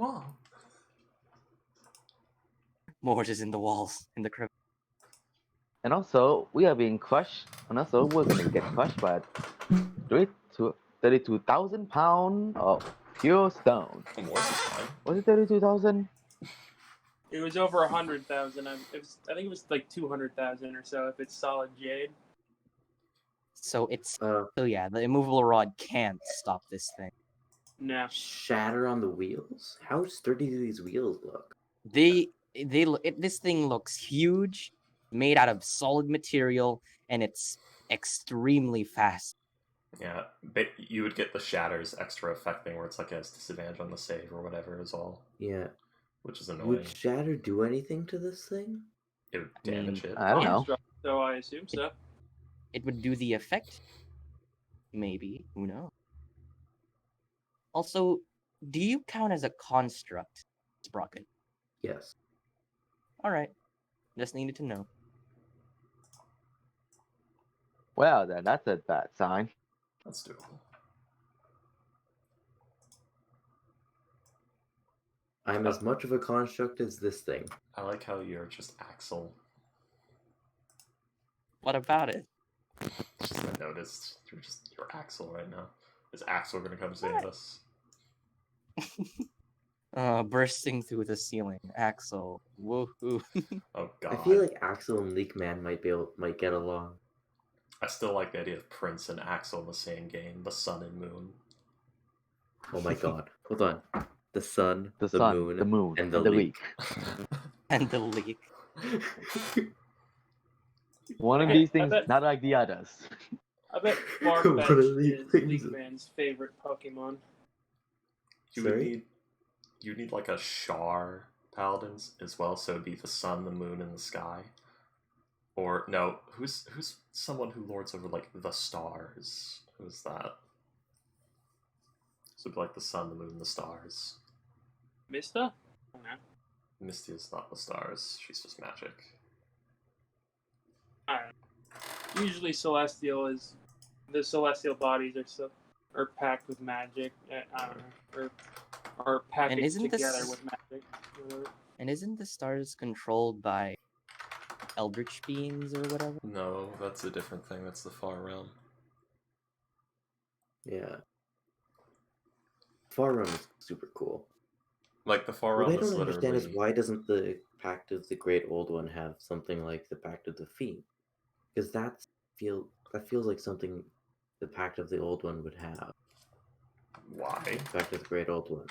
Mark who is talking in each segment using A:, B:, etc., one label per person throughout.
A: wall.
B: Morge is in the walls, in the crypt.
C: And also, we are being crushed. And also, we're gonna get crushed by 32,000 pounds of pure stone.
A: Morge is fine.
C: Was it 32,000?
D: It was over 100,000. I think it was like 200,000 or so if it's solid jade.
B: So it's so yeah, the immovable rod can't stop this thing.
D: No.
E: Shatter on the wheels? How sturdy do these wheels look?
B: This thing looks huge, made out of solid material, and it's extremely fast.
A: Yeah, but you would get the Shatter's extra effect thing where it's like it has disadvantage on the save or whatever is all.
E: Yeah.
A: Which is annoying.
E: Would Shatter do anything to this thing?
A: It would damage it.
C: I don't know.
D: So I assume so.
B: It would do the effect. Maybe. Who knows? Also, do you count as a construct, Sprocket?
E: Yes.
B: Alright. Just needed to know.
C: Well, then that's a bad sign.
A: That's doable.
E: I'm as much of a construct as this thing.
A: I like how you're just Axel.
B: What about it?
A: Just I noticed. You're Axel right now. Is Axel gonna come save us?
B: Bursting through the ceiling. Axel. Woohoo.
A: Oh god.
E: I feel like Axel and Leakman might get along.
A: I still like the idea of Prince and Axel in the same game, the sun and moon.
E: Oh my god. Hold on. The sun,
C: The
E: moon, and the leak.
B: And the leak.
C: One of
D: Okay,
C: these things,
D: I bet-
C: not like the others.
D: I bet
E: One of
D: Farfetch
E: these
D: is
E: things.
D: Leakman's favorite Pokemon.
A: You need like a Char paladins as well, so it'd be the sun, the moon, and the sky. Or no, who's someone who lords over like the stars? Who's that? So it'd be like the sun, the moon, and the stars.
D: Mista? I don't know.
A: Misty is not the stars, she's just magic.
D: I don't know. Usually Celestial is... The Celestial bodies are packed with magic. I don't know. Or packaged
B: isn't
D: together
B: this-
D: with magic.
B: And isn't the stars controlled by eldritch beings or whatever?
A: No, that's a different thing, that's the far realm.
E: Yeah. Far Realm is super cool.
A: Like the far
E: What
A: realm
E: I
A: is
E: don't understand
A: literally
E: is why doesn't the Pact of the Great Old One have something like the Pact of the Fiend? Because that feels like something the Pact of the Old One would have.
A: why?
E: Pact of the Great Old One.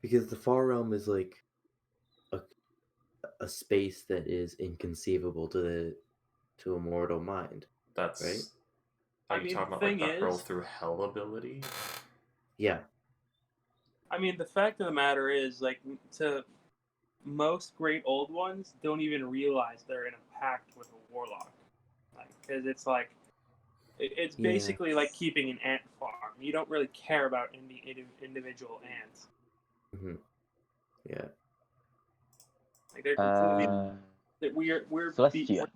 E: Because the Far Realm is like a space that is inconceivable to a mortal mind.
A: That's
E: Right?
A: Are
D: I
A: you
D: mean,
A: talking about
D: the
A: like the
D: thing
A: hurl
D: is-
A: through hell ability?
E: Yeah.
D: I mean, the fact of the matter is, like, to most Great Old Ones don't even realize they're in a pact with a warlock. Like, because it's like, it's
E: Yeah.
D: basically like keeping an ant farm. You don't really care about individual ants.
E: hmm Yeah.
D: Like, they're completely, we're
C: Celestian.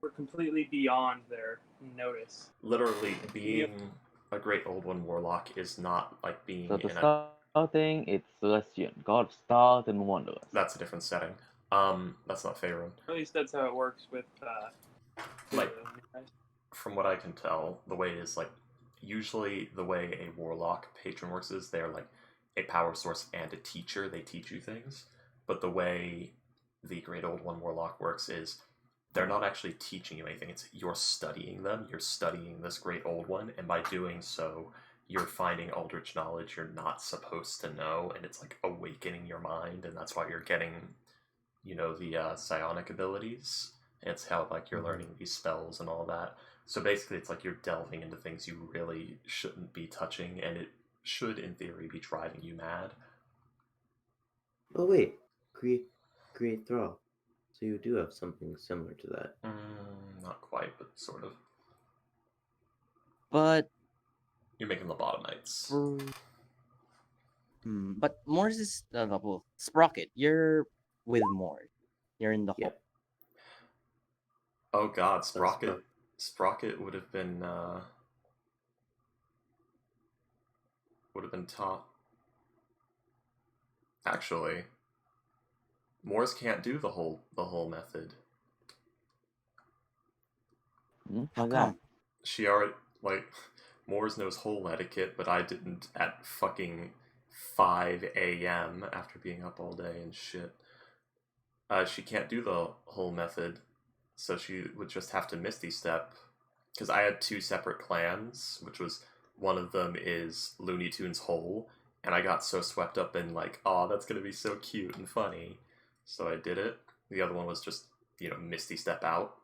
D: we're completely beyond their notice.
A: Literally, being a great old one warlock is not like being
C: So the
A: in a.
C: star thing, it's Celestian, god of stars and wonders.
A: That's a different setting. That's not Faerun.
D: At least that's how it works with
A: Like, from what I can tell, the way it is like usually the way a warlock patron works is they're like a power source and a teacher. They teach you things, but the way the great old one warlock works is they're not actually teaching you anything. It's you're studying them. You're studying this great old one, and by doing so, you're finding eldritch knowledge you're not supposed to know, and it's like awakening your mind, and that's why you're getting, you know, the psionic abilities. It's how like you're learning these spells and all that. So basically, it's like you're delving into things you really shouldn't be touching, and it should, in theory, be driving you mad.
E: Oh wait, create thrall. So you do have something similar to that.
A: Not quite, but sort of.
B: But
A: You're making lobotomites.
B: but Morse is well, Sprocket. You're with Morse. You're in the hole.
E: Yep.
A: Oh god,
E: That's
A: Sprocket. Sprocket would have been top. Actually, Morse can't do the whole method.
C: How's that?
B: Come.
A: She already like Morse knows whole etiquette, but I didn't at fucking 5 a.m. after being up all day and shit. She can't do the whole method, so she would just have to Misty Step. Because I had two separate clans, which was one of them is Looney Tunes Whole, and I got so swept up in like, oh, that's gonna be so cute and funny, so I did it. The other one was just Misty Step out.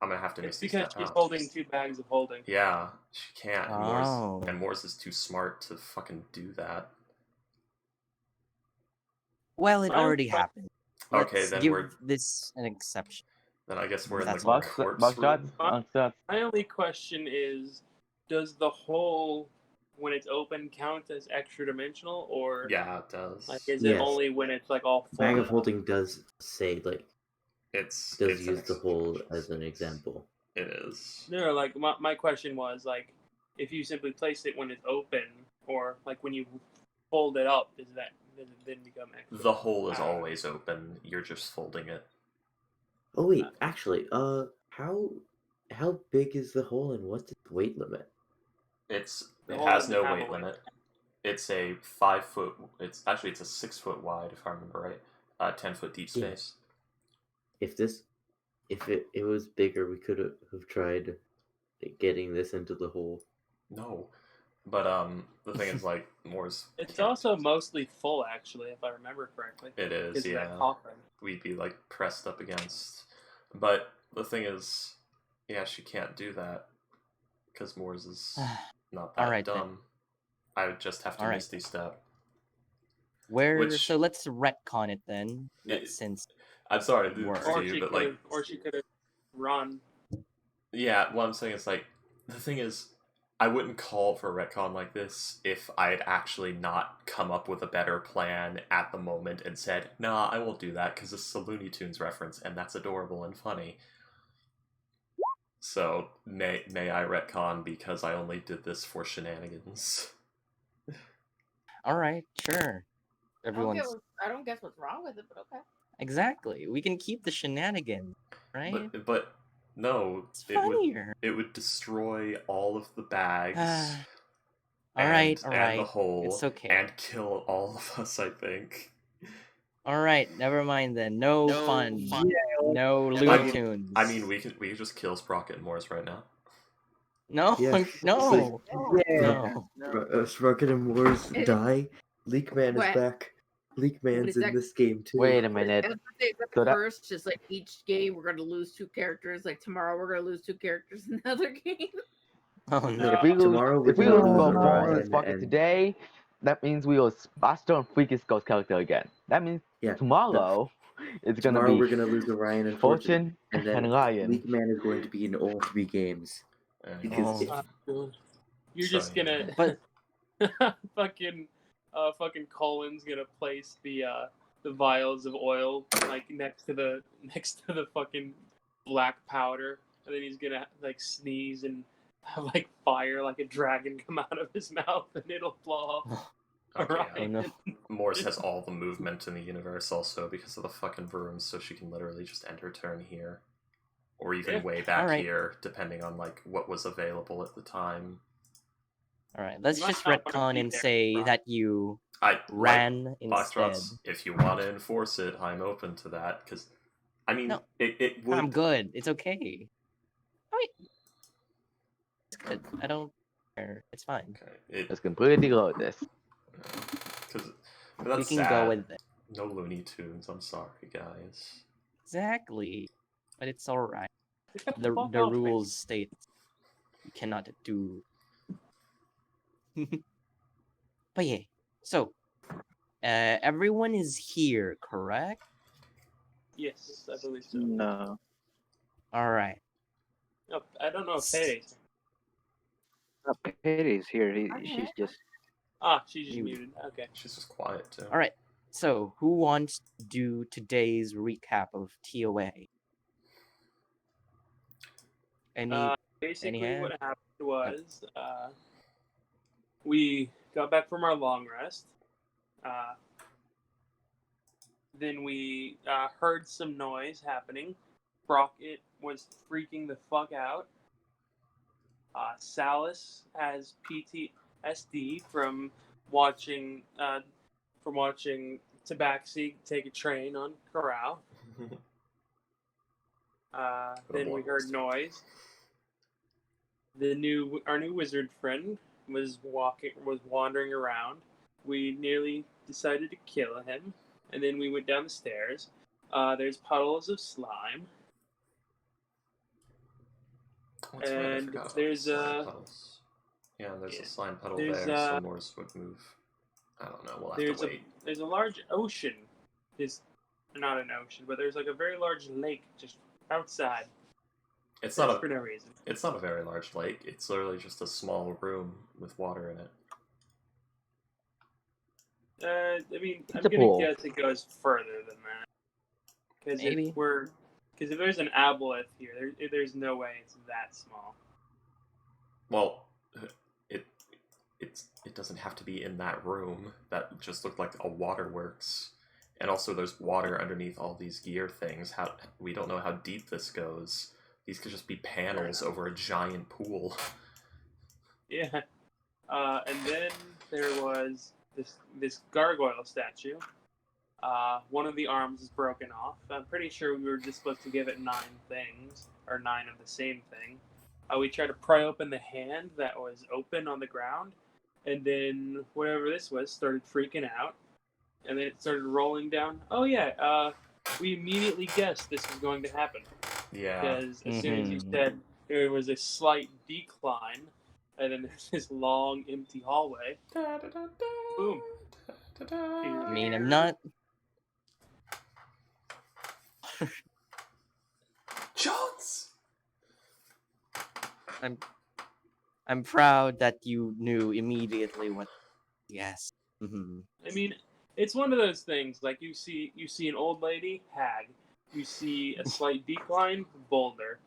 A: I'm gonna have to
D: It's
A: Misty
D: because
A: Step
D: she's
A: out.
D: holding 2 bags of holding.
A: Yeah, she can't.
B: Oh.
A: Morse is too smart to fucking do that.
B: Well, it
D: I-
B: already happened.
A: Okay,
B: Let's
A: then
B: give
A: we're
B: this an exception.
A: then I guess we're in the
B: That's all right.
A: corpse room.
C: Buckshot.
D: My only question is, does the hole, when it's open, count as extra dimensional, or
A: Yeah, it does.
D: like is it
E: Yes.
D: only when it's like all full?
E: Bag of Holding does say like
A: It's
E: does
A: it's an
E: use the hole
A: extra
E: as an
A: space.
E: example.
A: It is.
D: No, like my question was like, if you simply place it when it's open, or like when you fold it up, does it then become extra?
A: The hole is always open. You're just folding it.
E: Oh wait, actually, how big is the hole and what's its weight limit?
A: It
D: The hole
A: has
D: doesn't
A: no
D: have a
A: weight
D: weight
A: limit. It's a 5 foot. It's a 6 foot wide, if I remember right. 10 foot deep
E: Yeah.
A: space.
E: If it was bigger, we could have tried getting this into the hole.
A: No, but the thing is, like, Moore's.
D: It's
A: can't-
D: also mostly full, actually, if I remember correctly.
A: It is,
D: Because of that
A: yeah.
D: coffin.
A: We'd be like pressed up against. But the thing is, yeah, she can't do that because Moore's is not that
B: Alright, then.
A: dumb. I would just have to
B: Alright.
A: Misty Step.
B: So let's retcon it then, since
A: I'm sorry to do
B: Word.
A: this to you, but like,
D: Or she could have run.
A: yeah, what I'm saying is like, the thing is, I wouldn't call for a retcon like this if I had actually not come up with a better plan at the moment and said, nah, I won't do that because this is a Looney Tunes reference and that's adorable and funny. So, may I retcon because I only did this for shenanigans.
B: alright, sure. Everyone's
F: I don't guess what's wrong with it, but okay.
B: exactly. We can keep the shenanigans, right?
A: But no,
B: It's
A: it would
B: funnier.
A: destroy all of the bags.
B: Alright,
A: and
B: alright.
A: the hole.
B: It's okay.
A: And kill all of us, I think.
B: Alright, never mind then. No fun. No
A: I
B: Looney
A: mean-
B: Tunes.
A: I mean, we could just kill Sprocket and Morris right now.
B: No,
E: Yeah.
B: no.
E: Yeah.
B: No.
E: Sprocket and Wars die. Leakman
F: What?
E: is back. Leakman's
F: is
E: in
F: that-
E: this game too.
C: Wait a minute.
F: Is that
C: So
F: the
C: that-
F: first? Just like each game, we're gonna lose 2 characters. Like tomorrow, we're gonna lose 2 characters in another game.
B: Oh no.
C: If we lose,
E: Tomorrow we're
C: if we
E: gonna
C: lose
E: lose
C: both Morris
E: Orion
C: and Sprocket
E: and-
C: today, that means we will Buster and Freakish Ghost character again. That means
E: Yeah.
C: tomorrow it's gonna
E: Tomorrow
C: be
E: we're gonna lose Orion and Fortune,
C: Fortune
E: and then
C: and Lion.
E: Leakman is going to be in all 3 games. Because
B: Oh.
D: You're
A: So,
D: just gonna
B: But
D: fucking Colin's gonna place the vials of oil like next to the fucking black powder, and then he's gonna like sneeze and have like fire like a dragon come out of his mouth, and it'll blow off.
A: Okay,
B: oh
D: Orion.
B: no.
A: Morris has all the movement in the universe also because of the fucking rooms, so she can literally just end her turn here. Or even
D: Yeah.
A: way back
B: Alright.
A: here, depending on like what was available at the time.
B: Alright, let's
D: You might
B: just
D: not wanna
B: retcon
D: be
B: and
D: there,
B: say
D: Rob.
B: that you
A: I
B: ran instead.
A: Foxtrots, if you want to enforce it, I'm open to that because, I mean,
B: No.
A: it would.
B: I'm good. It's okay. It's good. I don't care. It's fine.
A: Okay, it
C: Let's completely reload this.
A: because
B: We
A: that's
B: can
A: sad.
B: go with it.
A: No Looney Tunes. I'm sorry, guys.
B: Exactly. But it's alright.
D: Get
B: The
D: fuck
B: the
D: off me.
B: rules state you cannot do. But yeah. So everyone is here, correct?
D: Yes, I believe so.
C: No.
B: Alright.
D: No, I don't know if Payday's.
G: Katie's here.
F: Okay.
G: She's just
D: She's just
B: You-
D: muted. Okay.
A: She's just quiet too.
B: Alright. So who wants to do today's recap of TOA? Any
D: Basically,
B: hand?
D: what happened was we got back from our long rest. Then we heard some noise happening. Brockett was freaking the fuck out. Salas has PTSD watching from watching Tabaxi take a train on Corral. Then we heard noise. Our new wizard friend was wandering around. We nearly decided to kill him, and then we went down the stairs. There's puddles of slime.
A: That's right, I
D: And
A: forgot about
D: there's,
A: the slime puddles. Yeah, there's a slime puddle
D: there's,
A: there, so Morse would move. I don't know, we'll have to wait.
D: There's a large ocean. It's not an ocean, but there's like a very large lake just outside.
A: It's
D: Just
A: not
D: for
A: a
D: no reason.
A: it's not a very large lake, it's literally just a small room with water in it.
D: I mean, I'm
C: It's a
D: gonna
C: pool.
D: guess it goes further than that.
B: Maybe.
D: Because if there's an aboleth here, there's no way it's that small.
A: Well, it doesn't have to be in that room. That just looked like a waterworks. And also there's water underneath all these gear things. We don't know how deep this goes. These could just be panels over a giant pool.
D: Yeah. And then there was this gargoyle statue. One of the arms is broken off. I'm pretty sure we were just supposed to give it 9 things, or 9 of the same thing. We tried to pry open the hand that was open on the ground, and then whatever this was started freaking out, and then it started rolling down. Oh yeah, we immediately guessed this was going to happen.
A: Yeah.
D: Because as soon as you said there was a slight decline, and then there's this long empty hallway. Boom.
B: I mean, I'm not.
A: Jones!
B: I'm proud that you knew immediately what. Yes. Mm-hmm.
D: I mean, it's one of those things. Like you see an old lady, hag. You see a slight decline, boulder.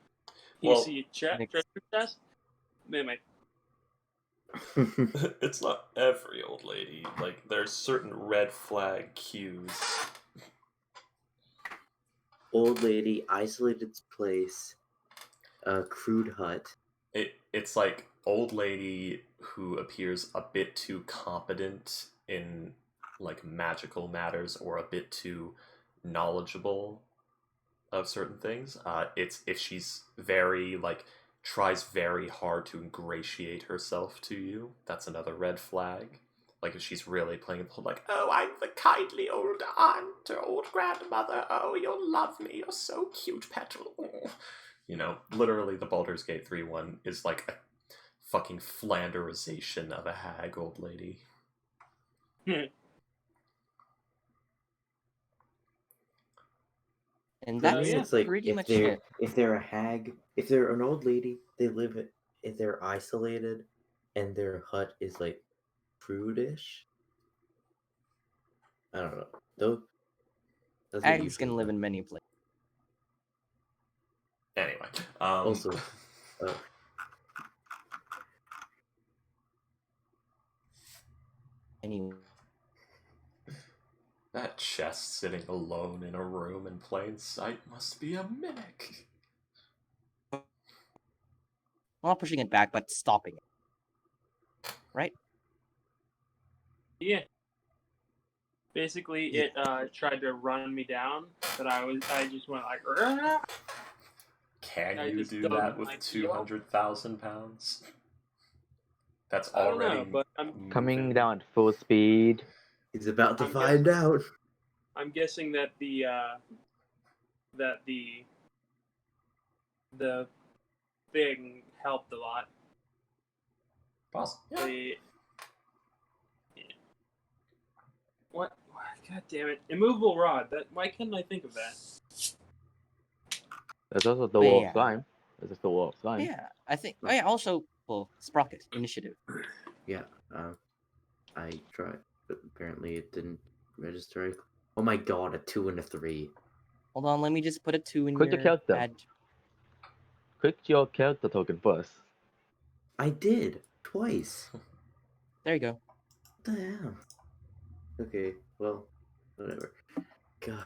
D: You
A: Well,
D: see a treasure chest, mimic.
A: It's not every old lady. Like, there's certain red flag cues.
E: Old lady, isolated place, crude hut.
A: It's like old lady who appears a bit too competent in like magical matters or a bit too knowledgeable of certain things. It's if she's very like tries very hard to ingratiate herself to you, that's another red flag. Like if she's really playing it like, oh, I'm the kindly old aunt or old grandmother. Oh, you'll love me. You're so cute, Petal. Oh. You know, literally the Baldur's Gate 3 one is like a fucking Flanderization of a hag old lady.
B: And
D: So,
B: that's
D: yeah.
E: It's like
B: pretty
E: if
B: much
E: they're
B: it.
E: if they're a hag, if they're an old lady, if they're isolated, and their hut is like prudish. I don't know. Though
B: Hags can live in many places.
A: Anyway,
E: Also,
B: Anyway.
A: that chest sitting alone in a room in plain sight must be a mimic.
B: Not pushing it back, but stopping it. Right?
D: Yeah. Basically, it tried to run me down, but I just went like. "Rah!"
A: Can
D: I
A: you
D: just
A: do
D: don't
A: that with
D: like
A: 200,000 pounds? That's
D: I don't
A: already
D: know, but I'm
C: Coming
A: moving.
C: down at full speed.
E: he's about to
D: I'm
E: find out.
D: I'm guessing that the thing helped a lot.
A: Possible. Yeah.
D: What? God damn it! Immovable rod. Why couldn't I think of that?
C: There's also the
B: But
C: wall
B: yeah.
C: of slime. There's just the wall of slime.
B: Yeah, I think. Oh, yeah, also, well, Sprocket initiative.
E: Yeah, I tried, but apparently it didn't register. Oh my god, a 2 and a 3.
B: Hold on, let me just put a 2 in
C: Quick to
B: your
C: count them.
B: pad.
C: Click your character token first.
E: I did twice.
B: There you go.
E: What the hell? Okay, well, whatever. God.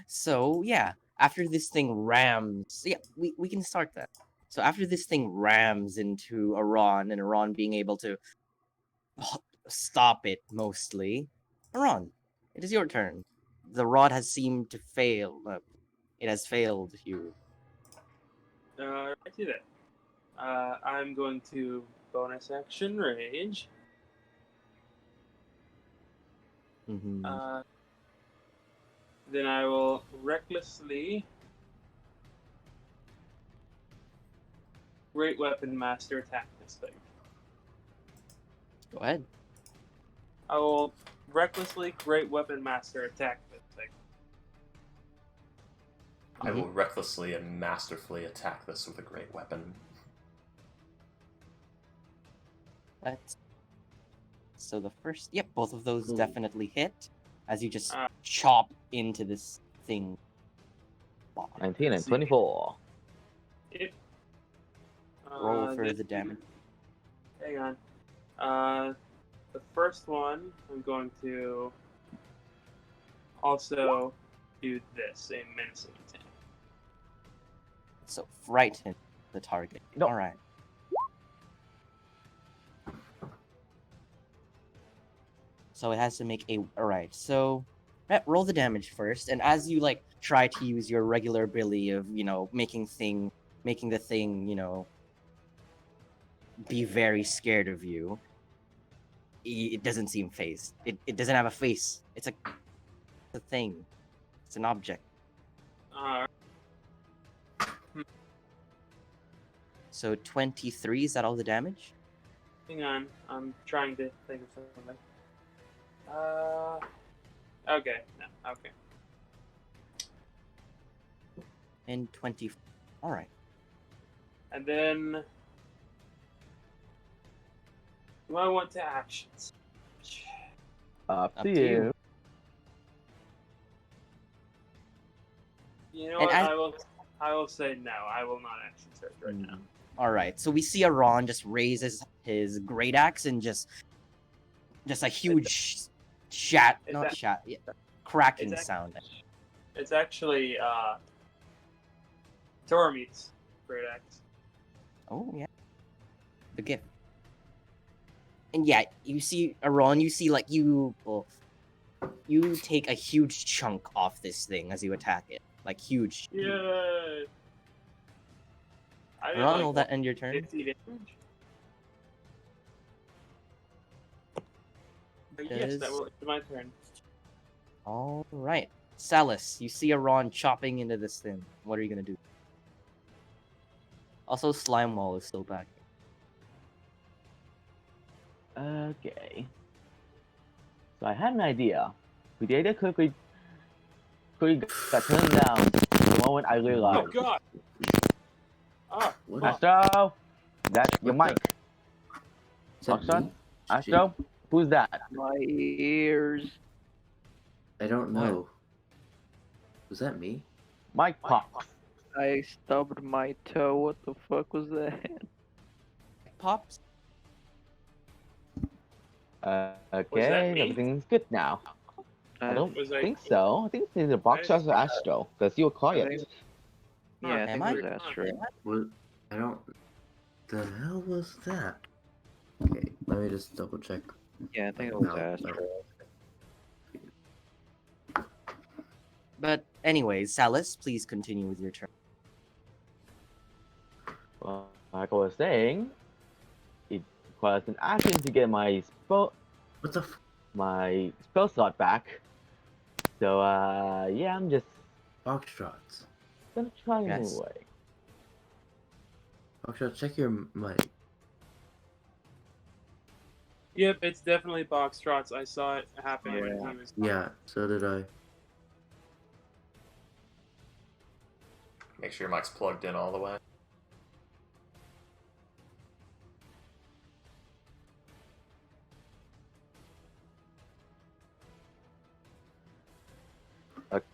B: So yeah, after this thing rams, yeah, we can start that. So after this thing rams into Iran and Iran being able to stop it mostly, Iran, it is your turn. The rod has seemed to fail. It has failed you.
D: I do that. I'm going to bonus action rage.
B: Mhm.
D: Then I will recklessly Great Weapon Master attack this thing.
B: Go ahead.
D: I will recklessly Great Weapon Master attack this thing.
A: I will recklessly and masterfully attack this with a great weapon.
B: Let's. So the first, yep, both of those
E: Ooh.
B: definitely hit as you just
D: Ah.
B: chop into this thing.
C: 19 and
D: See.
C: 24.
D: It.
B: Roll for
D: this-
B: the damage.
D: Hang on. The first one, I'm going to also do this, a menacing attack.
B: So frighten the target.
C: No.
B: All right. So it has to make a. All right. So roll the damage first, and as you like try to use your regular ability of making the thing be very scared of you, it doesn't seem phased. It doesn't have a face. It's a thing. It's an object. So 23, is that all the damage?
D: Hang on, I'm trying to think of something. Okay, no, okay.
B: And 20. All right.
D: And then, do I want to actions?
C: Up
B: Up
C: to
B: to you.
C: you.
D: You know
B: And
D: what? I will say no. I will not action search right now.
B: All right. So we see Aron just raises his great axe and just a huge cracking
D: It's
B: sound.
D: It's actually Tormeet's great axe.
B: Oh yeah, the gift. And yeah, you see Aron. You see like you take a huge chunk off this thing as you attack it, like huge.
D: Yeah. I did
B: Aron,
D: like
B: will that end your turn?
D: 50 damage. But yes, that will end my turn.
B: All right, Salus, you see Aron chopping into this thing. What are you gonna do? Also, Slime Wall is still back.
C: Okay. So I had an idea. The data quickly got turned down the moment I
D: Oh
C: realized.
D: god! Ah,
E: What?
D: fuck.
C: Astro, that's your
E: What
C: mic.
E: Is that
C: Astro,
E: me?
C: Astro, who's that?
G: My ears.
E: I don't
B: What?
E: know. Was that me?
C: Mike Pops.
G: I stubbed my toe. What the fuck was that?
B: Pops.
C: Okay,
D: me?
C: everything's good now. I don't
D: Was I-
C: think so. I think it's a box shot of Astro, because you were quiet.
G: think- Yeah, I
B: Am
G: think
B: I?
G: it was Astro.
E: What? I don't. The hell was that? Okay, let me just double check.
G: Yeah, I think it was
E: No,
G: Astro.
B: But anyways, Salus, please continue with your turn.
C: Well, like I was saying, it requires an action to get my spell
E: What the?
C: slot back. So yeah, I'm just
E: Foxtrots.
C: gonna try
B: Yes.
C: anyway.
E: Foxtrot, check your mic.
D: Yep, it's definitely Boxtrots. I saw it happen when
G: Yeah.
D: he was.
E: Yeah, so did I.
A: Make sure your mic's plugged in all the way.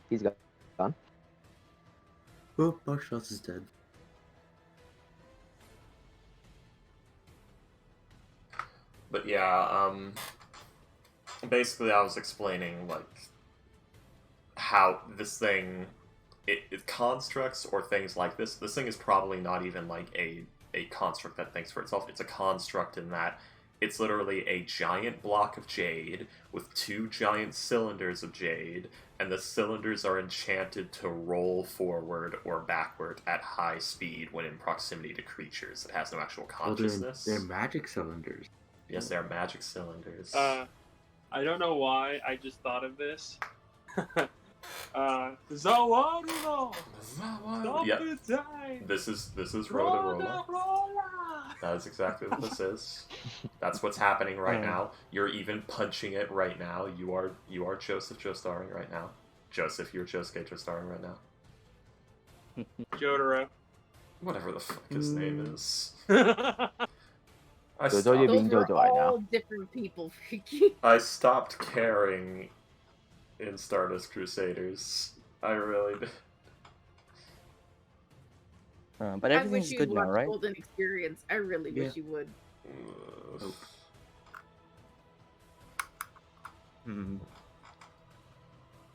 C: He's gone.
E: Oh, Foxtrots is dead.
A: But yeah, Basically, I was explaining like how this thing, it constructs or things like this. This thing is probably not even like a construct that thinks for itself. It's a construct in that it's literally a giant block of jade with two giant cylinders of jade, and the cylinders are enchanted to roll forward or backward at high speed when in proximity to creatures. It has no actual
E: Well,
A: consciousness.
E: they're magic cylinders.
A: Yes, they're magic cylinders.
D: I don't know why I just thought of this. Zawaruno!
A: Yeah,
D: Die!
A: this is Rhoda Rolla. That is exactly what this is. That's what's happening right now. You're even punching it right now. You are Joseph Joestaring right now. Joseph, you're Josuke Joestaring right now.
D: Jotaro.
A: Whatever the fuck his name is.
C: Jojo, you're
A: stopped,
C: being
F: Those
C: Jojo
F: are
C: right
F: all
C: now.
F: different people, Freaky.
A: I stopped caring in Stardust Crusaders. I really did.
B: But
F: I
B: everything's
F: wish you'd
B: good now,
F: watch
B: right?
F: Golden Experience. I really
E: Yeah.
F: wish you would.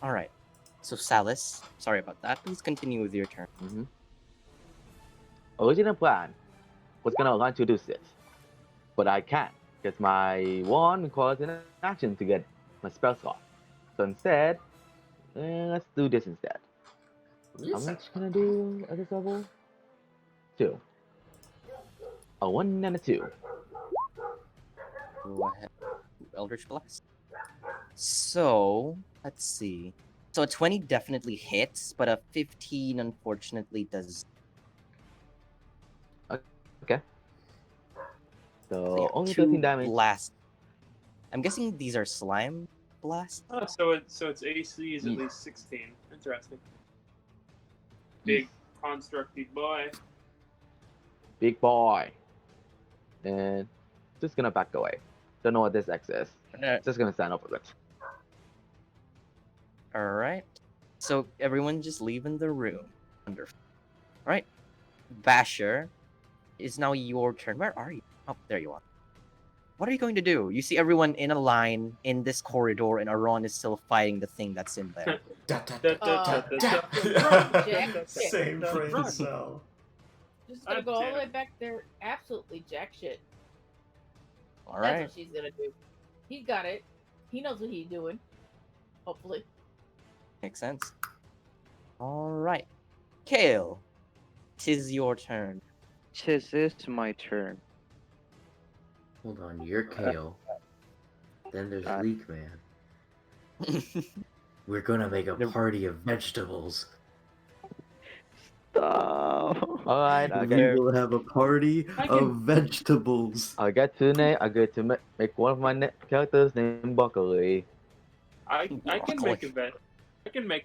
B: All right. So Salis, sorry about that. Please continue with your turn.
C: Original plan was gonna allow to do this, but I can't because my wand requires an action to get my spell slot. So instead, let's do this instead. How much can I do at this level? 2. A 1 and a 2.
B: Go ahead. Eldritch Blast. So let's see. So a 20 definitely hits, but a 15 unfortunately does.
C: So
B: Yeah,
C: only
B: 2
C: 13 damage.
B: blast. I'm guessing these are slime blast.
D: Oh, so its AC is at least 16. Interesting. Big constructy boy.
C: Big boy. And just gonna back away. Don't know what this X is. Just gonna stand up with it.
B: All right. So everyone just leaving the room. Wonderful. All right. Basher, it's now your turn. Where are you? Oh, there you are. What are you going to do? You see everyone in a line in this corridor, and Aron is still fighting the thing that's in there.
A: Same brain
D: Run.
A: cell.
F: Just gonna go all the way back there. Absolutely jack shit.
B: All
F: That's
B: right.
F: what she's gonna do. He got it. He knows what he's doing. Hopefully.
B: Makes sense. All right. Kale, 'tis your turn.
G: Tis this my turn.
E: Hold on, you're Kale. Then there's Leek Man. We're gonna make a party of vegetables.
G: Stop.
C: Alright,
E: We will have a party
D: I can-
E: of vegetables.
C: I get to make one of my characters named Broccoli.
D: I can
B: Broccoli.
D: make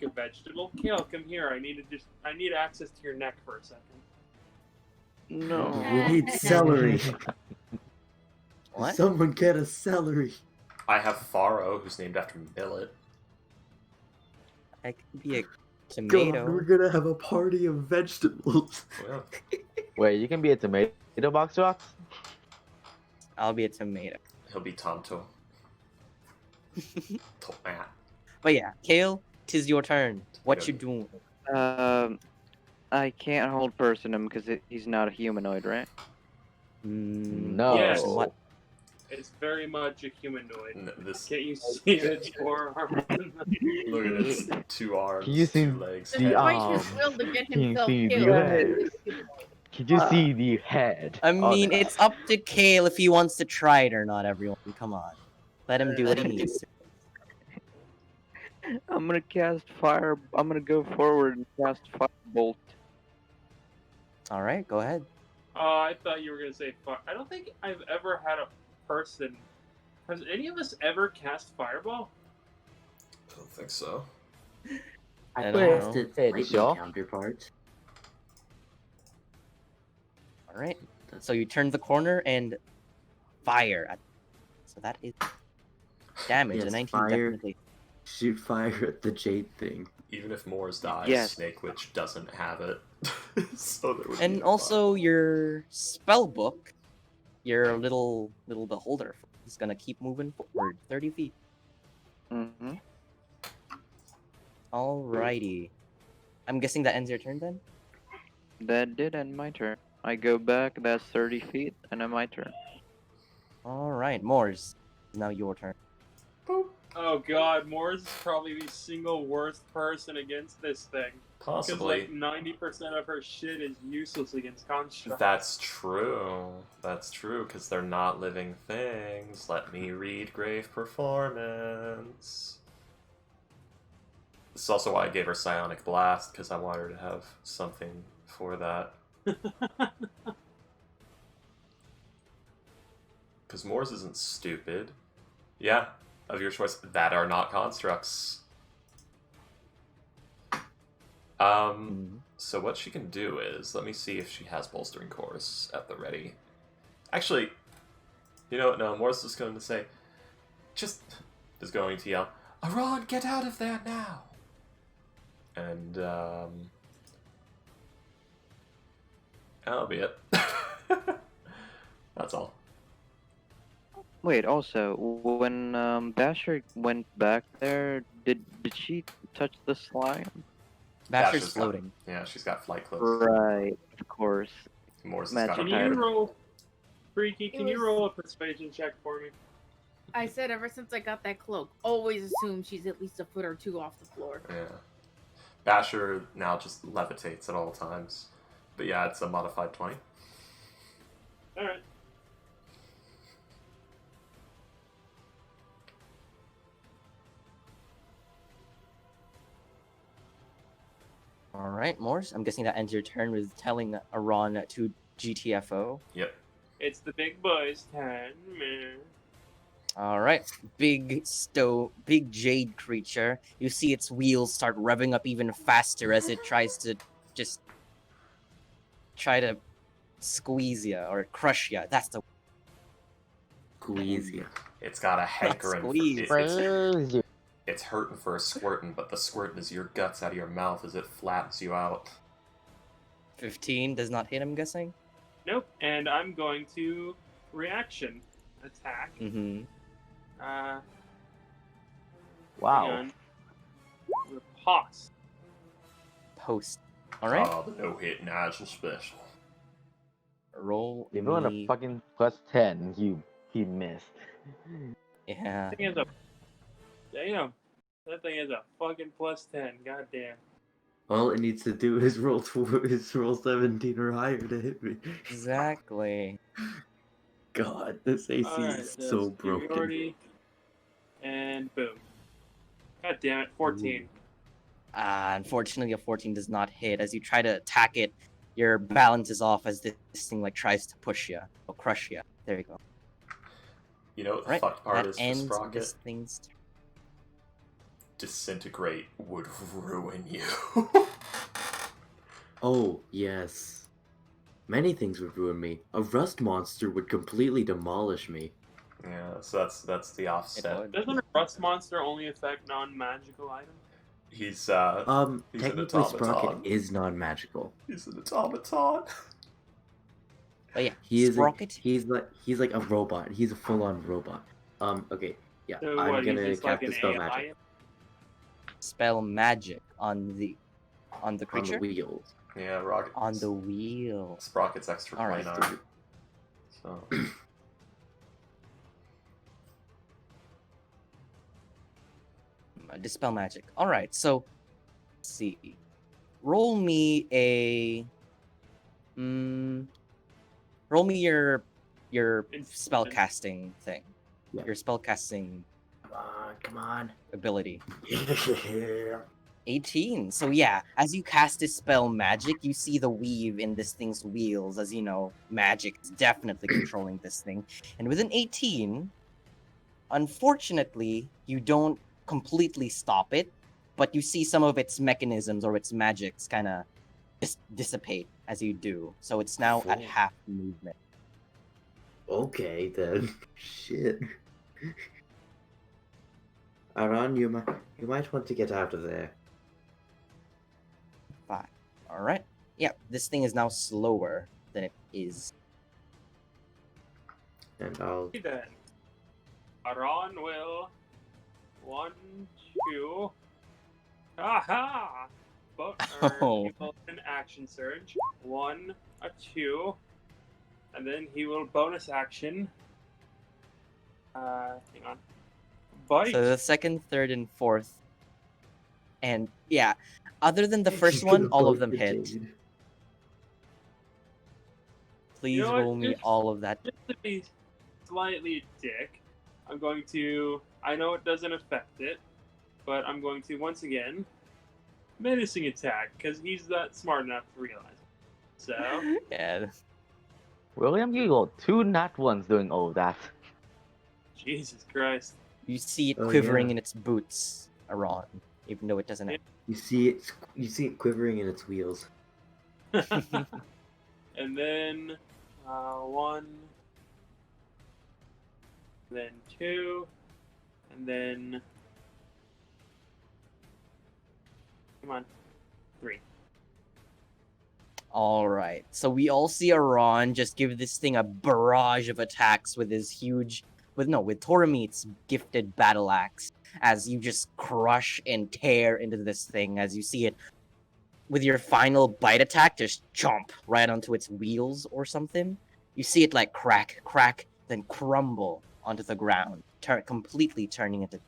D: a vegetable. Kale, come here. I need access to your neck for a second.
G: No.
E: We need celery.
B: What?
E: Someone get a celery.
A: I have Faro, who's named after Millet.
B: I could be a
E: God,
B: tomato.
E: we're gonna have a party of vegetables.
A: Well,
C: Wait, you can be a tomato box rocks?
B: I'll be a tomato.
A: he'll be Tonto. Tomat.
B: But yeah, Kale, 'tis your turn. What you
A: Yeah.
B: doing?
G: I can't hold person him because he's not a humanoid, right?
C: No.
D: Yes.
B: What?
D: It's very much a humanoid.
A: This
D: Can't you see its forearm?
A: look at its 2 arms,
C: Can you see
A: 2 legs.
C: the
A: head.
F: Despite his
C: arm?
F: will to get
C: Can you
F: himself
C: see the
F: killed.
C: head? Can you see the head?
B: I
C: on
B: mean,
C: it?
B: it's up to Kale if he wants to try it or not, everyone. Come on. Let him do what he needs to.
G: I'm gonna cast fire. I'm gonna go forward and cast firebolt.
B: Alright, go ahead.
D: Oh, I thought you were gonna say fire. I don't think I've ever had a person. Has any of us ever cast fireball?
A: I don't think so.
B: I
E: I
B: don't
E: passed
B: know.
E: its
C: Hey,
E: lightning
C: sure.
E: counterpart.
B: Alright. So you turn the corner and fire at. So that is damage.
E: Yes,
B: a 19
E: fire.
B: definitely.
E: Shoot fire at the jade thing.
A: Even if Moors dies,
G: Yes.
A: Snake Witch doesn't have it. So there would be
B: And
A: no
B: also your spell book, your little beholder, is gonna keep moving forward 30 feet. Alrighty. I'm guessing that ends your turn then?
G: That did end my turn. I go back, that's 30 feet, and then my turn.
B: Alright, Mors. It's now your turn.
A: Boop.
D: Oh god, Morris is probably the single worst person against this thing. Because
A: Possibly.
D: like 90% of her shit is useless against constructs.
A: That's true. That's true, because they're not living things. Let me read Grave Performance. This is also why I gave her Psionic Blast, because I want her to have something for that. Because Moors isn't stupid. Yeah, of your choice, that are not constructs. So what she can do is, let me see if she has Bolstering Cores at the ready. Actually, you know what, no, Morris is going to say, is going to yell, Aron, get out of there now! And, that'll be it. That's all.
G: Wait, also, when Basher went back there, did she touch the slime?
B: Basher's
A: Got-
B: floating.
A: yeah, she's got flight clothes.
G: Right, of course.
A: Morris has
G: Magic
A: got
D: Can
A: a
D: you
A: beard.
D: roll, Freaky, can you
F: was-
D: roll a persuasion check for me?
F: I said ever since I got that cloak, always assume she's at least a foot or two off the floor.
A: Yeah. Basher now just levitates at all times. But yeah, it's a modified 20.
D: Alright.
B: Alright, Mors. I'm guessing that ends your turn with telling Aron to GTFO.
A: Yep.
D: It's the big boy's turn, man.
B: Alright, big jade creature. You see its wheels start revving up even faster as it tries to just try to squeeze ya or crush ya. That's the
E: Squeeze ya.
A: It's got a hankering.
B: Squeeze.
A: It's hurting for a squirtin', but the squirtin' is your guts out of your mouth as it flattens you out.
B: 15 does not hit, I'm guessing.
D: Nope, and I'm going to reaction attack.
B: Mm-hmm.
D: Hang
C: Wow.
D: on. Riposte.
B: Post. Alright.
A: Oh, the no-hit Nigel special.
B: Roll
C: If you want a
B: me.
C: fucking +10, he missed.
B: Yeah.
D: That thing has a. Damn. That thing has a fucking +10. Goddamn.
E: All it needs to do is roll 17 or higher to hit me.
B: Exactly.
E: God, this AC
D: Alright,
E: is so broken.
D: superiority, and boom. God damn it, 14.
B: Unfortunately, a 14 does not hit. As you try to attack it, your balance is off as this thing like tries to push you or crush you. There you go.
A: You know what the
B: Right.
A: fucked part
B: That
A: is for
B: ends
A: Sprocket?
B: this thing's.
A: Disintegrate would ruin you.
E: Oh, yes. Many things would ruin me. A rust monster would completely demolish me.
A: Yeah, so that's the offset.
B: would.
D: Doesn't a rust monster only affect non-magical items?
A: He's He's
E: Technically,
A: an
E: Sprocket
A: automaton.
E: is non-magical.
A: He's an automaton.
B: But yeah,
E: He is.
B: Sprocket.
E: He's like a robot. He's a full-on robot. Okay. Yeah,
D: So
E: I'm
D: what, he's
E: gonna
D: just like
E: cast
D: an
E: the spell
D: AI?
E: magic
B: Spell magic on the
E: on the
B: creature
E: wheels.
A: Yeah, Rocket.
B: on the wheel.
A: Sprocket's extra
B: All right.
A: planar. So
B: Dispel magic. All right, so let's see. Roll me a. Roll me your spell casting thing.
E: Yeah.
B: Your spell casting
E: Come on.
B: ability.
E: Yeah.
B: 18. So yeah, as you cast this spell magic, you see the weave in this thing's wheels, as you know, magic is definitely controlling this thing. And with an 18, unfortunately, you don't completely stop it, but you see some of its mechanisms or its magics kind of dissipate as you do. So it's now at
E: Full.
B: half movement.
E: Okay then. Shit. Aran, you might want to get out of there.
B: 5. All right. Yeah, this thing is now slower than it is.
E: And I'll
D: Then, Aron will 1, 2. Aha!
B: Oh.
D: He will an action surge. 1, a 2, and then he will bonus action. Hang on. Bite.
B: So the second, third, and fourth. And yeah, other than the
E: He's
B: first
E: gonna
B: one, all of
E: bite
B: them
E: the
B: hit.
E: Jade.
B: Please
D: know what?
B: roll me all of that.
D: Just to be slightly a dick, I'm going to. I know it doesn't affect it, but I'm going to once again menacing attack because he's not smart enough to realize it. So
B: Yeah.
C: William, you got 2 nat ones doing all that.
D: Jesus Christ.
B: You see it
E: Oh,
B: quivering
E: yeah.
B: in its boots, Aron, even though it doesn't have.
E: You see it quivering in its wheels.
D: And then 1, then 2, and then come on, 3.
B: All right. So we all see Aron just give this thing a barrage of attacks with his huge, with Toramit's gifted battle axe, as you just crush and tear into this thing as you see it with your final bite attack just chomp right onto its wheels or something. You see it like crack, crack, then crumble onto the ground, completely turning into.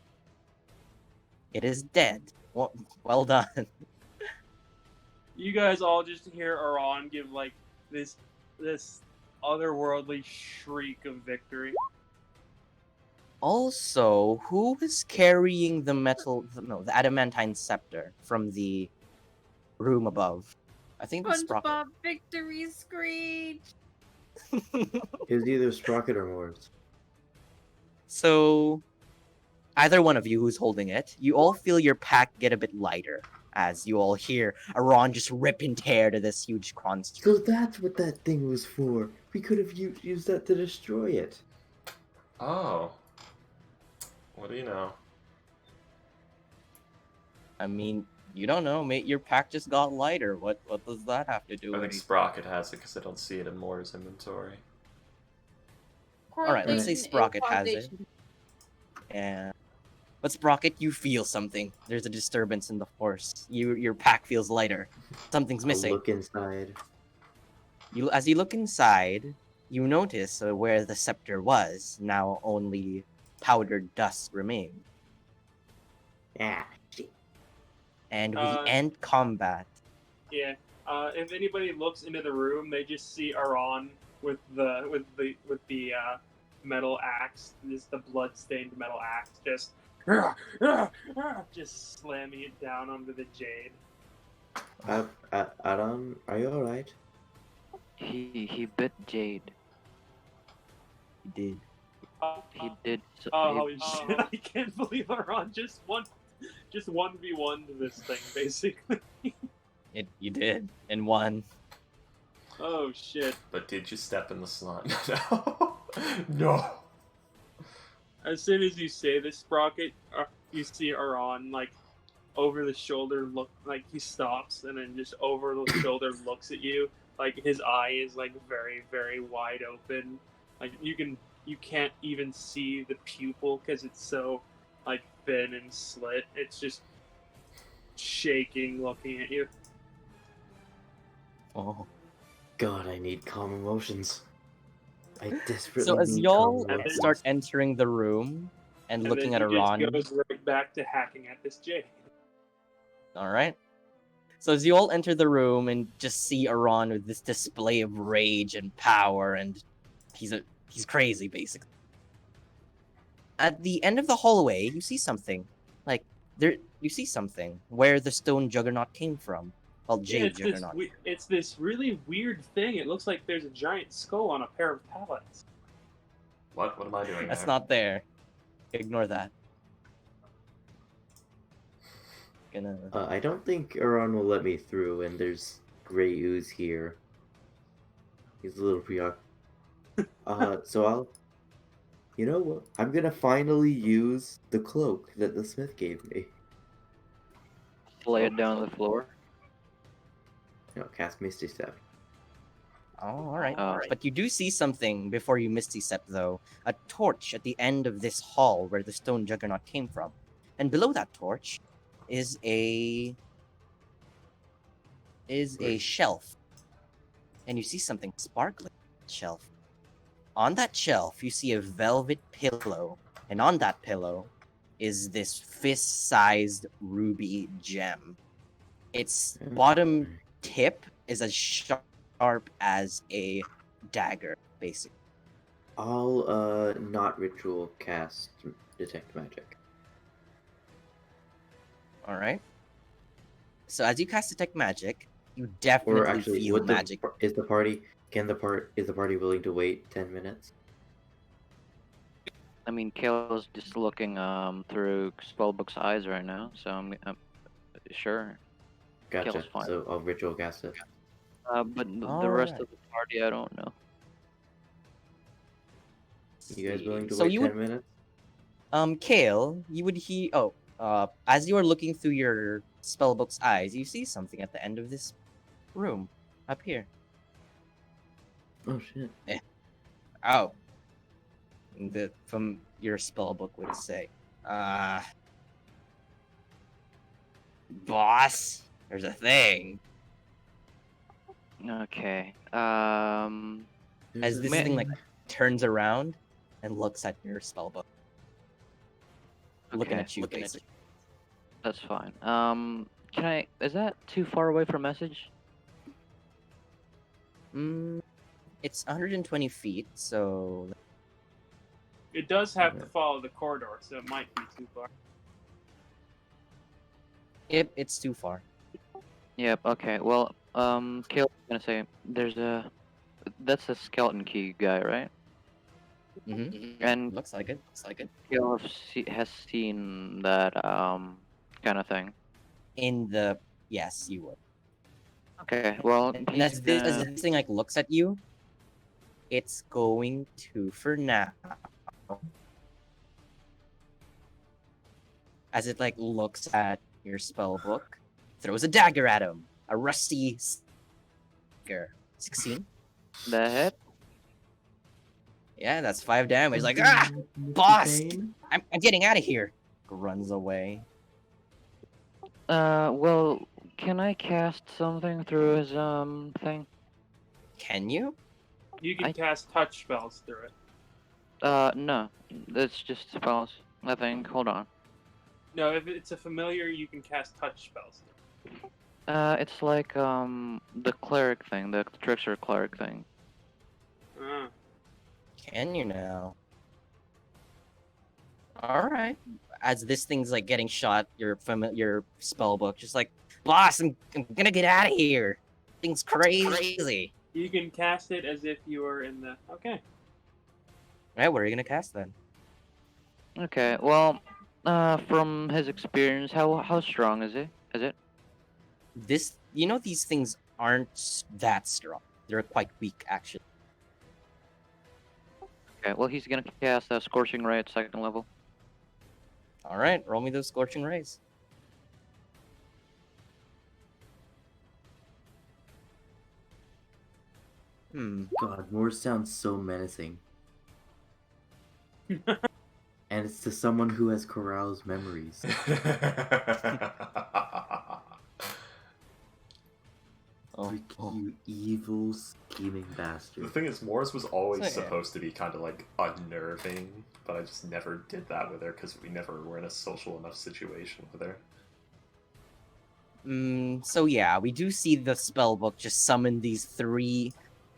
B: It is dead. Well done.
D: You guys all just hear Aron give like this otherworldly shriek of victory.
B: Also, who is carrying the the adamantine scepter from the room above? I think it's Sprocket.
F: SpongeBob victory screech.
E: It was either Sprocket or Morse.
B: So, either one of you who's holding it, you all feel your pack get a bit lighter as you all hear Aron just rip and tear to this huge construct.
E: So that's what that thing was for. We could have used that to destroy it.
A: Oh. What do you know?
B: I mean, you don't know, mate. Your pack just got lighter. What does that have to do
A: I
B: with
A: think
B: it?
A: Sprocket has it because I don't see it in Moore's inventory.
B: Alright, let's say
F: Correlation is
B: Sprocket has it.
F: causation.
B: Yeah. But Sprocket, you feel something. There's a disturbance in the force. Your pack feels lighter. Something's
E: I'll
B: missing.
E: look inside.
B: As you look inside, you notice where the scepter was. Now only powdered dust remains.
E: Ah, shit.
B: And we
D: Uh,
B: end combat.
D: Yeah. If anybody looks into the room, they just see Aron with the metal axe, the blood-stained metal axe, just slamming it down onto the jade.
E: Adam, are you alright?
G: He bit Jade.
B: He did.
G: He did.
D: Holy shit! I can't believe Aron just 1v1 to this thing, basically.
B: You did. And won.
D: Oh shit!
A: But did you step in the slot? No. No.
D: As soon as you say this, Sprocket, you see Aron like over the shoulder look, like he stops and then just over the shoulder looks at you. Like his eye is like very, very wide open. Like you can't even see the pupil because it's so like thin and slit. It's just shaking, looking at you.
B: Oh.
E: God, I need calm emotions. I desperately
B: So as
E: need
B: y'all
E: calm emotions.
B: start entering the room and looking at
D: then he
B: Aron.
D: just goes right back to hacking at this jade.
B: Alright. So as you all enter the room and just see Aron with this display of rage and power, and he's crazy, basically. At the end of the hallway, you see something. Like, you see something where the stone juggernaut came from. Well,
D: Yeah,
B: Jade Juggernaut.
D: it's this really weird thing. It looks like there's a giant skull on a pair of pallets.
A: What? What am I doing
B: That's
A: there?
B: not there. Ignore that. Gonna.
E: I don't think Iran will let me through, and there's gray ooze here. He's a little preoccupied. So I'll. You know what? I'm gonna finally use the cloak that the smith gave me.
G: Lay it down on the floor.
E: No, cast Misty Step.
B: Oh, alright.
G: Oh.
B: But you do see something before you Misty Step, though. A torch at the end of this hall where the stone juggernaut came from. And below that torch is a is a shelf. And you see something sparkling on the shelf. On that shelf, you see a velvet pillow. And on that pillow is this fist-sized ruby gem. Its bottom tip is as sharp as a dagger, basically.
E: I'll not ritual cast detect magic.
B: Alright. So as you cast detect magic, you definitely
E: Or actually,
B: feel magic.
E: is the party willing to wait 10 minutes?
G: I mean, Kale's just looking through Spellbook's eyes right now, so I'm sure.
E: Gotcha.
G: Kale's fine.
E: So I'll ritual cast it.
G: But the rest
B: Alright.
G: of the party, I don't know.
E: You guys willing to
B: So
E: wait
B: you
E: 10
B: would,
E: minutes?
B: Kale, you would as you are looking through your spellbook's eyes, you see something at the end of this room, up here.
E: Oh shit.
B: Oh. From your spellbook would say, boss, there's a thing.
G: Okay.
B: As this thing like turns around and looks at your spellbook. Looking
G: Okay,
B: at you, basically.
G: That's fine. Can I? Is that too far away for message?
B: It's 120 feet, so
D: It does have to follow the corridor, so it might be too far.
B: it's too far.
G: Yep. Okay. Well, Kale's gonna say that's a skeleton key guy, right? And
B: Looks like it.
G: Kale has seen that kind of thing.
B: Yes, you would.
G: Okay. Well,
B: And
G: he's
B: as this
G: gonna-
B: thing like looks at you, it's going to, for now, as it like looks at your spell book, throws a dagger at him, a rusty dagger. 16.
G: the hit.
B: Yeah, that's 5 damage. Like, boss, I'm getting out of here. Runs away.
G: Well, can I cast something through his thing?
B: Can you?
D: You can cast touch spells through it.
G: No, that's just spells. I think. Hold on.
D: No, if it's a familiar, you can cast touch spells through it.
G: It's like the cleric thing, the trickster cleric thing.
B: Can you now? Alright. As this thing's like getting shot, your spell book just like, boss, I'm gonna get out of here. Thing's crazy.
D: You can cast it as if you were in the. Okay.
B: Alright, what are you gonna cast then?
G: Okay, well, from his experience, how strong is it?
B: These things aren't that strong. They're quite weak, actually.
G: Okay, well, he's gonna cast a Scorching Ray at 2nd level.
B: Alright, roll me those Scorching Rays.
E: God, Moore sounds so menacing. And it's to someone who has Corral's memories. You evil, scheming bastard.
A: The thing is, Morris was always
B: So, yeah.
A: supposed to be kind of like unnerving, but I just never did that with her because we never were in a social enough situation with her.
B: So yeah, we do see the spellbook just summon these 3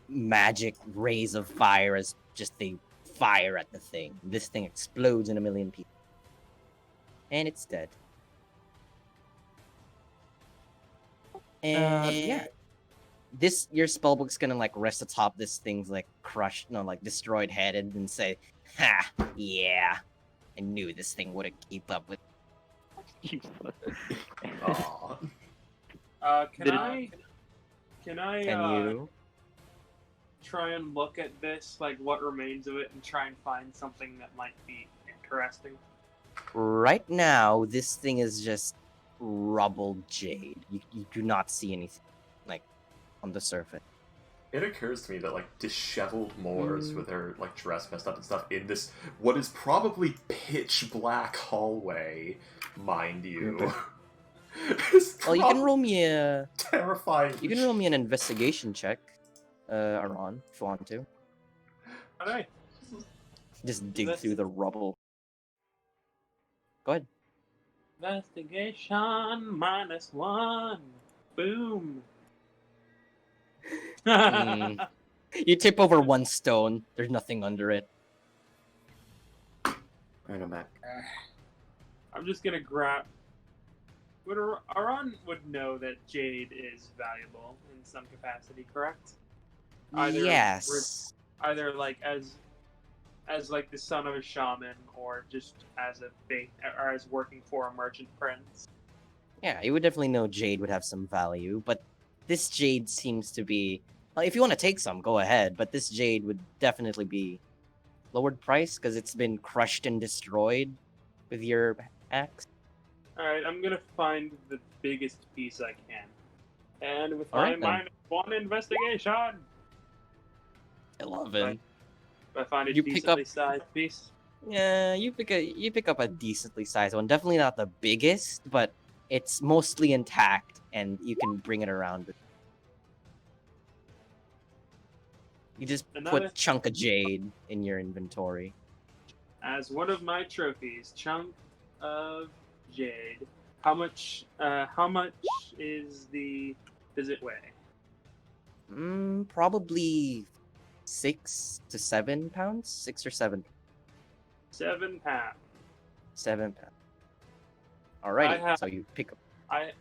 B: magic rays of fire as just they fire at the thing. This thing explodes in a million pieces. And it's dead. And yeah. Your spellbook's gonna like rest atop this thing's like crushed, destroyed head and say, ha, yeah. I knew this thing wouldn't keep up with.
A: Aww.
D: Can I
B: Can you?
D: try and look at this, like what remains of it, and try and find something that might be interesting?
B: Right now, this thing is just rubbled jade. You do not see anything, like, on the surface.
A: It occurs to me that, like, disheveled Moors with her, like, dress messed up and stuff in this, what is probably pitch black hallway, mind you.
B: Well, you can roll me a.
A: Terrifying.
B: You can roll me an investigation check, Aron, if you want to.
D: Alright.
B: Just dig
D: That's-
B: through the rubble. Go ahead.
D: Investigation -1. Boom.
B: Hmm. You tip over one stone. There's nothing under it.
E: Alright, I'm back.
D: I'm just gonna grab. Aron would know that jade is valuable in some capacity, correct? Either
B: Yes.
D: Either like as like the son of a shaman, or just as a or as working for a merchant prince.
B: Yeah, you would definitely know jade would have some value, but this jade seems to be. Well, if you want to take some, go ahead. But this jade would definitely be lowered price because it's been crushed and destroyed with your axe.
D: All right, I'm gonna find the biggest piece I can, and with
B: All
D: my
B: right, then.
D: -1 investigation,
B: 11.
D: I find a
B: You pick up-
D: decently sized piece.
B: Yeah, you pick up a decently sized one. Definitely not the biggest, but it's mostly intact, and you can bring it around. You just
D: Another-
B: put chunk of jade in your inventory.
D: As one of my trophies, chunk of jade. How much? How much does it weigh?
B: Probably 6 to 7 pounds. 6 or 7.
D: 7 pounds.
B: 7 pounds. Alrighty,
D: have-
B: so you pick up.
D: I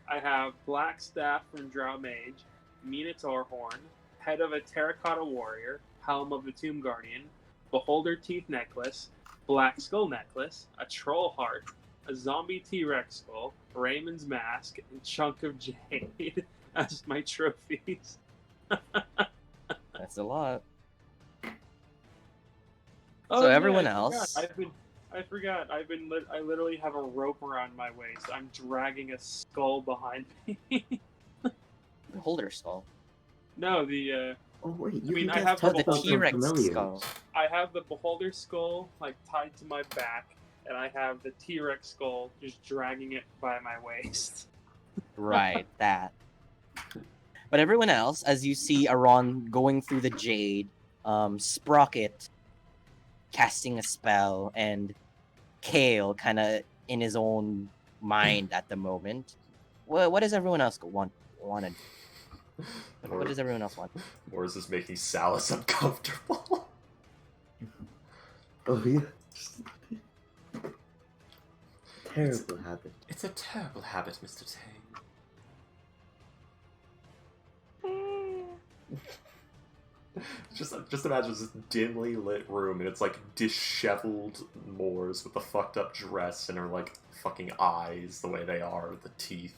D: have black staff from Drow Mage, Minotaur horn, head of a terracotta warrior, helm of the Tomb Guardian, beholder teeth necklace, black skull necklace, a troll heart, a zombie T-Rex skull, Raymond's mask, and chunk of jade as my trophies.
B: That's a lot.
D: Oh,
B: So
D: yeah,
B: everyone
D: I forgot.
B: else-
D: I forgot. I literally have a rope around my waist. I'm dragging a skull behind me.
B: Beholder skull.
D: No, the
E: Oh wait, you
D: I mean,
E: can
D: I
E: cast
D: have
B: Oh, the
E: spells from
B: T-Rex
E: familiars.
B: skull.
D: I have the beholder skull like tied to my back, and I have the T-Rex skull just dragging it by my waist.
B: Right, that. But everyone else, as you see Aron going through the jade, Sprocket casting a spell, and Kale kind of in his own mind at the moment. What does everyone else wanted? What does everyone else want?
A: Or is this making Salus uncomfortable?
E: Oh yeah. Terrible habit.
A: It's a terrible habit, Mr. Tang. Just imagine this dimly lit room, and it's like disheveled Moors with the fucked up dress and her like fucking eyes the way they are, with the teeth,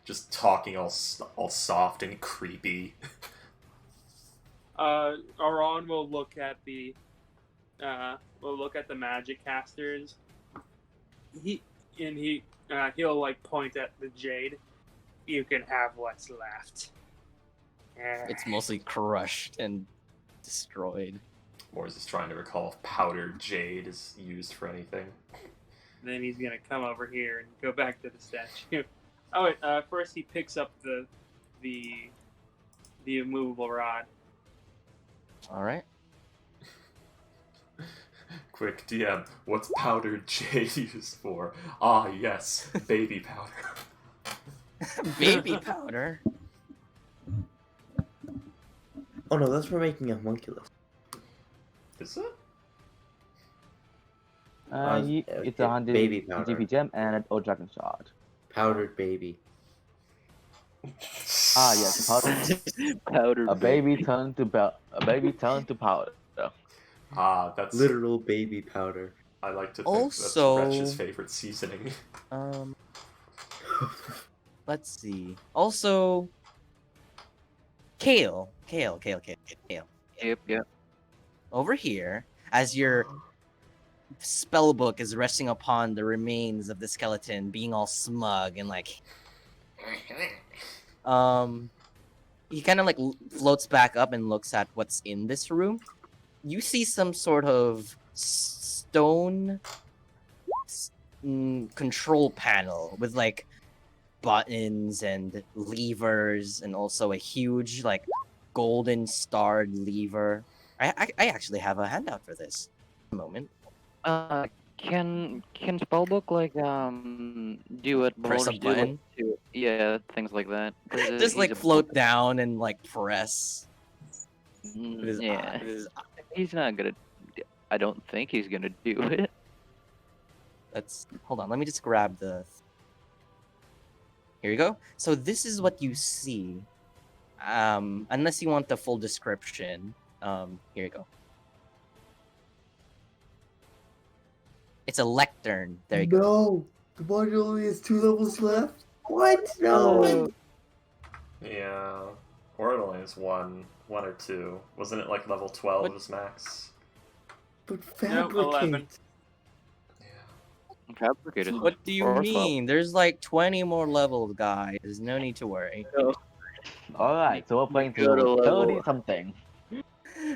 A: just talking all soft and creepy.
D: Aron will look at the magic casters. He'll like point at the jade. You can have what's left.
B: It's mostly crushed and destroyed.
A: Moors is trying to recall if powdered jade is used for anything.
D: Then he's gonna come over here and go back to the statue. Oh wait, first he picks up the immovable rod.
B: All right.
A: Quick, DM, what's powdered jade used for? Ah, yes, baby powder.
B: Baby powder.
E: Oh no, that's for making a homunculus.
A: Is it?
C: It's a 100
E: baby powder.
C: GP gem and an old dragon shard.
E: Powdered baby.
C: Ah, yes, powder.
G: Powder.
C: A baby turned to powder.
A: Ah, that's
E: Literal baby powder.
A: I like to think
B: Also-
A: that's Wretch's favorite seasoning.
B: Let's see. Also, Kale.
G: Yep, yep.
B: Over here, as your spell book is resting upon the remains of the skeleton, being all smug and like, he kind of like floats back up and looks at what's in this room. You see some sort of stone control panel with like buttons and levers, and also a huge like golden starred lever. I actually have a handout for this. A moment.
G: Can spellbook like do what
B: Press a
G: Bulge do like
B: button?
G: to yeah things like that? 'Cause,
B: Just
G: he's
B: like
G: a
B: float down and like press.
G: Mm,
B: With his
G: yeah,
B: eyes.
G: he's not gonna. I don't think he's gonna do it.
B: Let's hold on. Let me just grab the. Here you go. So this is what you see. Unless you want the full description. Here you go. It's a lectern. There you go.
E: No, the module only has 2 levels left. What? No.
A: Yeah. Or it only has one or two. Wasn't it like level 12
B: What?
A: is max?
E: But
D: No, 11.
E: fabricate.
A: Yeah.
G: Fabricate is
B: What do you
G: fourth
B: mean? There's like 20 more levels, guys. There's no need to worry.
C: Alright, so we're playing to
G: Go to
C: level
G: level.
C: 30 something.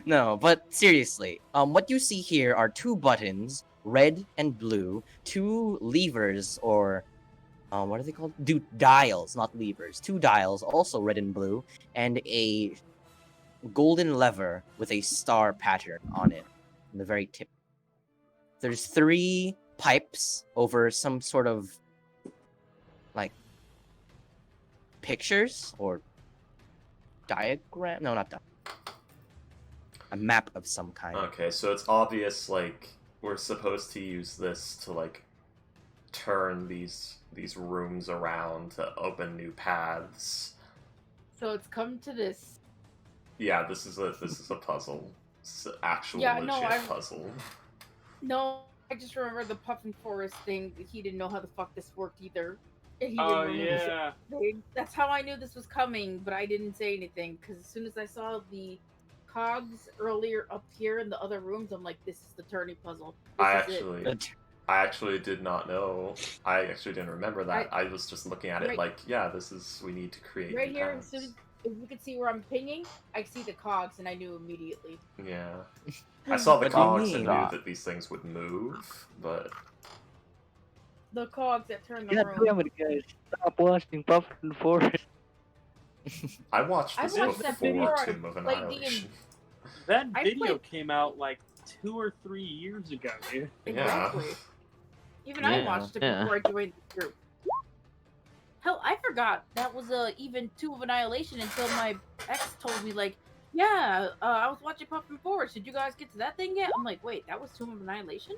B: No, but seriously, what you see here are 2 buttons, red and blue, 2 levers, or what are they called? Dials, not levers. 2 dials, also red and blue, and a golden lever with a star pattern on it, on the very tip. There's 3 pipes over some sort of like pictures or diagram. No, not that. A map of some kind.
A: Okay, so it's obvious like we're supposed to use this to like turn these rooms around to open new paths.
F: So it's come to this.
A: Yeah, this is a puzzle. It's an actual
F: Yeah, no,
A: legit
F: I'm-
A: puzzle.
F: No, I just remember the Puffin Forest thing. He didn't know how the fuck this worked either. And he
D: Oh
F: didn't remember
D: yeah.
F: That's how I knew this was coming, but I didn't say anything because as soon as I saw the cogs earlier up here in the other rooms, I'm like, this is the turning puzzle.
A: I actually did not know. I actually didn't remember that. I was just looking at it
F: Right-
A: like, yeah, this is we need to create
F: Right
A: new
F: here, as
A: paths.
F: soon as if you could see where I'm pinging, I see the cogs and I knew immediately.
A: Yeah. I saw the
B: What do you
A: cogs and
B: mean?
A: knew that these things would move, but
F: The cogs that turn the
G: God
F: room.
G: damn it, guys! Stop watching Puffin Forest.
A: I watched
F: I
A: this
F: watched that
A: before
F: before I
A: Tomb of
F: played
A: Annihilation.
D: That
F: I
D: video
F: played-
D: came out like 2 or 3 years ago, dude.
F: Exactly. Even I
C: Yeah,
F: watched it
C: yeah.
F: before I joined the group. Hell, I forgot that was even Tomb of Annihilation until my ex told me, like, yeah, I was watching Puffin Forest. Did you guys get to that thing yet? I'm like, wait, that was Tomb of Annihilation?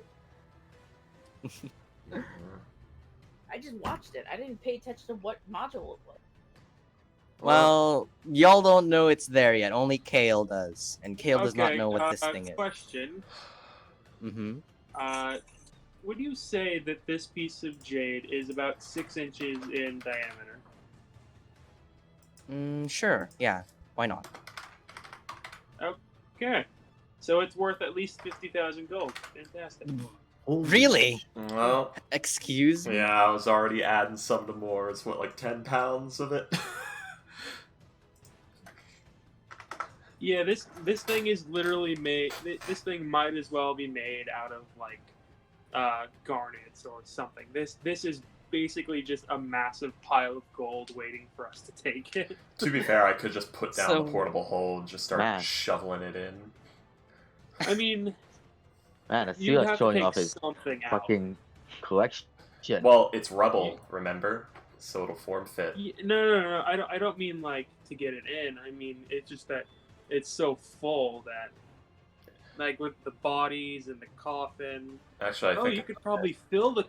F: I just watched it. I didn't pay attention to what module it was.
B: Well, y'all don't know it's there yet. Only Kale does, and Kale does not know what this thing is.
D: Question.
B: Mm-hmm.
D: Would you say that this piece of jade is about 6 inches in diameter?
B: Sure. Yeah. Why not?
D: Okay. So it's worth at least 50,000 gold. Fantastic.
E: Holy
B: Really?
A: Well,
B: Excuse me?
A: yeah, I was already adding some to more. It's what, like 10 pounds of it?
D: Yeah, this thing is literally made. This thing might as well be made out of like garnets or something. This is basically just a massive pile of gold waiting for us to take it.
A: To be fair, I could just put down
B: So-
A: the portable hole and just start
C: Man.
A: shoveling it in.
D: I mean,
C: Man, I see
D: you
C: us
D: have to
C: showing
D: take
C: off his
D: something out.
C: fucking collection.
A: Well, it's rubble, remember? So it'll form fit.
D: No. I don't mean like to get it in. I mean it's just that it's so full that, like with the bodies and the coffin.
A: Actually, I
D: Oh,
A: think
D: you could probably fill the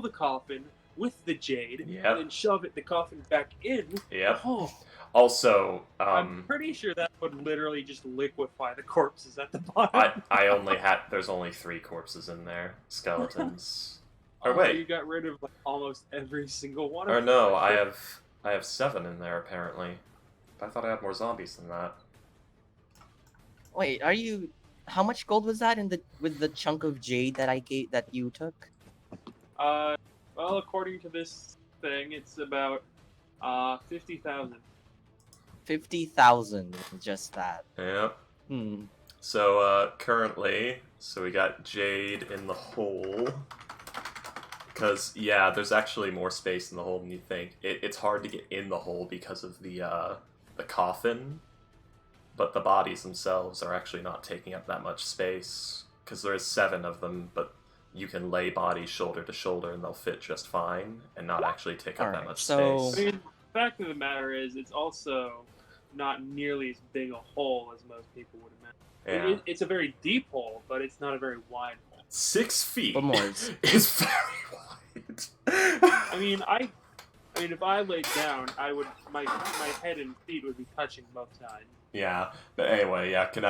D: coffin with the jade,
A: Yep.
D: and then shove the coffin back in.
A: Yep.
D: Oh,
A: Also,
D: I'm pretty sure that would literally just liquefy the corpses at the bottom.
A: there's only 3 corpses in there, skeletons. Or
D: Oh,
A: wait,
D: you got rid of like almost every single one.
A: or
D: of
A: no,
D: them.
A: I have 7 in there apparently. I thought I had more zombies than that.
B: Wait, are you? How much gold was that with the chunk of jade that you took?
D: Well, according to this thing, it's about 50,000.
B: 50,000. Just that.
A: Yep.
B: Hmm.
A: So currently, we got jade in the hole. Because yeah, there's actually more space in the hole than you think. It's hard to get in the hole because of the coffin, but the bodies themselves are actually not taking up that much space because there is 7 of them, but you can lay bodies shoulder to shoulder and they'll fit just fine and not actually take up that
B: Alright,
A: much
B: so-
D: I
A: space.
D: mean, the fact of the matter is, it's also not nearly as big a hole as most people would imagine.
A: Yeah,
D: It's a very deep hole, but it's not a very wide hole.
A: 6 feet
B: But Mors.
A: is very wide.
D: I mean, if I laid down, my head and feet would be touching both sides.
A: Yeah, but anyway, yeah. Can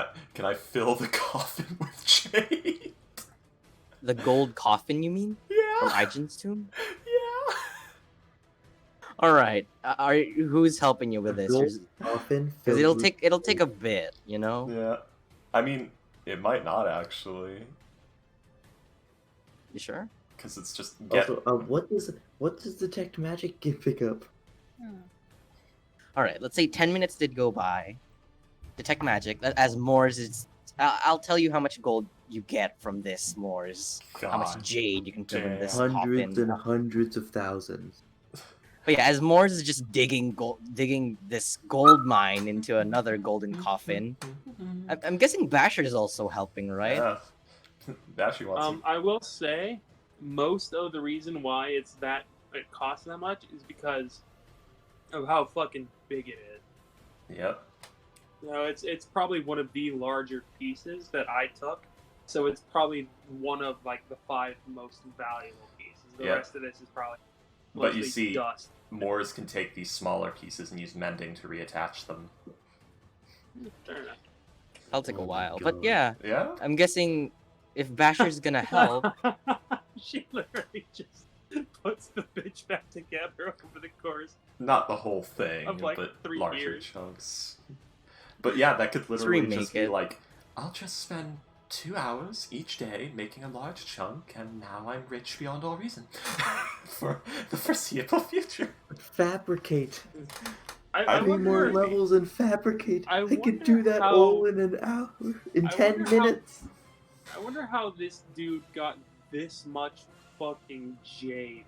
A: I fill the coffin with jade?
B: The gold coffin, you mean? From
A: Yeah.
B: Aijen's tomb?
A: Yeah.
B: All right. Who's helping you with this?
E: Gold coffin
B: Because
E: filled with
B: it'll take a bit, you know.
A: Yeah. I mean, it might not actually,
B: You sure?
A: because it's just get.
E: Also, what does detect magic pick up?
B: All right. Let's say 10 minutes did go by. Detect magic. As Moors is, I'll tell you how much gold you get from this Moors. How much
A: God.
B: jade you can put in
A: Damn.
B: this
E: Hundreds
B: coffin.
E: and hundreds of thousands.
B: But yeah, as Moors is just digging this gold mine into another golden coffin. I'm guessing Basher is also helping, right?
A: Yeah. That she wants.
D: I will say, most of the reason why it costs that much is because of how fucking big it is.
A: Yep.
D: You know, it's probably one of the larger pieces that I took, so it's probably one of like the 5 most valuable pieces. The
A: Yeah.
D: rest of this is probably
A: But you
D: mostly
A: see,
D: dust.
A: Moors can take these smaller pieces and use mending to reattach them.
D: Fair enough.
B: That'll take a
E: Oh my
B: while. But
E: God.
B: yeah,
A: Yeah.
B: I'm guessing if Basher's gonna help,
D: She literally just puts the bitch back together over the course.
A: Not the whole thing,
D: Of, like,
A: but
D: 3
A: larger
D: years.
A: chunks. But yeah, that could literally
B: remake
A: just be
B: it.
A: like, I'll just spend 2 hours each day making a large chunk, and now I'm rich beyond all reason. For the foreseeable future.
E: Fabricate.
D: I
E: 3 more
D: wonder,
E: levels and fabricate.
D: I
E: I could
D: wonder
E: do that
D: how-
E: all in an hour. In
D: I
E: 10
D: wonder how-
E: minutes.
D: I wonder how this dude got this much fucking jade.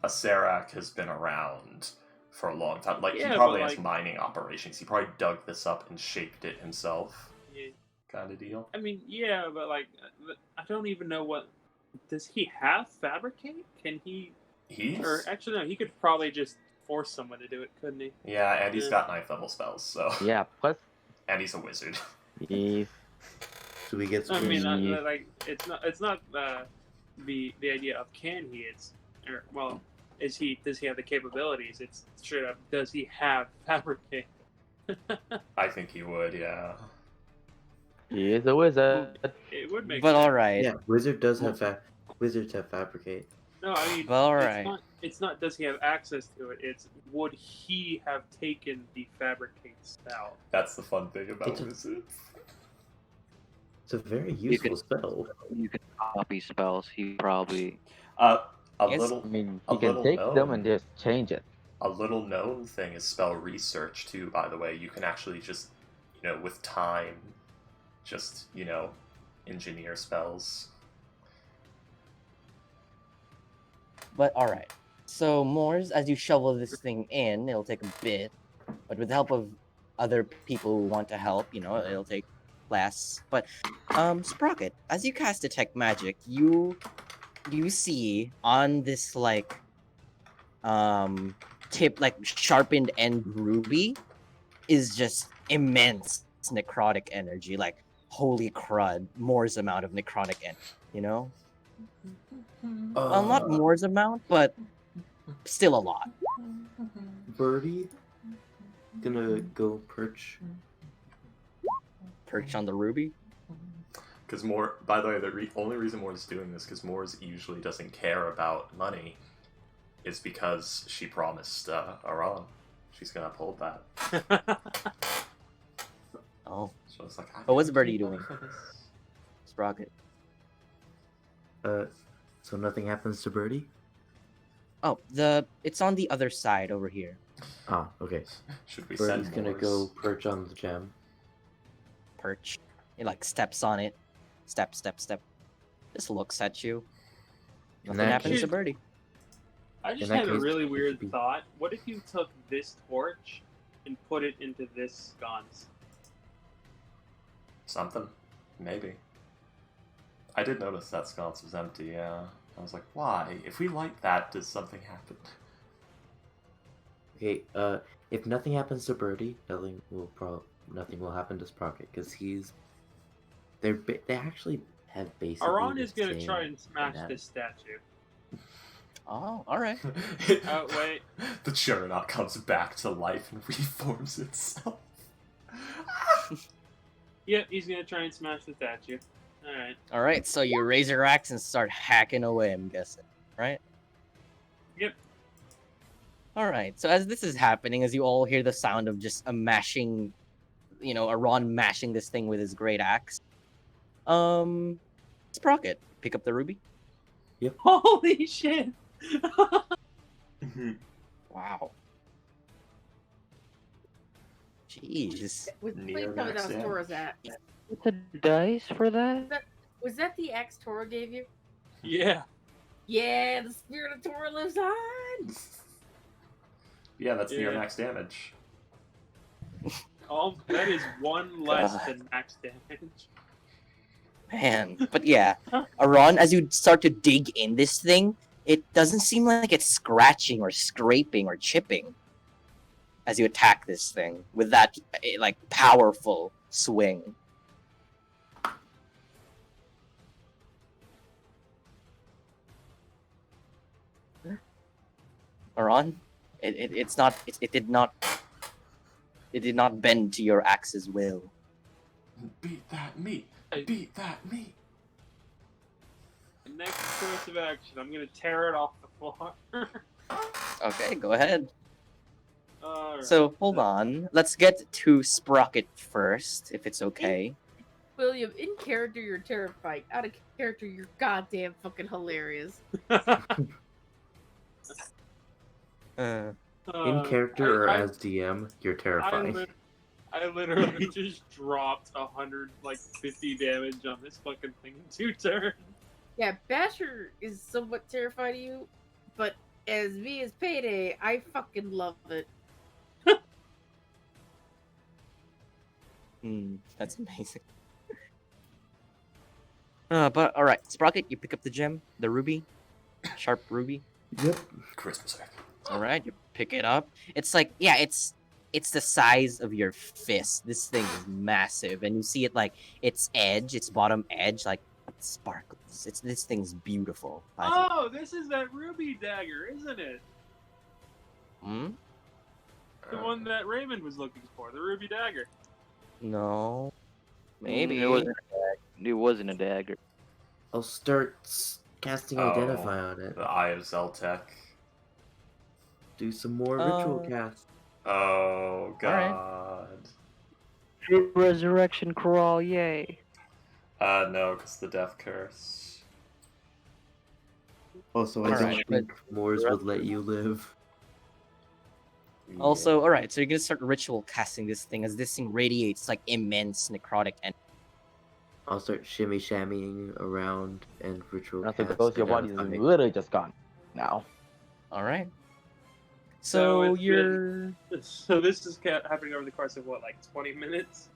A: A Serac has been around for a long time. Like,
D: Yeah,
A: he probably
D: but,
A: has
D: like-
A: mining operations. He probably dug this up and shaped it himself,
D: Yeah.
A: kind of deal.
D: I mean, yeah, but like, I don't even know what. Does he have fabricate? Can he?
A: He's...
D: Or actually, no. He could probably just force someone to do it, couldn't he?
A: Yeah, and he's
D: Yeah.
A: got 9th level spells, so...
C: Yeah, plus
A: And he's a wizard.
C: he's
E: So we get
D: I
E: some.
D: mean,
C: Yeah.
D: like, it's not the idea of can he? It's or well, does he have the capabilities? It's straight up. Does he have fabricate?
A: I think he would, yeah.
C: he is a wizard.
D: It would make.
B: but
D: sense.
B: all right.
E: Yeah, wizard does have wizards have fabricate.
D: No, I mean,
B: Well,
D: it's
B: alright.
D: not. It's not. Does he have access to it? It's would he have taken the fabricate spell?
A: That's the fun thing about
E: It's a-
A: wizards.
E: It's a very
G: You
E: useful
G: can-
E: spell.
G: You can copy spells. He probably.
A: A
B: Yes.
A: little...
C: I mean,
A: A
C: he can
A: little
C: take them
A: gnome.
C: and just change it.
A: A little known thing is spell research too, by the way. You can actually just, with time, just, engineer spells.
B: But all right. So Moors, as you shovel this thing in, it'll take a bit, but with the help of other people who want to help, it'll take less. But Sprocket, as you cast detect magic, you see on this tip, sharpened end ruby is just immense necrotic energy, like holy crud, Moors amount of necrotic energy, Well, not Moors amount, but still a lot.
E: Birdie gonna go perch.
B: Perched on the ruby.
A: Because by the way, the only reason Moore is doing this, because Moore usually doesn't care about money, is because she promised Aran. She's gonna uphold that.
B: Oh,
A: So it's like,
B: But what's Birdie
A: keep money
B: doing?
A: for this.
B: Sprocket.
E: So nothing happens to Birdie?
B: Oh, it's on the other side over here.
E: Ah, okay.
A: Should we
E: Birdie's
A: send
E: gonna
A: Moors?
E: go perch on the gem.
B: Perch. It steps on it. Step, step, step. Just looks at you.
E: In
B: Nothing
E: that
B: happens to
D: case-
B: Birdie.
D: I just
E: In that
D: had a
E: case,
D: really
E: it
D: weird
E: should be-
D: thought. What if you took this torch and put it into this sconce?
A: Something. Maybe. I did notice that sconce was empty, yeah. I was like, why? If we light that, does something happen?
E: Okay, if nothing happens to Birdie, nothing will happen to Sprocket because they actually have basically.
D: Aron
E: the
D: is gonna
E: same
D: try and smash
E: anatomy.
D: this statue.
B: Oh, all right.
D: Oh, wait.
A: The Juggernaut comes back to life and reforms itself.
D: Yep, he's gonna try and smash the statue. Alright.
B: All right. So you raise your axe and start hacking away. I'm guessing, right?
D: Yep.
B: All right. So as this is happening, as you all hear the sound of just a mashing, Aron mashing this thing with his great axe. Sprocket, pick up the ruby.
D: Holy shit!
B: Wow. Jeez.
F: Please
A: Near
F: tell me that
A: max
F: was
A: damage.
F: Tora's axe.
G: With the dice for that?
F: Was that the axe Tora gave you?
D: Yeah.
F: Yeah, the spirit of Tora lives on.
A: Yeah, that's near
D: Yeah.
A: max damage.
D: Oh, that is one less
B: God.
D: than max damage.
B: Man. But yeah, Aron, as you start to dig in this thing, it doesn't seem like it's scratching or scraping or chipping as you attack this thing with that like powerful swing. Aron, it did not bend to your axe's will.
A: Beat that meat! Beat that meat!
D: Next course of action, I'm gonna tear it off the floor.
B: Okay, go ahead.
D: Alright.
B: So hold on. Let's get to Sprocket first, if it's okay.
F: William, in character, you're terrifying. Out of character, you're goddamn fucking hilarious.
E: In character or as DM, you're terrifying.
D: I literally just dropped 150 damage on this fucking thing in 2 turns.
F: Yeah, Basher is somewhat terrified of you, but as me as Payday, I fucking love it.
B: That's amazing. But all right, Sprocket, you pick up the gem, the ruby, sharp ruby.
E: Yep.
A: Christmas egg.
B: All right, you pick it up. It's like, yeah, it's the size of your fist. This thing is massive, and you see it like its edge, its bottom edge, like sparkles. This thing's beautiful. by the way.
D: Oh, this is that ruby dagger, isn't it?
B: Hmm?
D: The one that Raymond was looking for, the ruby dagger.
B: No. Maybe.
G: It wasn't a dagger. It wasn't a dagger.
E: I'll start casting Identify on it.
A: The Eye of Zeltec.
E: Do some more ritual
B: Uh,
E: cast.
A: Oh,
B: Alright.
A: God.
G: Resurrection crawl, yay.
A: No, because the death curse.
E: Also, I
B: Alright,
E: don't
B: but-
E: think Moors would let you live.
B: Also, all right, so you're gonna start ritual casting this thing as this thing radiates like immense necrotic energy.
E: I'll start shimmy shammying around and ritual
C: After
E: cast.
C: goes, your body is
E: Identify.
C: literally just gone now.
B: All right.
D: So
B: So
D: it's
B: you're,
D: So this is happening over the course of what, like 20 minutes?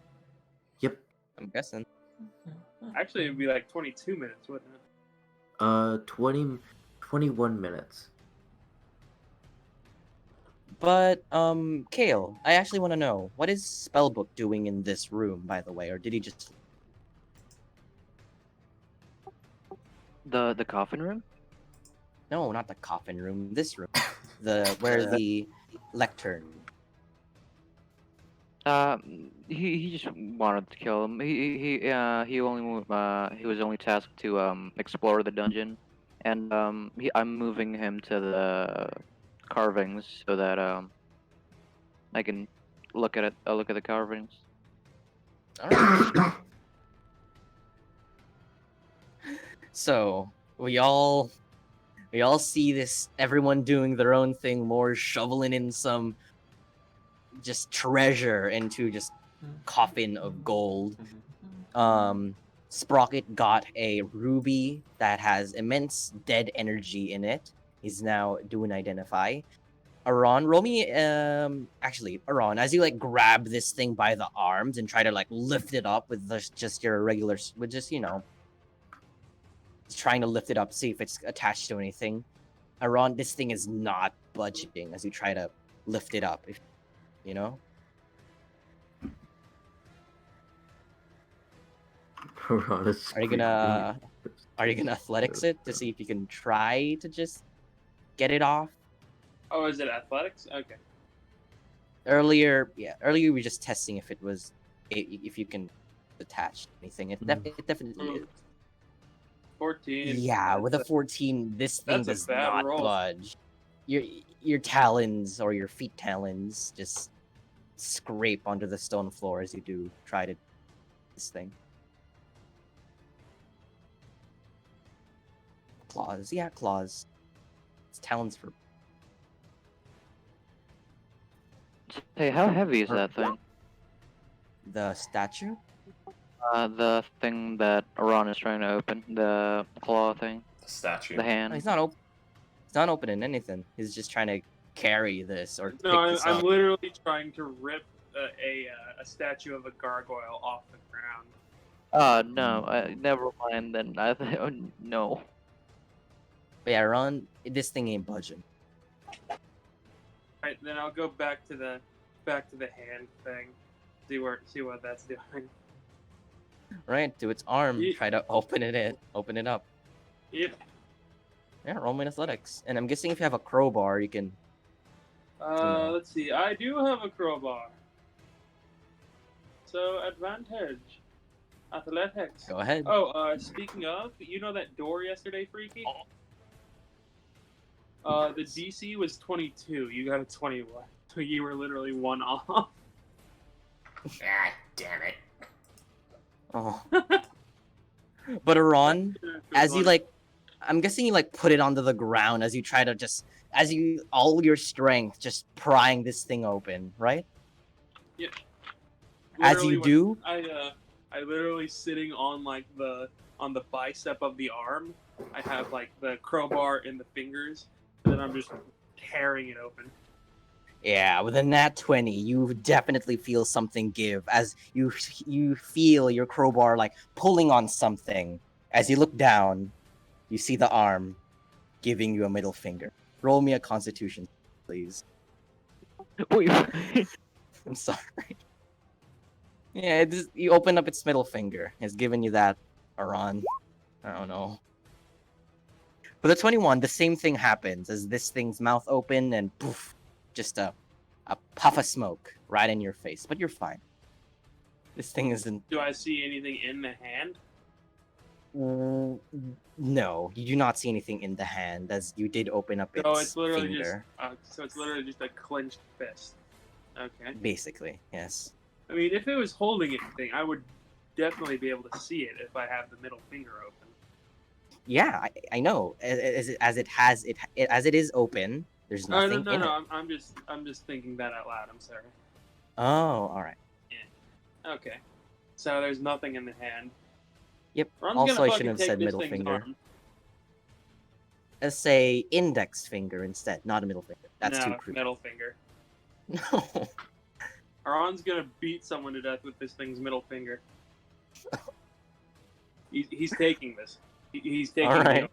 E: Yep.
B: I'm guessing.
D: Actually, it'd be like 22 minutes, wouldn't it?
E: 21 minutes.
B: But Kale, I actually want to know what is Spellbook doing in this room, by the way, or did he just?
G: The coffin room?
B: No, not the coffin room. This room, where the lectern.
G: He just wanted to kill him. He was only tasked to explore the dungeon, and I'm moving him to the carvings so that I can look at it. I'll look at the carvings.
B: All right. So we all see this. Everyone doing their own thing. More shoveling in some just treasure into just coffin of gold. Sprocket got a ruby that has immense dead energy in it, He's now doing identify. Aron, roll me. Actually, Aron, as you like grab this thing by the arms and try to like lift it up with just your regular, with just trying to lift it up, see if it's attached to anything. Aron, this thing is not budging as you try to lift it up. If you know.
E: Piranha
B: Are you gonna athletics it to see if you can try to just get it off?
D: Oh, is it athletics? Okay.
B: Earlier we were just testing if it was if you can attach anything. It definitely is.
D: 14.
B: Yeah, with a 14, this thing
D: that's a
B: does
D: bad
B: not
D: roll.
B: budge. Your talons or your feet talons just scrape onto the stone floor as you do try to this thing. Claws, yeah, claws. It's talons for
G: Hey, how heavy is that thing?
B: the statue.
G: The thing that Aron is trying to open, the claw thing,
A: The statue.
G: the hand.
B: He's not open. He's not opening anything. He's just trying to carry this or pick
D: No,
B: this
D: I'm
B: up.
D: literally trying to rip a statue of a gargoyle off the ground.
G: No, never mind then. Oh, no.
B: But yeah, Ron, this thing ain't budging.
D: Right, then I'll go back to the hand thing. See what that's doing.
B: Right, to its arm,
D: Ye-
B: try to open it up.
D: Yep.
B: Yeah, roll me in athletics. And I'm guessing if you have a crowbar, you can. know.
D: Let's see. I do have a crowbar. So advantage. Athletics.
B: Go ahead.
D: Oh, speaking of, you know that door yesterday, Freaky? The DC was 22. You got a 21. So you were literally one off.
A: Ah, damn it.
B: Oh. But Aron, as you like, I'm guessing you like put it onto the ground as you try to all your strength just prying this thing open, right?
D: Yeah.
B: As you do,
D: I literally sitting on like the bicep of the arm. I have like the crowbar in the fingers, and then I'm just tearing it open.
B: yeah, with a nat 20, you definitely feel something give as you feel your crowbar like pulling on something. As you look down, you see the arm giving you a middle finger. Roll me a constitution, please.
G: Wait,
B: I'm sorry. Yeah, you open up its middle finger. It's giving you that, Aron. I don't know. For the 21, the same thing happens as this thing's mouth open and poof, just a puff of smoke right in your face. But you're fine. This thing isn't.
D: Do I see anything in the hand?
B: No, you do not see anything in the hand as you did open up its
D: No, it's literally
B: finger.
D: so it's literally just a clenched fist. Okay.
B: Basically, yes.
D: I mean, if it was holding anything, I would definitely be able to see it if I have the middle finger open.
B: Yeah, I know. As it is open, there's
D: Oh,
B: nothing in it.
D: I'm just thinking that out loud. I'm sorry.
B: Oh, all right.
D: Okay. So there's nothing in the hand.
B: Yep.
D: Ron's
B: Also,
D: gonna
B: I
D: fucking
B: shouldn't have
D: take
B: said
D: this
B: middle
D: thing's
B: finger.
D: arm.
B: Let's say index finger instead, not a middle finger. That's too
D: No,
B: creepy.
D: middle finger.
B: No.
D: Ron's gonna beat someone to death with this thing's middle finger. He's taking this. He's taking
B: All right.
D: it.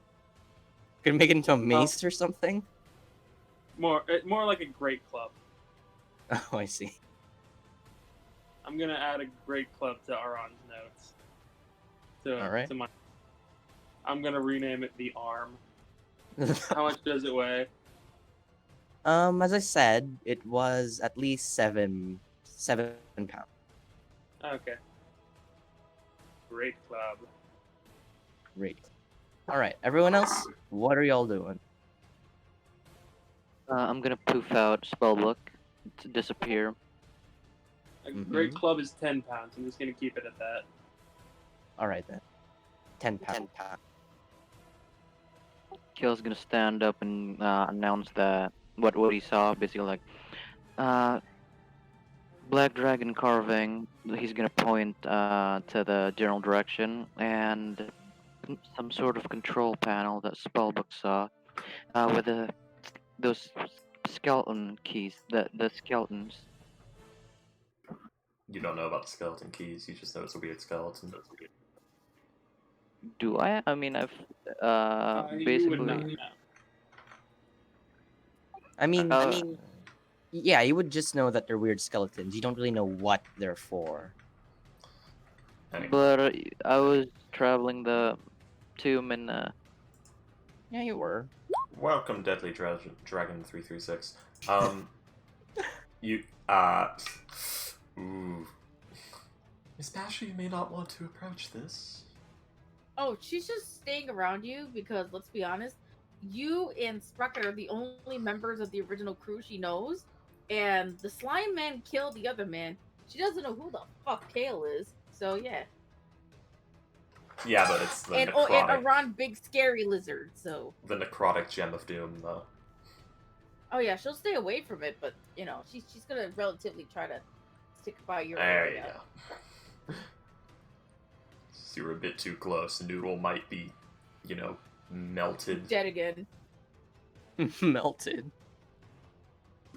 B: Could make it into a mace or something.
D: More like a great club.
B: Oh, I see.
D: I'm gonna add a great club to Aron's notes.
B: All right.
D: To my, I'm gonna rename it the arm. How much does it weigh?
B: As I said, it was at least 7 pounds.
D: Okay. Great club.
B: Great. All right, everyone else, what are y'all doing?
G: I'm gonna poof out spellbook to disappear.
D: A great
B: Mhm.
D: club is 10 pounds. I'm just gonna keep it at that.
B: All right then. 10 pounds.
G: Kill's gonna stand up and announce that what he saw, basically like, black dragon carving. He's gonna point to the general direction and some sort of control panel that Spellbook saw. with those skeleton keys, the skeletons.
A: You don't know about the skeleton keys. You just know it's a weird skeleton.
G: Do I? I mean, I've
D: You would not
G: basically.
D: know.
B: I mean,
G: Uh,
B: yeah, you would just know that they're weird skeletons. You don't really know what they're for.
A: Anyway.
G: But I was traveling the tomb and
B: Yeah, you were.
A: Welcome, Deadly Dragon 336. You ooh. Miss Basher, you may not want to approach this.
F: Oh, she's just staying around you because, let's be honest, you and Sprocket are the only members of the original crew she knows, and the slime man killed the other man. She doesn't know who the fuck Kale is, so yeah.
A: Yeah, but it's the
F: And
A: necrotic,
F: Iran big scary lizard, so.
A: the necrotic gem of doom, though.
F: Oh yeah, she'll stay away from it, but you know, she's gonna relatively try to stick by your
A: There
F: area.
A: you go. So you're a bit too close. Noodle might be, melted.
F: Dead again.
B: Melted.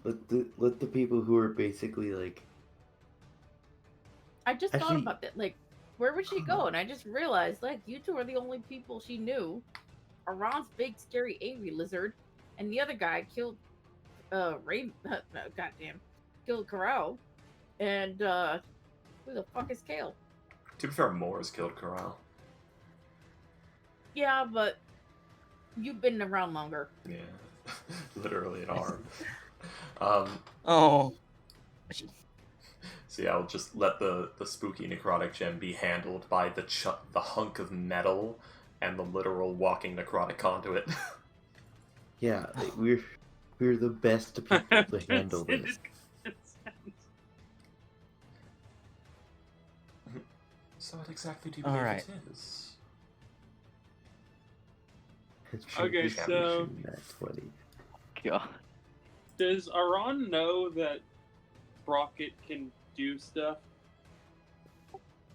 E: Let the people who are basically like.
F: I just thought
E: Actually-
F: about that. Like, where would she go? And I just realized, like, you two are the only people she knew. Iran's big scary angry lizard, and the other guy killed Ray. No, goddamn, killed Corral. And who the fuck is Kale?
A: To be fair, Moore's killed Corral.
F: Yeah, but you've been around longer.
A: Yeah. Literally an arm.
B: Oh.
A: So yeah, I'll just let the spooky necrotic gem be handled by the hunk of metal and the literal walking necrotic conduit.
E: Yeah, we're the best people to handle this.
A: So what exactly do you
B: All
A: believe
B: right.
A: it is?
D: Okay, so-
E: That's funny.
G: God.
D: Does Aran know that Sprocket can do stuff?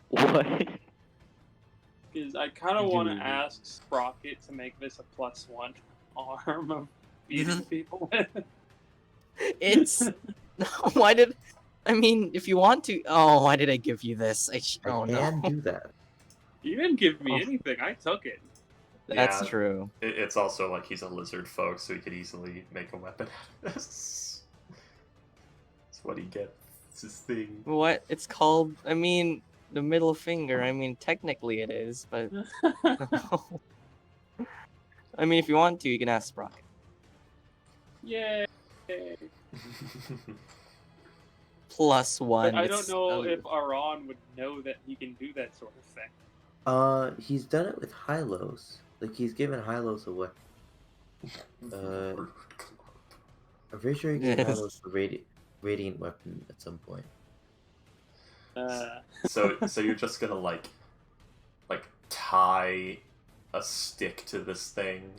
G: What?
D: Because I kind of
E: Do-
D: want to ask Sprocket to make this a +1 arm of beating people with.
B: It's why did I mean if you want to why did I give you this? Oh
E: I
B: no.
E: can do that.
D: You didn't give me
B: Oh.
D: anything. I took it.
B: That's
A: Yeah.
B: true.
A: It's also like he's a lizard folk, so he could easily make a weapon out of this. That's what he gets. It's his thing.
B: What it's called I mean the middle finger, I mean technically it is, but I mean if you want to you can ask Sprocket.
D: Yay.
B: +1.
D: But I
B: it's-
D: don't know
B: oh,
D: if Aran would know that he can do that sort of thing.
E: He's done it with Hylos. Like he's given Hylos a weapon. I'm pretty sure he gave
B: Yes.
E: Hylos a radiant weapon at some point.
A: So you're just gonna like tie a stick to this thing,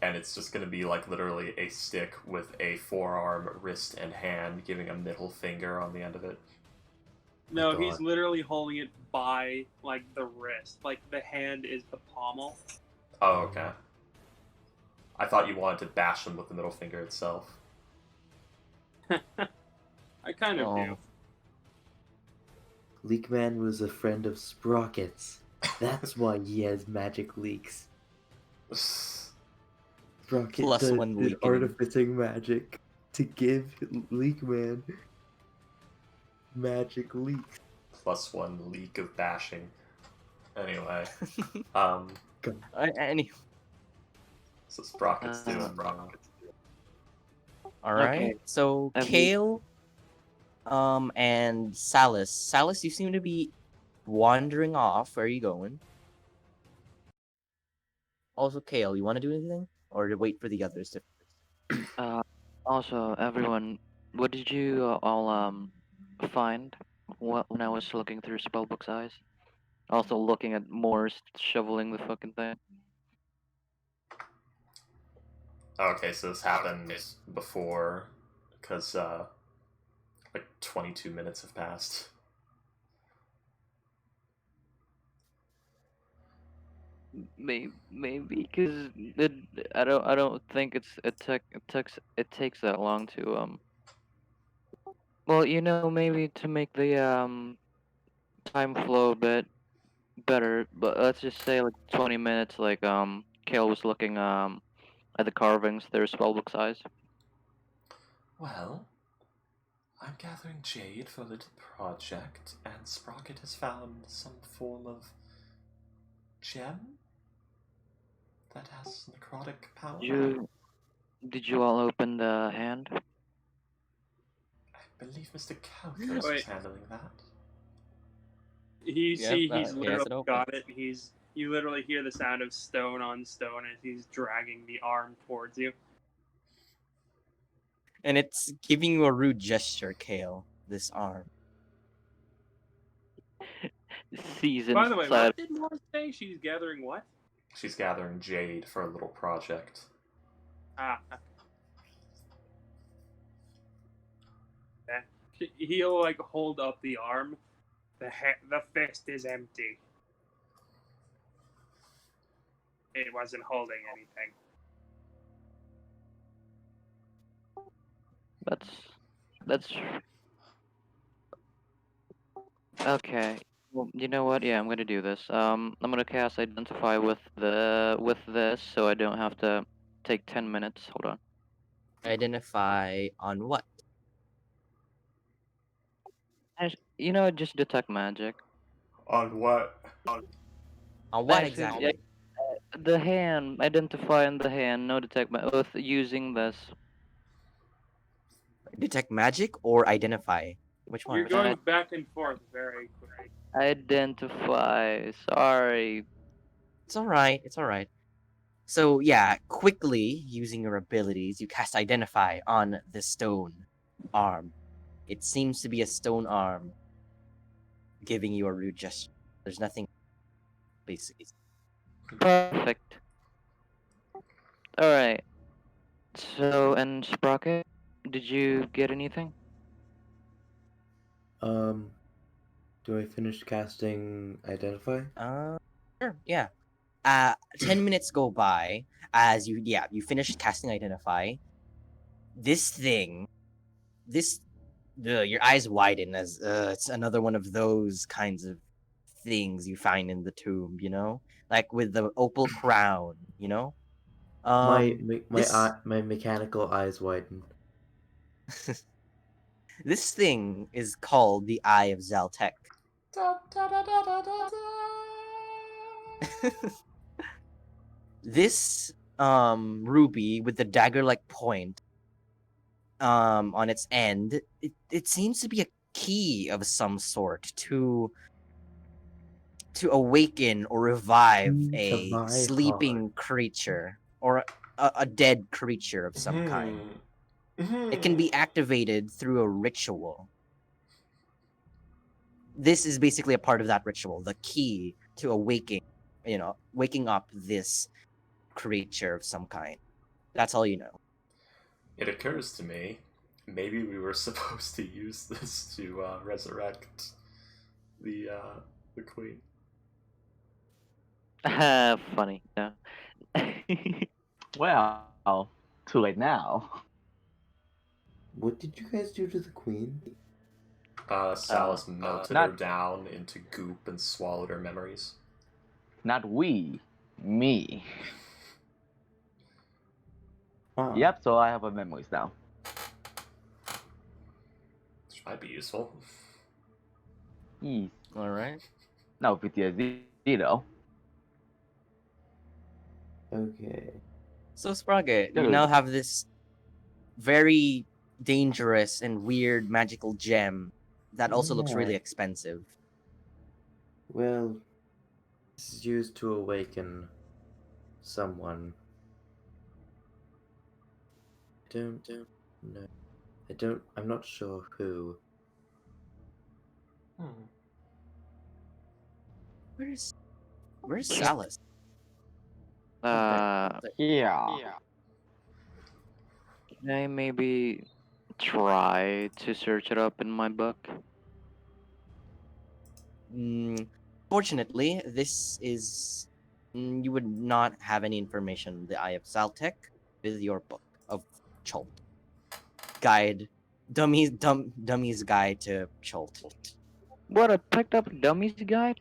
A: and it's just gonna be like literally a stick with a forearm, wrist, and hand, giving a middle finger on the end of it.
D: No,
E: God.
D: he's literally holding it by like the wrist. Like the hand is the pommel.
A: Oh, okay. I thought you wanted to bash him with the middle finger itself.
D: I kind of
B: Oh.
D: do.
E: Leakman was a friend of Sprocket's. That's why he has magic leaks. Sprocket
B: +1
E: did
B: leaking.
E: artificing magic to give Leakman magic leaks.
A: +1 leak of bashing. Anyway,
B: Any
A: so Sprocket's doing
B: all right.
G: Okay.
B: So
G: Have you-
B: Kale and Salus. Salus, you seem to be wandering off. Where are you going? Also, Kale, you want to do anything, or to wait for the others to?
G: Also, everyone, what did you all find when I was looking through Spellbook's eyes? Also looking at Morse shoveling the fucking thing.
A: Okay, so this happened before, because like 22 minutes have passed.
G: maybe because I don't think it takes that long to well, maybe to make the time flow a bit better, but let's just say like 20 minutes, like Kale was looking at the carvings, they're spellbook size.
A: Well, I'm gathering jade for a little project, and Sprocket has found some form of gem that has necrotic power.
G: Did you all open the hand?
A: I believe Mr. Calcos
D: Wait.
A: is handling that.
B: Yep,
D: He's
B: he has
D: literally
B: it open.
D: got it. You literally hear the sound of stone on stone as he's dragging the arm towards you.
B: And it's giving you a rude gesture, Kale, this arm.
G: Seasoned
D: By the way,
G: side.
D: what did Morris say? She's gathering what?
A: She's gathering jade for a little project.
D: Ah. Okay. He'll like hold up the arm. The fist is empty. It wasn't holding anything.
G: That's okay. Well, you know what? Yeah, I'm gonna do this. I'm gonna cast identify with this, so I don't have to take 10 minutes. Hold on.
B: Identify on what?
G: Just detect magic.
A: On what?
B: On what
G: Actually,
B: exactly?
G: yeah, the hand. Identify on the hand. No detect with using this.
B: Detect magic or identify? Which one?
D: You're going back and forth very quickly.
G: Identify. Sorry.
B: It's alright, it's alright. So yeah, quickly, using your abilities, you cast Identify on the stone arm. It seems to be a stone arm giving you a rude gesture. There's nothing basically.
G: Perfect. All right. So, and Sprocket, did you get anything?
E: Do I finish casting Identify?
B: Sure, yeah. 10 minutes go by as you finish casting Identify. This thing, your eyes widen as it's another one of those kinds of things you find in the tomb, like with the opal crown,
E: My
B: this
E: my mechanical eyes widen.
B: this thing is called the Eye of Zaltek. This ruby with the dagger-like point on its end, it seems to be a key of some sort to awaken or revive a
E: my
B: sleeping creature or a dead creature of some kind. It can be activated through a ritual. This is basically a part of that ritual, the key to waking up this creature of some kind. That's all you know.
A: It occurs to me, maybe we were supposed to use this to resurrect the queen.
G: Funny. Yeah.
C: Well, too late now.
E: What did you guys do to the queen?
A: Salas melted her
C: not-
A: down into goop and swallowed her memories.
C: Not we, me.
E: Ah,
C: Yep, so I have her memories now.
A: Which might be useful.
C: Yes.
B: All right.
C: No PTSD though.
E: Okay.
B: So Sprocket, you
C: Dude.
B: now have this very dangerous and weird magical gem that also looks really
E: Yeah.
B: expensive.
E: Well, this is used to awaken someone. Don't know. I'm not sure who.
B: Where's Salas?
G: Uh,
C: Yeah.
G: can I maybe try to search it up in my book?
B: Fortunately, this is You would not have any information on the Eye of Zaltek with your book of Chult. Dummy's guide to Chult.
G: What? I picked up a dummies guide.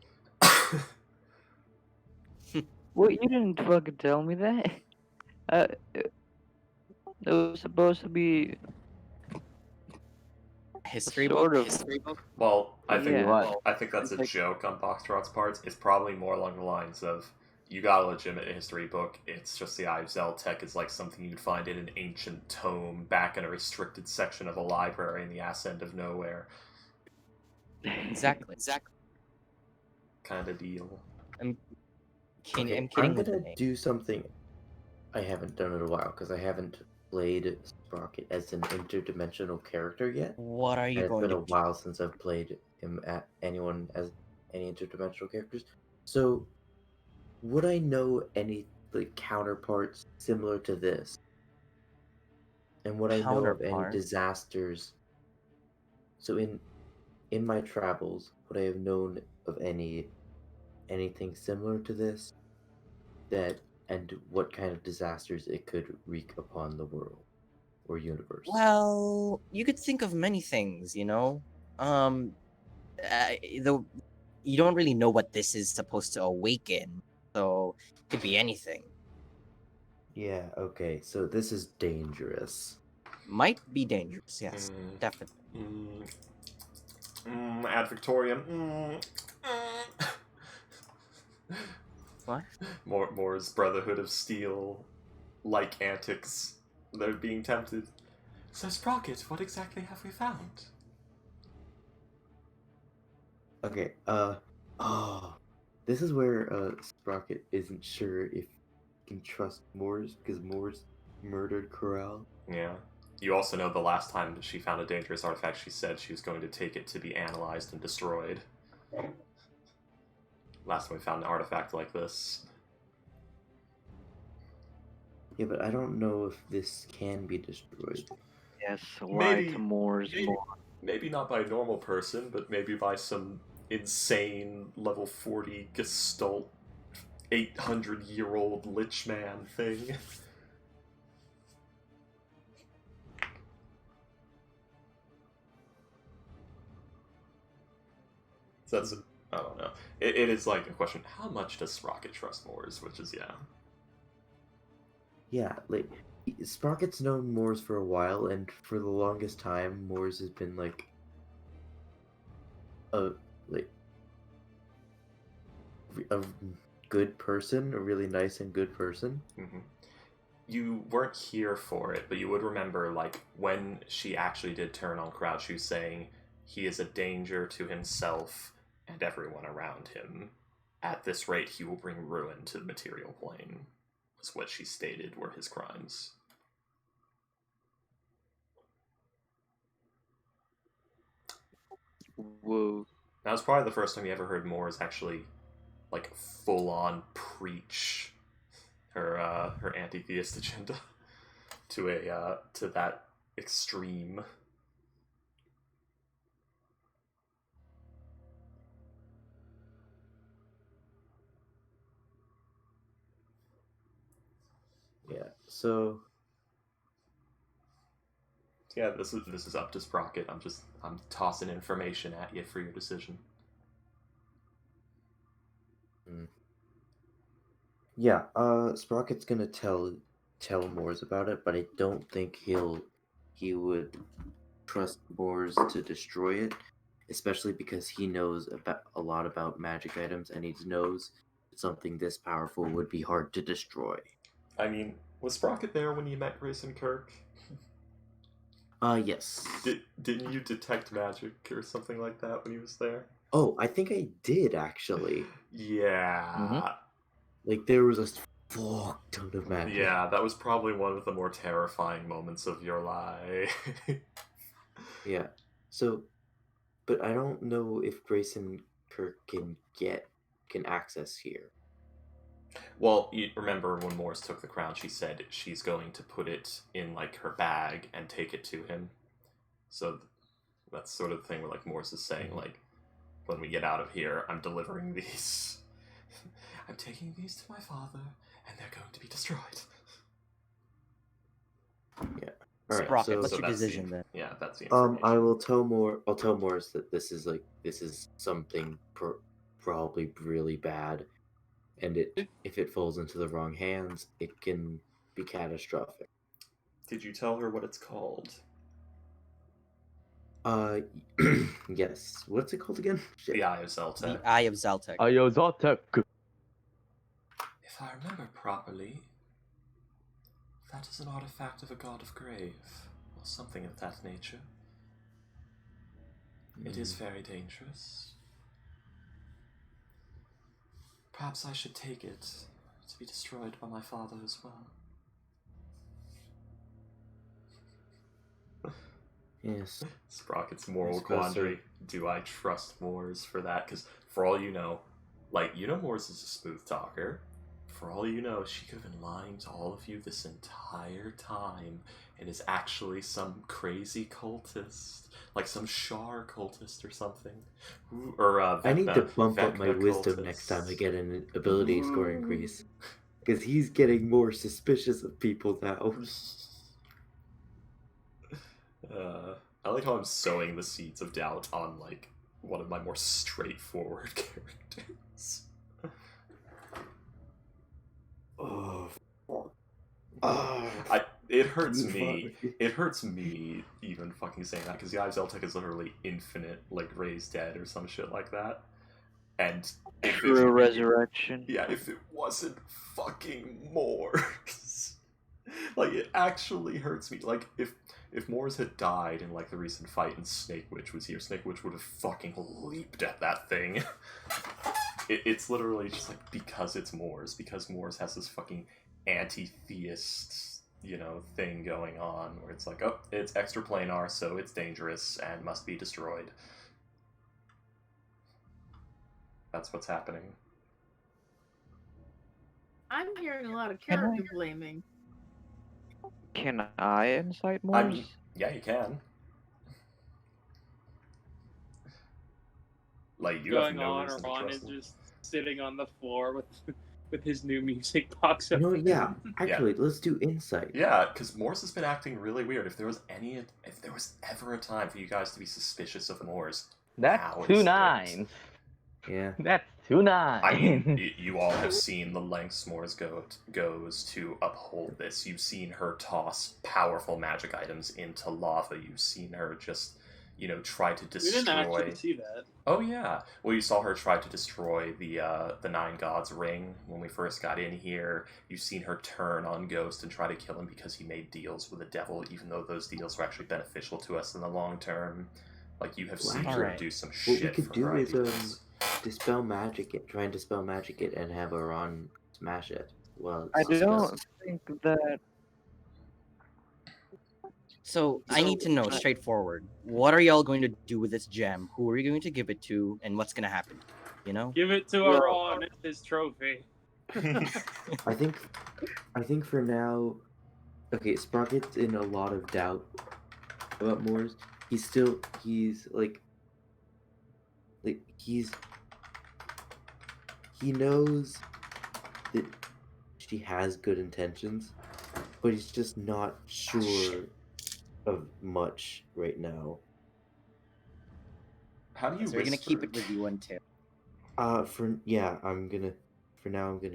G: What? You didn't fucking tell me that. It was supposed to be
B: History
G: sort
B: book.
G: of.
A: Well, I think
G: Yeah.
C: What?
A: I think that's
G: It's
A: a
G: like-
A: joke on Foxtrot's part. It's probably more along the lines of you got a legitimate history book. It's just the Eye of Zeltech is like something you'd find in an ancient tome back in a restricted section of a library in the ass end of nowhere,
B: Exactly.
A: kind of deal.
B: I'm
E: Okay,
B: kidding
E: I'm
B: with the
E: gonna
B: name.
E: do something I haven't done in a while because I haven't played Sprocket as an interdimensional character yet.
B: What are
E: And
B: you
E: it's
B: going
E: been
B: to
E: a while since I've played him at anyone as any interdimensional characters. So, would I know any like counterparts similar to this? And would I know of any
B: Counterpart?
E: disasters? So in my travels, would I have known of anything similar to this? That and what kind of disasters it could wreak upon the world or universe?
B: Well, you could think of many things, the you don't really know what this is supposed to awaken, so it could be anything.
E: Yeah, okay, so this is dangerous.
B: Might be dangerous, yes,
A: Mm.
B: definitely.
A: Ad Victoriam.
B: What?
A: Moore's Brotherhood of Steel like antics. They're being tempted. So Sprocket, what exactly have we found?
E: Okay, this is where Sprocket isn't sure if he can trust Moors because Moors murdered Corral.
A: Yeah. You also know the last time she found a dangerous artifact, she said she was going to take it to be analyzed and destroyed. Last time we found an artifact like this.
E: Yeah, but I don't know if this can be destroyed.
G: Yes. Why
A: Maybe-
G: to Moore's
A: maybe-
G: more?
A: Maybe not by a normal person, but maybe by some insane level 40 Gestalt 800-year-old Lich Man thing. So that's, I don't know. It is like a question, how much does Sprocket trust Moors? Which is, yeah.
E: Yeah, like Sprocket's known Moors for a while, and for the longest time, Moors has been like a a good person, a really nice and good person.
A: Mm-hmm. You weren't here for it, but you would remember, like, when she actually did turn on Crouch, she was saying he is a danger to himself and everyone around him. At this rate, he will bring ruin to the material plane, was what she stated were his crimes.
G: Whoa.
A: That was probably the first time you ever heard Moores actually, like, full-on preach her anti-theist agenda to that extreme.
E: Yeah, so
A: Yeah, this is up to Sprocket. I'm tossing information at you for your decision.
E: yeah, Sprocket's gonna tell Moors about it, but I don't think he would trust Moors to destroy it, especially because he knows about a lot about magic items, and he knows something this powerful would be hard to destroy.
A: I mean, was Sprocket there when you met Grayson Kirk?
E: Yes.
A: Didn't you detect magic or something like that when he was there?
E: Oh, I think I did actually.
A: Yeah.
E: Like there was a fuck ton of magic.
A: Yeah, that was probably one of the more terrifying moments of your life.
E: Yeah. So, but I don't know if Grayson Kirk can access here.
A: Well, you remember when Morris took the crown, she said she's going to put it in, like, her bag and take it to him. So that's sort of the thing where, like, Morris is saying, like, when we get out of here, I'm delivering these I'm taking these to my father, and they're going to be destroyed.
E: Alright,
B: Sprocket,
E: so
B: what's your
A: that's
B: decision
A: the,
B: then?
A: Yeah, that's the information.
E: I will tell I'll tell Morris that this is something probably really bad, and if it falls into the wrong hands, it can be catastrophic.
A: Did you tell her what it's called?
E: Yes. What's it called again? Shit.
A: The Eye of Zelta.
B: The Eye of Zeltek.
C: Ayozotek.
A: If I remember properly, that is an artifact of a god of grave, or something of that nature. It is very dangerous. Perhaps I should take it to be destroyed by my father as well.
E: Yes.
A: Sprocket's moral
E: I suppose
A: quandary. Do I trust Moores for that? Because for all you know, Moores is a smooth talker. For all you know, she could have been lying to all of you this entire time and is actually some crazy cultist. Like some Shar cultist or something. Or
E: I need to bump up my
A: Vecna
E: wisdom
A: cultist.
E: next time I get an ability score increase. Because he's getting more suspicious of people now.
A: I like how I'm sowing the seeds of doubt on, like, one of my more straightforward characters.
E: Oh, fuck.
A: It hurts
E: Can you
A: me.
E: fuck-
A: It hurts me even fucking saying that, because the Eye of Zeltek is literally infinite, like, raised dead or some shit like that. And if it-
G: True resurrection.
A: Yeah, if it wasn't fucking Moors. Like, it actually hurts me. Like, if Moors had died in, like, the recent fight and Snake Witch was here, Snake Witch would have fucking leaped at that thing. It's literally just, like, because it's Moors. Because Moors has this fucking anti-theist, thing going on, where it's like, oh, it's extraplanar, so it's dangerous and must be destroyed. That's what's happening.
F: I'm hearing a lot of
G: Can I-
F: character blaming.
G: Can I incite Moors?
A: Yeah, you can. Like, you
D: Going
A: have no
D: on,
A: reason to
D: Ron
A: trust
D: is
A: them.
D: just sitting on the floor with his new music box.
E: You know,
D: open.
E: yeah. Actually, let's do insight.
A: Yeah, because Morse has been acting really weird. If there was ever a time for you guys to be suspicious of Morse,
C: That's
A: now is
C: 2
A: it.
C: 9s.
E: Yeah.
C: That's 2 9s.
A: I mean, you all have seen the lengths Morse goes to uphold this. You've seen her toss powerful magic items into lava. You've seen her just, try to
D: We
A: destroy.
D: didn't actually see that.
A: Oh yeah. Well, you saw her try to destroy the Nine Gods ring when we first got in here. You've seen her turn on Ghost and try to kill him because he made deals with the devil, even though those deals were actually beneficial to us in the long term. Like, you have seen her
B: Alright.
A: do some
E: What
A: shit
E: we could
A: for
E: do
A: her
E: is
A: ideas.
E: dispel magic it, try and dispel magic it, and have Iran smash it. Well,
G: I
E: it's
G: don't
E: discussed.
G: think that.
B: So I need to know straightforward. What are y'all going to do with this gem? Who are you going to give it to, and what's going to happen? You know?
D: Give it to
G: Well-
D: Ron. It's his trophy.
E: I think for now, okay, Sprocket's in a lot of doubt about Moors. He's he knows that she has good intentions, but he's just not sure of much right now.
A: How do you
B: So you're going to keep
A: whisper?
B: it with you until.
E: For now I'm gonna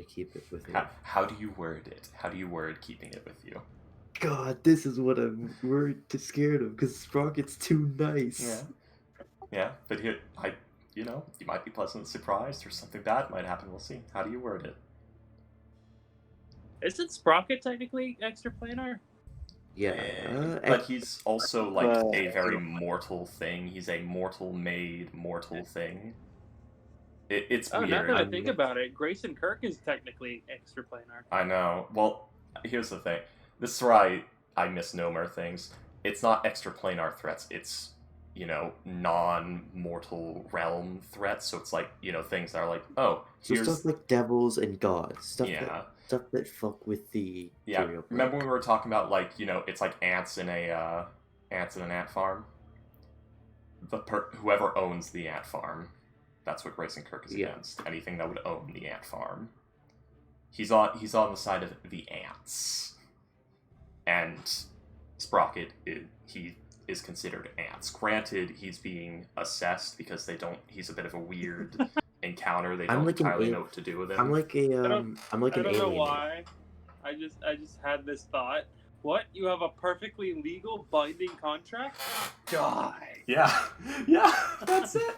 E: keep it with me.
A: How do you word it? How do you word keeping it with you?
E: God, this is what I'm scared of, because Sprocket's too nice.
A: Yeah, but here, you might be pleasantly surprised, or something bad might happen. We'll see. How do you word it?
D: Isn't Sprocket technically extraplanar?
E: Yeah,
A: But he's also like
G: But-
A: a very mortal thing. He's a mortal-made mortal thing. It's
D: Oh,
A: weird.
D: now that I
E: I'm
D: think
E: not-
D: about it, Grayson Kirk is technically extraplanar.
A: I know. Well, here's the thing. This is where I misnomer things. It's not extraplanar threats. It's, non-mortal realm threats. So it's like, things that are like, oh,
E: so
A: here's...
E: stuff like devils and gods, stuff
A: Yeah.
E: that fuck with the
A: Yeah.
E: material plane.
A: Remember when we were talking about, like, it's like ants in an ant farm? Whoever owns the ant farm That's what Grayson Kirk is
E: Yeah.
A: against. Anything that would own the ant farm. He's on the side of the ants. And Sprocket he is considered ants. Granted, he's being assessed because he's a bit of a weird encounter. They
E: I'm
A: don't
E: like an
A: entirely
E: a-
A: know what to do with him.
E: I'm like a I'm like
D: I
E: an
D: don't know
E: alien.
D: why. I just had this thought. What? You have a perfectly legal binding contract? Die.
A: Yeah. Yeah, that's it.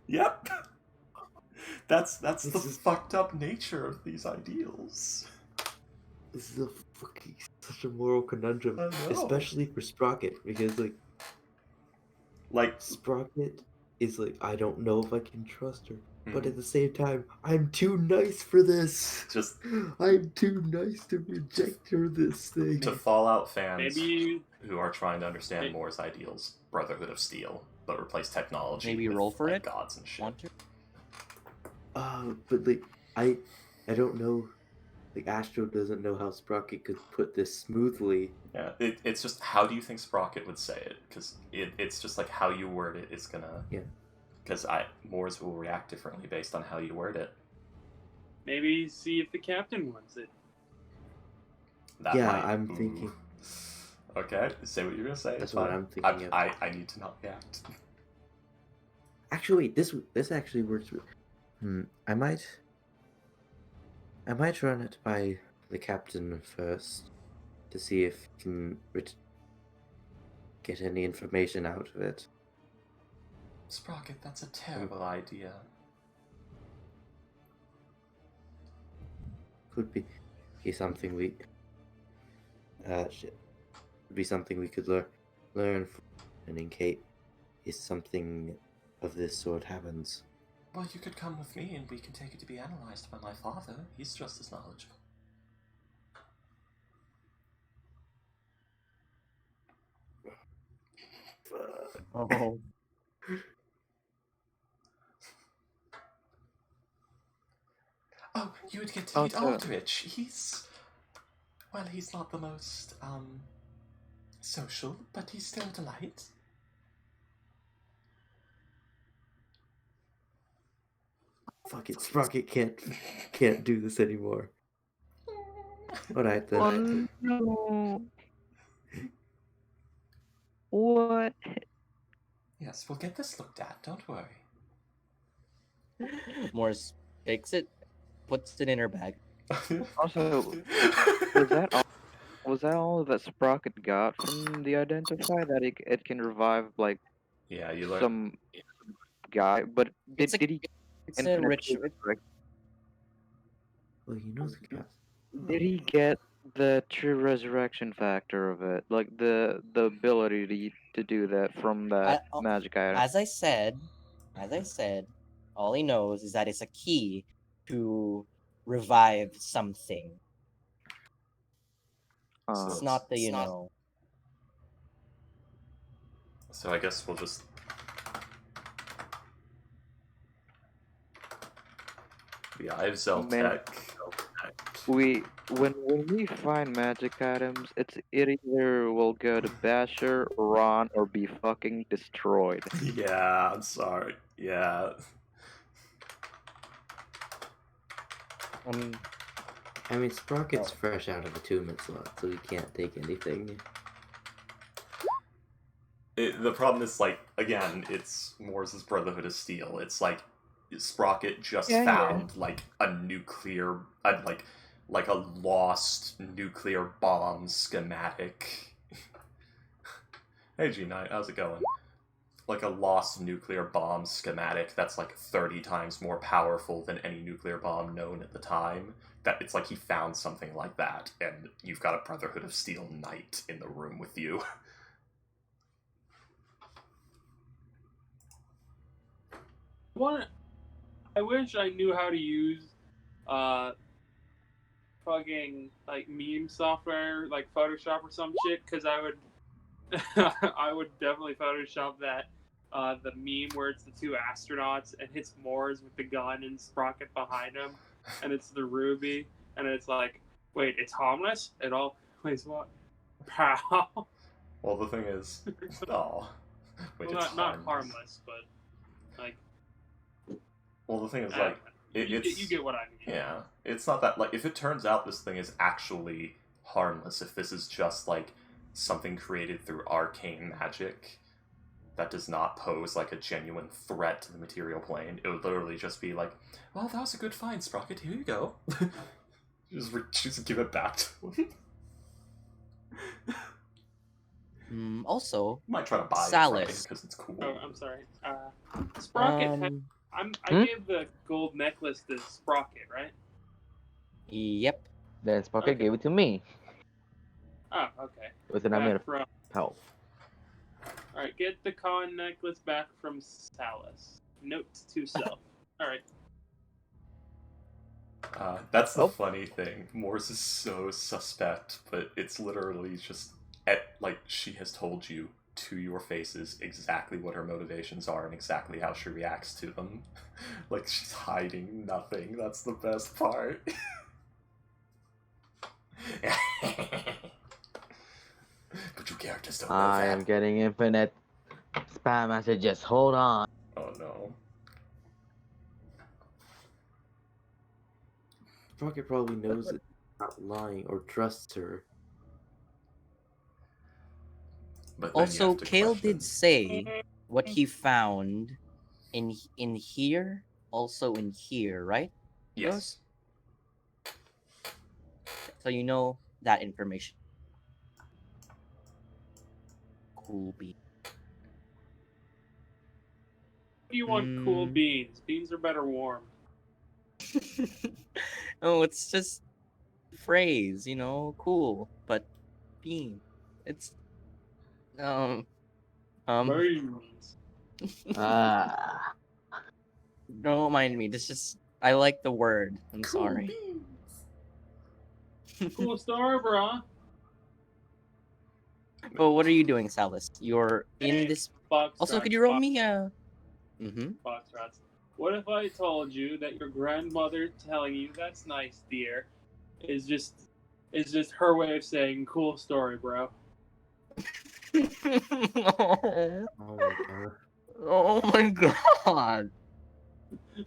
A: Yep. That's the
E: This is-
A: fucked up nature of these ideals.
E: This is such a moral conundrum,
A: I know.
E: especially for Sprocket, because
A: Like,
E: Sprocket is like, I don't know if I can trust her, but
A: Mhm.
E: at the same time, I'm too nice for this.
A: just
E: I'm too nice to reject her this thing.
A: to Fallout fans
D: Maybe
A: who are trying to understand
D: Maybe-
A: Moore's ideals, Brotherhood of Steel, but replace technology
B: Maybe
A: with
B: roll for
A: like,
B: it?
A: gods and shit.
B: Want to?
E: But I don't know. Like Astro doesn't know how Sprocket could put this smoothly.
A: Yeah, it's just how do you think Sprocket would say it? Because it's just like how you word it is gonna.
E: Yeah.
A: Because Moors will react differently based on how you word it.
D: maybe see if the captain wants it.
A: That
E: Yeah,
A: might-
E: I'm
A: ooh.
E: thinking.
A: Okay, say what you're gonna say.
E: That's
A: it's
E: what
A: fine.
E: I'm thinking of.
A: I need to not react.
E: Actually, this actually works. I might run it by the captain first to see if he can get any information out of it.
A: Sprocket, that's a terrible idea.
E: Could be something we be something we could learn from, and in case something of this sort happens.
A: Well, you could come with me and we can take it to be analyzed by my father. He's just as knowledgeable.
B: Oh.
A: Oh, you would get to meet
G: Also-
A: Aldrich. He's not the most, social, but he's still a delight.
E: Fuck it, Sprocket can't do this anymore. Alright then.
G: Oh no! What?
A: Yes, we'll get this looked at, don't worry.
B: Morse takes it, puts it in her bag.
G: Also, was that all that Sprocket got from the Identify? That it can revive like
A: Yeah, you learn.
G: some guy, but
B: It's a-
G: did he
B: It's a rich.
E: Well, you know the cast.
G: did he get the true resurrection factor of it, like the ability to do that from that magic item?
B: As I said, all he knows is that it's a key to revive something. It's not the know.
A: So I guess we'll just. Yeah, I have Zeltec.
G: When we find magic items, it either will go to Basher, Ron, or be fucking destroyed.
A: Yeah, I'm sorry. Yeah.
E: I mean, Sprocket's fresh out of attunement slot, so he can't take anything.
A: The problem is, like, again, it's Moore's Brotherhood of Steel. It's like Sprocket just found like a nuclear, like a lost nuclear bomb schematic. Hey G-Knight, how's it going? Like a lost nuclear bomb schematic that's like 30 times more powerful than any nuclear bomb known at the time. That it's like he found something like that, and you've got a Brotherhood of Steel knight in the room with you.
D: I wish I knew how to use fucking like meme software like Photoshop or some shit, because I would I would definitely Photoshop that the meme where it's the two astronauts and hits Moores with the gun and Sprocket behind him, and it's the Ruby, and it's like, wait, it's harmless? It always what? Pow.
A: Well, the thing is, oh, wait,
D: Well,
A: it's
D: not harmless, but Like,
A: Well, the thing is,
D: I
A: like,
D: don't know.
A: it's
D: You get what I mean.
A: yeah, it's not that like if it turns out this thing is actually harmless, if this is just like something created through arcane magic that does not pose like a genuine threat to the material plane, it would literally just be like, well, that was a good find, Sprocket. Here you go. just give it back to him.
B: Also,
A: Might try to buy
B: Salus.
A: it because it's cool.
D: Oh, I'm sorry. Sprocket. I gave the gold necklace to Sprocket, right?
B: Yep.
C: Then Sprocket
D: Okay.
C: gave it to me.
D: Oh, okay.
C: With an amount of
D: From,
C: health.
D: all right, get the con necklace back from Salus. Note to self. All right.
A: That's the
C: Oh.
A: funny thing. Morse is so suspect, but it's literally just like she has told you to your faces exactly what her motivations are and exactly how she reacts to them. Like she's hiding nothing. That's the best part. But your characters don't know
C: I
A: that.
C: am getting infinite spam messages. Hold on.
A: Oh no.
E: Sprocket probably knows it's not lying or trusts her.
A: But then you
B: Also,
A: have to
B: Kale
A: question-
B: did say what he found in here, also in here, right?
A: Yes.
B: So you know that information. Cool bean.
D: You want cool beans. Beans are better warm.
B: Oh, it's just phrase, cool, but bean. It's
D: Beans.
C: Ah.
B: don't mind me. This just I like the word. I'm
A: Cool
B: sorry.
A: beans.
D: Cool story, bro.
B: But what are you doing, Salus? You're in this. Also, could you roll me a?
D: Foxtrots. What if I told you that your grandmother telling you "that's nice, dear" is just her way of saying "cool story, bro"?
B: Oh
E: Oh my god.
B: oh my god,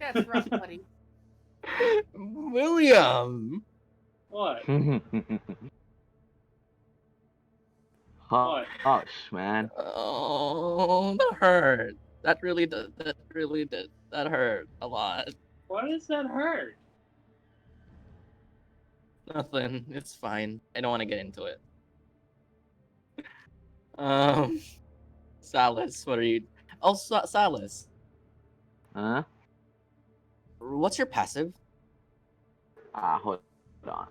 F: That's rough, buddy.
B: William.
D: What?
C: Hush, man.
B: Oh, that hurt. That really did. That hurt a lot.
D: Why does that hurt?
B: Nothing. It's fine. I don't want to get into it. Salus, what are you? Oh, Salus,
C: Huh?
B: what's your passive?
C: Hold on.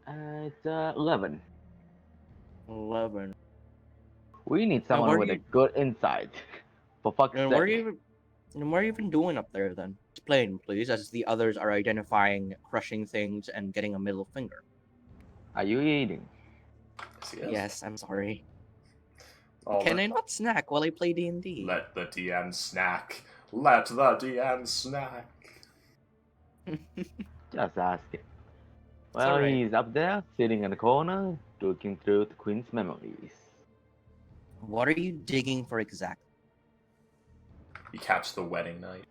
C: It's 11.
B: 11.
C: We need someone
B: where
C: with
B: do
C: a
B: you-
C: good insight. For fuck's
B: And
C: sake.
B: what are you even doing up there then? Explain, please, as the others are identifying, crushing things, and getting a middle finger.
C: Are you eating?
B: Yes, I'm sorry.
A: Oh,
B: Can I not snack while I play D&D?
A: Let the DM snack. Let the DM snack.
C: Just asking. Well,
B: alright.
C: he's up there, sitting in the corner, looking through the Queen's memories.
B: What are you digging for exactly?
A: You catch the wedding night.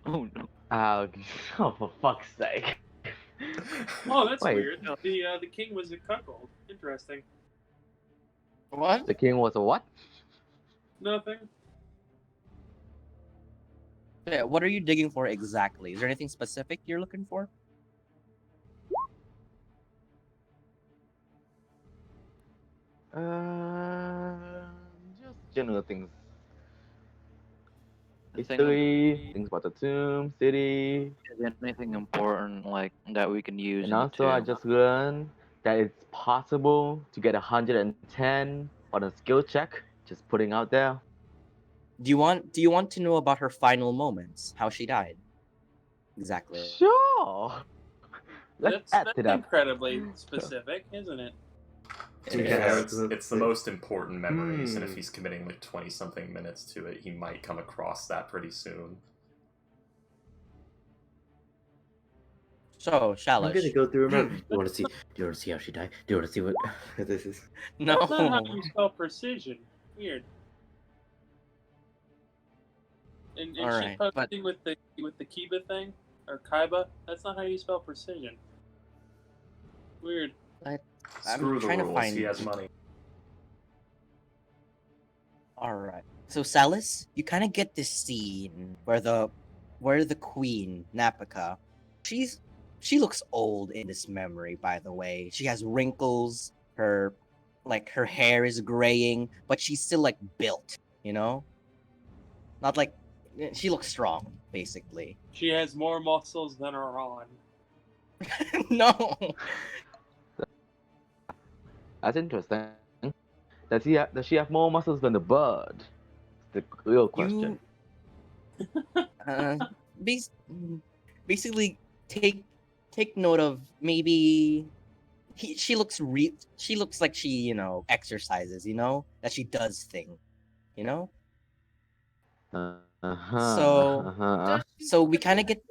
G: Oh no.
C: Oh, for fuck's sake.
D: Oh, that's
C: Wait.
D: weird. The king was a cuckold. Interesting.
B: What?
C: The king was a what?
D: Nothing.
B: Yeah, what are you digging for exactly? Is there anything specific you're looking for?
C: Just general things.
G: The thing
C: History, things about the tomb, city,
G: is anything important like that we can use.
C: and
G: in the
C: also I
G: tomb?
C: just learned that it's possible to get 110 on a skill check. Just putting out there.
B: Do you want to know about her final moments? How she died? Exactly.
C: Sure. Let's add
D: That's
C: to that.
D: incredibly specific, isn't it?
A: Yeah,
E: Yeah,
A: it's the most important memories, and if
E: Hmm.
A: he's committing like 20-something minutes to it, he might come across that pretty soon.
B: So,
E: I'm
B: Shalish.
E: gonna go through her memory. Do you want to see how she died? Do you want to see what this is?
B: No.
D: That's not how you spell precision. Weird. And
B: All
D: she's
B: right, but
D: posting with the Kiba thing or Kaiba. That's not how you spell precision. Weird.
B: I'm
A: Screw the
B: trying to
A: rules.
B: find.
A: He has money.
B: All right. So Salis, you kind of get this scene where the queen Napaka, she looks old in this memory. By the way, she has wrinkles. Her hair is graying, but she's still like built. You know, not like she looks strong, basically.
D: She has more muscles than Iran.
B: No.
C: That's interesting. Does she have more muscles than the bird? The real question.
B: Uh, bas- basically, take note of maybe she looks like she exercises, that she does thing, you know. So
F: Does she
B: so we
F: skip
B: kind of
F: leg
B: get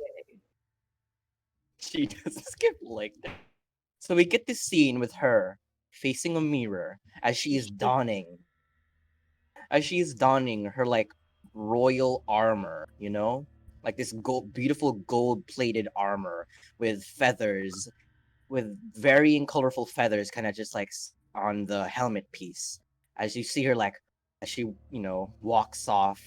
B: she does skip like that. So we get this scene with her facing a mirror as she is donning her like royal armor, like this beautiful gold plated armor with feathers, with varying colorful feathers, kind of just like on the helmet piece. As you see her, like, as she, walks off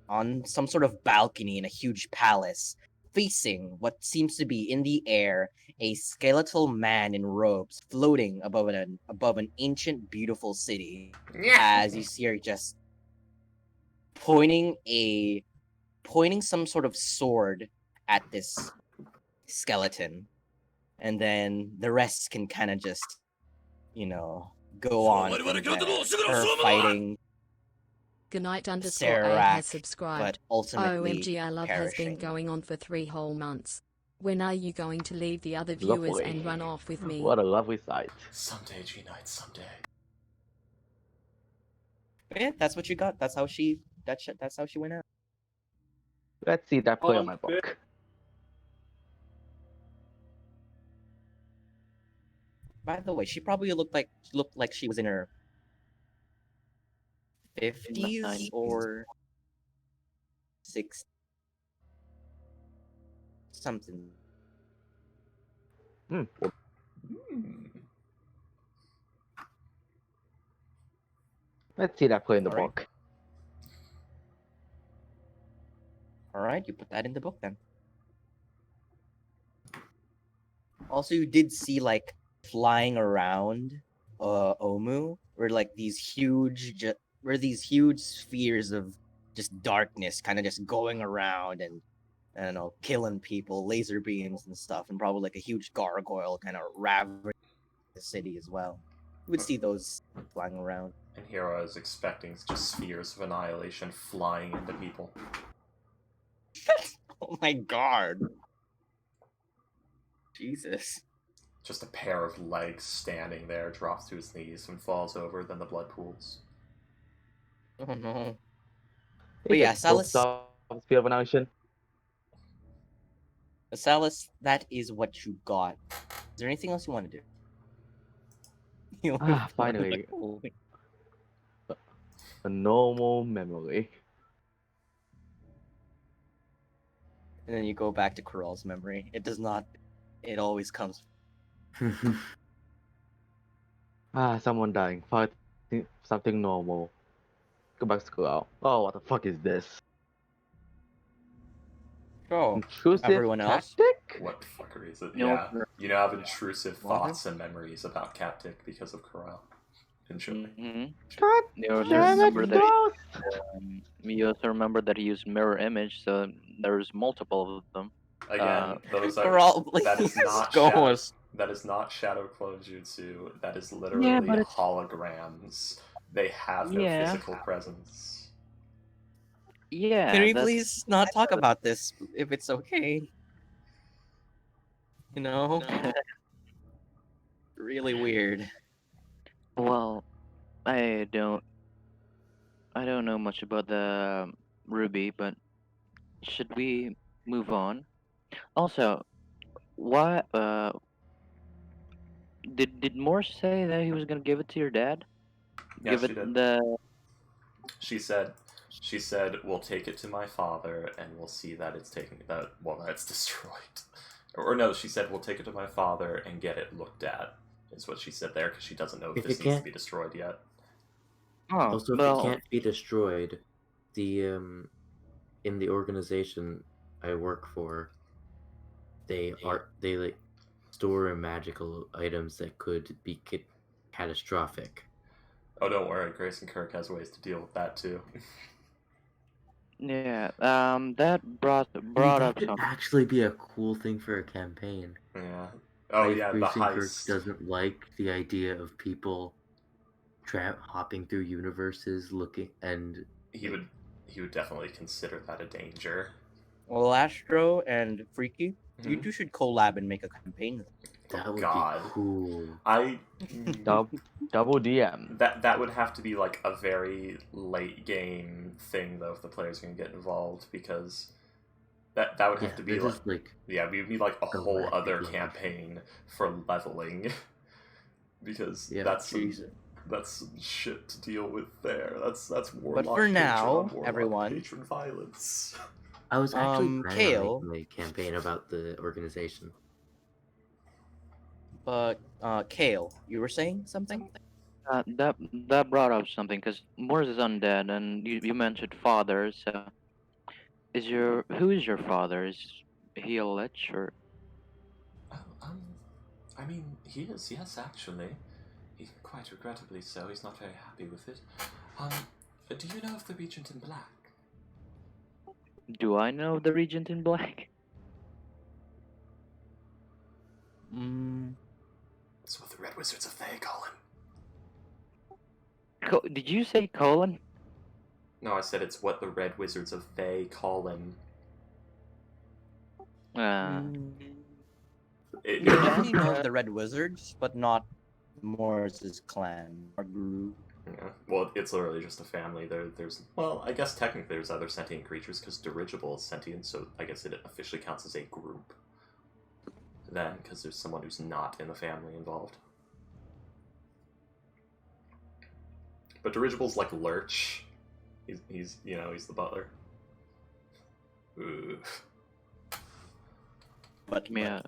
B: on some sort of balcony in a huge palace, facing what seems to be in the air a skeletal man in robes floating above an ancient, beautiful city. As you see her just pointing some sort of sword at this skeleton, and then the rest can kind of just go on from there. Her fighting
H: Goodnight_A has
B: Serac,
H: subscribed.
B: but ultimately
H: OMG, our love has been
B: perishing.
H: going on for 3 whole months. When are you going to leave the other viewers
C: Lovely.
H: and run off with me?
C: What a lovely sight.
A: Someday, G Knight, someday.
B: Yeah, that's what you got. That's how she went out.
C: Let's see that play on my
D: Good.
C: book.
B: By the way, she probably looked like she was in her 50s
G: 90s.
B: or 60s. Something.
C: Hmm. Let's see that play in the
B: Alright.
C: book.
B: All right, you put that in the book then. Also, you did see like flying around Omu, where like these huge spheres of just darkness kind of just going around and I don't know, killing people, laser beams and stuff, and probably like a huge gargoyle kind of ravaging the city as well. You would see those flying around.
A: And here I was expecting just spheres of annihilation flying into people.
B: Oh my god. Jesus.
A: Just a pair of legs standing there, drops to his knees and falls over, then the blood pools.
B: Oh no.
C: Hey,
B: But yeah,
C: just
B: Salis,
C: Sphere of Annihilation.
B: Salis, that is what you got. Is there anything else you want to do?
C: Finally. A normal memory.
B: And then you go back to Coral's memory. It does not. It always comes.
C: Someone dying. Fighting something normal. Go back to Corral. Oh, what the fuck is this?
B: Oh,
C: Intrusive
B: everyone else?
C: tactic?
A: What fuckery is it?
G: No.
A: Yeah. You now have intrusive
B: What?
A: thoughts and memories about Captic because of Corral. Enjoy.
G: Mm-hmm.
C: God
G: You also
C: damn it,
G: remember that
C: Ghost!
G: you also remember that he used mirror image, so there's multiple of them.
A: Again, those are
B: Coral,
A: that is
B: please
A: not
B: go
A: shadow,
B: on.
A: that is not shadow clone jutsu. That is literally
G: Yeah, but it's-
A: holograms. They have no
G: Yeah.
A: physical presence.
G: Yeah.
B: Can we
G: that's-
B: please not talk about this if it's okay? You know? Really weird.
G: Well, I don't know much about the Ruby, but should we move on? Also, why did Morse say that he was gonna give it to your dad?
A: Yeah,
G: Give
A: she
G: it
A: did.
G: the
A: She said, She said, "We'll take it to my father, and we'll see that it's taken that it's destroyed." Or no, she said, "We'll take it to my father and get it looked at." Is what she said there, because she doesn't know if
E: If
A: this
E: it
A: needs to
E: can't-
A: be destroyed yet.
G: Oh,
E: Also, if
G: well,
E: it can't be destroyed, the in the organization I work for, they like store magical items that could be catastrophic.
A: Oh, don't worry, Grayson Kirk has ways to deal with that too.
G: yeah. That brought
E: I mean,
G: up
E: that could
G: something.
E: actually be a cool thing for a campaign.
A: Yeah. Oh
E: If
A: yeah, the
E: Grayson Kirk
A: heist.
E: doesn't like the idea of people hopping through universes looking and
A: He would definitely consider that a danger.
B: Well, Astro and Freaky, you
A: Mhm.
B: two should collab and make a campaign.
E: that
A: Oh,
E: would
A: God.
E: be cool.
A: I
C: Double DM.
A: that would have to be like a very late game thing though if the players are gonna get involved, because that would have
E: Yeah,
A: to be
E: this
A: like
E: is like
A: we would need like a whole other
E: galactic level.
A: campaign for leveling. Because
E: Yeah,
A: that's
B: Jesus.
A: some shit to deal with there. That's warlock
B: But for
A: patron
B: now,
A: on warlock
B: everyone,
A: patron violence.
E: I was actually planning
B: Kale,
E: on making a campaign about the organization.
B: but Kale, you were saying something?
G: That brought up something because Morris is undead, and you mentioned father. So, who is your father? Is he a lich or?
A: Um, I mean, he is, yes, actually. Quite regrettably so. He's not very happy with it. Do you know of the Regent in Black?
G: Do I know the Regent in Black?
B: Mm,
A: It's what the Red Wizards of Thay call him.
G: Did you say Colin?
A: No, I said it's what the Red Wizards of Thay call him.
B: mm,
A: It,
B: you definitely know of the Red Wizards, but not Morris's clan or group.
A: yeah. Well, it's literally just a family. There's well, I guess technically there's other sentient creatures because dirigible is sentient, so I guess it officially counts as a group. Then, because there's someone who's not in the family involved. But dirigible's like Lurch. He's the butler. Ooh.
B: But
G: Yeah.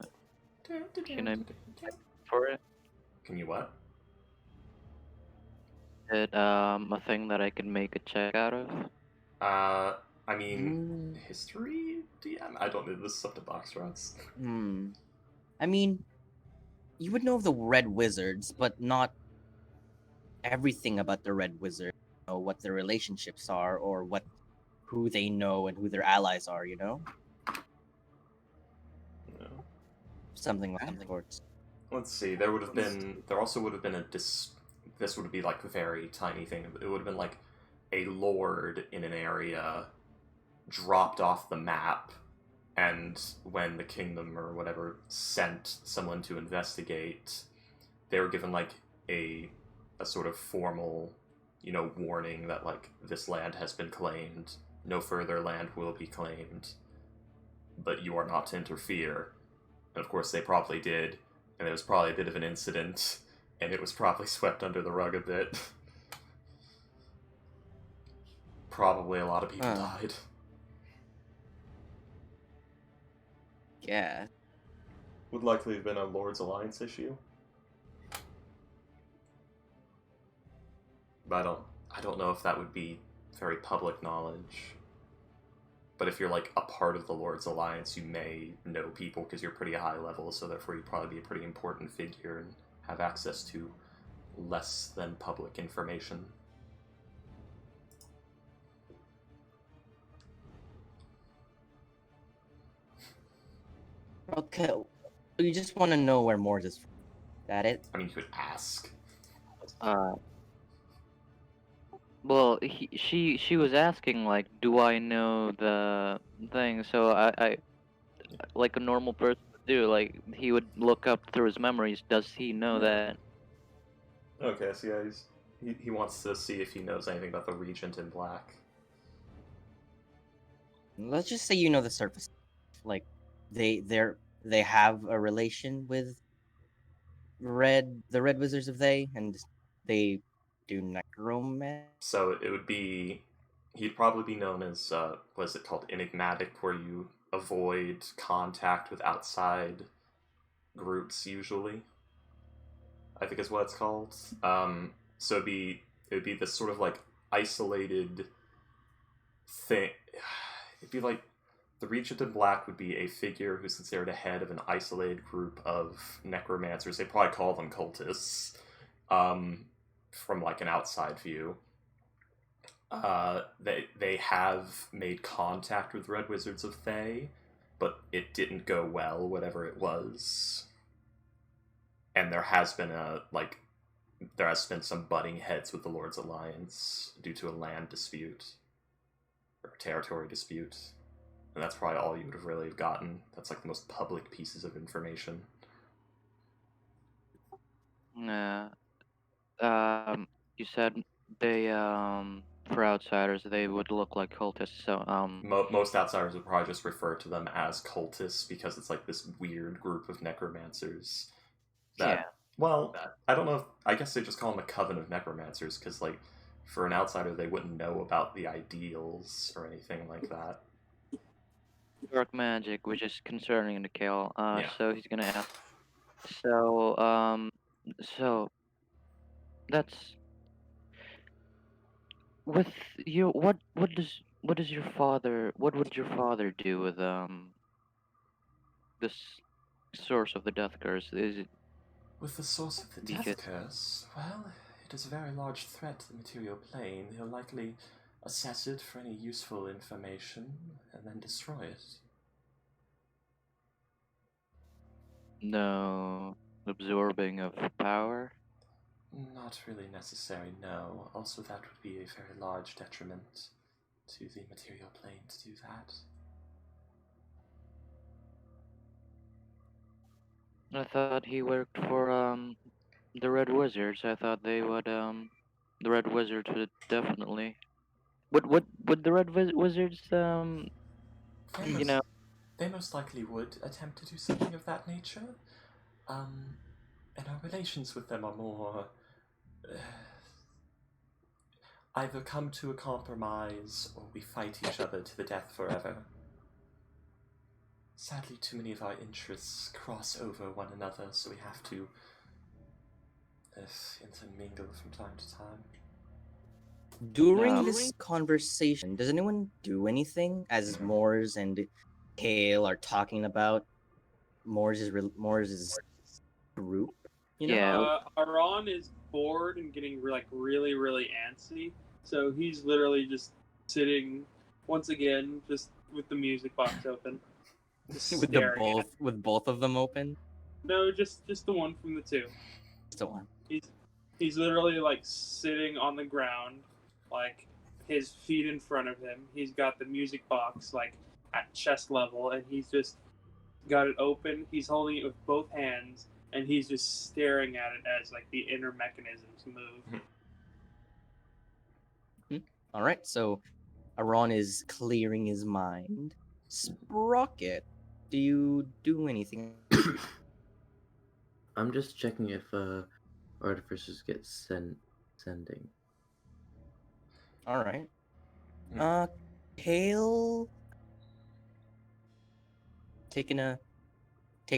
G: Can I for it?
A: Can you what?
G: Is it a thing that I can make a check out of?
A: I mean, history DM. I don't know. This is up to box routes.
B: I mean, you would know of the Red Wizards, but not everything about the Red Wizard. You know, what their relationships are, or who they know and who their allies are. You know,
A: No.
B: something like that.
A: Let's see. There also would have been this would be like a very tiny thing. It would have been like a lord in an area dropped off the map, and when the kingdom or whatever sent someone to investigate, they were given like a sort of formal, warning that like this land has been claimed, no further land will be claimed, but you are not to interfere. And of course they probably did, and it was probably a bit of an incident, and it was probably swept under the rug a bit. Probably a lot of people died.
B: Yeah.
A: Would likely have been a Lord's Alliance issue. But I don't know if that would be very public knowledge. But if you're like a part of the Lord's Alliance, you may know people because you're pretty high level, so therefore you'd probably be a pretty important figure and have access to less than public information.
B: Okay. You just want to know where Morris is from. That it?
A: I mean, you could ask.
G: Well, she was asking like, do I know the thing? So I like a normal person would do. Like he would look up through his memories. Does he know that?
A: Okay, so yeah, he wants to see if he knows anything about the Regent in Black.
B: Let's just say you know the surface. Like, they have a relation with the Red Wizards of Thay, and they do necromancy.
A: So it would be he'd probably be known as what is it called, enigmatic, where you avoid contact with outside groups usually. I think is what it's called. So it'd be this sort of like isolated thing. It'd be like the Regent in Black would be a figure who's considered a head of an isolated group of necromancers. They probably call them cultists, from like an outside view. They have made contact with Red Wizards of Thay, but it didn't go well, whatever it was. And there has been some butting heads with the Lord's Alliance due to a land dispute or territory dispute. And that's probably all you would have really gotten. That's like the most public pieces of information.
G: You said they for outsiders they would look like cultists. So
A: Most outsiders would probably just refer to them as cultists because it's like this weird group of necromancers.
G: yeah.
A: Well, I don't know. I guess they just call them a coven of necromancers because, like, for an outsider, they wouldn't know about the ideals or anything like that.
G: Dark magic, which is concerning to Kale.
A: Yeah.
G: So he's gonna ask. So that's with you. What does your father? What would your father do with this source of the death curse? Is it
A: With the source of the death
G: Because-
A: curse, well, it is a very large threat to the material plane. He'll likely assess it for any useful information and then destroy it.
G: no absorbing of power?
A: Not really necessary, no. Also, that would be a very large detriment to the material plane to do that.
G: I thought he worked for the Red Wizards. I thought they would the Red Wizards would definitely would the Red Wizards you know
A: They most likely would attempt to do something of that nature. And our relations with them are more either come to a compromise or we fight each other to the death forever. Sadly, too many of our interests cross over one another, so we have to intermingle from time to time.
B: During this conversation, does anyone do anything as Moors and Kale are talking about Moore's group? You know?
G: Yeah.
D: Aron is bored and getting really, really antsy. So he's literally just sitting once again, just with the music box open, just
B: with the
D: staring at it.
B: with both of them open.
D: No, just the one from the two.
B: Just the one.
D: He's literally like sitting on the ground, like his feet in front of him. He's got the music box like at chest level, and he's just got it open. He's holding it with both hands, and he's just staring at it as like the inner mechanisms move.
B: All right, so Aron is clearing his mind. Sprocket, do you do anything?
E: I'm just checking if artificers get sending.
B: All right. Kale, taking a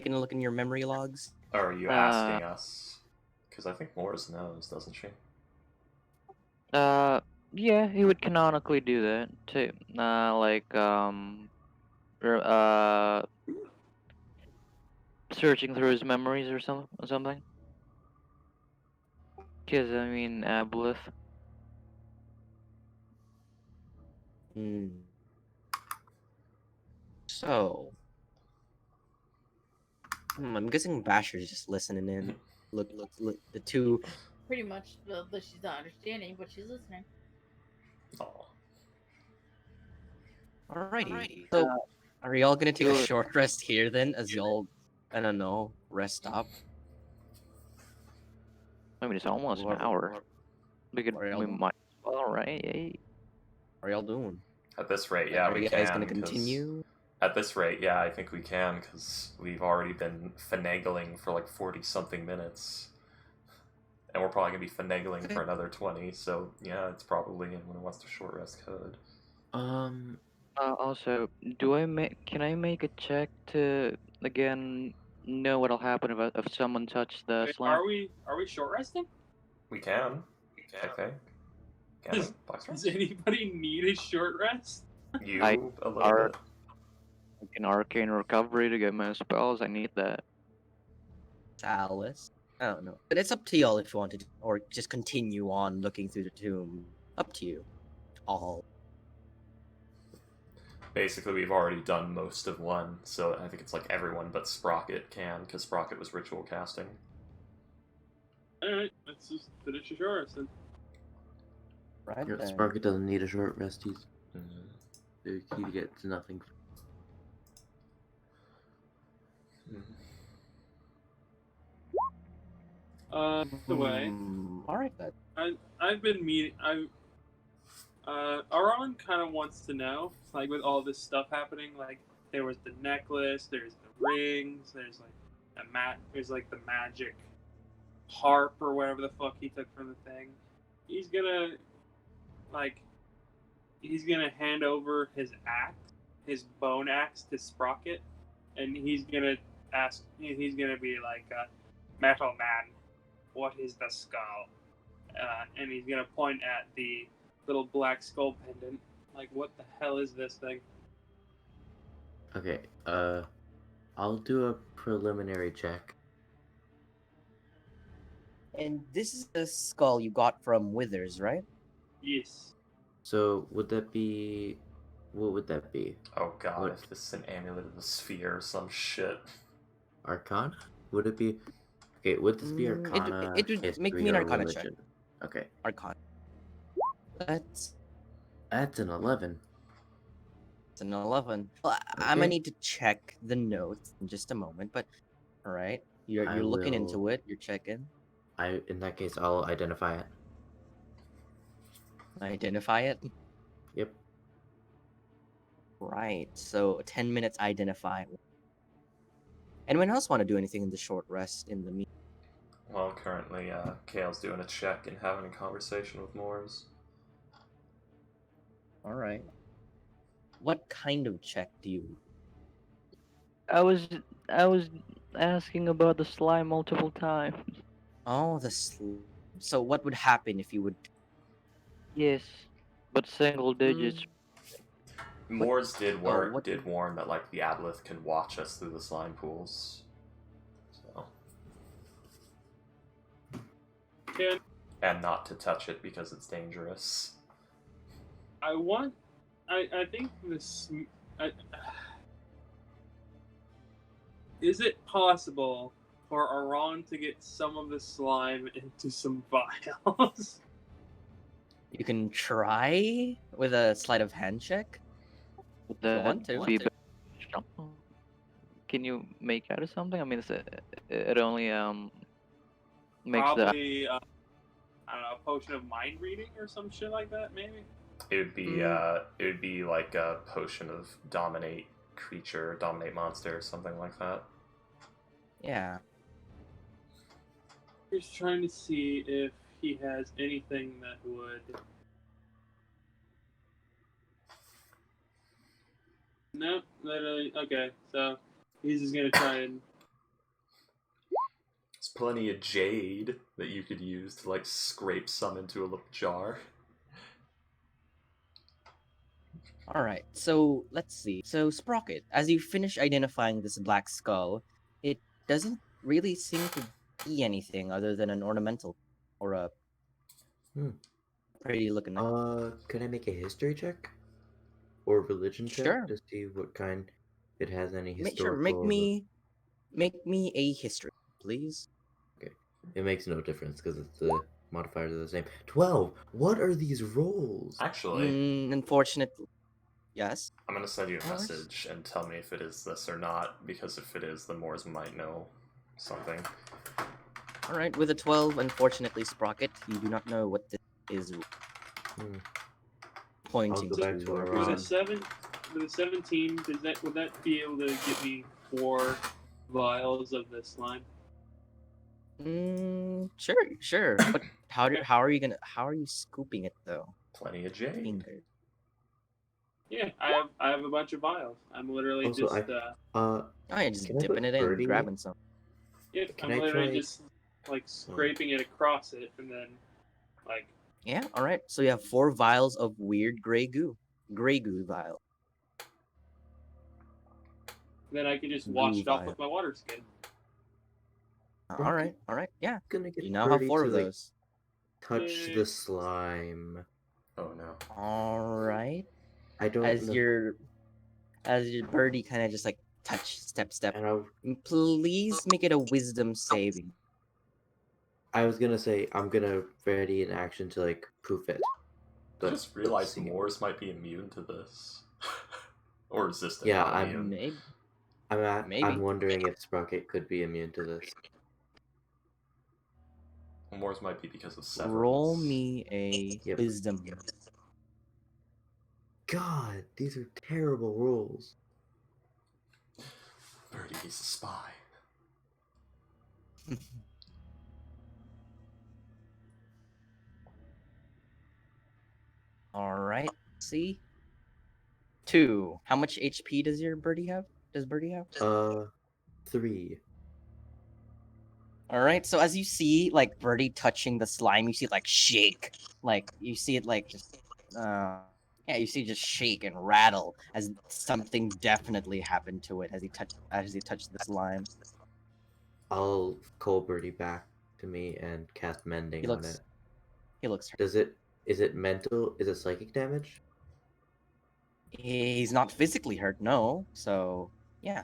B: look in your memory logs.
A: Or are you asking us? Because I think Morris knows, doesn't she?
G: Yeah, he would canonically do that too. Searching through his memories or something. Cause I mean, Aboleth.
B: So, I'm guessing Basher's just listening in. Look, the two.
F: Pretty much, but she's not understanding, but she's listening.
A: Oh.
B: Alrighty. So, are y'all gonna take a short rest here then, as y'all, I don't know, rest up?
G: I mean, it's almost an hour. We might as well, right?
B: What are y'all doing?
A: At this rate, yeah,
B: Are
A: we
B: you
A: can.
B: guys gonna
A: 'cause
B: continue?
A: At this rate, yeah, I think we can, because we've already been finagling for like 40-something minutes. And we're probably going to be finagling for another 20, so yeah, it's probably in when it wants to short rest code.
G: Also, can I make a check to again know what'll happen if someone touched the
D: Wait,
G: slime?
D: are we short resting?
A: We can, I think. Can we? Box
D: Does
A: rest?
D: anybody need a short rest?
A: You,
G: I
A: a little
G: are-
A: bit.
G: An arcane recovery to get my spells. I need that.
B: Alice. I don't know. But it's up to y'all if you want to, or just continue on looking through the tomb. Up to you. All.
A: Basically, we've already done most of one, so I think it's like everyone but Sprocket can, because Sprocket was ritual casting.
D: Alright, let's just finish the short rest then.
B: Right
E: Yeah,
B: then.
E: Sprocket doesn't need a short rest.
A: Mm-hmm.
E: He gets nothing.
D: By the way,
B: Alright then.
D: I've been meeting. Aron kind of wants to know, like, with all this stuff happening, like, there was the necklace, there's the rings, there's like there's like the magic harp or whatever the fuck he took from the thing. He's gonna hand over his axe, his bone axe, to Sprocket, and he's gonna be like, Metal Man, what is the skull? And he's gonna point at the little black skull pendant. Like, what the hell is this thing?
E: Okay, I'll do a preliminary check.
B: And this is the skull you got from Withers, right?
D: Yes.
E: So, would that be... What would that be?
A: Oh god,
E: What?
A: if this is an amulet of the sphere or some shit.
E: Arcana? Would it be... Okay, would this be Arcana,
B: it would make
E: history,
B: me an
E: or
B: Arcana
E: religion? Okay,
B: Arcana. That's
E: that's an 11.
B: an 11. Well, I'm gonna
E: Okay.
B: need to check the notes in just a moment, but alright. You're
E: I
B: looking
E: will-
B: into it, you're checking.
E: In that case, I'll identify it.
B: Identify it.
E: Yep.
B: Right. So 10 minutes identify. Anyone else want to do anything in the short rest in the meet?
A: Well, currently, Kale's doing a check and having a conversation with Moors.
B: Alright. What kind of check do you
G: I was asking about the slime multiple times.
B: Oh, so what would happen if you would
G: Yes, but single digits.
A: Moors did
B: what-
A: warn that like the aboleth can watch us through the slime pools. So.
D: Can
A: And not to touch it because it's dangerous.
D: I think this. Is it possible for Aron to get some of the slime into some vials?
B: You can try with a sleight of hand check.
G: That
B: want to.
G: be Can you make out of something? I mean, it only makes the
D: Probably, I don't know, a potion of mind reading or some shit like that, maybe?
A: It would be like a potion of dominate creature, dominate monster, or something like that.
B: Yeah.
D: Just trying to see if he has anything that would. No, literally. Okay, so he's just gonna try and.
A: There's plenty of jade that you could use to like scrape some into a little jar.
B: Alright, so let's see. So Sprocket, as you finish identifying this black skull, it doesn't really seem to be anything other than an ornamental or a pretty looking.
E: Could I make a history check? Or religion check
B: Sure.
E: to see what kind it has any
B: Sure,
E: historical...
B: make me a history, please.
E: Okay. It makes no difference because the modifiers are the same. 12! What are these rolls?
A: Actually,
B: Unfortunately, yes.
A: I'm gonna send you a
B: Moors?
A: message and tell me if it is this or not, because if it is, the Moors might know something.
B: Alright, with a 12, unfortunately, Sprocket, you do not know what this is pointing
E: I'll go back
B: to.
E: to
B: or-
E: Aron.
D: With a 17, would that be able to give me 4 vials of the slime?
B: Sure. But how are you scooping it though?
A: Plenty of jade.
B: Fingers.
D: Yeah, I have a bunch of vials. I'm literally
E: Also,
D: just
B: Oh yeah, just
E: Can I
B: dipping
E: put
B: it in,
E: birdie?
B: grabbing some.
D: yeah,
E: Can
D: I'm
E: I
D: literally
E: try-
D: just like scraping it across it and then like
B: Yeah, all right. So you have 4 vials of weird gray goo. Gray goo vial.
D: then I can just
B: Goo
D: wash it off
B: vial.
D: with my water skin.
B: All right. Yeah.
E: Gonna get
B: You now have
E: Birdie
B: 4
E: to
B: of
E: like
B: those.
E: touch
D: Yay.
E: the slime.
A: Oh no.
B: All right.
E: I don't
B: As
E: know.
B: your birdie kind of just like touch, step.
E: And
B: Please make it a wisdom saving.
E: I was gonna say I'm gonna ready an action to like proof it.
A: I
E: But
A: just realized
E: let's see.
A: Moors might be immune to this. Or resistant,
E: Yeah,
A: not
E: I'm-
A: immune.
B: Maybe.
E: I'm wondering if Sprocket could be immune to this.
A: Moors might be because of severance.
B: Roll me a
E: Yep.
B: wisdom.
E: God, these are terrible rolls.
A: Birdie is a spy.
B: All right. See? 2. How much HP does your birdie have? Does birdie have?
E: 3.
B: All right. So as you see, like birdie touching the slime, you see it like shake. Like you see it like just, yeah, you see it just shake and rattle as something definitely happened to it as he touched the slime.
E: I'll call Birdie back to me and cast mending on it.
B: He looks hurt.
E: Is it mental? Is it psychic damage?
B: He's not physically hurt, no. So yeah.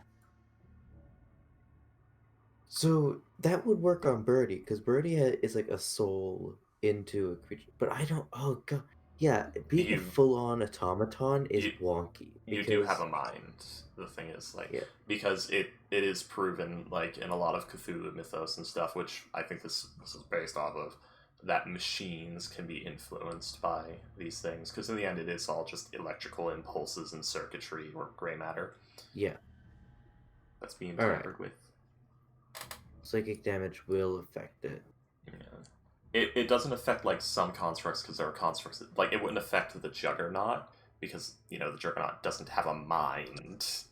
E: So that would work on Birdie because Birdie is like a soul into a creature. But I don't. Oh god. Yeah, being a
A: You-
E: full-on automaton is
A: you-
E: wonky.
A: You do have a mind. The thing is, like,
E: Yeah.
A: because it is proven, like, in a lot of Cthulhu mythos and stuff, which I think this is based off of, that machines can be influenced by these things. Because in the end, it is all just electrical impulses and circuitry or gray matter
E: Yeah.
A: that's being
E: All right.
A: tampered with.
E: Psychic damage will affect it.
A: Yeah. It doesn't affect, like, some constructs, because there are constructs that, like, it wouldn't affect the Juggernaut, because, you know, the Juggernaut doesn't have a mind.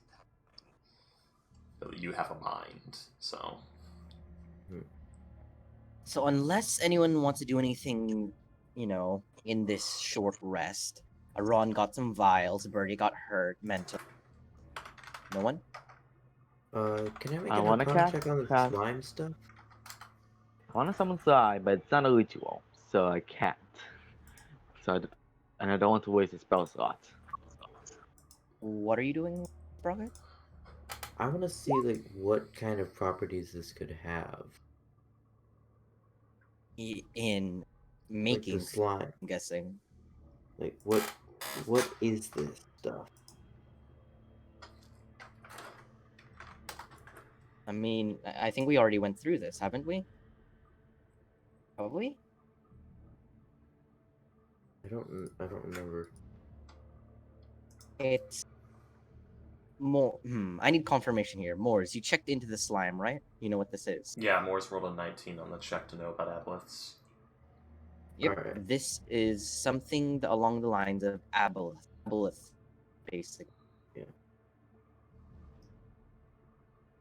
A: You have a mind, so...
B: So unless anyone wants to do anything, you know, in this short rest, Ron got some vials, Birdie got hurt, mental. No one?
E: Can I make
C: I
E: an
C: wanna
E: Arcana
C: cast-
E: check on the
C: cast-
E: slime stuff?
C: I want to summon Sai, but it's not a ritual, so I can't. And I don't want to waste a spell slot.
B: What are you doing, Sprocket?
E: I want to see like what kind of properties this could have.
B: In
E: Like
B: making,
E: the slime.
B: I'm guessing.
E: Like what is this stuff?
B: I mean, I think we already went through this, haven't we? Probably?
E: I don't remember.
B: It's more. I need confirmation here. Moors, you checked into the slime, right? You know what this is.
A: Yeah, Moore's rolled a 19 on the check to know about aboleths.
B: Yep.
E: Alright.
B: This is something along the lines of aboleth. Aboleth, basically.
E: Yeah.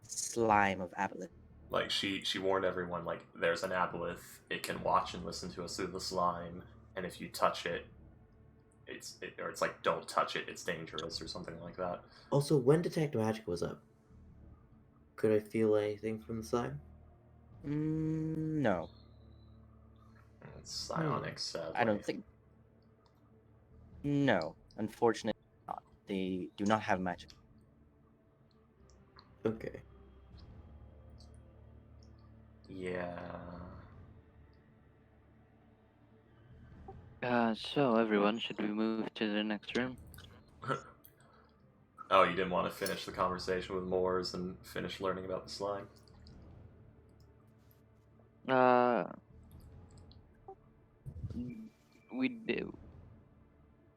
B: Slime of aboleth.
A: Like, she warned everyone, like, there's an aboleth, it can watch and listen to us through the slime, and if you touch it, it's like, don't touch it, it's dangerous, or something like that.
E: Also, when Detect Magic was up, could I feel anything from the slime?
B: No.
A: It's psionic, sadly.
B: I don't think. No. Unfortunately not. They do not have magic.
E: Okay.
A: Yeah.
G: So everyone, should we move to the next room?
A: Oh, you didn't want to finish the conversation with Moors and finish learning about the slime?
G: We do.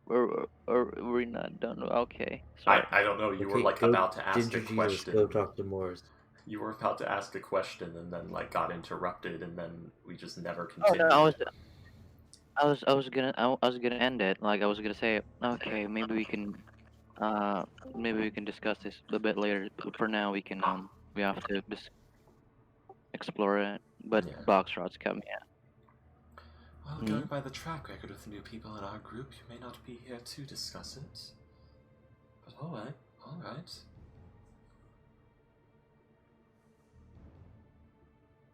G: Or we're not done. Okay. Sorry.
A: I don't know, you were,
E: Okay,
A: like,
E: go
A: about to ask
E: Ginger
A: a
E: Jesus,
A: question.
E: go talk to Moors.
A: You were about to ask a question and then like got interrupted and then we just never
G: Oh
A: continued.
G: no, I was gonna end it. Like I was gonna say, okay, maybe we can discuss this a bit later. But for now, we have to just explore it. But
A: Yeah.
G: box rods come, yeah.
A: Well, going by the track record with the new people in our group, you may not be here to discuss it. But alright, alright.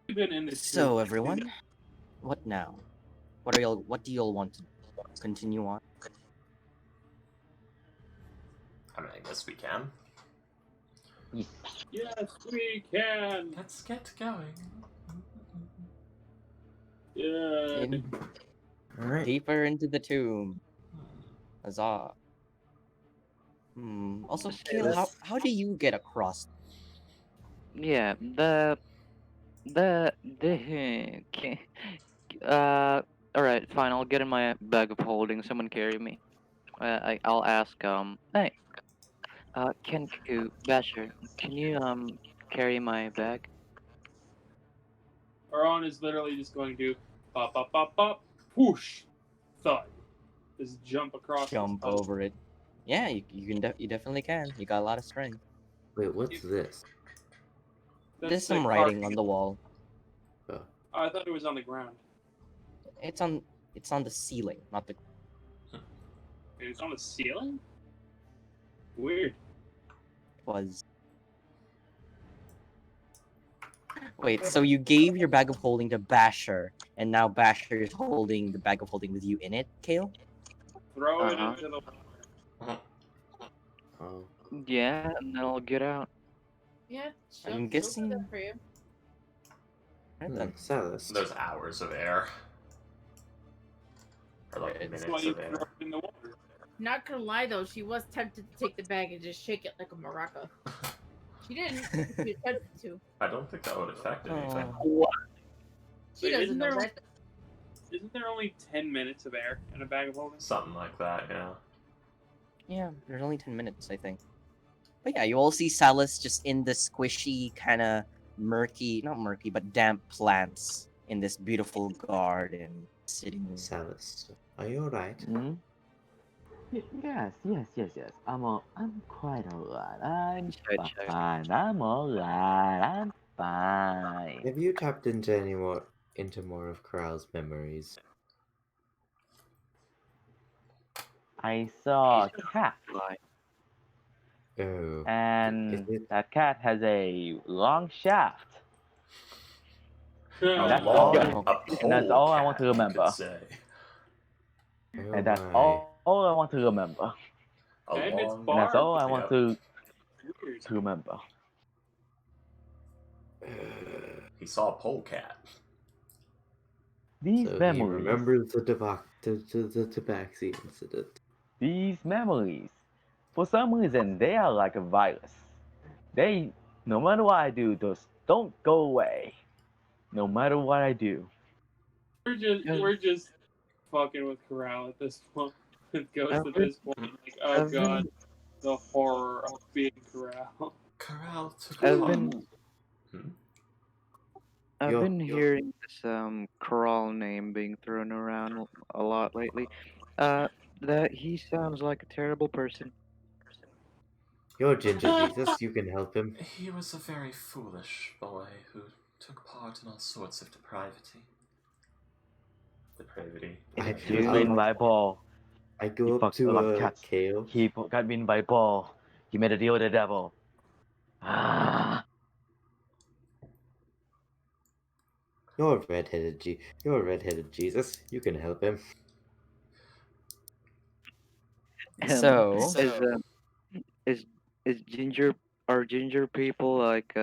D: We've been in this
B: So everyone, what now? What do y'all want to continue on?
A: I mean, I guess we can.
D: Yes, we can.
A: Let's get going.
D: Yeah.
E: All right.
B: Deeper into the tomb. Huzzah. Also,
G: Say
B: Kale,
G: this.
B: how do you get across?
G: Yeah, okay. All right, fine. I'll get in my bag of holding. Someone carry me. I'll ask. Hey, Basher, can you carry my bag?
D: Aron is literally just going to pop, pop, pop, pop, whoosh, thud. Just jump across.
B: Jump
D: this puddle.
B: over it. Yeah, you definitely can. You got a lot of strength.
E: Wait, what's this?
D: That's
B: There's
D: the
B: some writing on the wall.
E: Oh,
D: I thought it was on the ground.
B: It's on the ceiling, not the.
D: It's on the ceiling? Weird.
B: Was. Wait, so you gave your bag of holding to Basher, and now Basher is holding the bag of holding with you in it, Kale?
D: Throw it
G: Uh-huh.
D: into the water.
E: oh.
G: Yeah, and then I'll get out.
F: Yeah,
B: I'm
F: she'll
B: guessing-
F: do that for you.
B: Right then.
E: Salus.
A: There's hours of air. Or like
B: Right.
D: That's why
A: minutes
D: you
A: of
D: throw
A: air.
D: it in the water.
F: Not gonna lie though, she was tempted to take the bag and just shake it like a maraca. She didn't. She attempted to.
A: I don't think that would affect anything.
B: Oh.
F: She
D: Wait,
F: doesn't
D: isn't
F: know
D: there-
F: that.
D: Isn't there only 10 minutes of air in a bag of holding?
A: Something like that, yeah.
B: Yeah, there's only 10 minutes, I think. But yeah, you all see Salus just in the squishy, kind of not murky, but damp plants in this beautiful garden, sitting.
E: Salus, are you alright?
C: Hmm? Yes. I'm quite alright. I'm
G: Side check.
C: fine. I'm alright. I'm fine.
E: Have you tapped into more of Corral's memories?
C: I saw a cat,
G: Fly.
E: Oh,
C: and
E: Is it-
C: that cat has a long shaft.
A: A
C: That's
A: long,
C: all-
A: a
C: and that's
A: pole
C: all I want
A: cat,
C: to remember.
A: You could say.
E: oh
C: And that's
E: my.
C: all I want to remember.
A: A
D: And it's
A: long,
C: And that's all I
A: Yep.
C: want to
D: Weird.
C: remember.
A: He saw a pole cat.
C: These
E: So he
C: memories.
E: remembers the tabaxi incident.
C: These memories. For some reason, they are like a virus. They, no matter what I do, those don't go away. No matter what I do.
D: We're just fucking with Corral at this point. With Ghost at
G: I've
D: this point. Like, oh
G: I've been-
D: god, the horror of being Corral.
A: Corral took
G: I've
A: a
G: been I've
E: Yo,
G: been
E: yo.
G: hearing this Corral name being thrown around a lot lately. That he sounds like a terrible person.
E: You're Ginger Jesus, you can help him.
A: He was a very foolish boy who took part in all sorts of depravity.
E: I
C: He was bitten by a ball.
E: I
C: He
E: go up
C: fucked
E: to
C: up cats.
E: Kale.
C: He got bitten by a ball. He made a deal with the devil. Ah.
E: You're a redheaded Jesus. You can help him.
B: So,
G: Is ginger people like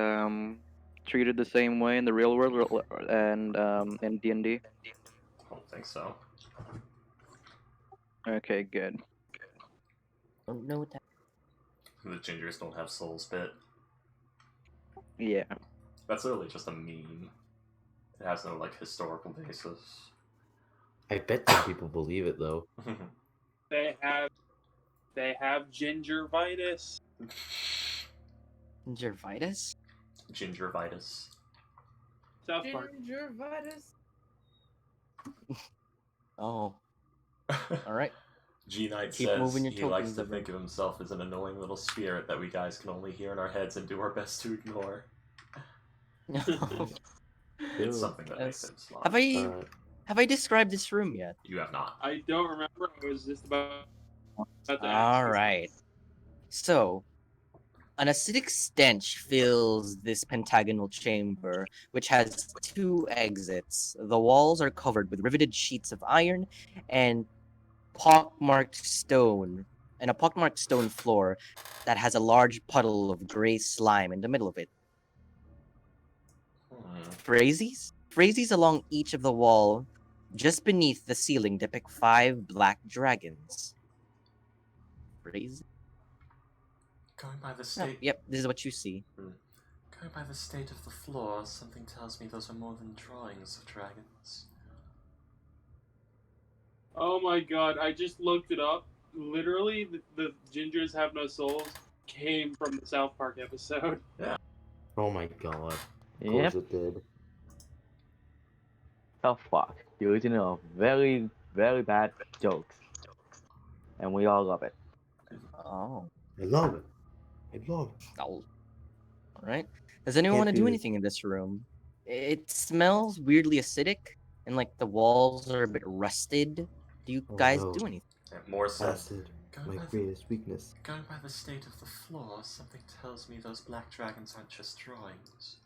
G: treated the same way in the real world and in D&D?
A: I don't think so.
G: Okay, good.
B: don't know what that.
A: The gingers don't have souls bit.
G: Yeah.
A: That's literally just a meme. It has no like historical basis.
E: I bet some people believe it though.
D: They have gingivitis.
B: Gingivitis?
A: gingivitis.
D: South Park.
F: Gingivitis.
B: Oh, all right.
A: G Knight
B: Keep
A: says
B: moving your
A: he likes
B: tokens
A: to
B: over.
A: think of himself as an annoying little spirit that we guys can only hear in our heads and do our best to ignore. It's something that makes him smile.
B: Have I described this room yet?
A: You have not.
D: I don't remember. I was just about to ask.
B: All right. So, an acidic stench fills this pentagonal chamber, which has two exits. The walls are covered with riveted sheets of iron and pockmarked stone, and a pockmarked stone floor that has a large puddle of gray slime in the middle of it. Phrases along each of the wall, just beneath the ceiling, depict 5 black dragons. Phrases?
A: Going by the
B: Oh,
A: state.
B: yep, this is what you see.
A: Going by the state of the floor, something tells me those are more than drawings of dragons.
D: Oh my god! I just looked it up. Literally, the Gingers Have No Souls came from the South Park episode.
E: Oh my god. Of
C: Yep.
E: course it did.
C: South Park, the original of very, very bad jokes. And we all love it.
B: Oh.
E: I love it. I love it.
B: All right. Does anyone
E: Can't
B: want to do
E: do it.
B: anything in this room? It smells weirdly acidic, and like the walls are a bit rusted. Do you
E: Oh,
B: guys
E: no.
B: do anything?
A: More says,
E: Acid,
A: going
E: my
A: by, the,
E: greatest weakness.
A: going by the state of the floor, something tells me those black dragons aren't just drawings.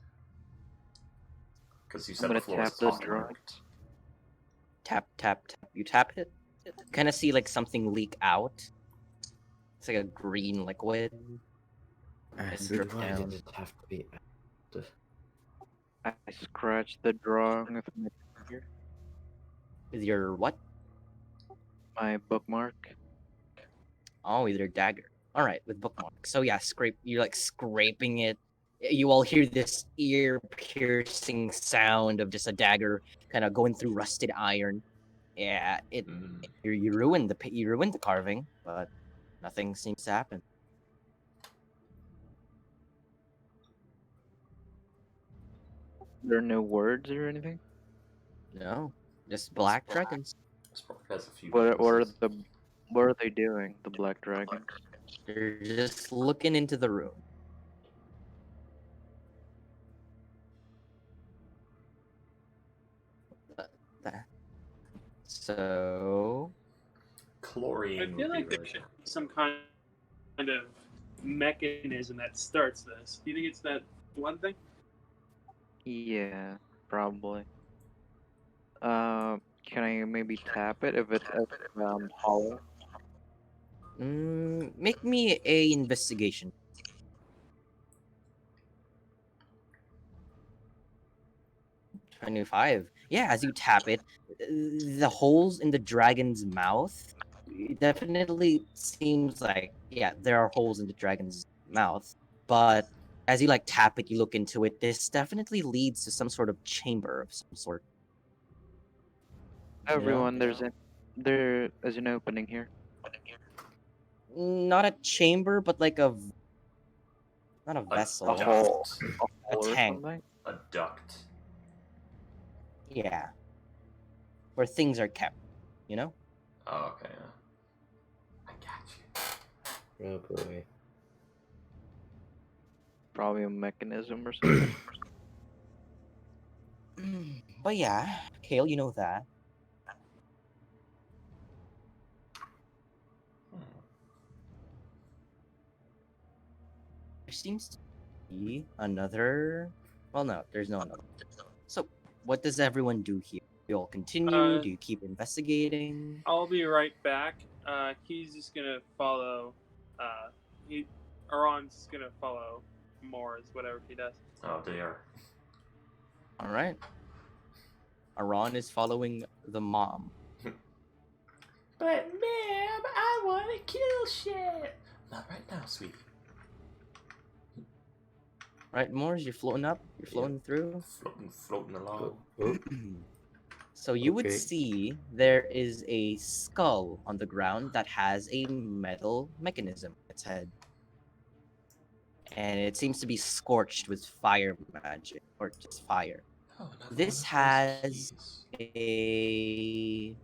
A: Because you said
G: gonna
A: the floor is
G: tap the
A: pockmarked.
B: Tap, tap, tap. You tap it. Kind of see like something leak out. It's like a green liquid.
E: Acid,
B: drip
E: why
B: down.
E: did it have to be acid?
G: I scratched the drawing with my finger,
B: With your what?
G: my bookmark.
B: Oh, with your dagger. All right, with bookmark. So yeah, you're like scraping it. You all hear this ear-piercing sound of just a dagger kind of going through rusted iron. Yeah, you ruined the carving, but nothing seems to happen.
G: There are no words or anything.
B: No, just black dragons.
A: This part has a few
G: What are
A: weaknesses.
G: what are they doing? The black dragons.
B: They're just looking into the room. So
A: Chlorine
D: I
A: would
D: feel
A: be
D: like there
A: really
D: should
A: good.
D: be some kind of mechanism that starts this. Do you think it's that one thing?
G: Yeah, probably. Can I maybe tap it if it's hollow?
B: make me a investigation. 25. Yeah, as you tap it, the holes in the dragon's mouth it definitely seems like, yeah, there are holes in the dragon's mouth, but as you like tap it, you look into it, this definitely leads to some sort of chamber of some sort.
G: Everyone, there is an opening here.
B: Not a chamber, but like not a
A: A
B: vessel,
G: A hole.
A: duct.
B: a
G: Or
B: tank.
G: something?
A: A duct.
B: Yeah, where things are kept, you know?
A: Oh, okay, yeah. I got you.
E: Oh boy.
G: Probably a mechanism or something.
B: But yeah, Kale, you know that. There seems to be another. Well, no, there's no another. So, what does everyone do here? You all continue? Do you keep investigating?
D: I'll be right back. He's just gonna follow. Aaron's just gonna follow Moore's whatever he does.
A: Oh dear.
B: All right. Aron is following the mom.
A: But ma'am, I want to kill shit. Not right now, sweetie.
B: Right, Moors, you're floating up. You're floating through.
A: Floating along.
E: Oh,
B: So you would
E: Okay.
B: see there is a skull on the ground that has a metal mechanism on its head. and it seems to be scorched with fire magic, or just fire.
A: Oh, another
B: This
A: one of
B: has
A: those keys.
B: a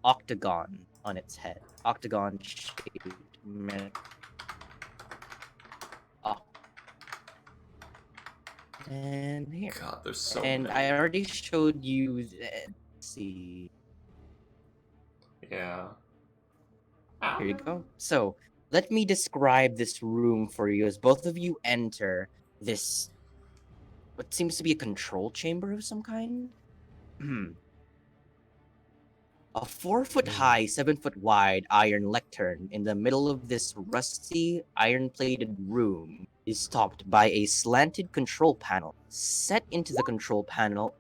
B: octagon on its head. Octagon shaped. And here.
A: God, there's so
B: And
A: many.
B: I already showed you. Let's see.
A: Yeah.
B: Here you go. So let me describe this room for you as both of you enter this, what seems to be a control chamber of some kind. A 4-foot high, 7-foot wide iron lectern in the middle of this rusty, iron-plated room is topped by a slanted control panel. Set into the control panel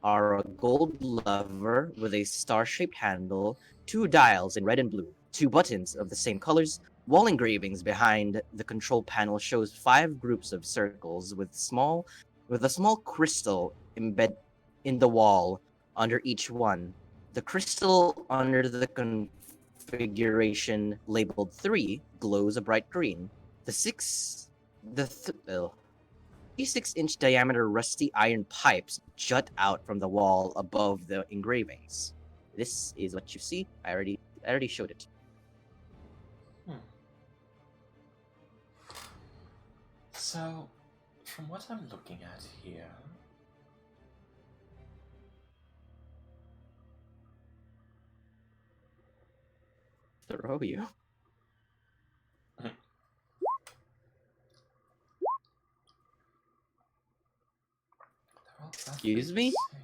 B: are a gold lever with a star-shaped handle, 2 dials in red and blue, 2 buttons of the same colors. Wall engravings behind the control panel shows 5 groups of circles with a small crystal embedded in the wall under each one. The crystal under the configuration labeled 3 glows a bright green. The 36-inch diameter rusty iron pipes jut out from the wall above the engravings. This is what you see. I already showed it.
A: So, from what I'm looking at here,
B: Throw you.
A: they're all roughly
B: Excuse
A: the
B: me?
A: same.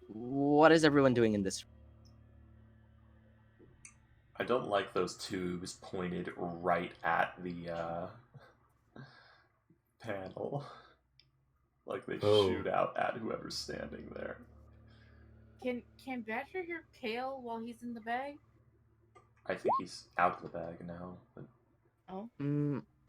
B: What is everyone doing in this room?
A: I don't like those tubes pointed right at the panel. Like they
E: Oh.
A: shoot out at whoever's standing there.
F: Can Badger hear Kale while he's in the bag?
A: I think he's out of the bag now. But
F: Oh.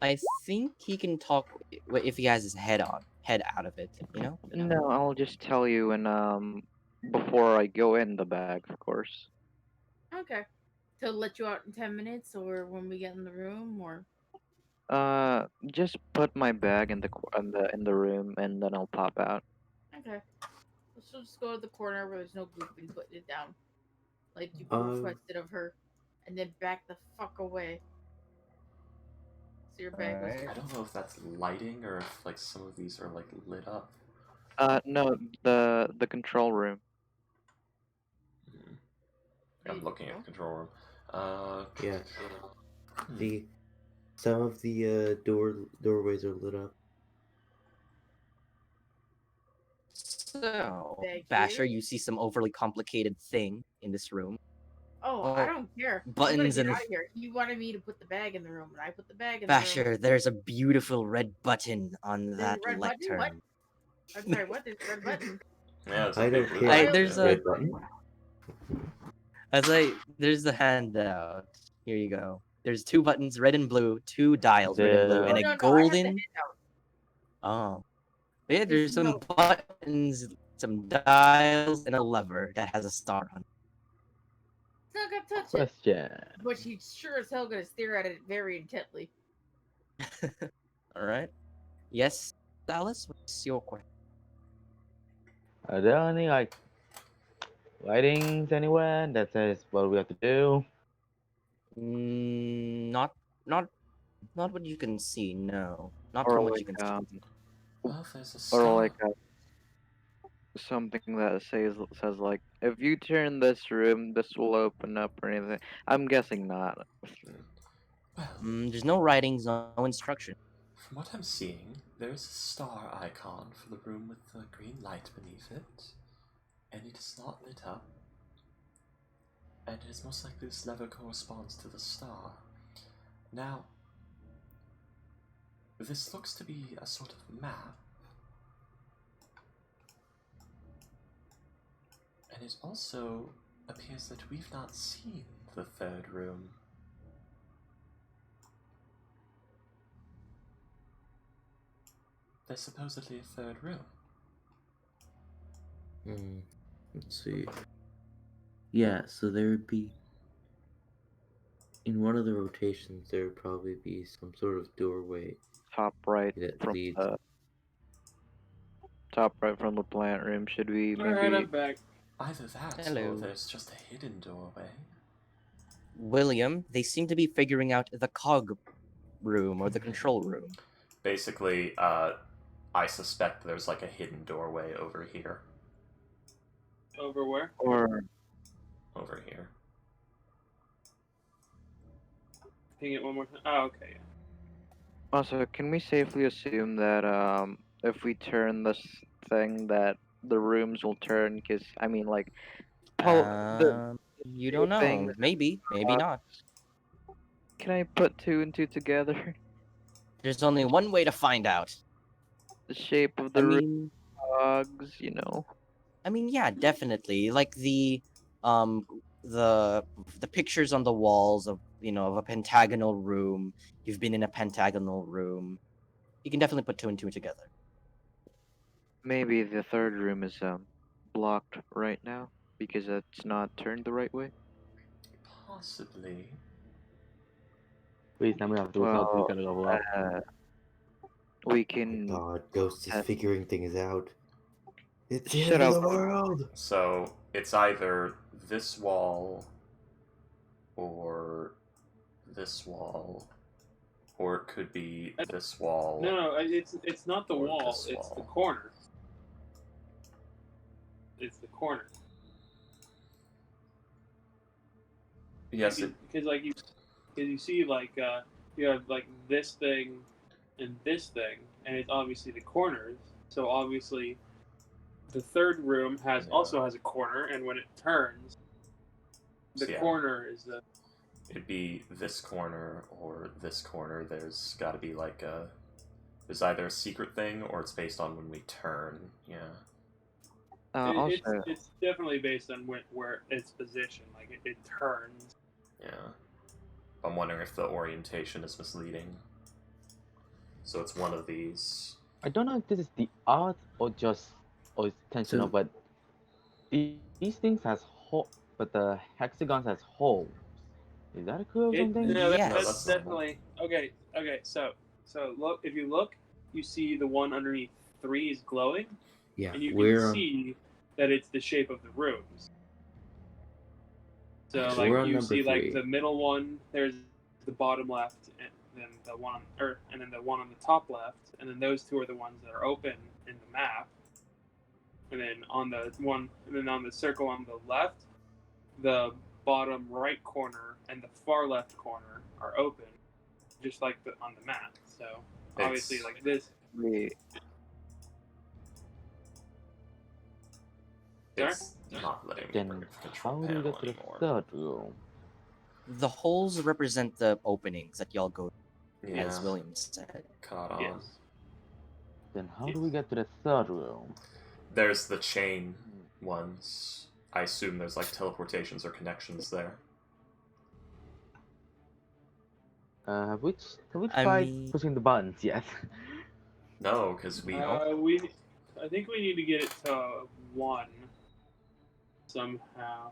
B: I think he can talk if he has his head out of it, you know?
G: No, I'll just tell you when before I go in the bag, of course.
F: Okay. To let you out in 10 minutes, or when we get in the room, or
G: Just put my bag in the room, and then I'll pop out.
F: okay. She'll just go to the corner where there's no group and put it down, like you
E: Um,
F: requested of her, and then back the fuck away. So your bag goes.
B: Alright.
A: I don't know if that's lighting or if like some of these are like lit up.
G: No, the control room.
A: Hmm.
F: Ready
A: I'm
F: to
A: looking at
F: go?
A: the control room.
E: Yeah.
A: Hmm.
E: Some of the doorways are lit up.
B: So,
F: Thank
B: Basher,
F: you.
B: you see some overly complicated thing in this room.
F: Oh,
B: Oh,
F: I don't care. I'm
B: buttons
F: gonna
B: and-
F: get out of here. He wanted me to put the bag in the room, and I put the bag in
B: Basher, there's a beautiful red button on
F: There's a
B: that
F: red button?
B: lectern.
F: What? the room. I'm sorry, what? There's a red button.
A: Yeah, there's a
E: I
A: big
E: don't
A: blue
E: care.
A: light,
B: there's
A: yeah.
B: a-
E: Red button.
B: As there's the handout. Here you go. There's 2 buttons, red and blue, 2 dials, red and blue,
E: The-
B: and
F: Oh,
B: a
F: no, I have the
B: golden.
F: handout.
B: Oh, yeah. There's some
F: no-
B: buttons, some dials, and a lever that has a star on it.
F: He's not gonna touch it.
C: Question.
F: But he's sure as hell gonna stare at it very intently.
B: All right. Yes, Alice. What's your question?
C: Are there any like writings anywhere that says what we have to do?
B: Not, not what you can see. No, not
G: Or
B: from what
G: like
B: you can see.
A: Well, there's a
G: or
A: star.
G: like something that says like, if you turn this room, this will open up or anything. I'm guessing not.
A: Well,
B: There's no writings, no instruction.
A: from what I'm seeing, there's a star icon for the room with the green light beneath it, and it is not lit up. And it is most likely this lever corresponds to the star. Now, this looks to be a sort of map. And it also appears that we've not seen the third room. There's supposedly a third room.
E: Let's see. Yeah, so there would be in one of the rotations there would probably be some sort of doorway
G: Top right
E: that
G: from
E: leads.
G: the top right from the plant room. Should we
D: Alright,
G: maybe?
D: I'm back.
A: Either that
B: Hello.
A: or there's just a hidden doorway.
B: William, they seem to be figuring out the cog room or the control room.
A: Basically, I suspect there's like a hidden doorway over here.
D: Over where?
G: Or
A: Over here.
D: Ping it one more time. Oh, okay. Yeah.
G: also, can we safely assume that if we turn this thing, that the rooms will turn? Because I mean, like,
B: You don't know.
G: thing-
B: Maybe, maybe not.
G: can I put two and two together?
B: There's only one way to find out.
G: The shape of
B: I
G: the room
B: mean,
G: cogs, you know.
B: yeah, definitely. Like the the pictures on the walls of of a pentagonal room. You've been in a pentagonal room. You can definitely put two and two together.
G: Maybe the third room is blocked right now because it's not turned the right way.
A: Possibly.
C: Please tell me after results we
G: Well,
C: gotta level up.
G: we
E: Oh
G: can.
E: God, Ghost is
G: test-
E: figuring things out. It's the
G: Shut
E: end of
G: up.
E: the world.
A: So it's either this wall or this wall, or it could be this wall.
D: No, it's not the
A: Or
D: wall.
A: this
D: It's the
A: wall.
D: corner. It's the corner.
A: Yes, it,
D: Because you see like you have like this thing and this thing, and it's obviously the corners. So obviously, the third room also has a corner, and when it turns, the
A: Yeah.
D: corner is the.
A: it'd be this corner or this corner. There's got to be like a. There's either a secret thing or it's based on when we turn. Yeah.
G: Also,
D: It's definitely based on where it's positioned. Like it turns.
A: Yeah. I'm wondering if the orientation is misleading. So it's one of these.
C: I don't know if this is the art or it's intentional,
E: So-
C: but these things has but the hexagons has holes. Is that a clue or something?
D: No,
B: Yes.
D: that's
A: that's normal.
D: definitely okay. Okay, so look. If you look, you see the one underneath 3 is glowing,
E: Yeah,
D: and you
E: we're
D: can
E: on,
D: see that it's the shape of the rooms. So
A: Okay.
D: like
E: We're on
D: you
E: number
D: see like
E: 3.
D: the middle one, there's the bottom left, and then the one and then the one on the top left, and then those two are the ones that are open in the map. And then on the circle on the left, the bottom right corner and the far left corner are open, just like on the map. So obviously,
A: It's-
D: like this.
G: we
A: It's not letting me bring
C: Then
A: it to control
C: how do we
A: panel
C: get to the
A: anymore.
C: third room?
B: The holes represent the openings that y'all go,
A: Yeah.
B: as William said.
A: Caught on.
D: Yes.
C: Then how do we get to the third room?
A: There's the chain ones. I assume there's like teleportations or connections there.
C: Have we
B: I
C: tried
B: mean-
C: pushing the buttons yet?
A: No, because we
D: I think we need to get it to 1 somehow.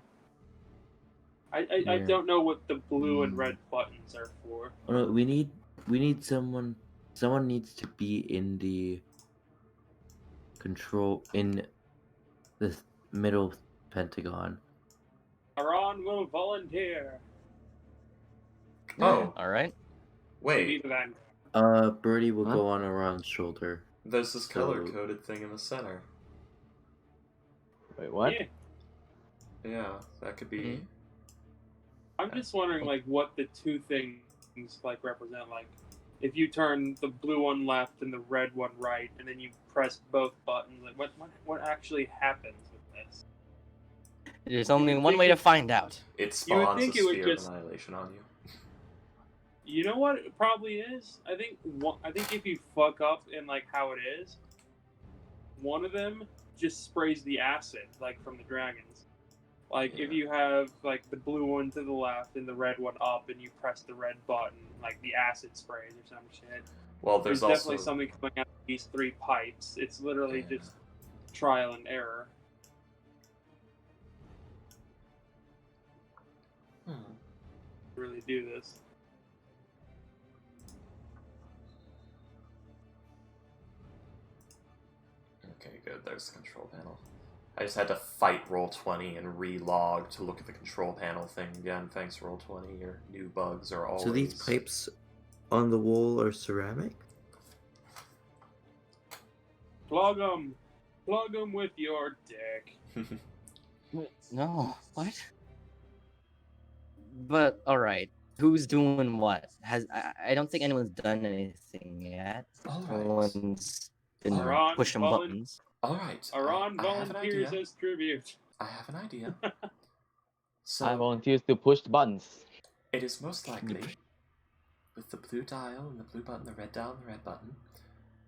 D: I
E: Yeah.
D: don't know what the blue and red buttons are for.
E: Oh, no, we need someone. Someone needs to be in the control in the middle pentagon.
D: Aron will volunteer.
A: Oh,
B: All right.
D: We need
A: wait.
D: the vanguard.
E: Birdie will
C: Huh?
E: go on Aron's shoulder.
A: There's this
E: So-
A: color-coded thing in the center.
C: Wait, what?
D: Yeah.
A: Yeah, that could be.
B: Mhm.
D: I'm just wondering, like, what the two things like represent. Like, if you turn the blue one left and the red one right, and then you press both buttons, like, what actually happens with this?
B: There's only
D: would
B: one
D: think
B: way to
D: it-
B: find out.
A: It
D: You would
A: spawns a
D: think it would
A: sphere
D: just-
A: of annihilation on you.
D: You know what it probably is? I think if you fuck up in like how it is, one of them just sprays the acid like from the dragons. Like if
A: Yeah.
D: you have like the blue one to the left and the red one up, and you press the red button, like the acid sprays or some shit.
A: Well,
D: There's
A: there's
D: definitely
A: also
D: something coming out of these 3 pipes. It's literally
A: Yeah.
D: just trial and error. really do this.
A: Okay, good. There's the control panel. I just had to fight Roll20 and re-log to look at the control panel thing again. Thanks, Roll20. Your new bugs are always...
E: So these pipes on the wall are ceramic?
D: Plug them with your dick.
B: No, what? But all right, who's doing what? I don't think anyone's done anything yet.
A: All
B: No
A: right.
B: one's been
D: Aron
B: pushing buttons.
A: All right.
D: Aron
A: I have an
D: volunteers
A: idea.
D: as tribute.
A: I have an idea.
C: I
A: So,
C: volunteers to push the buttons.
A: it is most likely, with the blue dial and the blue button, the red dial and the red button,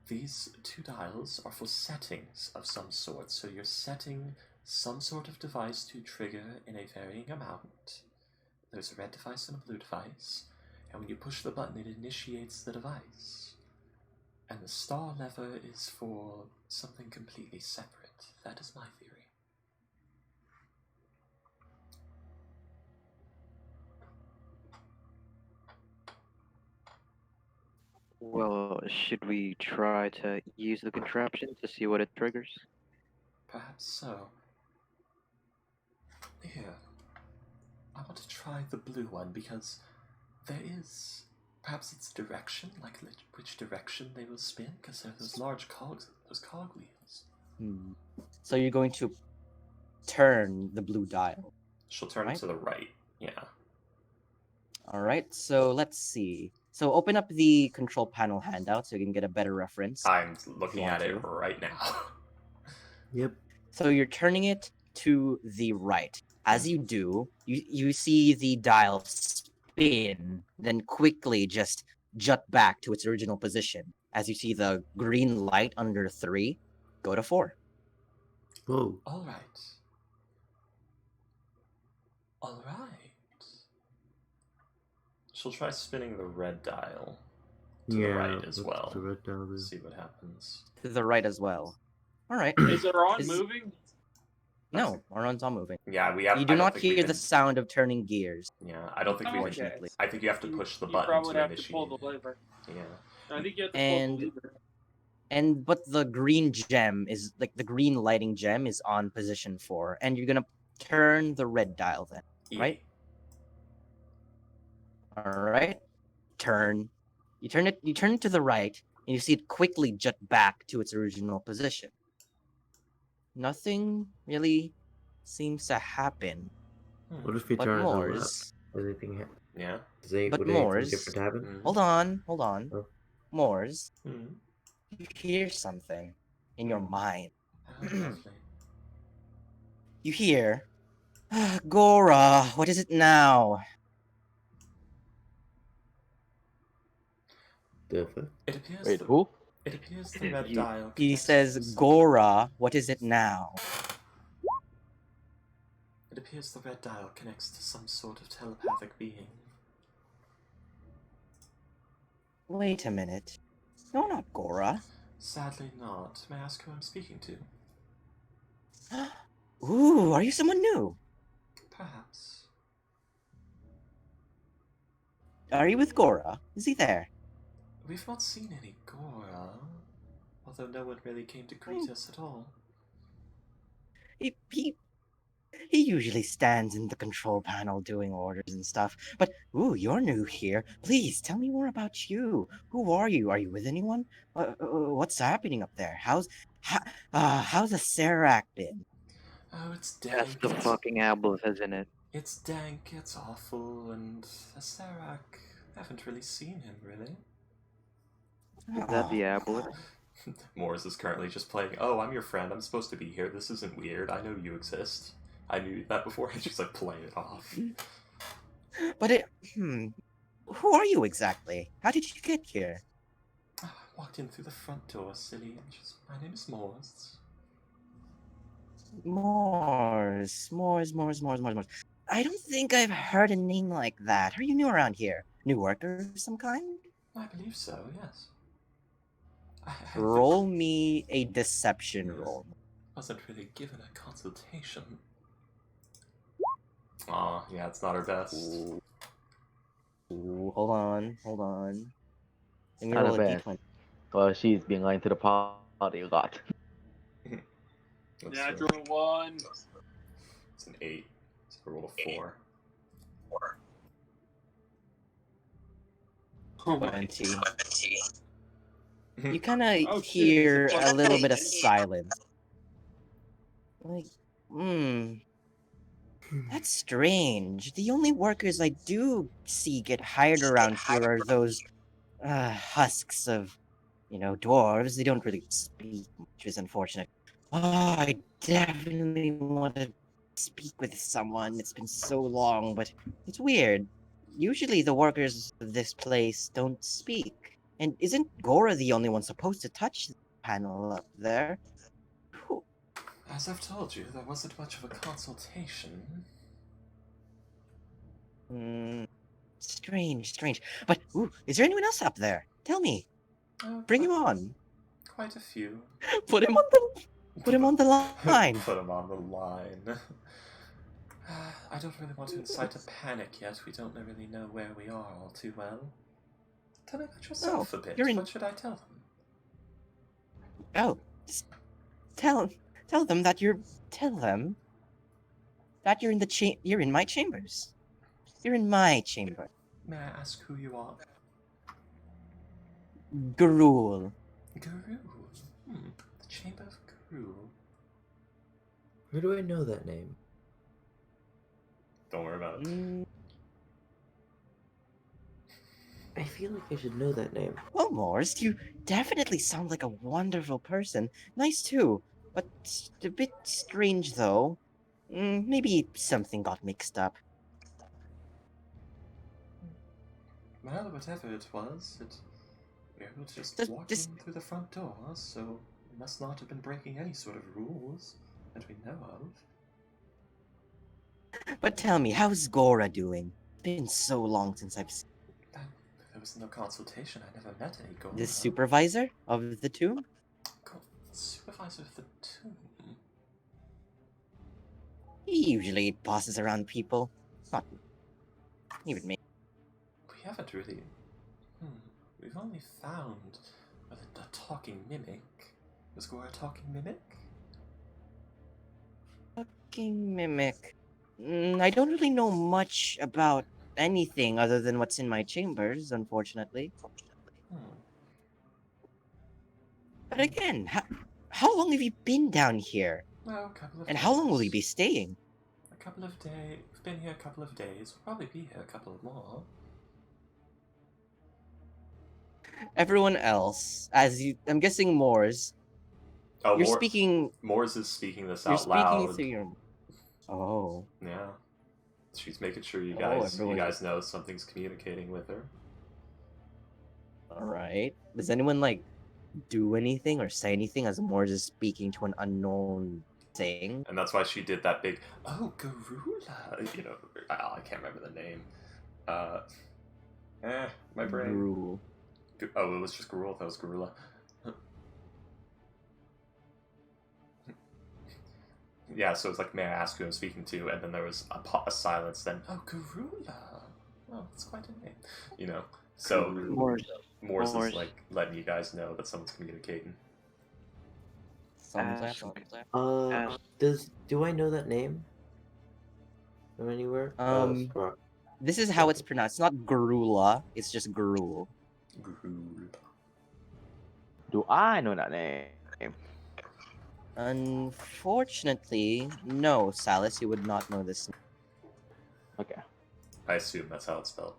A: these two dials are for settings of some sort. So you're setting some sort of device to trigger in a varying amount. There's a red device and a blue device, and when you push the button, it initiates the device. And the star lever is for something completely separate. That is my theory.
G: Well, should we try to use the contraption to see what it triggers?
A: Perhaps so. Here. I want to try the blue one because there is... Perhaps it's direction, like which direction they will spin, because there are those large cogs, those cog wheels.
B: So you're going to turn the blue dial.
A: She'll turn
B: Right.
A: it to the right. Yeah.
B: All right, so let's see. So open up the control panel handout so you can get a better reference.
A: I'm looking
B: Want
A: at it
B: to?
A: right now.
E: Yep.
B: So you're turning it to the right. As you do, you see the dial spin, then quickly just jut back to its original position. As you see the green light under 3, go to 4.
E: Whoa.
A: All right. All right. She'll try spinning the red dial to the right as
E: what's
A: well.
E: The red dial is.
A: See what happens.
B: To the right as well. All right.
D: Is Aron
B: Is-
D: moving?
B: No, Aron's all moving.
A: Yeah, we have.
B: You
A: I
B: do
A: don't
B: not
A: think we
B: hear the
A: can-
B: sound of turning gears.
A: Yeah, I don't think we
D: Oh,
A: can.
D: okay.
A: I think you have to push the
D: You
A: button
D: probably
A: to
D: have
A: initiate.
D: to pull the lever.
A: Yeah.
D: I think you have to
B: And-
D: pull the lever.
B: But the green gem is like the green lighting gem is on position 4, and you're gonna turn the red dial then. Right. All right. Turn. You turn it to the right, and you see it quickly jut back to its original position. Nothing really seems to happen.
E: What if we
B: But
E: turn it to the left?
B: Moors,
E: Does anything
A: Yeah.
B: But
E: would
B: Moors-
E: anything different happen?
A: Mhm.
B: hold on.
E: Oh.
B: Moors,
A: Mhm.
B: you hear something in your mind.
A: Oh, lovely.
B: You hear, Gora, what is it now?
E: The fuck?
A: It appears.
C: Wait,
A: the,
C: who?
A: It appears the red
G: You-
A: dial.
B: He
A: connects
B: says,
A: to some-
B: Gora, what is it now?
A: It appears the red dial connects to some sort of telepathic being.
B: Wait a minute. No, not Gora.
A: Sadly not. May I ask who I'm speaking to?
B: Ooh, are you someone new?
A: Perhaps.
B: Are you with Gora? Is he there?
A: We've not seen any Gora, although no one really came to greet us at all.
B: He usually stands in the control panel doing orders and stuff. But ooh, you're new here. Please tell me more about you. Who are you? Are you with anyone? What's happening up there? How's the Serac been?
A: Oh, it's
G: That's
A: dank.
G: the fucking Ableth, isn't it?
A: It's dank, it's awful, and Serac, haven't really seen him, really.
G: Is that the Ableth?
A: Morris is currently just playing, oh, I'm your friend, I'm supposed to be here, this isn't weird, I know you exist. I knew that before, I just like play it off.
B: But who are you exactly? How did you get here?
A: I walked in through the front door, silly, and just, my name is Morris.
B: Mors. I don't think I've heard a name like that. Are you new around here? New worker of some kind?
A: I believe so, yes. I
B: Roll me a deception roll.
A: wasn't really given a consultation. Aw, yeah, it's not our best.
B: Ooh, hold on. Let me
C: Not
B: roll
C: the
B: a
C: best.
B: d20.
C: Well, she's been lying to the party a lot.
A: Let's,
D: Natural one.
A: it's an 8. So I rolled a 4.
D: Oh my
B: 20.
A: Mhm.
B: You kind of
D: Oh, shit,
B: hear
D: it's a
B: a little bit of
D: +8.
B: silence. Like, that's strange. The only workers I do see get hired around here are those husks of, dwarves. They don't really speak, which is unfortunate. Oh, I definitely want to speak with someone. It's been so long, but it's weird. Usually the workers of this place don't speak. And isn't Gora the only one supposed to touch the panel up there? Whew.
A: As I've told you, there wasn't much of a consultation.
B: Strange. But, is there anyone else up there? Tell me. Bring him on.
A: Quite a few.
B: Put him on the line.
A: Put him on the line. I don't really want to incite a panic yet. We don't really know where we are all too well. Tell me about yourself a bit. What should I tell them?
B: Oh, just tell them that you're in you're in my chambers. You're in my chamber.
A: May I ask who you are?
B: Garul.
A: Guru. The Chamber of Guru.
E: Where do I know that name?
A: Don't worry about it.
E: I feel like I should know that name.
B: Well, Morris, you definitely sound like a wonderful person. Nice too, but a bit strange though. Maybe something got mixed up.
A: Well, whatever it was, we were just walking through the front door, so we must not have been breaking any sort of rules that we know of.
B: But tell me, how's Gora doing? It's been so long since I've seen
A: There was no consultation. I never met any Gora.
B: the supervisor of the tomb.
A: Supervisor of the tomb?
B: He usually bosses around people. Not even me.
A: We haven't really. We've only found a talking mimic. Was Gora a talking mimic?
B: Talking mimic. I don't really know much about anything other than what's in my chambers, unfortunately. But again, how long have you been down here?
A: Well, a couple of
B: And
A: days.
B: how long will you be staying?
A: A couple of days. We've been here a couple of days. We'll probably be here a couple of more.
B: Everyone else, I'm guessing Moors.
A: Oh,
B: You're speaking.
A: Moors is speaking this
B: You're
A: out
B: speaking
A: loud.
B: through your. Oh.
A: Yeah. She's making sure you
B: everyone-
A: guys know something's communicating with her.
B: All right. Does anyone do anything or say anything as Moors is speaking to an unknown thing?
A: And that's why she did that big, oh, Garula. You know, I can't remember the name. My brain.
B: Garul.
A: Oh, it was just Garula. That was Garula. Yeah, so it's like, may I ask who I'm speaking to? And then there was a silence. Then, oh, Garula. Oh, that's quite a name. You know, so Morse is like letting you guys know that someone's communicating.
E: Do I know that name from anywhere?
B: This is how it's pronounced. It's not Garula. It's just Garul.
A: Garul.
C: Do I know that name?
B: Unfortunately, no, Salis, you would not know this.
C: Okay.
A: I assume that's how it's spelled.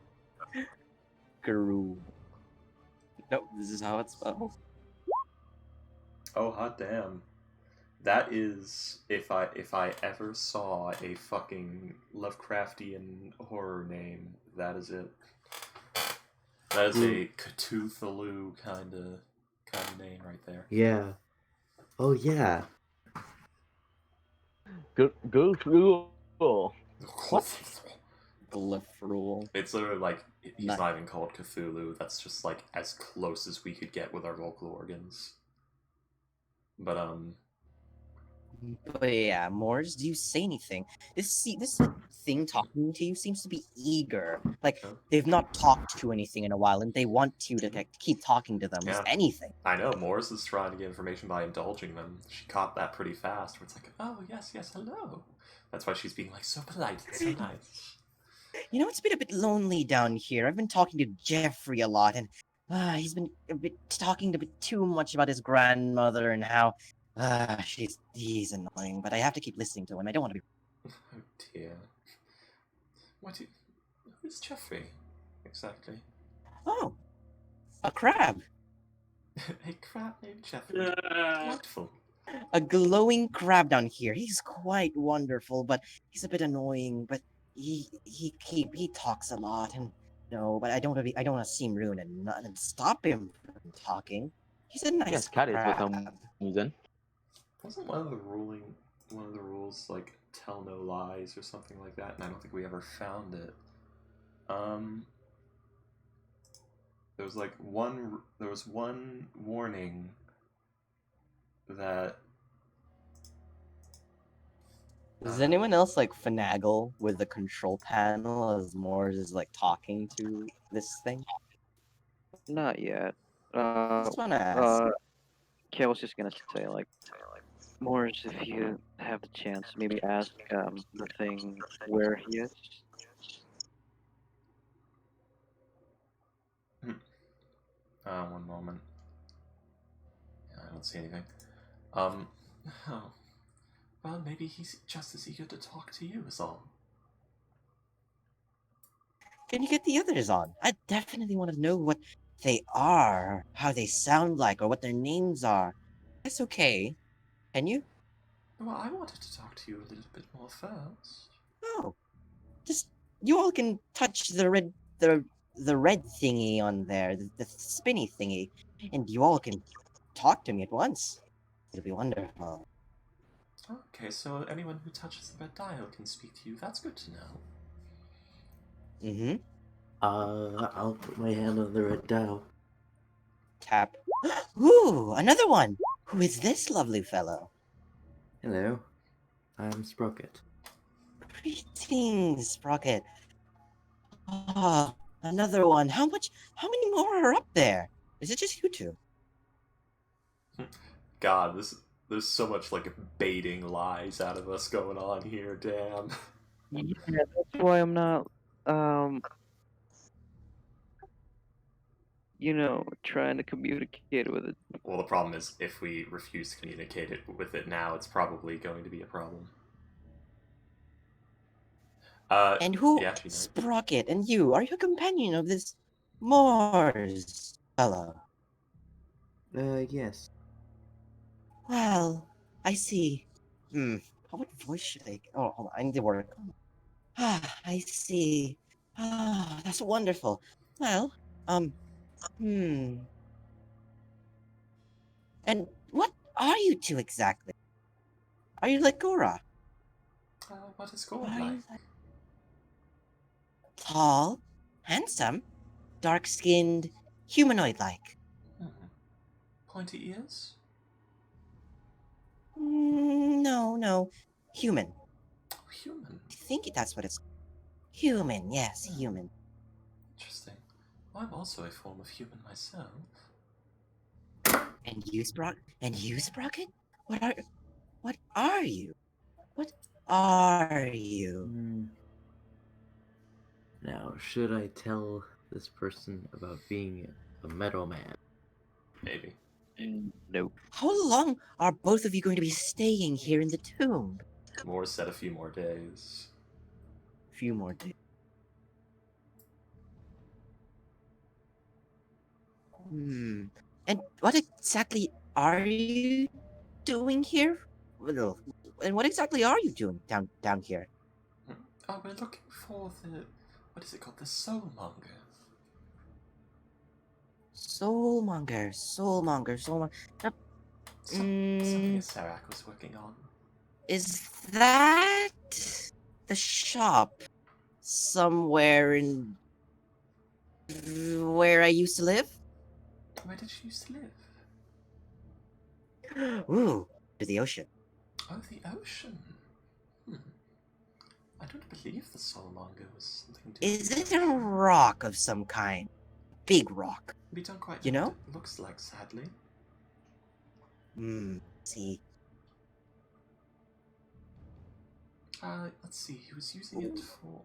B: Garul. Nope, this is how it's spelled.
A: Oh, hot damn. That is, if I ever saw a fucking Lovecraftian horror name, that is it. That is a Cthulhu kind of name right there.
E: Yeah. Oh yeah.
C: Go through.
B: Glyphrul.
A: It's literally like, he's not even called Cthulhu. That's just like as close as we could get with our vocal organs. But
B: But yeah, Mors, do you say anything? This thing talking to you seems to be eager. Like
A: Oh.
B: they've not talked to anything in a while, and they want you to keep talking to them. Just
A: Yeah.
B: anything.
A: I know, Morris is trying to get information by indulging them. She caught that pretty fast, where it's like, oh, yes, hello. That's why she's being, like, so polite and so nice.
B: You know, it's been a bit lonely down here. I've been talking to Jeffrey a lot, and he's been a bit talking a bit too much about his grandmother and how he's annoying. But I have to keep listening to him. I don't want to be.
A: Oh, dear. Who's Jeffrey, exactly?
B: Oh, a crab.
A: A crab named Jeffrey. Delightful.
B: A glowing crab down here. He's quite wonderful, but he's a bit annoying. But he talks a lot, and no, but I don't want to seem rude and stop him from talking. He's a nice
C: Yes, cat is for
B: crab.
C: some reason.
A: Wasn't one of the rules like tell no lies or something like that? And I don't think we ever found it. There was one warning that
B: Does anyone else like finagle with the control panel as Mors is like talking to this thing?
G: Not yet.
B: Just want to ask.
G: Okay, I was just gonna say, like, Morris, if you have the chance, maybe ask the thing where he is.
A: one moment. Yeah, I don't see anything. Oh. Well, maybe he's just as eager to talk to you is all.
B: Can you get the others on? I definitely want to know what they are, how they sound like, or what their names are. That's okay. Can you?
A: Well, I wanted to talk to you a little bit more first.
B: Oh, just you all can touch the red thingy on there, the spinny thingy, and you all can talk to me at once. It'll be wonderful.
A: Okay, so anyone who touches the red dial can speak to you. That's good to know.
B: Mm-hmm.
E: I'll put my hand on the red dial.
B: Tap. Ooh, another one. Who is this lovely fellow?
E: Hello, I'm Sprocket.
B: Greetings, Sprocket. Ah, another one. How many more are up there? Is it just you two?
A: God, there's so much like baiting lies out of us going on here. Damn.
G: Yeah, that's why I'm not, trying to communicate with it.
A: Well, the problem is if we refuse to communicate with it now, it's probably going to be a problem.
B: And who?
A: Yeah, she knows.
B: Sprocket and you. Are you a companion of this Mors fellow?
E: Yes.
B: Well, I see. What voice should I? Oh, hold on. I need to work. I see. That's wonderful. Well, And what are you two exactly? Are you like Gora?
A: What is going
B: Are
A: like?
B: you like tall, handsome, dark-skinned, humanoid-like?
A: Pointy ears?
B: No, human.
A: Human.
B: I think that's what it's. Human, yes, human.
A: Interesting. Well, I'm also a form of human myself.
B: And you, Sprocket? What are you? What are you?
E: Now, should I tell this person about being a metal man?
A: Maybe.
G: Nope.
B: How long are both of you going to be staying here in the tomb?
A: More said a few more days.
B: A few more days. And what exactly are you doing here? And what exactly are you doing down here?
A: Oh, we're looking for what is it called? The Soulmonger.
B: Soulmonger.
A: Something Serac was working on.
B: Is that the shop somewhere in where I used to live?
A: Where did you used to live?
B: Ooh, to the ocean.
A: Oh, the ocean. I don't believe the soul longer was something to do
B: Is
A: with
B: it
A: the
B: a
A: ocean.
B: rock of some kind? Big rock.
A: We don't quite
B: You
A: know
B: know?
A: what it looks like, sadly.
B: See.
A: Let's see, he was using it for...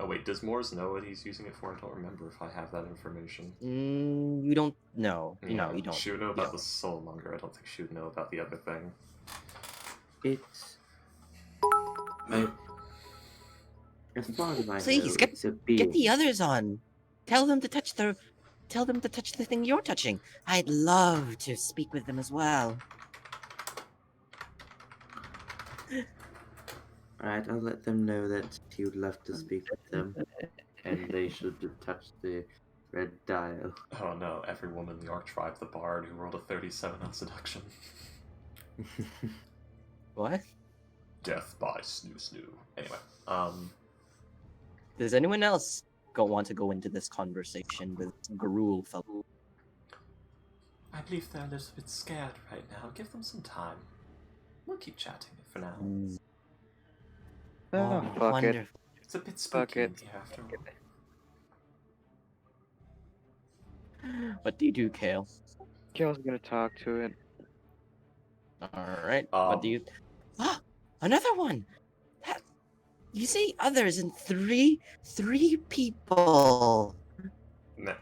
A: Oh wait, does Moores know what he's using it for? I don't remember if I have that information.
B: You don't know.
A: Yeah,
B: You don't.
A: she would know
B: You
A: about
B: don't.
A: the soul monger. I don't think she would know about the other thing.
E: It's. As far as I know,
B: Please
E: it's a
B: get
E: being.
B: the others on. Tell them to touch the thing you're touching. I'd love to speak with them as well.
E: Alright, I'll let them know that you'd love to speak with them, and they should touch the red dial.
A: Oh no, every woman in the Archtribe, the bard, who rolled a 37 on seduction.
B: What?
A: Death by snoo snoo. Anyway,
B: Does anyone else want to go into this conversation with Garul fellow?
A: I believe they're a little bit scared right now. Give them some time. We'll keep chatting for now.
G: Oh, fuck it.
B: Wonderful.
A: It's a bit
G: Fuck
A: spooky
G: it.
A: in here after all.
B: What do you do, Kale?
G: Kale's gonna talk to it.
B: Alright. What do you... Ah! Another one! You say others and three people.
A: No.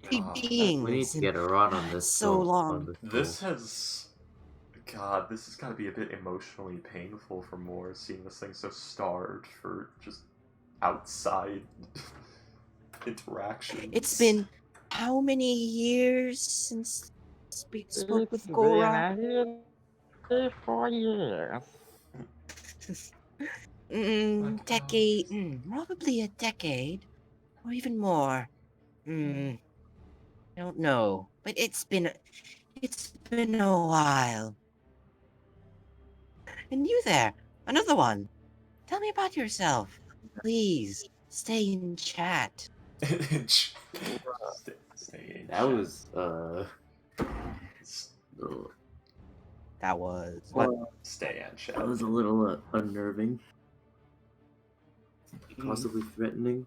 B: Three beings.
E: We need to
B: in
E: get a run on this.
B: so long.
E: On
A: This has... God, this has got to be a bit emotionally painful for Moore, seeing this thing so starved for just outside interactions.
B: It's been how many years since spoke with
C: It's
B: Gora?
C: been 4 years.
B: Decade. Probably a decade. Or even more. I don't know. But it's been a while. And you there, another one. Tell me about yourself. Please, stay in chat.
A: Stay in
E: That
A: chat.
E: was
B: That was
A: Stay in chat.
E: that was a little unnerving, possibly threatening.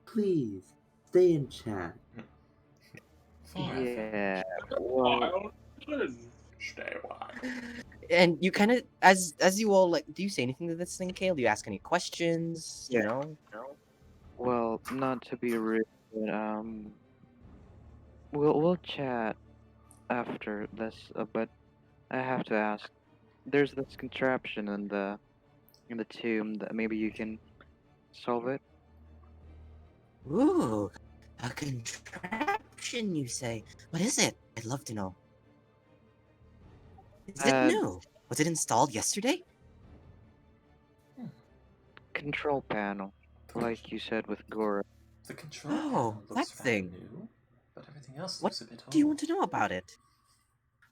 E: Please stay in chat.
A: Forever.
G: Yeah. Well,
A: Stay alive.
B: And you kind of, as you all like, do you say anything to this thing, Kale? Do you ask any questions?
G: Yeah.
B: You know?
G: well, not to be rude, but we'll chat after this. But I have to ask. There's this contraption in the tomb that maybe you can solve it.
B: Ooh, a contraption, you say? What is it? I'd love to know. Is it new? Was it installed yesterday?
G: Control panel, like you said with Gora.
A: The control
B: Oh,
A: panel looks
B: that thing.
A: rather new, but everything else
B: What
A: looks a bit old.
B: do you want to know about it?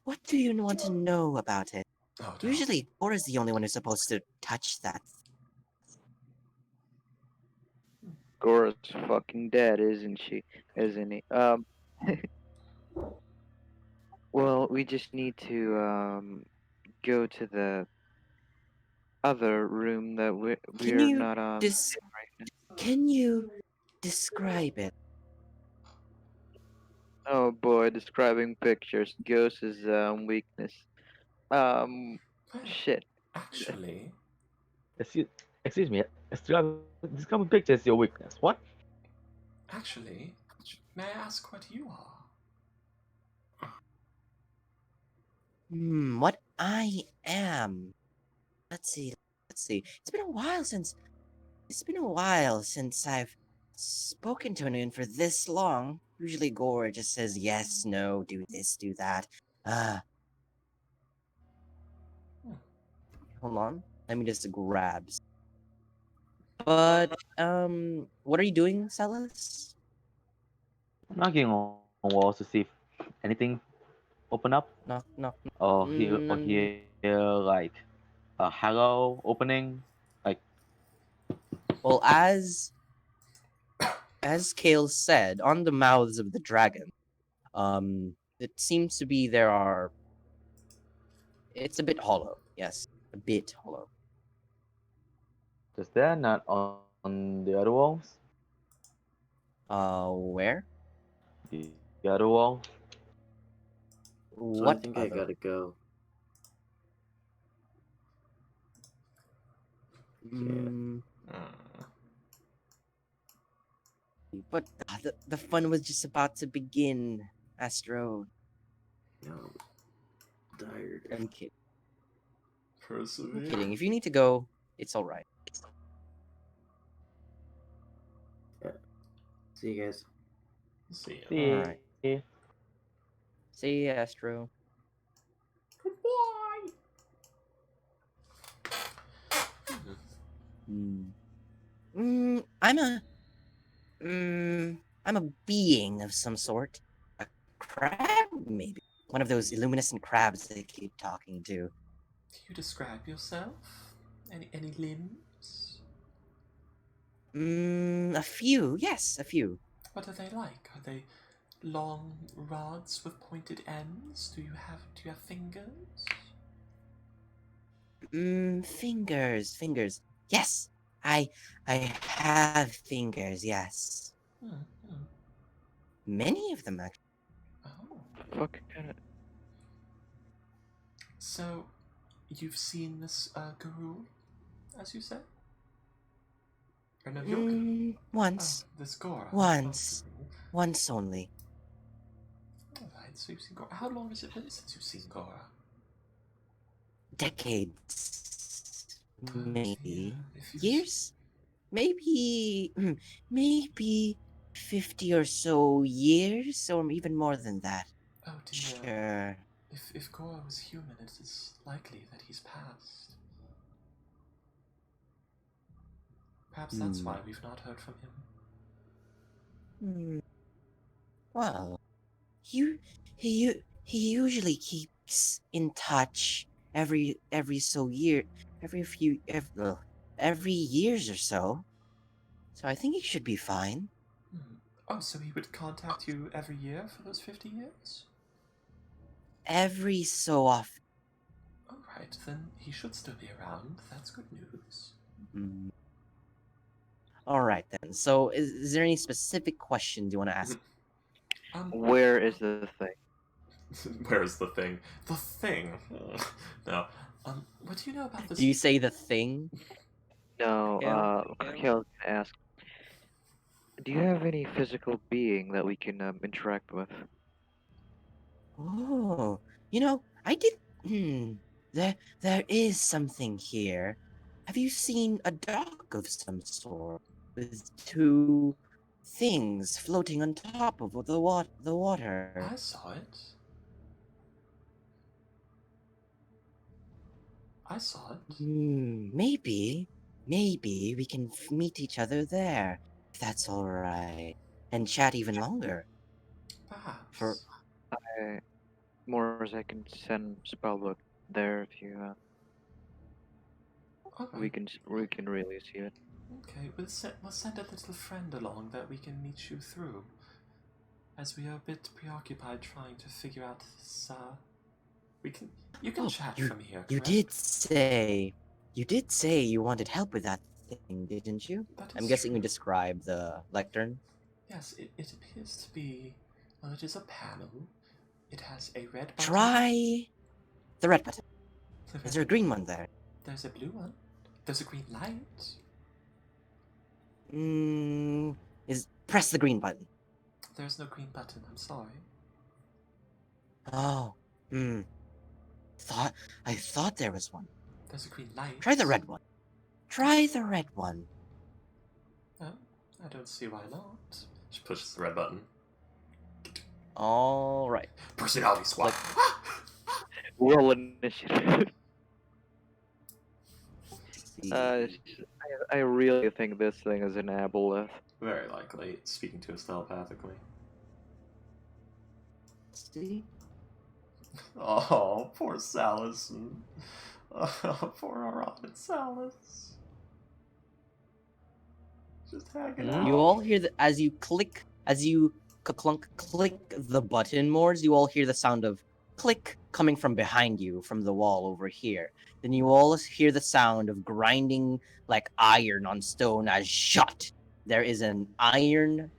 B: What do you want to know about it?
A: Oh, don't.
B: Usually, Gora's the only one who's supposed to touch that.
G: Gora's fucking dead, isn't she? Isn't he? Well, we just need to go to the other room that
B: Can
G: we're
B: you
G: not in right now.
B: Can you describe it?
G: Oh boy, describing pictures, Ghost is weakness. Shit.
A: Actually,
C: Excuse me. Describing picture is your weakness. What?
A: may I ask what you are?
B: What I am. Let's see. It's been a while since I've spoken to anyone for this long. Usually Gora just says yes, no, do this, do that. Hold on. Let me just grab. But what are you doing, Celis?
C: I'm knocking on walls to see if anything open up.
B: No.
C: Or hear like a hello opening. Like
B: Well, as Kale said, on the mouths of the dragon, it seems to be it's a bit hollow, yes. a bit hollow.
C: Is that not on the other walls?
B: Where?
C: The other wall?
E: So I
B: What
E: think I
B: other?
E: gotta go.
B: Mm,
A: Hmm.
B: but the fun was just about to begin, Astro.
E: No, I'm tired.
B: I'm kidding. I'm
A: Persevere.
B: kidding. If you need to go, it's all right.
E: See you guys.
A: See ya.
C: See.
B: Alright. See ya, Astro.
A: Goodbye.
B: I'm a I'm a being of some sort. A crab, maybe. One of those illuminescent crabs they keep talking to.
A: Can you describe yourself? Any limbs?
B: A few, yes, a few.
A: What are they like? Are they long rods with pointed ends? Do you have fingers?
B: Fingers. Yes, I have fingers. Yes,
A: Hmm, hmm.
B: many of them actually.
A: Oh.
G: Fuck kind of.
A: So, you've seen this guru, as you said? Or no, your guru.
B: Once,
A: Oh, this Gora.
B: Once.
A: Oh, guru.
B: once only.
A: Alright, so you've seen Gora. How long has it been since you've seen Gora?
B: Decades,
A: Yeah,
B: maybe
A: if you
B: years, maybe 50 or so years, or even more than that.
A: Oh dear.
B: Sure.
A: If Gora was human, it is likely that he's passed. Perhaps that's
B: Hmm.
A: why we've not heard from him.
B: Well, he usually keeps in touch every years or so. So I think he should be fine.
A: Hmm. Oh, so he would contact you every year for those 50 years?
B: Every so often.
A: Alright, then he should still be around. That's good news.
B: All right then. So is there any specific questions you want to ask?
G: Where is the thing?
A: Where's the thing? The thing! No. What do you know about this?
B: Do you say the thing?
G: No, Kale can ask. Do you have any physical being that we can interact with?
B: Oh, I did. There is something here. Have you seen a dock of some sort with two things floating on top of the water?
A: I saw it. I saw it.
B: Maybe we can meet each other there, if that's all right, and chat even longer.
A: Perhaps.
B: For
G: More as I can send spellbook there if you we
A: Alright.
G: can really see it.
A: Okay, we'll send a little friend along that we can meet you through. As we are a bit preoccupied trying to figure out this, you can chat from here,
B: You
A: correct?
B: you did say you wanted help with that thing, didn't you?
A: That is
B: I'm guessing
A: true.
B: you describe the lectern.
A: Yes, it appears to be. Well, it is a panel. It has a red button.
B: Try the red button. Is there a green one there?
A: There's a blue one. There's a green light.
B: Press the green button.
A: There's no green button, I'm sorry.
B: Oh, I thought there was one.
A: There's a green light.
B: Try the red one. Try the red one.
A: Oh, I don't see why not. She pushes the red button.
B: All right.
A: Personality swap.
G: Roll initiative.
B: See.
G: I really think this thing is an aboleth.
A: Very likely, speaking to us telepathically.
B: See?
A: Oh, poor Salison. Oh, poor Aron and Salis. Just hanging out.
B: You all hear as you click the button, Mors, you all hear the sound of click coming from behind you from the wall over here. Then you all hear the sound of grinding like iron on stone as shut. There is an iron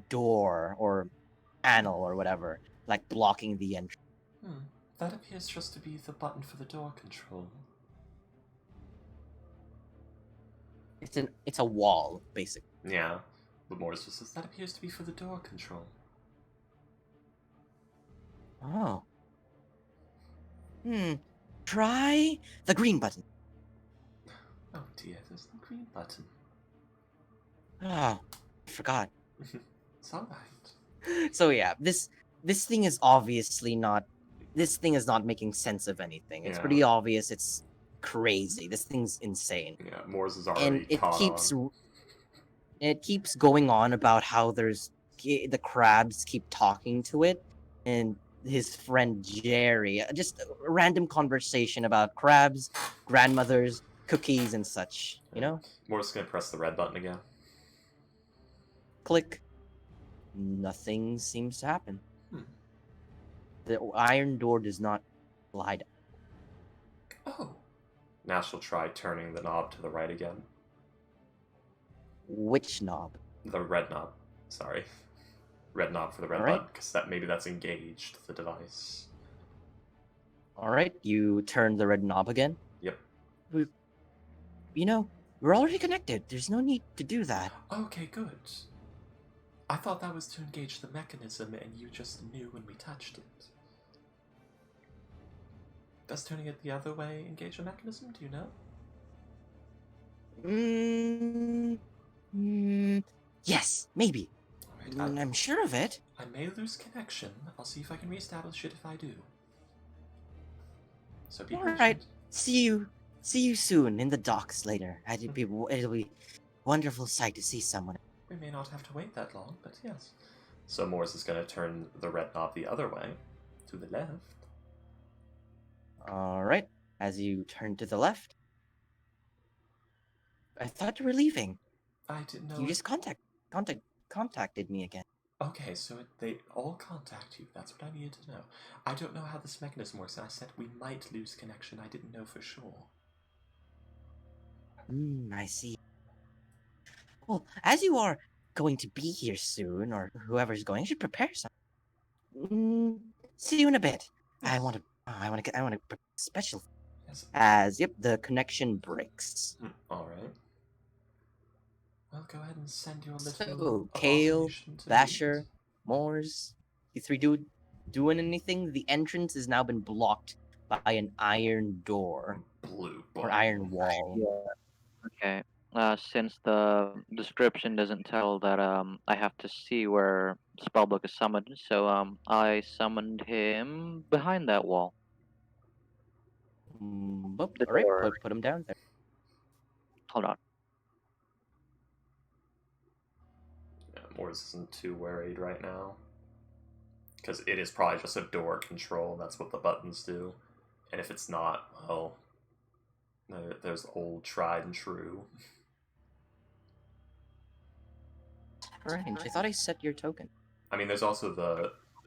B: door or panel or whatever, like blocking the entrance.
A: That appears just to be the button for the door control.
B: It's a wall, basically.
A: Yeah. But Morris just says, that appears to be for the door control.
B: Oh. Try the green button.
A: Oh dear, there's the green button.
B: Ah, I forgot.
A: It's alright.
B: So yeah, this thing is obviously not. This thing is not making sense of anything. It's
A: Yeah.
B: pretty obvious. It's crazy. This thing's insane,
A: Yeah, Morris is
B: and
A: already
B: it
A: caught
B: keeps
A: on.
B: it keeps going on about how the crabs keep talking to it, and his friend Jerry. Just a random conversation about crabs, grandmothers, cookies, and such. You know,
A: Morris is gonna press the red button again.
B: click. Nothing seems to happen.
A: Hmm.
B: The iron door does not slide.
A: Oh. Now she'll try turning the knob to the right again.
B: Which knob?
A: The red knob. Sorry. Red knob for the red
B: Alright.
A: button, because maybe that's engaged the device.
B: Alright, you turn the red knob again.
A: Yep.
B: You know, we're already connected. There's no need to do that.
A: Okay, good. I thought that was to engage the mechanism, and you just knew when we touched it. Does turning it the other way engage the mechanism? Do you know?
B: Yes, maybe.
A: Alright,
B: I'm sure of it.
A: I may lose connection. I'll see if I can reestablish it if I do. So be
B: Alright.
A: patient.
B: See you soon in the docks later. It'll be wonderful sight to see someone.
A: We may not have to wait that long, but yes. So Morris is going to turn the red knob the other way, to the left.
B: Alright, as you turn to the left. I thought you were leaving.
A: I didn't know.
B: You just contacted me again.
A: Okay, so they all contact you. That's what I needed to know. I don't know how this mechanism works, and I said we might lose connection. I didn't know for sure.
B: I see. Well, as you are going to be here soon, or whoever's going, you should prepare something. See you in a bit.
A: Yes.
B: I want to prepare special.
A: Yes.
B: As the connection breaks.
A: All right. Well, go ahead and send your little.
B: So, Kale,
A: abomination to
B: Vasher,
A: meet.
B: Moors, you three doing anything? The entrance has now been blocked by an iron door
A: Blue
B: or
A: button.
B: iron wall.
G: Okay. Since the description doesn't tell that I have to see where Spellbook is summoned, so I summoned him behind that wall.
B: All
G: The
B: right,
G: door.
B: put him down there.
G: Hold on.
A: Yeah, Morris isn't too worried right now. Because it is probably just a door control, that's what the buttons do. And if it's not, well, there's old tried and true.
B: Strange. I thought I set your token.
A: I mean, there's also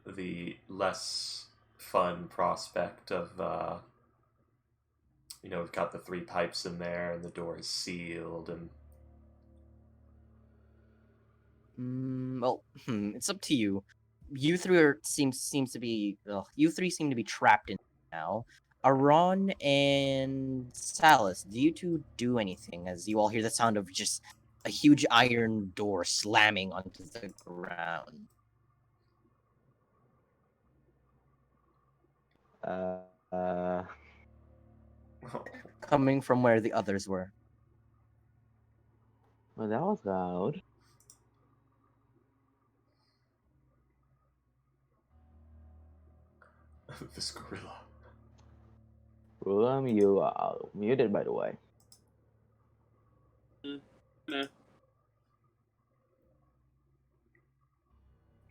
A: the less fun prospect of, we've got the 3 pipes in there, and the door is sealed, and
B: Well, it's up to you. You three seems to be. You three seem to be trapped in now. Aron and Salas, do you two do anything as you all hear the sound of just a huge iron door slamming onto the ground? Coming from where the others were.
C: Well, that was loud.
A: this gorilla.
C: Willem, you are muted, by the way.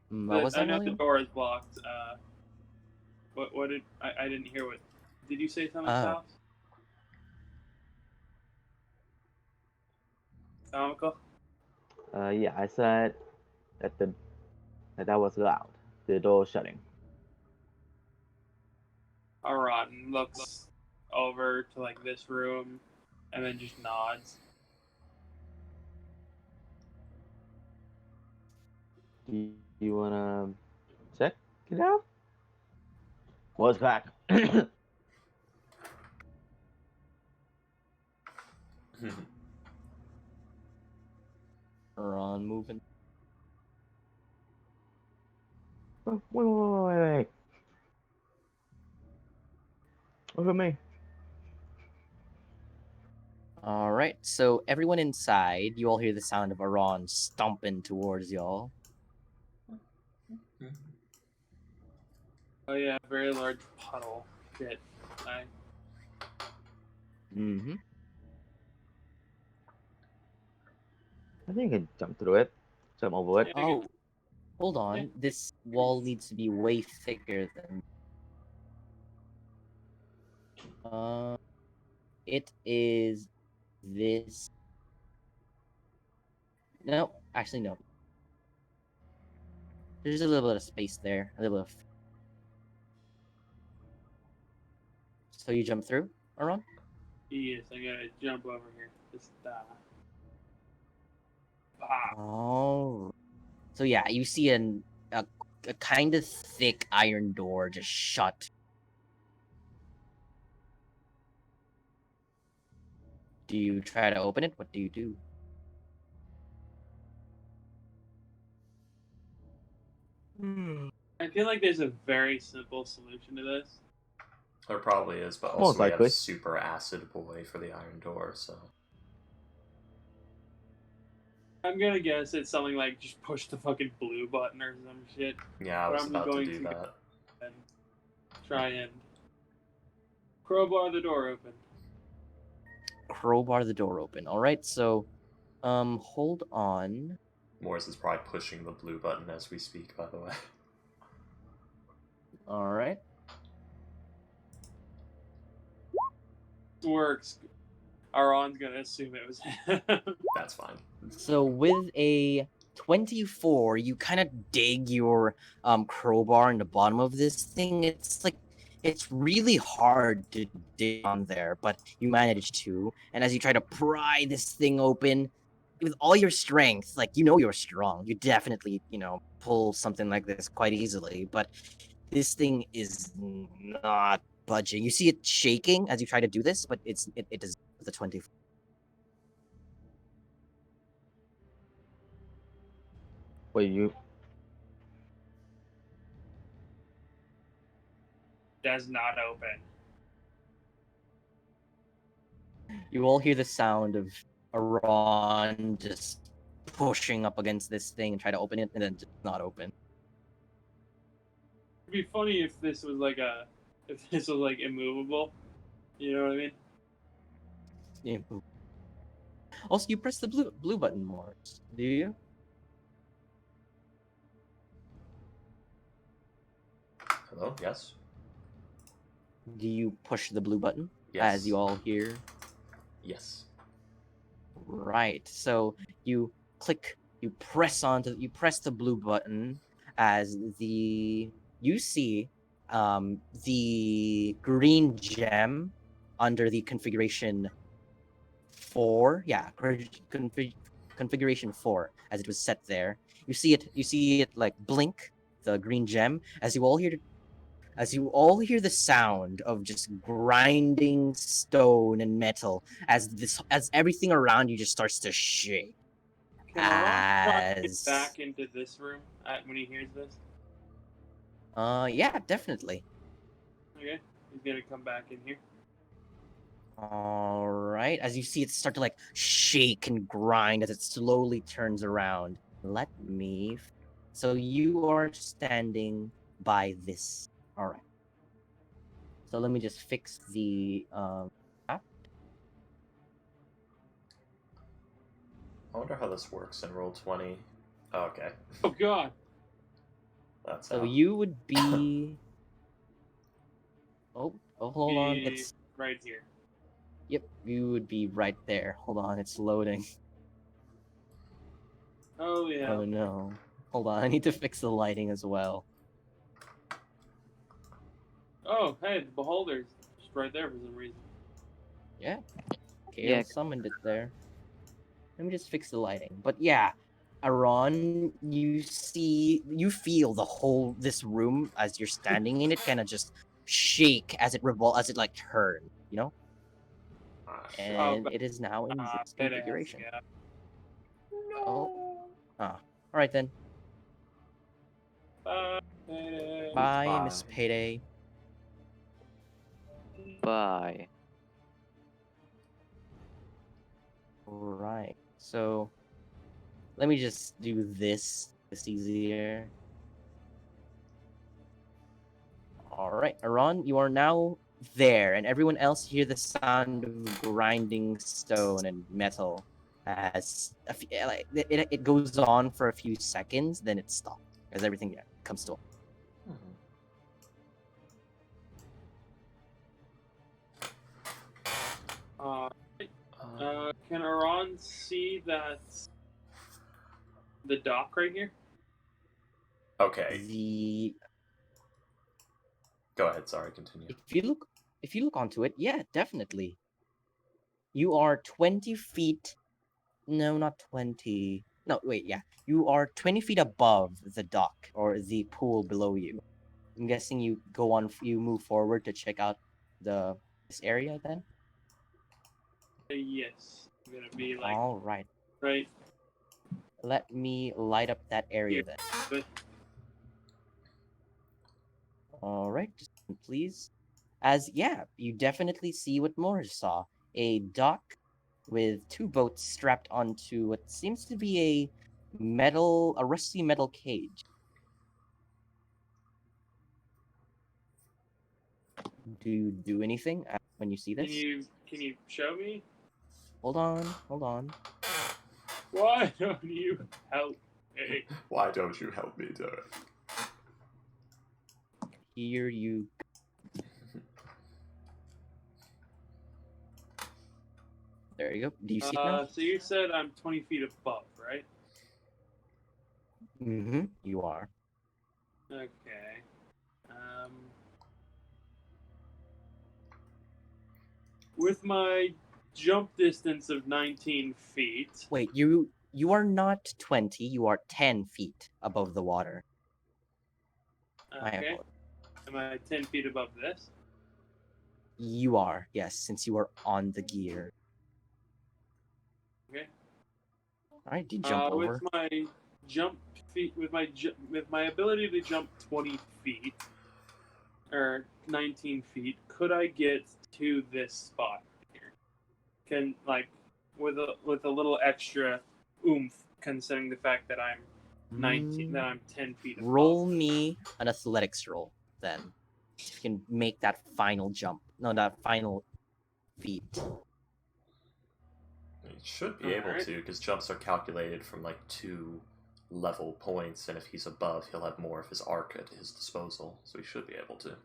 B: What was
D: I
B: that,
D: know the
B: William?
D: door is blocked. What did I didn't hear? What did you say, something, Sal? Comical?
C: Yeah, I said that was loud. The door shutting.
D: Aron looks over to like this room, and then just nods.
C: Do you wanna check it out? What's back?
B: Ron moving.
C: Oh, wait. Look at me.
B: All right, so everyone inside, you all hear the sound of Aron stomping towards y'all.
D: Oh yeah, very large puddle. Shit.
B: Mm-hmm.
C: I think I can jump through it. Jump over it.
D: Yeah,
B: Oh, hold on.
D: Yeah.
B: This wall needs to be way thicker than. It is this. No, actually no. There's a little bit of space there. A little bit of. So you jump through, Aron?
D: Yes, I gotta jump over here. Just ah.
B: Oh. So yeah, you see a kind of thick iron door just shut. Do you try to open it? What do you do?
D: I feel like there's a very simple solution to this.
A: There probably is, but
C: Most
A: also we
C: likely.
A: have super acid boy for the iron door, so
D: I'm gonna guess it's something like just push the fucking blue button or some shit.
A: yeah, I
D: But
A: was
D: I'm
A: about to
D: going
A: do
D: to-
A: that.
D: And try and crowbar the door open.
B: Crowbar the door open. All right, so hold on.
A: Morris is probably pushing the blue button as we speak, by the way.
B: All right.
D: Works. Aron's gonna assume it was him.
A: That's fine.
B: So with a 24, you kind of dig your crowbar in the bottom of this thing. It's really hard to dig on there, but you manage to. And as you try to pry this thing open with all your strength, like you're strong. You definitely, pull something like this quite easily, but this thing is not budging. You see it shaking as you try to do this, but it is the 24.
C: Wait, you.
D: Does not open.
B: You all hear the sound of Aron just pushing up against this thing and try to open it, and then just not open.
D: It'd be funny if this was like immovable. You know what I mean?
B: Yeah. Also, you press the blue button more, do you?
A: Hello? Yes?
B: Do you push the blue button
A: Yes.
B: as you all hear?
A: Yes.
B: Right. So you press the blue button as you see the green gem under the configuration 4. Yeah, configuration 4 as it was set there. You see it like blink, the green gem, as you all hear the sound of just grinding stone and metal as everything around you just starts to shake.
D: Can Aron try to get
B: As
D: back into this room when he hears this?
B: yeah, definitely.
D: Okay, he's gonna come back in here.
B: All right, as you see it start to like shake and grind as it slowly turns around. So you are standing by this. All right. So let me just fix the app.
A: I wonder how this works in Roll20. Oh, okay.
D: Oh God!
A: That's
B: So
A: how.
B: you would be. Oh, hold on.
D: Be
B: It's
D: right here.
B: Yep, you would be right there. Hold on, it's loading.
D: Oh yeah.
B: Oh no. Hold on, I need to fix the lighting as well.
D: Oh hey, the beholder's just right there for some reason.
B: Yeah.
G: Yeah.
B: Kale summoned it there. Let me just fix the lighting. But yeah, Aron, you feel this room as you're standing in it kind of just shake as it like turns, you know?
A: Ah, shit.
B: And it is now in this
D: Payday has to
B: configuration.
D: get up.
B: Oh. Ah. Alright then.
D: Payday.
B: Bye, Miss
A: Bye.
B: Payday.
G: Bye.
B: Right. So let me just do this. It's easier. Alright, Aron, you are now there, and everyone else hear the sound of grinding stone and metal as it goes on for a few seconds, then it stops as everything comes to.
A: Mhm.
D: Uh,
A: Uh,
D: can Aron see that the dock right here?
A: okay,
B: The
A: go ahead. Sorry, continue.
B: if you look onto it, yeah, definitely. You are 20 feet. No, not 20. No, wait, yeah. You are 20 feet above the dock or the pool below you. I'm guessing you move forward to check out this area then?
D: Yes. I'm gonna be like
B: All right.
D: right
B: Let me light up that area
D: here.
B: then.
D: But
B: All right, just please. As yeah, you definitely see what Morris saw. A dock with two boats strapped onto what seems to be a rusty metal cage. Do you do anything when you see
D: can
B: this?
D: you show me?
B: Hold on.
D: Why don't you help me?
A: Why don't you help me do it?
B: Here you. There you go. Do you see it now?
D: So you said I'm 20 feet above, right?
B: Mm-hmm. You are.
D: Okay. With my jump distance of 19 feet.
B: Wait, you are not 20. You are 10 feet above the water. My
D: Okay.
B: apologies.
D: Am I 10 feet above this?
B: You are, yes, since you are on the gear.
D: Okay.
B: All right, do you jump over?
D: With my jump feet, with my ability to jump 20 feet or 19 feet, could I get to this spot here? Can like with a little extra oomph, considering the fact that I'm 19, that I'm 10 feet above.
B: Roll me an athletics roll then. If you can make that final jump. No, that final feat.
A: You should be able to, because jumps are calculated from like 2 level points, and if he's above, he'll have more of his arc at his disposal, so he should be able to.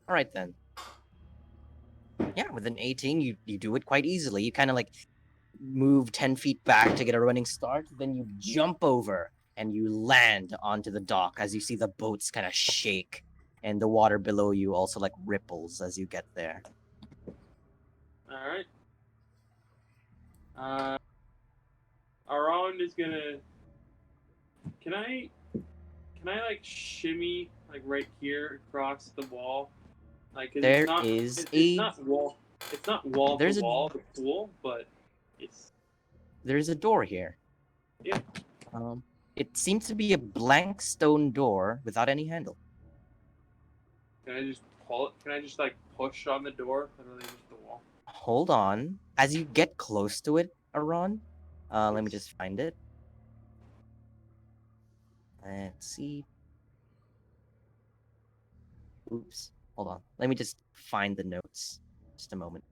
B: All right then. Yeah, with an 18, you do it quite easily. You kind of like move 10 feet back to get a running start, then you jump over and you land onto the dock as you see the boats kind of shake and the water below you also like ripples as you get there.
D: All right. Aron is gonna. Can I like shimmy like right here across the wall? Like 'cause
B: There
D: it's not.
B: is
D: It's not wall. It's not wall
B: There's
D: to
B: a-
D: wall the pool, but it's.
B: There's a door here.
D: Yeah.
B: It seems to be a blank stone door without any handle.
D: Can I just pull it? Can I just like push on the door? Literally just the wall.
B: Hold on. As you get close to it, Aron, let me just find it. Let's see. Oops. Hold on. Let me just find the notes. Just a moment.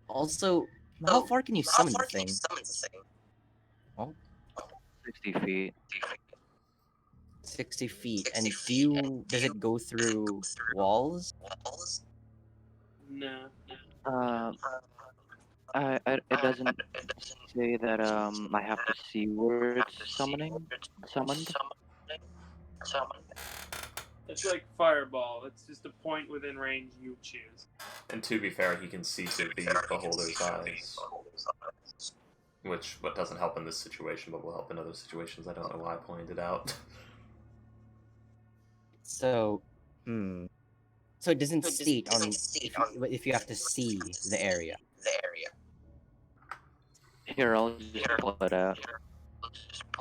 B: Also, how far can you summon the thing? Oh,
G: 60 feet.
B: 60 feet. And does it go through walls?
D: No.
G: It doesn't say that I have to see where it's summoned.
D: It's like fireball. It's just a point within range you choose.
A: And to be fair, he can see through the beholder's eyes, which what doesn't help in this situation, but will help in other situations. I don't know why I pointed it out.
B: So, So it doesn't state on if you have to see the area.
G: Here, I'll just pull it out.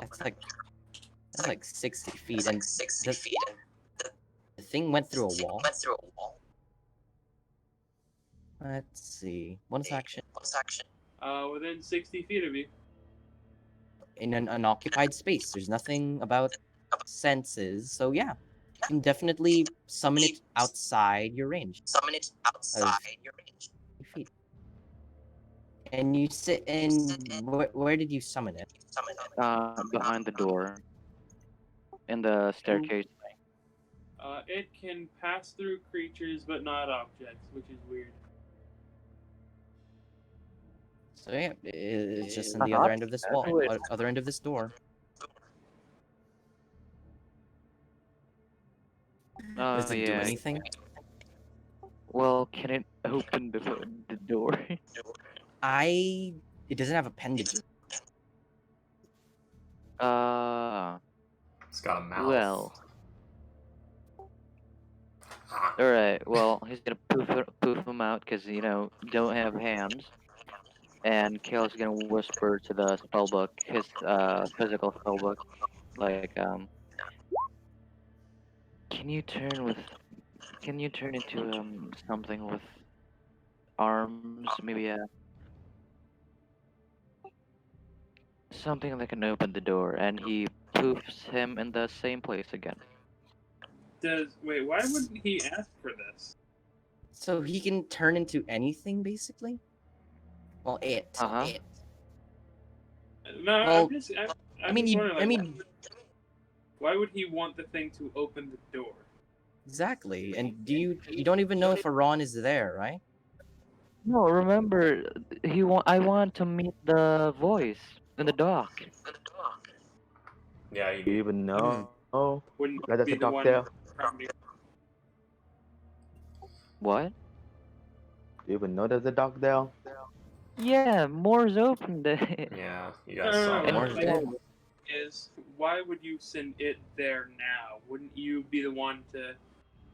B: That's like 60 feet, and the thing went through a wall. Let's see. Bonus action
D: Within 60 feet of you.
B: in an unoccupied space. There's nothing about senses, so yeah, you can definitely summon it outside your range. Of 50 feet. And you sit in. Where did you summon it?
G: Behind the door. In the staircase.
D: It can pass through creatures but not objects, which is weird.
B: So yeah, it's just on the other end of this wall, other end of this door. Does it do
G: Yeah.
B: anything?
G: Well, can it open the door?
B: It doesn't have appendages.
A: It's got a mouth.
G: Well. Alright, well, he's gonna poof him out because, don't have hands. And Kale's gonna whisper to the spellbook, his physical spellbook, like, can you turn into something with arms, maybe something that can open the door, and he poofs him in the same place again.
D: Wait, why would he ask for this?
B: So he can turn into anything, basically? Well, it.
G: Uh-huh.
D: No,
B: Well,
D: I'm just wondering, why would he want the thing to open the door?
B: Exactly. And you don't even know if Aron is there, right?
G: No, remember, I want to meet the voice in the dock.
A: Yeah,
C: You even know? Oh,
D: Wouldn't
C: that
D: be
C: doesn't
D: the
C: talk
D: one
C: there.
D: probably.
G: What?
C: You even know there's a dog there?
G: Yeah, Moore's opened it.
A: Yeah, you guys saw
D: No,
B: Moore's
A: that.
B: dead.
D: Is why would you send it there now? Wouldn't you be the one to?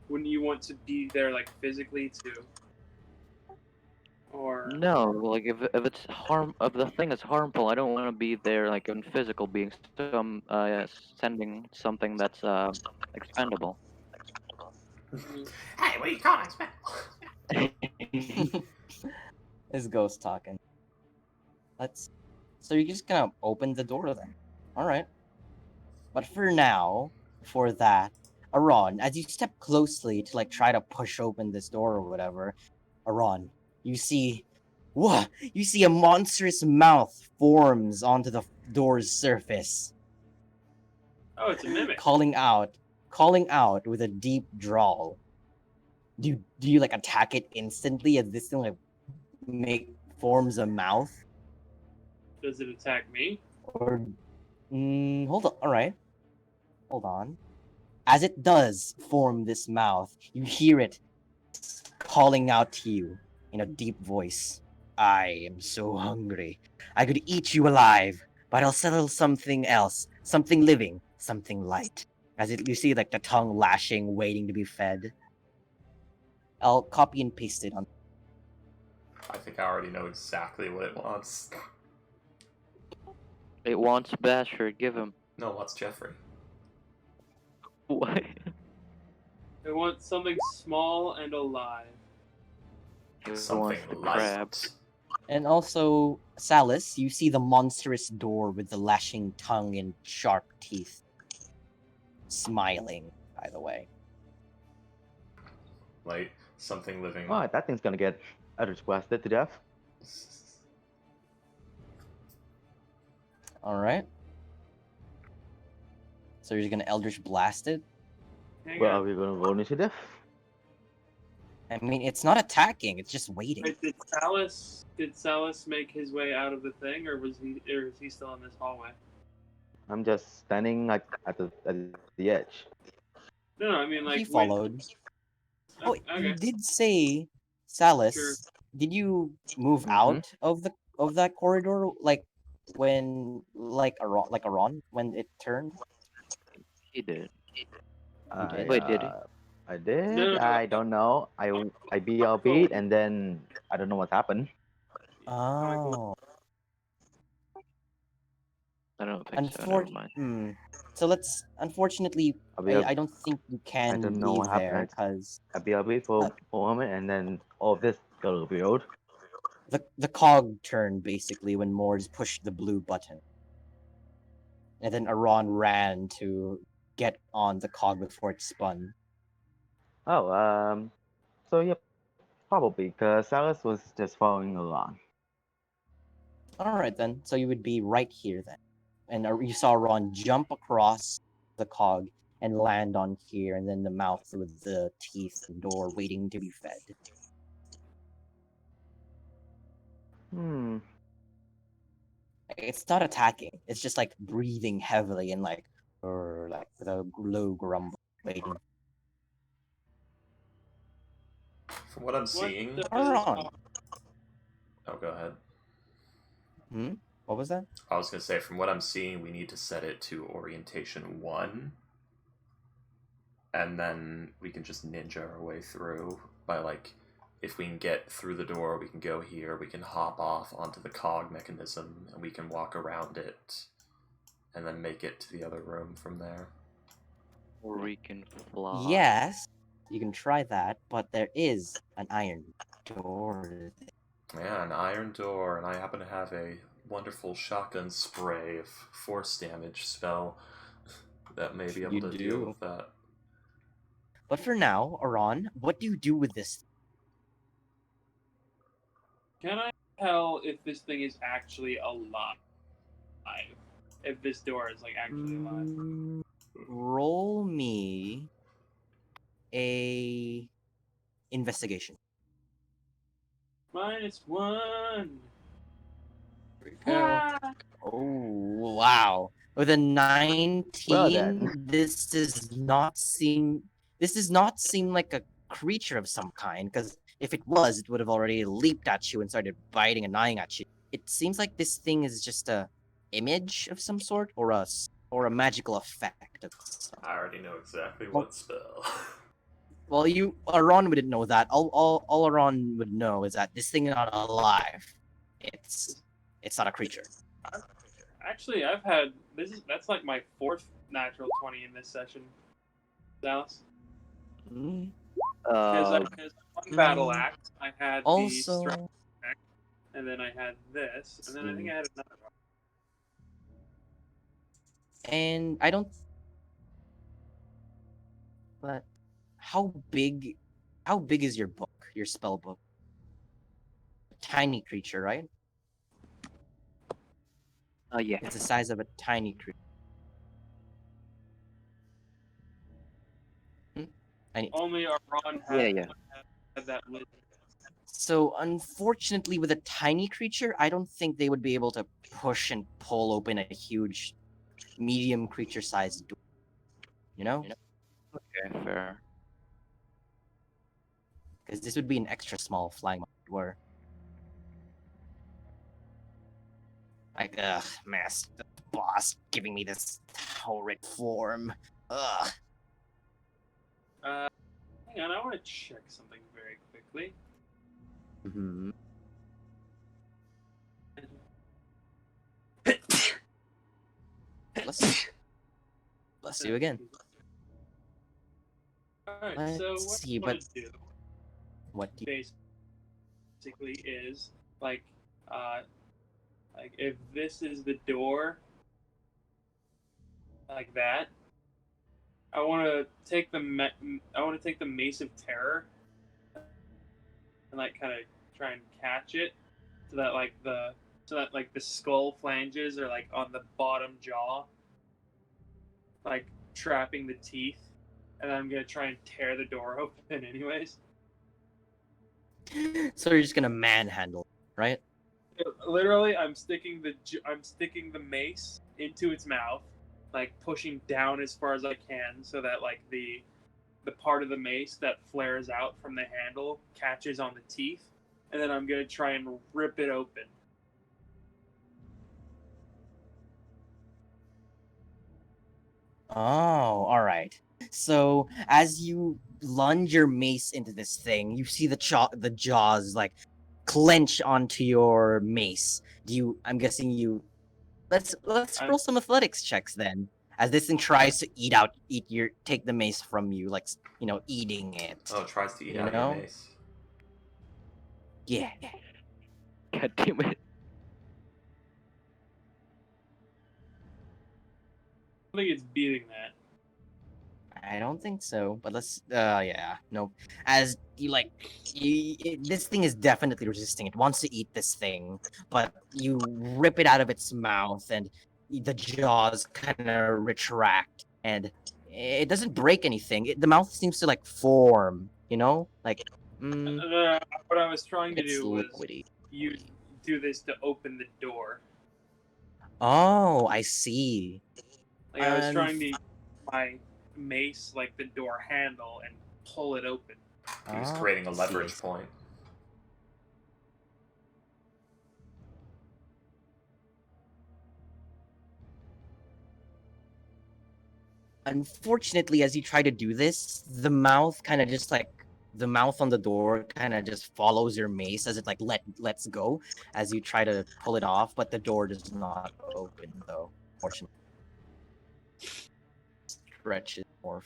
D: Wouldn't you want to be there like physically too? Or
G: No, like if the thing is harmful, I don't want to be there like in physical beings. So I'm sending something that's expendable.
A: Hey, what are you calling
B: This ghost talking. So you're just gonna open the door then. Alright. But for now, before that, Aron, as you step closely to like try to push open this door or whatever, Aron, you see a monstrous mouth forms onto the door's surface.
D: oh, it's a mimic.
B: calling out with a deep drawl. Do you like attack it instantly as this thing like forms a mouth?
D: Does it attack me?
B: Or hold on. All right, hold on. As it does form this mouth, you hear it calling out to you in a deep voice. I am so hungry. I could eat you alive, but I'll settle something else, something living, something light. You see like the tongue lashing, waiting to be fed. I'll copy and paste it on.
A: I think I already know exactly what it wants.
G: It wants Basher, give him.
A: No, what's Jeffrey?
G: What?
D: It wants something small and alive.
G: He wants
A: Something
G: the
A: light.
G: crab.
B: And also, Salus, you see the monstrous door with the lashing tongue and sharp teeth. Smiling, by the way.
A: Like, something living.
C: Oh, that thing's gonna get Eldritch blasted to death.
B: Alright. So you're gonna Eldritch Blast it?
D: Hang
C: Well,
D: on.
C: are we gonna roll initiative?
B: I mean, it's not attacking, it's just waiting.
D: Wait, did Salus make his way out of the thing, or is he still in this hallway?
C: I'm just standing like at the edge.
D: No, I mean like
B: He
D: when.
B: followed. Oh, you
D: Okay.
B: did say,
D: Sure.
B: Salus, did you move
C: Mm-hmm.
B: out of that corridor like when like a Ron when it turned?
G: He did.
B: You did?
G: Wait, did he?
C: I did.
D: No,
C: I don't know. I BLB'd and then I don't know what happened.
B: Oh.
G: I don't think so. Never mind.
B: So unfortunately, I don't think you
C: I
B: can
C: don't know what
B: leave there
C: happened.
B: because
C: I BLB'd for a moment and then all of this got revealed.
B: the cog turned basically when Mors pushed the blue button. And then Aron ran to get on the cog before it spun.
C: Oh, so yep, probably because Alice was just following along.
B: Alright then, so you would be right here then. And you saw Ron jump across the cog and land on here, and then the mouth with the teeth door waiting to be fed.
C: Hmm.
B: It's not attacking, it's just like breathing heavily and like with a low grumble waiting.
A: From what I'm seeing.
B: Ron.
A: Oh, go ahead.
B: What was that?
A: I was gonna say, from what I'm seeing, we need to set it to orientation 1, and then we can just ninja our way through by like, if we can get through the door, we can go here, we can hop off onto the cog mechanism, and we can walk around it, and then make it to the other room from there.
G: Or we can fly.
B: Yes, you can try that, but there is an iron door.
A: Yeah, an iron door, and I happen to have a wonderful shotgun spray of force damage spell that may be able to deal with that.
B: But for now, Aron, what do you do with this?
D: Can I tell if this thing is actually alive? If this door is like actually alive?
B: Roll me a investigation.
D: -1.
B: Here we go. Oh wow! With a 19,
C: Well then.
B: this does not seem like a creature of some kind. Because if it was, it would have already leaped at you and started biting and gnawing at you. It seems like this thing is just a image of some sort, or a magical effect of some.
A: I already know exactly what spell.
B: Well, Aron wouldn't know that. All Aron would know is that this thing is not alive. It's not a creature.
D: Actually, I've had that's like my 4th natural 20 in this session, Dallas. Because one battle axe, I had the strength axe, and then I had this, and then I think I had another one.
B: And I don't. But how big is your book? Your spell book? Tiny creature, right?
G: Yeah.
B: It's the size of a tiny creature.
D: Only Aron
G: Yeah.
D: had that list.
B: So unfortunately, with a tiny creature, I don't think they would be able to push and pull open a huge, medium creature-sized door. You know?
G: Okay, fair.
B: Because this would be an extra small flying door. Like, master boss giving me this horrid form. Ugh.
D: Hang on, I want to check something very quickly.
B: Mm-hmm. Bless you again.
D: Alright,
B: Let's
D: so
B: see,
D: what I want to do
B: What do you...
D: basically is like if this is the door like that, I want to take the Mace of Terror and like kind of try and catch it so that like the skull flanges are like on the bottom jaw, like trapping the teeth, and I'm gonna try and tear the door open anyways.
B: So you're just gonna manhandle, right?
D: Literally, I'm sticking the mace into its mouth, like pushing down as far as I can so that like the part of the mace that flares out from the handle catches on the teeth, and then I'm gonna try and rip it open.
B: Oh, all right. So as you lunge your mace into this thing, you see the jaws like clench onto your mace. I'm guessing you. Let's roll some athletics checks then. As this thing tries to take the mace from you, like eating it.
A: Oh, it tries to eat
B: You
A: out
B: know?
A: your mace.
B: Yeah.
G: God damn it.
D: I think it's beating that.
B: I don't think so, but yeah, nope. As this thing is definitely resisting. It wants to eat this thing, but you rip it out of its mouth, and the jaws kind of retract, and it doesn't break anything. The mouth seems to like form, like
D: What I was trying to
B: it's
D: do was
B: liquidy.
D: do this to open the door.
B: Oh, I see.
D: Like I was trying to use my mace, like the door handle, and pull it open.
A: He was creating a
B: I see,
A: leverage point.
B: Unfortunately, as you try to do this, the mouth on the door kind of just follows your mace as it like lets go as you try to pull it off, but the door does not open though. Fortunately, stretches more,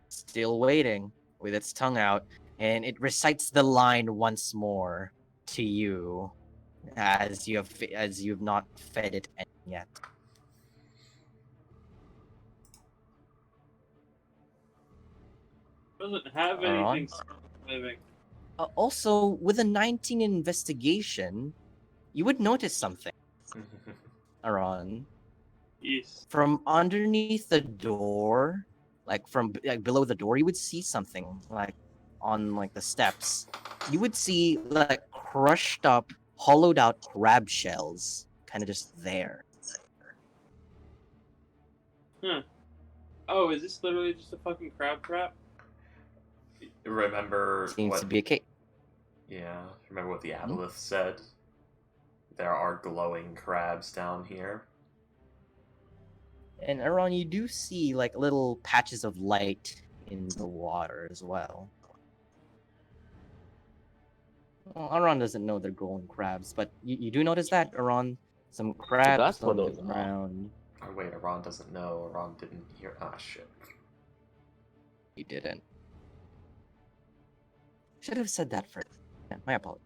B: still waiting with its tongue out, and it recites the line once more to you as you've not fed it any yet.
D: Doesn't have anything living.
B: Also, with a 19 investigation, you would notice something, Aron.
D: Yes.
B: From underneath the door, like from below the door, you would see something like on like the steps. You would see like crushed up, hollowed out crab shells, kind of just there.
D: Huh. Oh, is this literally just a fucking crab trap?
A: Remember
B: Seems
A: what?
B: to be a case.
A: Yeah, remember what the aboleth said? There are glowing crabs down here.
B: And Aron, you do see like little patches of light in the water as well. Well, Aron doesn't know they're glowing crabs, but you do notice that, Aron? Some crabs
C: that's what
B: on the
C: those are.
B: ground.
A: Oh wait, Iran doesn't know. Iran didn't hear. Ah, shit.
B: You didn't. Should have said that first. Yeah, my apologies.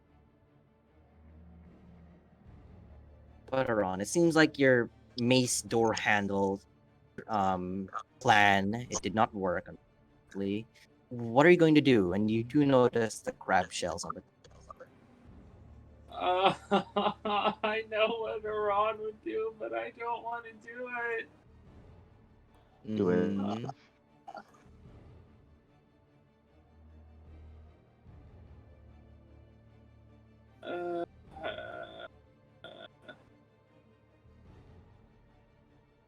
B: But Aron, it seems like your mace door handle plan, it did not work, unfortunately. What are you going to do? And you do notice the crab shells on the
D: I know what Iran would do, but I don't want to do it.
C: Do it.
B: Mhm.
D: Uh,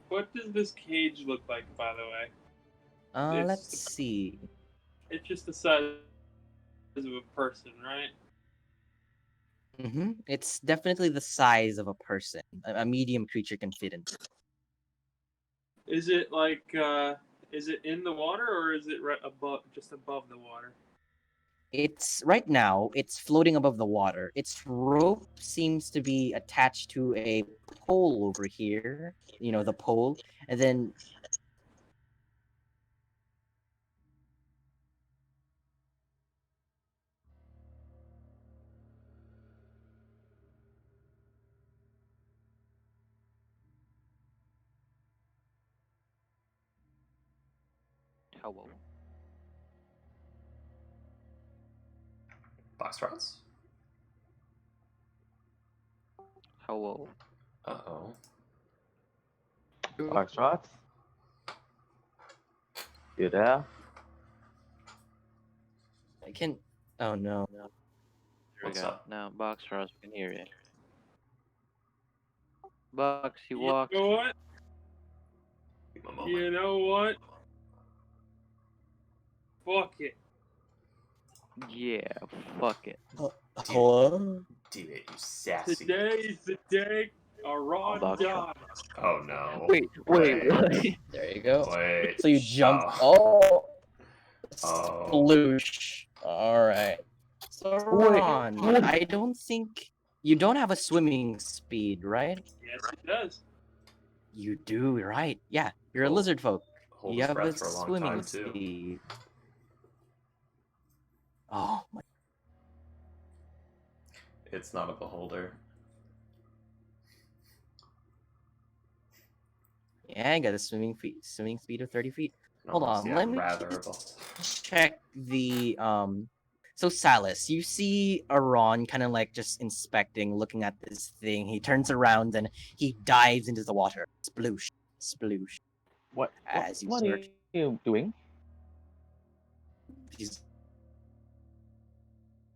D: what does this cage look like, by the way? It's
B: Let's see.
D: It's just the size of a person, right?
B: It's definitely the size of a person. A medium creature can fit in.
D: Is it like, is it in the water or is it right above, just above the water?
B: Right now, it's floating above the water. Its rope seems to be attached to a pole over here. The pole. And then
G: Hello.
A: Boxtrots?
G: Hello.
A: Uh-oh.
C: Foxtrots? You there?
B: I can. Oh no.
G: There
A: What's
G: we go.
A: up?
G: Now, Boxstars, we can hear you. Box, you
D: You
G: walk.
D: know what?
A: Give him a moment.
D: You know what? Fuck it.
G: Yeah, fuck it.
B: Hello?
A: Do it, you sassy.
D: Today is the day Aran
G: Fuck.
D: dies.
A: Oh no.
G: Wait.
B: There you go.
A: Wait.
B: So you jump.
A: Oh.
B: Oh. Sploosh. Alright. So, Ron,
G: what?
B: I don't think. You don't have a swimming speed, right?
D: Yes, it does.
B: You do, right? Yeah, you're a
A: Hold-
B: lizard folk.
A: Hold
B: You
A: his
B: have a
A: breath for a long
B: swimming
A: time too.
B: speed. Oh my.
A: It's not a beholder.
B: Yeah, I got a swimming speed of 30 feet. Hold
A: Almost,
B: on,
A: yeah,
B: let me
A: rather a
B: check the So Salas, you see Aron kind of like just inspecting, looking at this thing. He turns around and he dives into the water. Sploosh, sploosh.
C: What
B: As you
C: what are
B: search,
C: you doing?
B: he's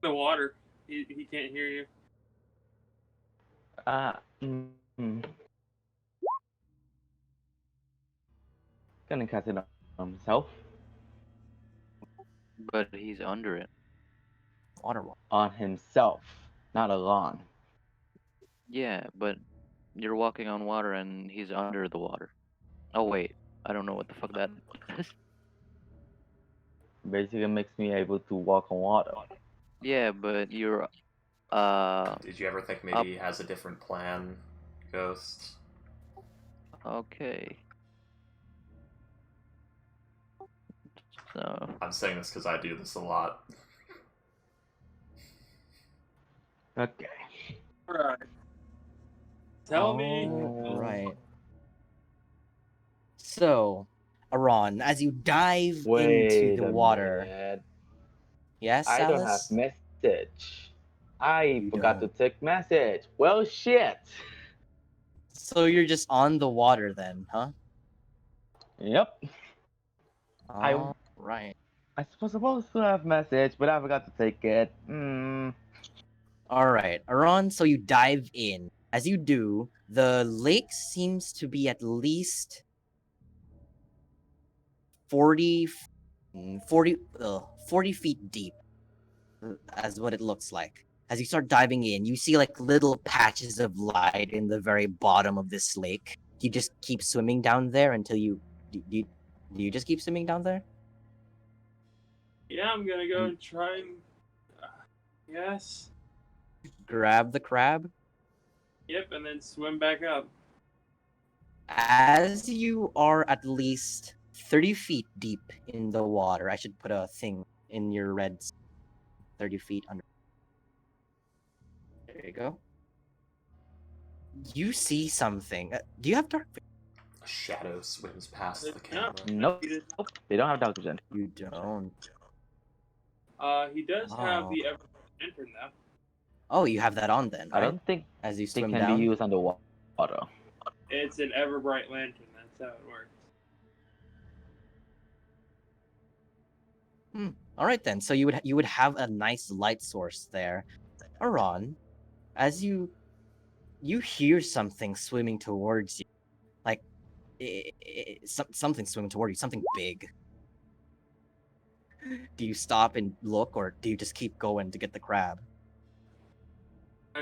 D: The water. He can't hear you.
C: Mm. Gonna cast it on himself.
G: But he's under it.
B: water walk.
C: On himself, not alone.
G: Yeah, but you're walking on water and he's under the water. Oh wait, I don't know what the fuck that is.
C: Basically makes me able to walk on water.
G: Yeah, but you're
A: Did you ever think maybe he has a different plan, Ghost?
G: okay. So
A: I'm saying this because I do this a lot.
C: Okay.
D: Alright. Tell me.
B: Right. So, Aron, as you dive into
C: Wait
B: the
C: a
B: water,
C: minute.
B: yes,
C: I don't have
B: Salas?
C: message. I
B: You
C: forgot
B: don't.
C: to take message. Well, shit.
B: So you're just on the water then, huh?
C: Yep.
B: All right.
C: I was supposed to have message, but I forgot to take it.
B: All right, Aron, so you dive in. As you do, the lake seems to be at least 40, 40 feet deep, as what it looks like. As you start diving in, you see like little patches of light in the very bottom of this lake. You just keep swimming down there until you. Do you just keep swimming down there?
D: Yeah, I'm gonna go and try and. Yes.
B: Grab the crab.
D: Yep, and then swim back up.
B: As you are at least 30 feet deep in the water, I should put a thing in your red 30 feet under. There you go. You see something. Do you have dark vision?
A: A shadow swims past the
D: Yeah.
A: camera.
C: Nope. They don't have dark vision.
B: You don't.
D: He does have
B: Oh.
D: the ever lantern though.
B: Oh, you have that on then,
C: I
B: right?
C: don't think
B: As you
C: they
B: swim
C: can
B: down.
C: be used underwater.
D: It's an ever bright lantern. That's how it works.
B: All right then. So you would have a nice light source there. Aron, as you hear something swimming towards you, like something swimming toward you, something big. Do you stop and look, or do you just keep going to get the crab?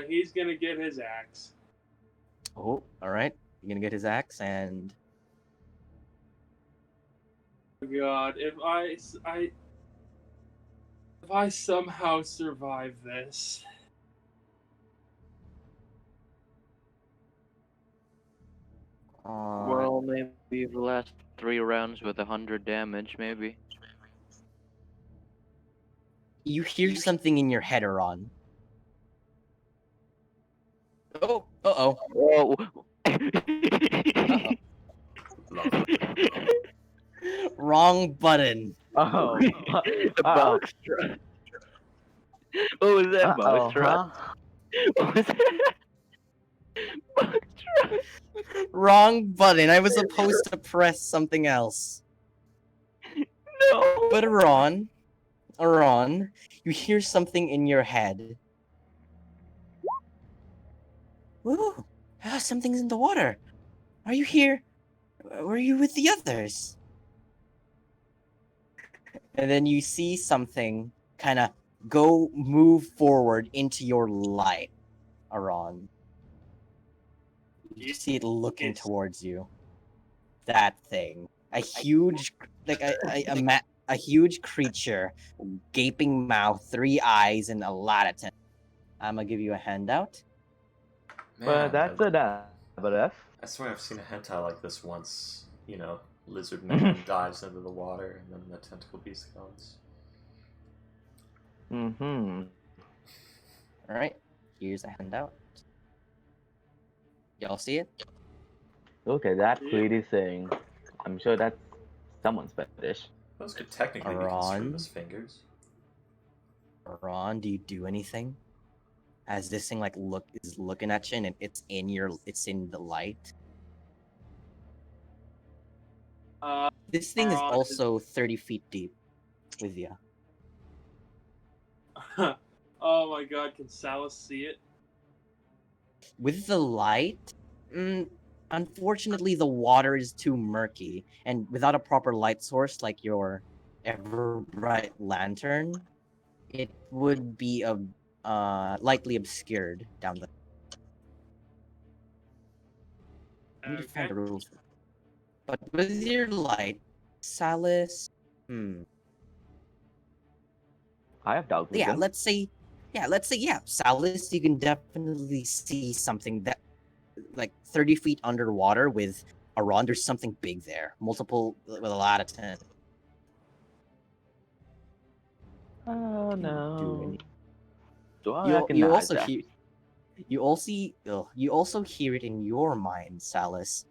D: He's gonna get his axe.
B: Oh, all right. You're gonna get his axe, and
D: God, if I somehow survive this,
G: well, maybe the last 3 rounds with 100 damage, maybe.
B: you hear something in your head, Aron. Oh, uh-oh.
G: Whoa.
B: Wrong button.
C: Oh.
G: The box truck. What was that, box truck?
C: Huh?
G: What was that? Box truck.
B: Wrong button. I was supposed to press something else.
G: No.
B: But Aron, you hear something in your head. Ooh, something's in the water. Are you here? Were you with the others? And then you see something kind of move forward into your light, Aron. You see it looking
D: It's-
B: towards you. That thing, a huge, like a huge creature, gaping mouth, 3 eyes, and a lot of tentacles. I'm gonna give you a handout.
C: But
A: Man,
C: that's a double F.
A: I swear I've seen a hentai like this once. You know, lizard man dives into the water and then the tentacle beast comes.
C: Mm-hmm.
B: All right, here's a handout. Y'all see it?
C: Look at that
D: Yeah.
C: pretty thing. I'm sure that's someone's fetish.
A: Those could technically be construed as fingers.
B: Ron, do you do anything? As this thing is looking at you and it's in the light. This thing is
D: Ron is-
B: also 30 feet deep with you.
D: Oh my god, can Salus see it?
B: With the light, unfortunately, the water is too murky, and without a proper light source like your ever bright lantern, it would be likely obscured down the. I need to find the rules. But with your light, Salus,
C: I have doubts.
B: yeah, let's say, Salus, you can definitely see something that, like 30 feet underwater with Aron. There's something big there, multiple with a lot of tentacles.
C: Oh no. Do I
B: You
C: recognize
B: also
C: that?
B: hear, you also hear it in your mind, Salus.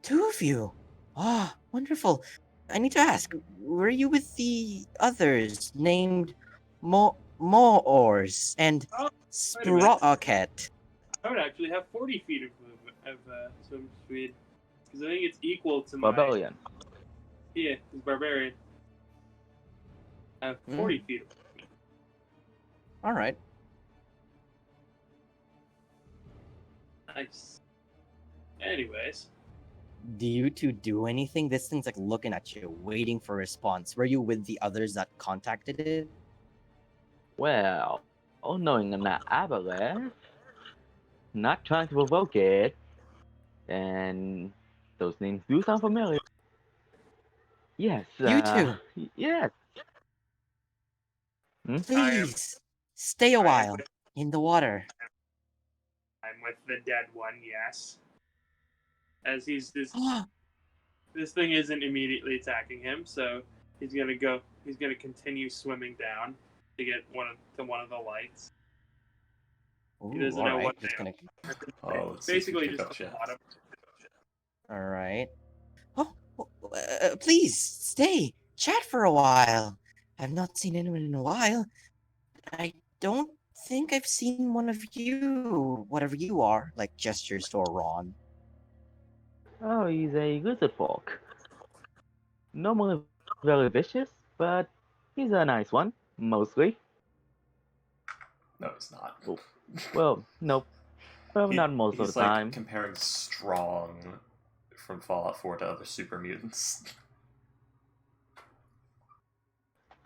B: 2 of you. Ah, wonderful. I need to ask, were you with the others named Moors and
D: Oh, wait a minute.
B: Sprocket?
D: I would actually have 40 feet of swim speed. Because I think it's equal to my.
C: Barbarian.
D: Yeah, it's barbarian. I have 40 feet.
B: All right.
D: Nice. Anyways.
B: Do you two do anything? This thing's like looking at you, waiting for a response. Were you with the others that contacted it?
C: Well, all knowing I'm not Aboleth, not trying to provoke it, and those names do sound familiar. Yes.
B: You two.
C: Yes.
B: Please stay a while in the water.
D: I'm with the dead one, yes. As this thing isn't immediately attacking him, so he's gonna continue swimming down to get one of the lights.
B: Ooh,
D: He doesn't
B: all
D: know
B: right,
D: what
B: just gonna.
A: Oh, let's see if we
D: basically
A: pick
D: just
A: up
D: the
A: Jeff.
D: bottom.
B: All right. Oh, please stay, chat for a while. I've not seen anyone in a while. I don't think I've seen one of you, whatever you are. Like gestures to Ron.
C: Oh, he's a lizard folk. Normally very vicious, but he's a nice one, mostly.
A: No, it's not.
C: Well, nope. Well, not most of
A: He's
C: the
A: like
C: time.
A: comparing Strong from Fallout 4 to other super mutants.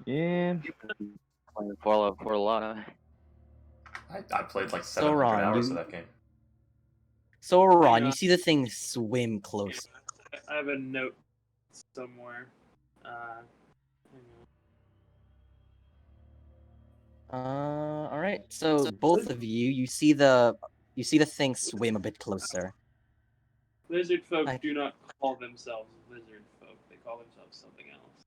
C: Yeah.
G: Playing Fallout for a lot of.
A: I played like
B: So,
A: 700
B: Ron,
A: hours
B: you-
A: of that game.
B: So Ron,
D: on.
B: you see the thing swim close.
D: I have a note somewhere. Hang on.
B: All right. So both of you see the thing swim a bit closer.
D: Lizard folk
B: Like-
D: do not call themselves lizard folk. They call themselves something else.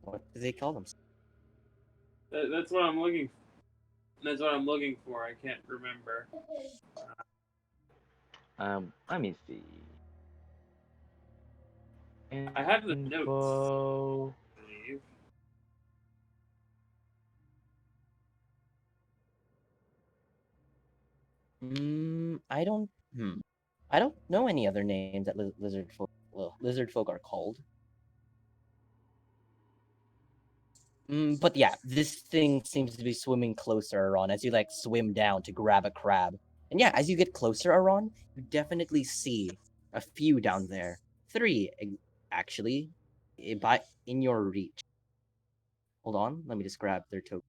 B: What do they call them?
D: That's what I'm looking. That's what I'm looking for. I can't remember.
C: Let me see.
D: I have the notes.
C: Info.
D: I believe.
B: I don't. I don't know any other names that lizard folk are called. But yeah, this thing seems to be swimming closer, Aron, as you like swim down to grab a crab. And yeah, as you get closer, Aron, you definitely see a few down there. 3, actually, in your reach. Hold on, let me just grab their token.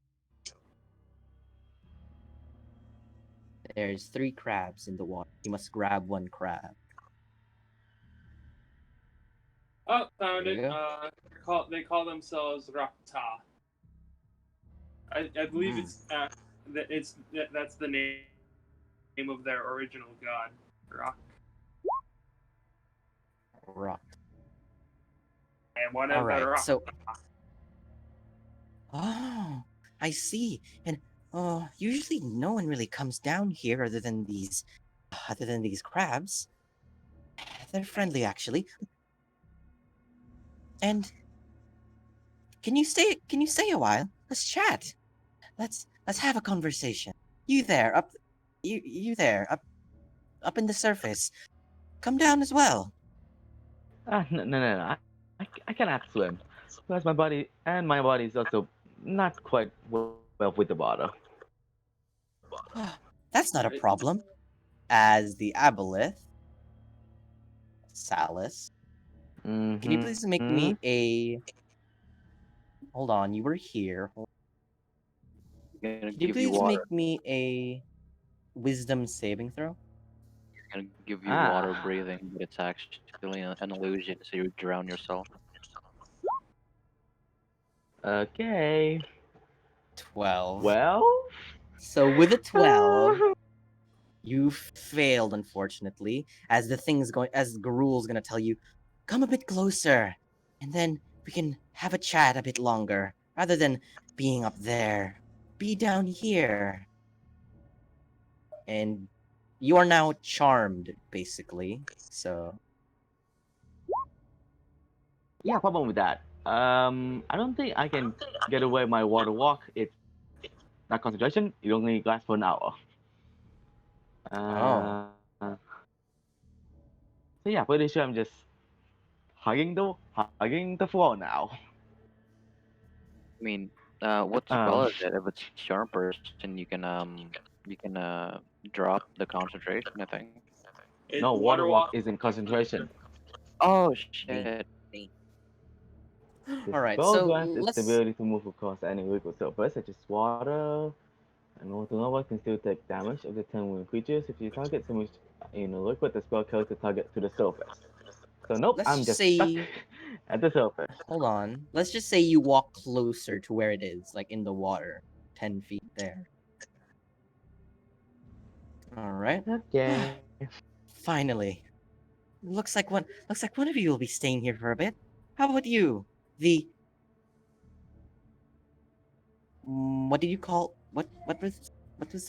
B: There's 3 crabs in the water. You must grab 1 crab.
D: Oh, found
B: There you
D: it.
B: go.
D: They call themselves Rakta. I believe that's the name of their original god, Rock.
B: Rock.
D: I am one
B: All
D: of the
B: right,
D: Rock.
B: so oh, I see. And usually no one really comes down here other than these crabs. They're friendly actually. And can you stay a while? Let's chat. Let's have a conversation. You there, you there, up in the surface. Come down as well.
C: No. I cannot swim. Plus my body is also not quite well with the water.
B: That's not a problem. As the aboleth, Salus, can you please make me a... Hold on, you were here.
G: Gonna
B: Can you
G: give you
B: please
G: water.
B: make me a wisdom saving throw?
G: Gonna give you water breathing, but it's actually an illusion, so you drown yourself.
C: Okay.
B: 12.
C: Well.
B: So with a 12, you failed, unfortunately, as Garul's gonna tell you, come a bit closer, and then we can have a chat a bit longer, rather than being up there. Be down here. And you are now charmed, basically, so...
C: Yeah, problem with that. I don't think I can get away my water walk. It's that concentration. It only lasts for an hour.
B: Oh.
C: So yeah, pretty sure I'm just hugging the floor now.
G: I mean, what spell is it? If it's charm person, you can drop the concentration. I think.
C: No, water walk is in concentration.
G: Oh shit!
C: The
B: Alright,
C: spell
B: so
C: grants its
B: let's...
C: ability to move across any liquid surface, such as water. And water lava can still take damage of the 10 wounded creatures if you target someone in a liquid. The spell carries the target to the surface. So nope,
B: Let's
C: I'm
B: just
C: just
B: say...
C: stuck at the surface.
B: Hold on. Let's just say you walk closer to where it is, like in the water. 10 feet there. Alright.
C: Okay.
B: Finally. Looks like one of you will be staying here for a bit. How about you? What did you call... What was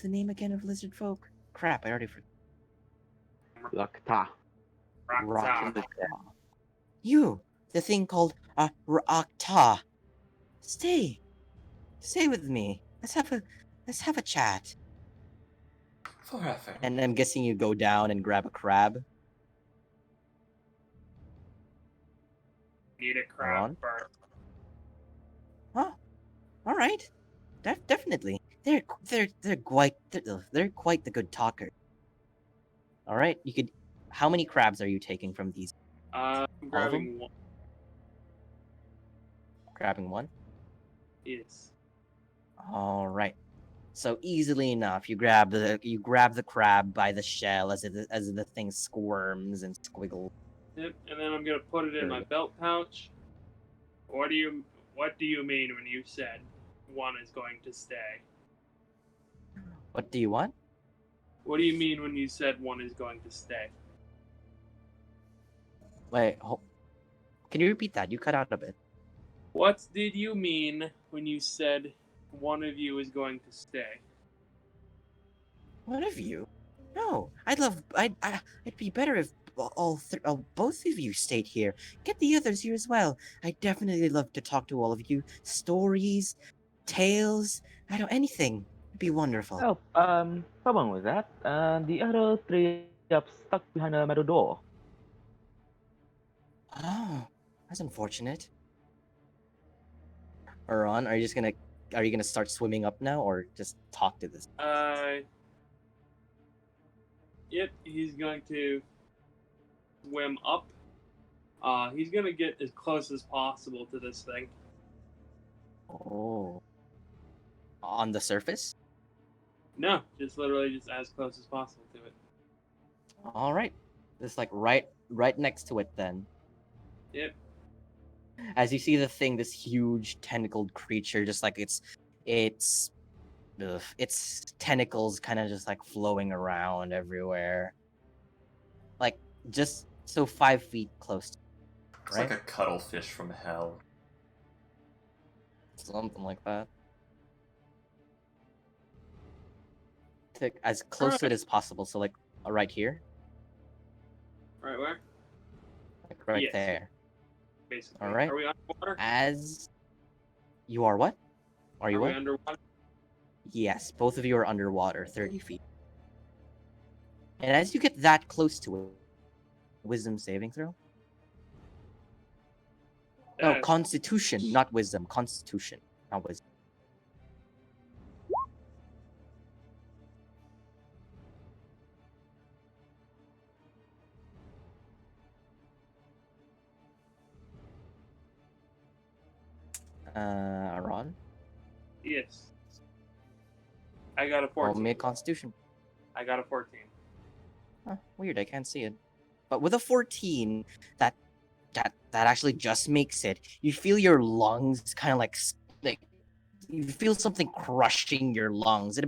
B: the name again of lizard folk? Crap, I already forgot.
C: Rakta.
D: Rakta.
B: You! The thing called Rakta. Stay with me. Let's have a chat.
A: Forever.
B: And I'm guessing you go down and grab a crab.
D: Need a
B: on.
D: crab first.
B: Huh? All right. Definitely. They're quite the good talker. All right. You could. How many crabs are you taking from these?
D: I'm grabbing one.
B: Grabbing one.
D: Yes.
B: All right. So easily enough, you grab the crab by the shell as the thing squirms and squiggles.
D: Yep. And then I'm gonna put it in my belt pouch. What do you mean when you said one is going to stay?
B: What do you want?
D: What do you mean when you said one is going to stay?
B: Wait, can you repeat that? You cut out a bit.
D: What did you mean when you said one of you is going to stay?
B: One of you? No, I'd be better if both of you stayed here. Get the others here as well. I'd definitely love to talk to all of you. Stories, tales, anything. It'd be wonderful.
C: Oh, problem with that. The other 3 are stuck behind a metal door.
B: Oh, that's unfortunate. Aron, are you gonna start swimming up now, or just talk to this?
D: Yep, he's going to swim up. He's gonna get as close as possible to this thing.
B: Oh. On the surface?
D: No, just literally just as close as possible to it.
B: All right. Just like right next to it then.
D: Yep.
B: As you see the thing, this huge tentacled creature, just like its tentacles kind of just like flowing around everywhere. Like just so 5 feet close.
A: It's
B: Right?
A: like a cuttlefish from hell.
B: Something like that. To as close to it as possible. So like right here,
D: Right where?
B: like right
D: Yes.
B: there.
D: Basically.
B: All right.
D: Are we underwater?
B: As you are what? Are you
D: we
B: what?
D: underwater?
B: Yes, both of you are underwater, 30 feet. And as you get that close to it, wisdom saving throw? No,
D: That is-
B: constitution, not wisdom. Constitution, not wisdom. Ron?
D: Yes. I got a
B: Roll
D: 14.
B: me a constitution.
D: I got a 14.
B: Huh, weird, I can't see it. But with a 14, that actually just makes it. You feel your lungs kind of like you feel something crushing your lungs.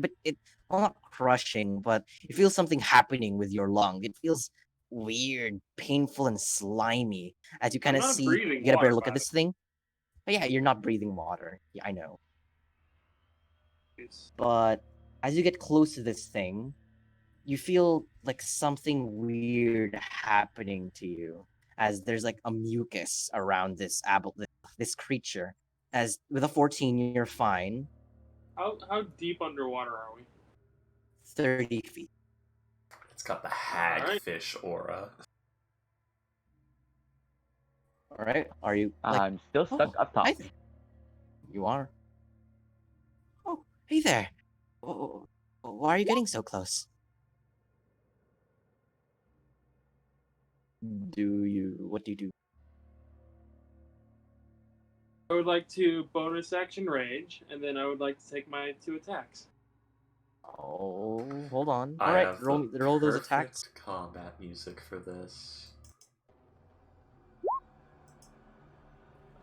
B: Well, not crushing, but you feel something happening with your lung. It feels weird, painful, and slimy as you kind of
D: not
B: see.
D: breathing
B: You get a better
D: water,
B: look
D: by
B: at this thing. But yeah, you're not breathing water. Yeah, I know.
D: It's-
B: But as you get close to this thing, you feel like something weird happening to you. As there's like a mucus around this creature. As with a 14, you're fine.
D: How deep underwater are we?
B: 30 feet.
A: It's got the hagfish aura.
B: All right. Are you? Like,
C: I'm still stuck up top.
B: hi there. You are. Oh, hey there. Why are you getting so close? What do you do?
D: I would like to bonus action rage, and then I would like to take my 2 attacks.
B: Oh, hold on.
A: I
B: All right,
A: have
B: roll
A: the
B: those
A: perfect
B: attacks.
A: combat music for this.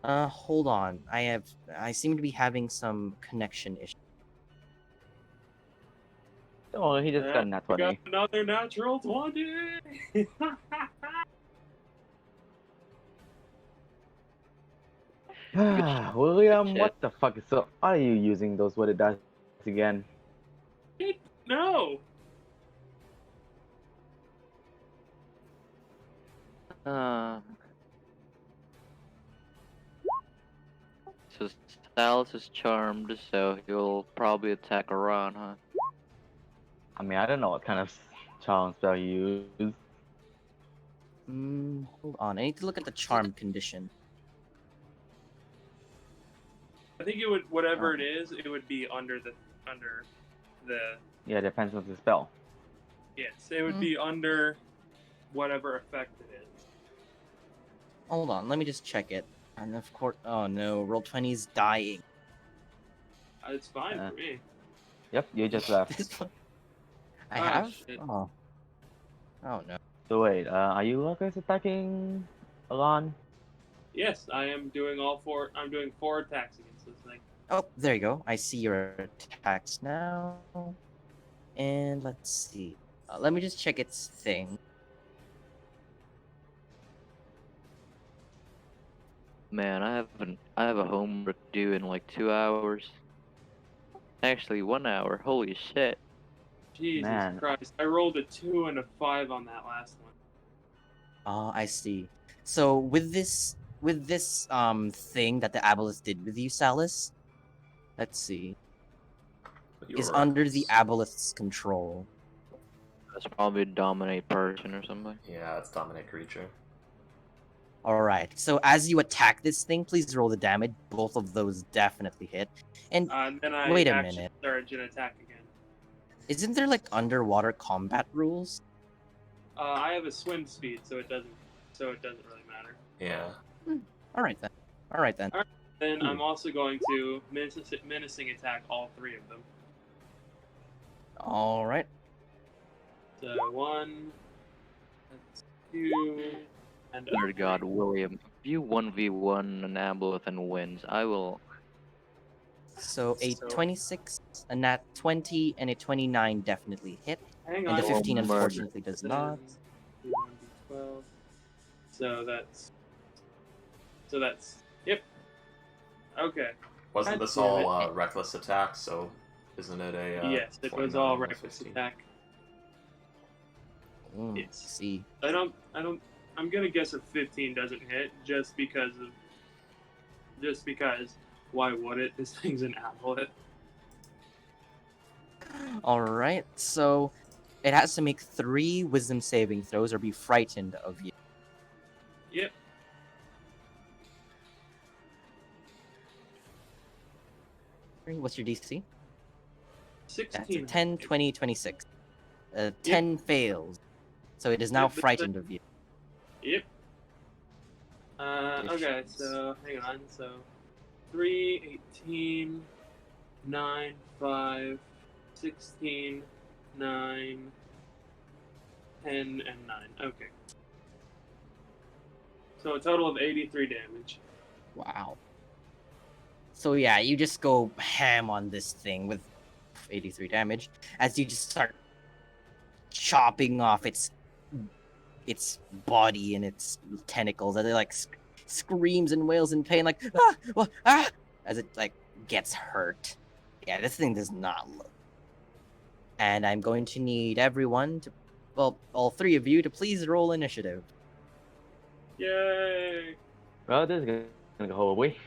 B: Hold on. I seem to be having some connection issues.
C: Oh, he just got a nat
D: I got
C: 20.
D: another natural 20!
C: William,
G: Shit.
C: what the fuck? So, are you using those what it does again?
D: No!
G: So Salus is charmed, so he'll probably attack Aran, huh?
C: I mean, I don't know what kind of charm spell you use.
B: Hold on. I need to look at the charm condition.
D: I think it would, whatever it is, it would be under the,
C: Yeah, depends on the spell.
D: yes, it would be under whatever effect it is.
B: Hold on. Let me just check it. And of course, oh no, Roll20's dying.
D: It's fine for me.
C: Yep, you just left.
B: This one. I
D: Oh,
B: have.
D: shit.
B: Oh. Oh no.
C: So wait, are you guys attacking Alon?
D: Yes, I am doing I'm doing 4 attacks against this thing.
B: Oh, there you go. I see your attacks now. And let's see. Let me just check its thing.
G: Man, I have a homework due in like 2 hours. Actually, 1 hour. Holy shit.
D: Jesus
C: Man.
D: Christ. I rolled a 2 and a 5 on that last one.
B: I see. So with this thing that the Aboleth did with you, Salus, let's see,
A: You
B: is
A: were
B: under
A: right.
B: the Aboleth's control.
G: That's probably a dominate person or something.
A: Yeah, it's dominate creature.
B: All right. So as you attack this thing, please roll the damage. Both of those definitely hit. And
D: And then I
B: wait a
D: action
B: minute.
D: surge and attack again.
B: Isn't there like underwater combat rules?
D: I have a swim speed, so it doesn't so it doesn't really matter.
A: Yeah.
B: All right then. All right then.
D: Then I'm also going to menacing attack all three of them.
B: All right.
D: So 1, that's 2, and
G: Dear God, William, if you 1v1 an aboleth and wins, I will.
B: So a 26, a nat 20, and a 29 definitely hit,
D: Hang
B: and
D: on.
B: the
G: Oh,
B: 15
G: murder.
B: unfortunately does not.
D: 12. So that's yep. Okay.
A: Wasn't
D: God
A: this
D: damn
A: all
D: it.
A: reckless attack? So isn't it a
D: Yes, it was
A: 29
D: all
A: and a
D: reckless
A: 15?
D: attack. Yes.
B: See.
D: I'm gonna guess a 15 doesn't hit just because why would it? This thing's an aboleth.
B: All right. So it has to make 3 wisdom saving throws or be frightened of you.
D: Yep.
B: What's your DC?
D: 16.
B: That's a 10, 20, 26. 10 fails. So it is now
D: Yep, that's
B: frightened of you.
D: Yep. Okay, so hang on. So 3, 18, 9, 5, 16, 9, 10, and 9. Okay. So a total of 83 damage.
B: Wow. So yeah, you just go ham on this thing with 83 damage as you just start chopping off its body and its tentacles as it like screams and wails in pain, like as it like gets hurt. Yeah, this thing does not look. And I'm going to need everyone to, well, all 3 of you to please roll initiative.
D: Yay!
C: Well, this is gonna go horribly.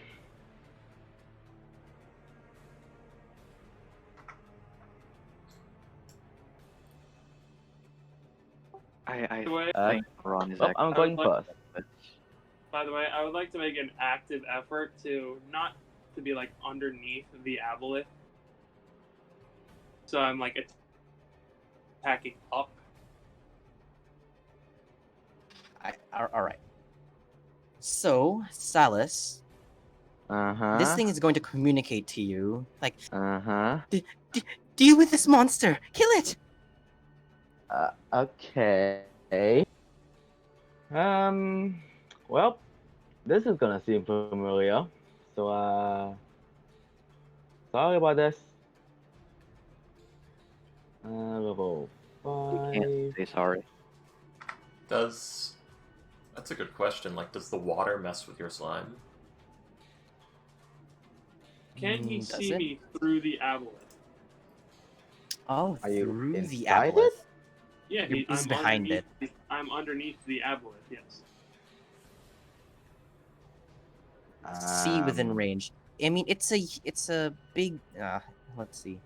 G: I
D: By the way,
C: Uh,
G: think Ron is
C: Oh,
G: actually.
C: I'm going
D: like-
C: first.
D: by the way, I would like to make an active effort to not to be like underneath the aboleth. So I'm like attacking up.
B: All right. So, Salus,
C: Uh-huh.
B: this thing is going to communicate to you, like,
C: Uh-huh.
B: deal with this monster, kill it.
C: Okay. Well, this is gonna seem familiar. So, sorry about this. Level
G: You can't
C: 5.
G: say sorry.
A: That's a good question. Like, does the water mess with your slime?
D: Can he
B: Does
D: see
B: it?
D: me through the aboleth?
B: Oh,
C: Are you
B: through the
C: inside
B: aboleth.
C: it?
D: Yeah,
B: He's behind it.
D: I'm underneath the aboleth. Yes.
B: See within
C: Um,
B: range. I mean, it's a big. Let's see.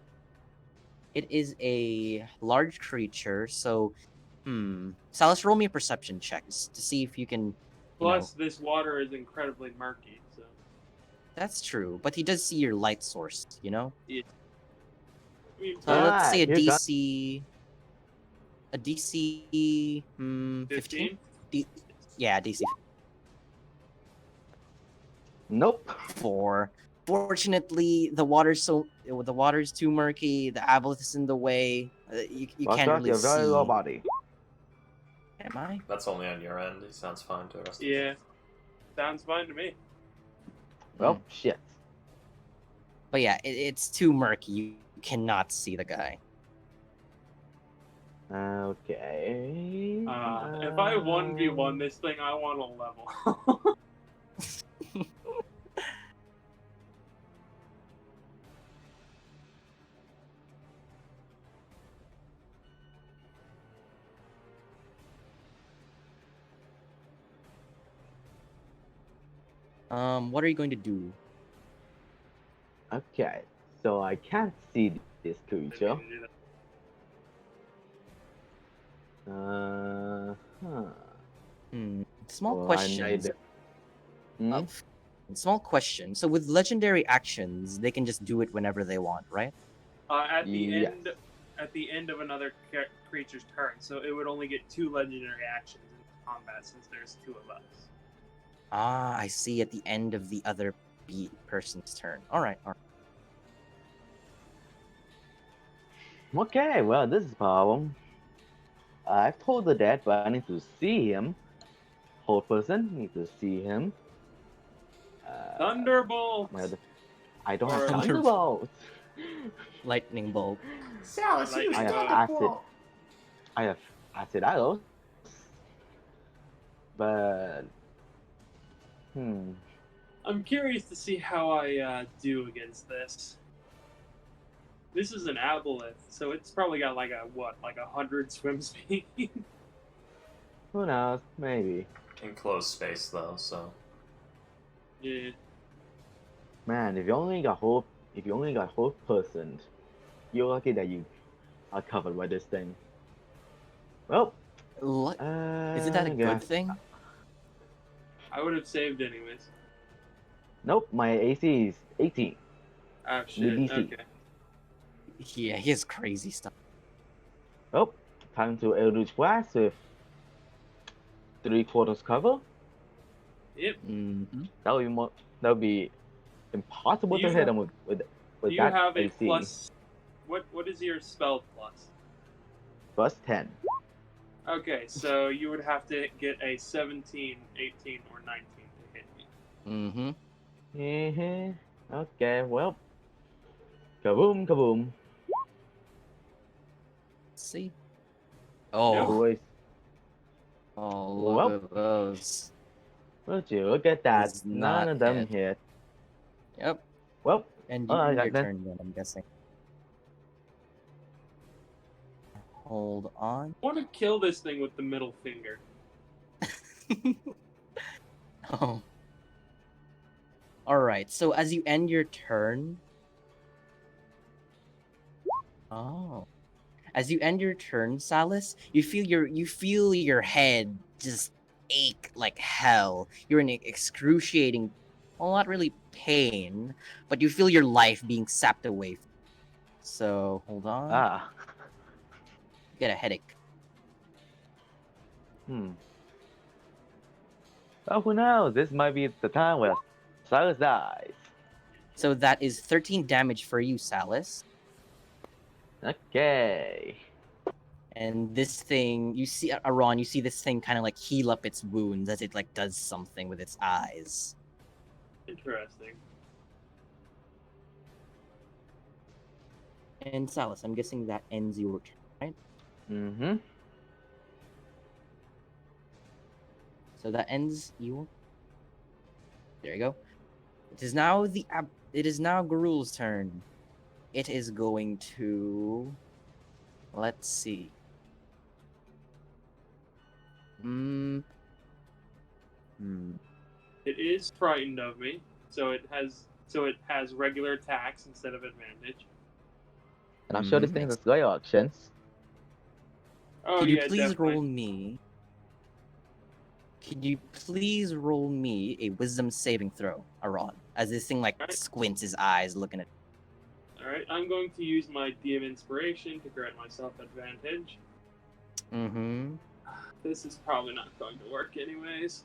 B: It is a large creature, so Salus, roll me a perception check to see if you can.
D: Plus, this water is incredibly murky. So
B: That's true, but he does see your light source. You know.
D: I mean,
B: So let's say a
C: you got-
B: DC. A DC 15.
D: 15.
B: Yeah, DC
C: Nope.
B: 4. Fortunately, the water's too murky. The aboleth is in the way. You
C: Watch
B: can't
C: out,
B: really
C: you're
B: see.
C: very low body.
B: Am I?
A: That's only on your end. It sounds fine to the rest of
D: Yeah. Sounds fine to me.
C: Well, shit.
B: But yeah, it's too murky. You cannot see the guy.
C: Okay.
D: If I 1v1 this thing, I want a level.
B: What are you going to do?
C: Okay, so I can't see this creature.
B: Small
C: Well, I
B: question.
C: neither- Hmm?
B: Small question. So with legendary actions, they can just do it whenever they want, right?
D: At the
C: Yes.
D: end of another creature's turn, so it would only get 2 legendary actions. combat since there's two of us.
B: Ah, I see. At the end of the other person's turn. All right.
C: Okay, well, this is a problem. I've told the dad, but I need to see him. Whole person need to see him.
D: Thunderbolt.
C: I don't have
D: Or-
C: thunderbolts.
B: Lightning bolt.
A: Salus,
D: Like,
A: use
C: I have
A: Thunderbolt!
C: I have acid arrows, but
D: I'm curious to see how I do against this. This is an aboleth, so it's probably got like 100 swim speed.
C: who knows? Maybe.
A: Enclosed space, though, so.
D: Yeah.
C: Man, if you only got whole person, you're lucky that you are covered by this thing. Well,
B: What? Isn't that a
C: yeah.
B: good thing?
D: I would have saved anyways.
C: Nope, my AC is 18.
D: Oh shit.
C: DC.
D: Okay.
B: Yeah, he has crazy stuff.
C: Oh, time to Eldritch Blast with 3/4 cover.
D: Yep.
B: Mm-hmm.
C: That would be impossible
D: Do
C: to
D: you
C: hit
D: have-
C: him with
D: Do you
C: that
D: have a
C: AC.
D: plus? What is your spell plus?
C: Plus 10.
D: Okay, so you would have to get a 17, 18, or 19 to hit me.
B: Mm-hmm.
C: Okay, well. Kaboom, kaboom.
B: Let's see. Oh,
C: Boys,
B: oh, look
C: Well.
B: at those.
C: would you look at that?
B: Does
C: None
B: not
C: of them
B: hit.
C: hit.
B: Yep.
C: Well,
B: And
C: Oh, I
B: you
C: got
B: your
C: that.
B: turn then, I'm guessing. Hold on.
D: I want to kill this thing with the middle finger.
B: Oh. Alright, so as you end your turn. Oh. As you end your turn, Salus, you feel your head just ache like hell. You're in excruciating, well, not really pain, but you feel your life being sapped away. So hold on.
C: ah.
B: You get a headache.
C: Oh, who knows? This might be the time where Cyrus dies.
B: So that is 13 damage for you, Salus.
C: Okay.
B: And this thing, you see, Aron, you see this thing kind of like heal up its wounds as it like does something with its eyes.
D: Interesting.
B: And Salus, I'm guessing that ends your turn, right?
C: Mm-hmm.
B: So that ends your. There you go. It is now Garul's turn. It is going to. Let's see.
D: It is frightened of me, so it has regular attacks instead of advantage.
C: And I'm sure this
B: Mhm.
C: thing has got your options.
D: Oh
B: Could you
D: yeah,
B: please
D: definitely.
B: roll me? Could you please roll me a wisdom saving throw, Aron? As this thing like
D: Alright.
B: squints his eyes, looking at.
D: All right, I'm going to use my DM inspiration to grant myself advantage.
B: Mm-hmm.
D: This is probably not going to work anyways.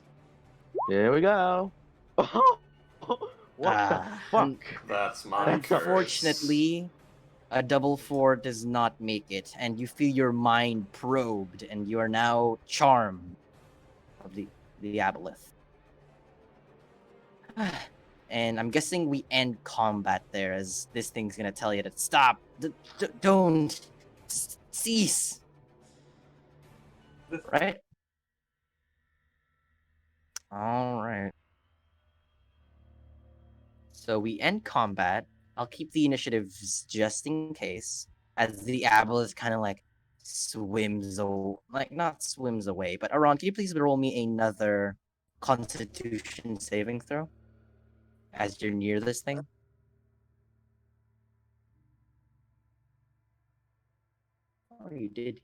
C: Here we go. What the fuck?
A: That's my curse.
B: Unfortunately, a double 4 does not make it, and you feel your mind probed, and you are now charmed of the aboleth. And I'm guessing we end combat there, as this thing's gonna tell you to stop. Don't cease. Right? All right. So we end combat. I'll keep the initiatives just in case, as the aboleth kind of like swims away, like not swims away. But Aron, can you please roll me another Constitution saving throw as you're near this thing? Oh, you did.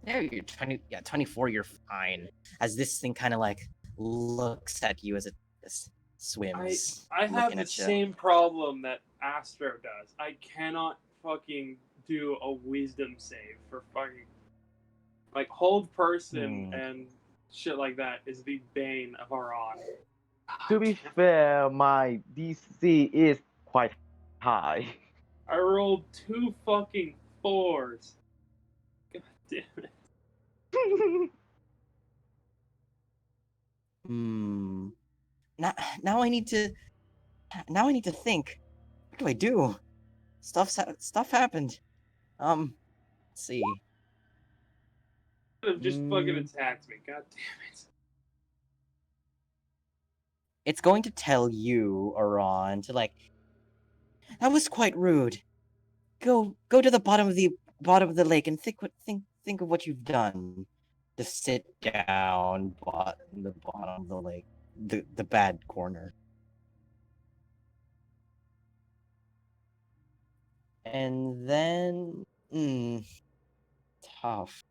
B: Yeah, you're 20. Yeah, 24. You're fine. As this thing kind of like looks at you as it just swims.
D: I have
B: looking
D: the
B: at ya.
D: same problem that Astro does. I cannot fucking do a wisdom save for fucking Like hold person and shit like that is the bane of Aron.
C: To be fair, my DC is quite high.
D: I rolled 2 fucking 4s. God damn it.
B: Hmm. Now I need to. Now I need to think. What do I do? Stuff happened. Let's see.
D: Could have just fucking attacked me. God damn it.
B: It's going to tell you, Aron, to like. That was quite rude. Go to the bottom of the lake and think of what you've done. Just sit down, in the bottom of the lake, the bad corner. And then, tough.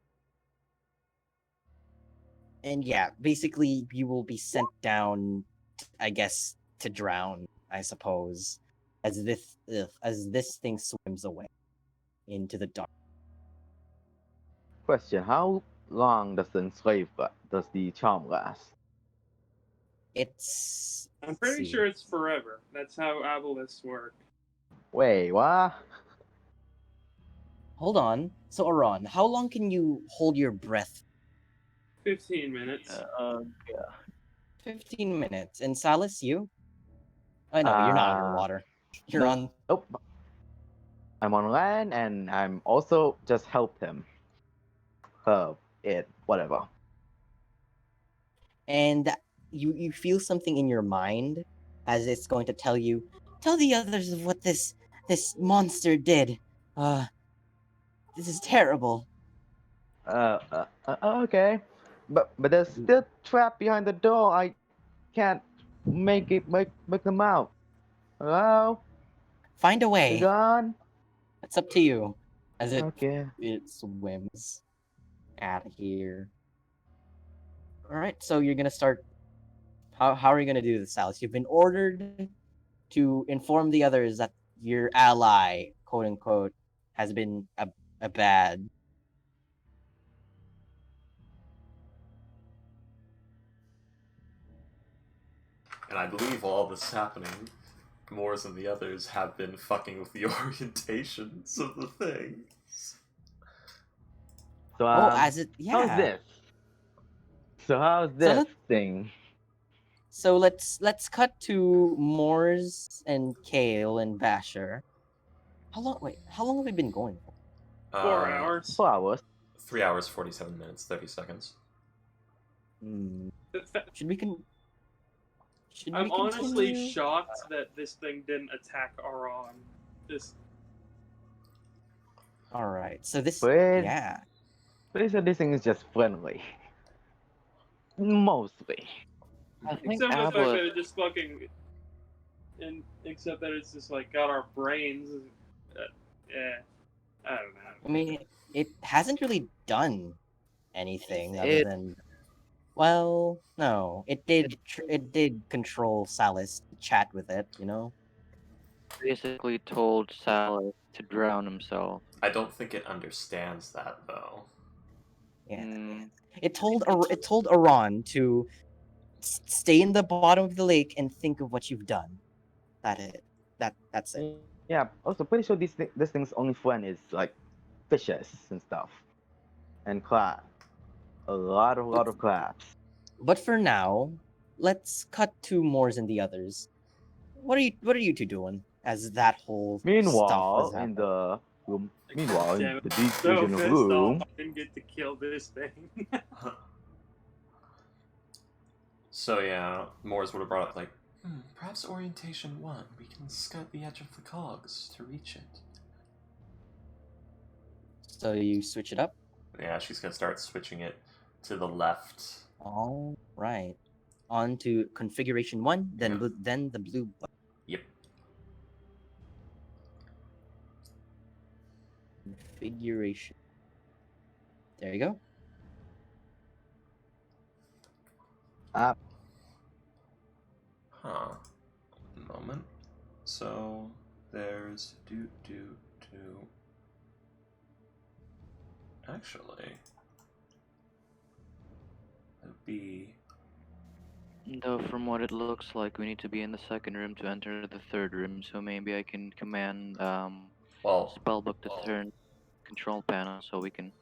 B: And yeah, basically, you will be sent down, I guess, to drown. I suppose, as this thing swims away into the dark.
C: Question: how long does the charm last?
B: It's.
D: I'm pretty sure it's forever. That's how aboleths work.
C: Wait, what?
B: Hold on. So, Aron, how long can you hold your breath?
D: 15 minutes.
B: 15 minutes. And Salis, you? I know, you're not underwater. You're on.
C: Nope. I'm on land, and I'm also just help him. Whatever.
B: And you feel something in your mind as it's going to tell the others of what this monster did. This is terrible.
C: Okay. But there's still trap behind the door. I can't make them out. Hello?
B: Find a
C: You
B: way.
C: gone?
B: It's up to you. As it swims out of here. Alright, so you're gonna start. How are you gonna do this, Alice? You've been ordered to inform the others that your ally, quote unquote, has been a bad.
A: And I believe while all this is happening, Moors and the others have been fucking with the orientations of the things.
C: So,
B: how's
C: this? So how's this thing?
B: So let's cut to Moors and Kale and Basher. How long have we been going for?
D: 4 hours.
C: 4 hours.
A: 3 hours, 47 minutes, 30 seconds.
D: I'm honestly shocked that this thing didn't attack Aron.
B: Alright, so this.
C: Yeah. But this thing is just friendly. Mostly.
D: Except the fact that it just fucking. Except that it's just like got our brains. I don't know.
B: I mean, it hasn't really done anything other than. Well, no, it did. It did control Salis to chat with it, you know.
G: Basically, told Salis to drown himself.
A: I don't think it understands that though.
B: Yeah, it told Aron to stay in the bottom of the lake and think of what you've done. That's it.
C: Yeah. Also, pretty sure this thing's only friend is like fishes and stuff, and crab. A lot of crabs.
B: But for now, let's cut to Moors and the others. What are you two doing as that whole
C: Meanwhile,
B: stuff
C: in the room.
D: Damn
C: In
D: it,
C: the
D: I'm
C: deep
D: so
C: vision
D: pissed
C: room.
D: off I didn't get to kill this thing.
A: So yeah, Moors would have brought up like, perhaps orientation 1, we can scout the edge of the cogs to reach it.
B: So you switch it up?
A: Yeah, she's gonna start switching it to the left.
B: All right. On to configuration 1, then then the blue button.
A: Yep.
B: Configuration. There you go.
A: Huh. Moment. So there's Actually, Could be.
G: Though from what it looks like, we need to be in the second room to enter the third room. So maybe I can command
A: Well,
G: spellbook to turn control panel so we can.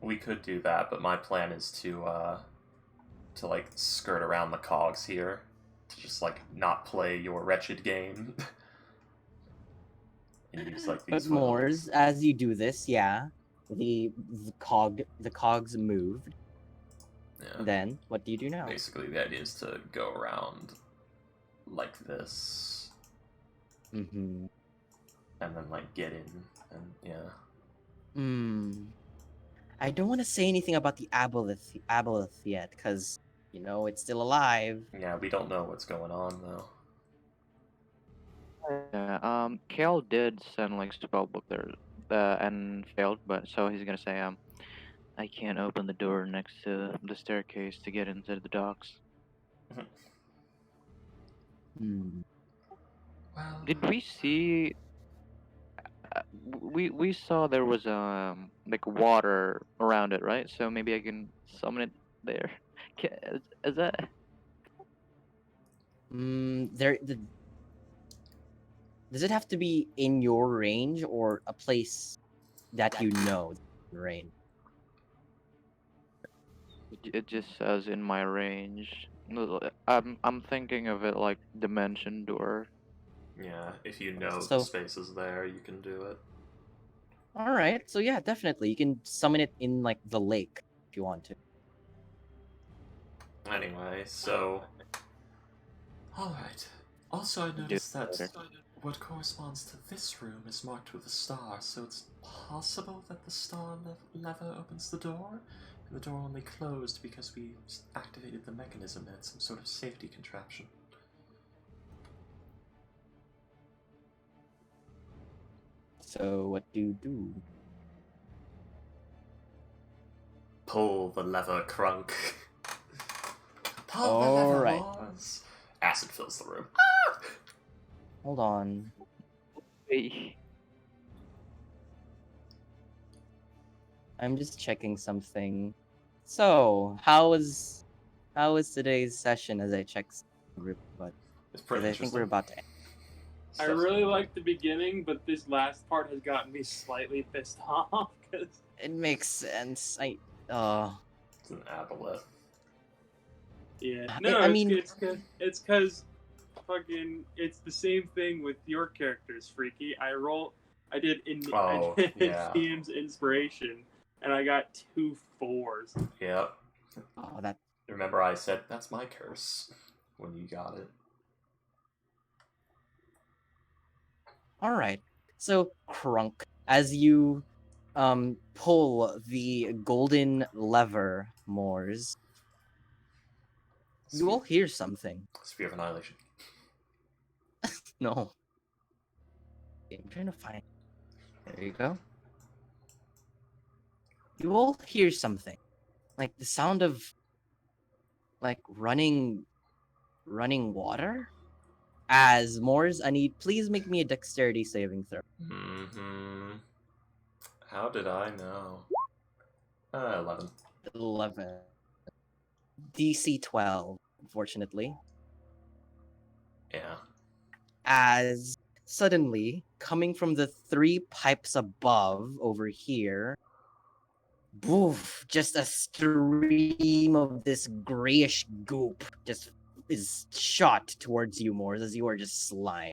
A: we could do that, but my plan is to like skirt around the cogs here, to just like not play your wretched game. And use like
B: But
A: these little-
B: Moors, as you do this, yeah, the cogs moved.
A: Yeah.
B: Then what do you do now?
A: Basically, the idea is to go around like this,
B: Mm-hmm.
A: and then like get in, and yeah.
B: I don't want to say anything about the aboleth yet, because it's still alive.
A: Yeah, we don't know what's going on though.
G: Yeah. Kale did send like spellbook there, and failed. But so he's gonna say I can't open the door next to the staircase to get into the docks.
B: Hmm.
A: Well,
G: Did we see? We saw there was like water around it, right? So maybe I can summon it there. Is that?
B: Does it have to be in your range or a place that you know range?
G: It just says in my range. No, I'm thinking of it like dimension door.
A: yeah, if you know the
B: So-
A: space is there, you can do it.
B: All right, so yeah, definitely you can summon it in like the lake if you want to.
A: Anyway, so. Alright. Also, I noticed that
G: better.
A: what corresponds to this room is marked with a star, so it's possible that the star lever opens the door? And the door only closed because we activated the mechanism and it's some sort of safety contraption.
B: So what do you do?
A: Pull the lever, Crunk. Pull the
B: All
A: lever,
B: right.
A: Moors. Acid fills the room.
B: Hold on.
G: Hey.
B: I'm just checking something. So, how was today's session as I check the group, but
A: It's pretty
B: I think we're
A: interesting.
B: about to end.
D: I really liked the beginning, but this last part has gotten me slightly pissed off because
B: It makes sense.
A: It's an aboleth.
D: yeah,
B: I-
D: no,
B: I
D: it's,
B: mean-
D: it's because fucking it's the same thing with your characters, Freaky. I did
A: Oh, yeah.
D: Steam's inspiration, and I got 2 4s.
A: Yep.
B: Oh, that
A: Remember I said that's my curse when you got it.
B: all right. So, Crunk, as you pull the golden lever, Moors, you will hear something.
A: Sphere of Annihilation.
B: No. I'm trying to find. There you go. You all hear something, like the sound of, like running water. As Moors, I need please make me a dexterity saving throw.
A: Mm-hmm. How did I know? 11.
B: 11. DC 12, unfortunately.
A: Yeah.
B: As suddenly, coming from the 3 pipes above over here, boof, just a stream of this grayish goop just is shot towards you, Moors, as you are just slime.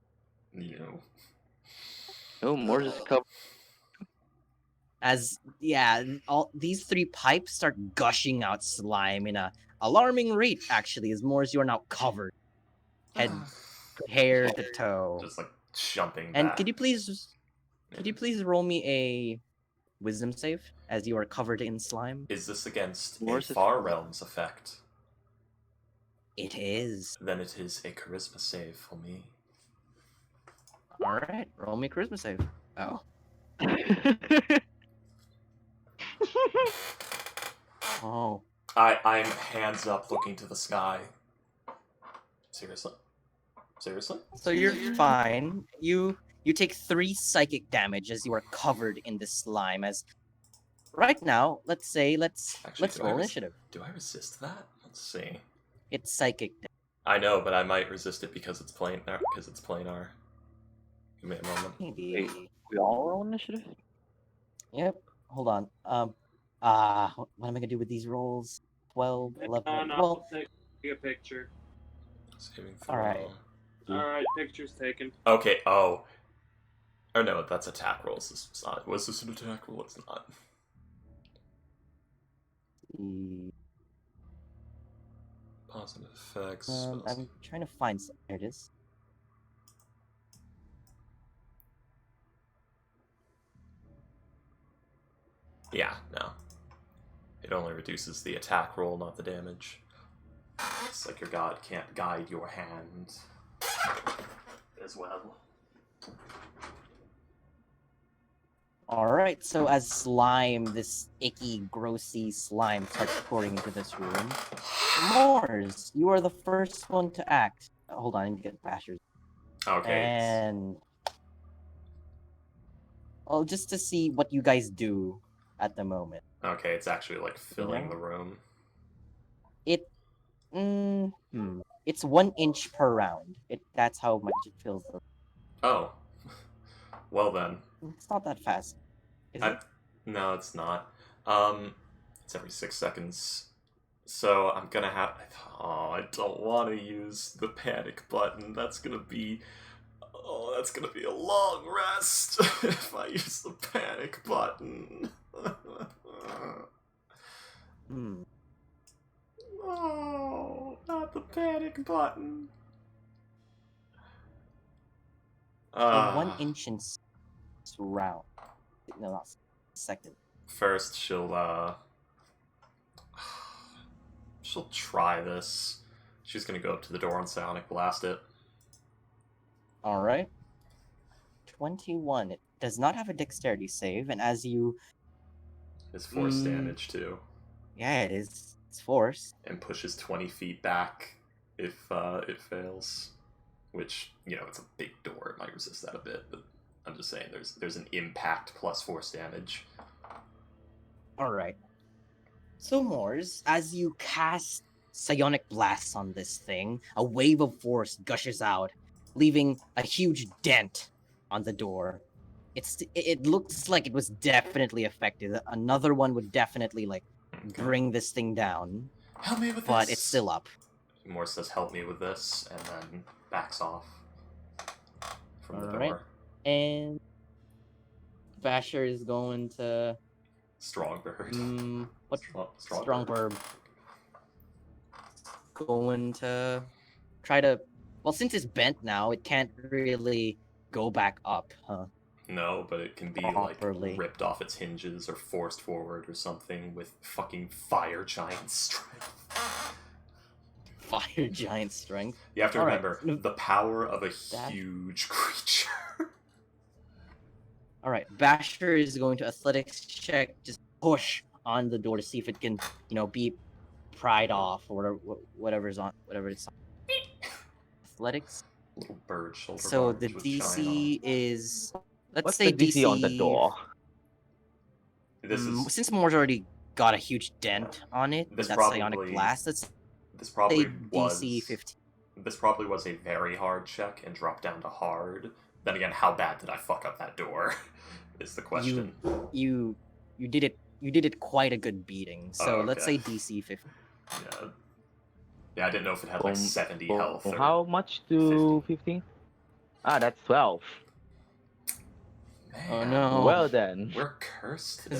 A: You.
G: Oh, more just covered.
B: As all these 3 pipes start gushing out slime in a alarming rate, actually, as Moors, you are now covered head hair to toe.
A: Just like jumping
B: And
A: back.
B: could you please roll me a wisdom save as you are covered in slime?
A: Is this against a
G: Where's it-
A: Far Realms effect?
B: It is.
A: Then it is a charisma save for me.
B: All right, roll me a charisma save. Oh. Oh.
A: I'm hands up looking to the sky. Seriously? Seriously?
B: So you're fine. You take 3 psychic damage as you are covered in the slime. As right now, let's
A: Actually, do I
B: roll
A: res-
B: initiative.
A: Do I resist that? Let's Let's see.
B: It's psychic.
A: I know, but I might resist it because it's planar. Give me a moment.
B: Maybe.
G: We all roll initiative?
B: Yep. Hold on. What am I gonna do with these rolls? 12, 11.
D: No,
B: Well,
D: take a picture.
A: Saving throw.
B: all right.
D: Alright, picture's taken.
A: Okay. Oh. Oh no, that's attack rolls. This is not. Was this an attack roll? It's not. Positive effects.
B: I'm trying to find some. There it is.
A: Yeah, no. It only reduces the attack roll, not the damage. It's like your god can't guide your hand as well.
B: Alright, so as slime, this icky, grossy slime starts pouring into this room. Mors, you are the first one to act. Hold on, I need to get Basher's.
A: Okay.
B: And... well, just to see what you guys do at the moment.
A: Okay, it's actually like filling the room.
B: It's 1 inch per round. That's how much it fills the room.
A: Oh. Well then.
B: It's not that fast. Is it?
A: No, it's not. It's every 6 seconds. So I'm gonna have. Oh, I don't want to use the panic button. That's gonna be. Oh, that's gonna be a long rest if I use the panic button. Oh, not the panic button.
B: So 1 inch in round. No, not second.
A: First, she'll try this. She's gonna go up to the door and psionic blast it.
B: Alright. 21. It does not have a dexterity save, and as you...
A: It's force damage too.
B: Yeah, it is. It's force.
A: And pushes 20 feet back if it fails. Which, it's a big door. It might resist that a bit, but I'm just saying there's an impact plus force damage.
B: Alright. So, Mors, as you cast psionic blasts on this thing, a wave of force gushes out, leaving a huge dent on the door. It looks like it was definitely affected. Another one would definitely, bring this thing down.
A: Help me with this!
B: But it's still up.
A: Morse says, help me with this, and then backs off from the
B: Alright.
A: door.
B: And Basher is going to...
A: Strongbird.
B: What?
A: Strongbird.
B: Strongbird. Going to try to... well, since it's bent now, it can't really go back up, huh?
A: No, but it can be,
B: Properly.
A: ripped off its hinges or forced forward or something with fucking fire giant strength.
B: Fire giant strength.
A: You have to
B: Alright.
A: remember, the power of a huge creature.
B: Alright, Basher is going to athletics check, just push on the door to see if it can, be pried off or whatever it's on. Athletics.
A: Little bird shoulder
B: So
A: barge
B: the
A: with
B: DC is... let's
C: What's
B: say
C: the DC on the door?
A: This is
B: since Moore's already got a huge dent on it,
A: This
B: that's
A: probably-
B: psionic blast, let's
A: this probably
B: say
A: was
B: DC 15.
A: This probably was a very hard check and dropped down to hard. Then again, how bad did I fuck up that door? Is the question.
B: You did it quite a good beating. So let's say
A: okay.
B: DC 15.
A: Yeah, I didn't know if it had 70 health. Or...
C: How much to 15? Ah, that's 12.
A: Man,
B: Oh no.
C: Well then.
A: we're cursed today.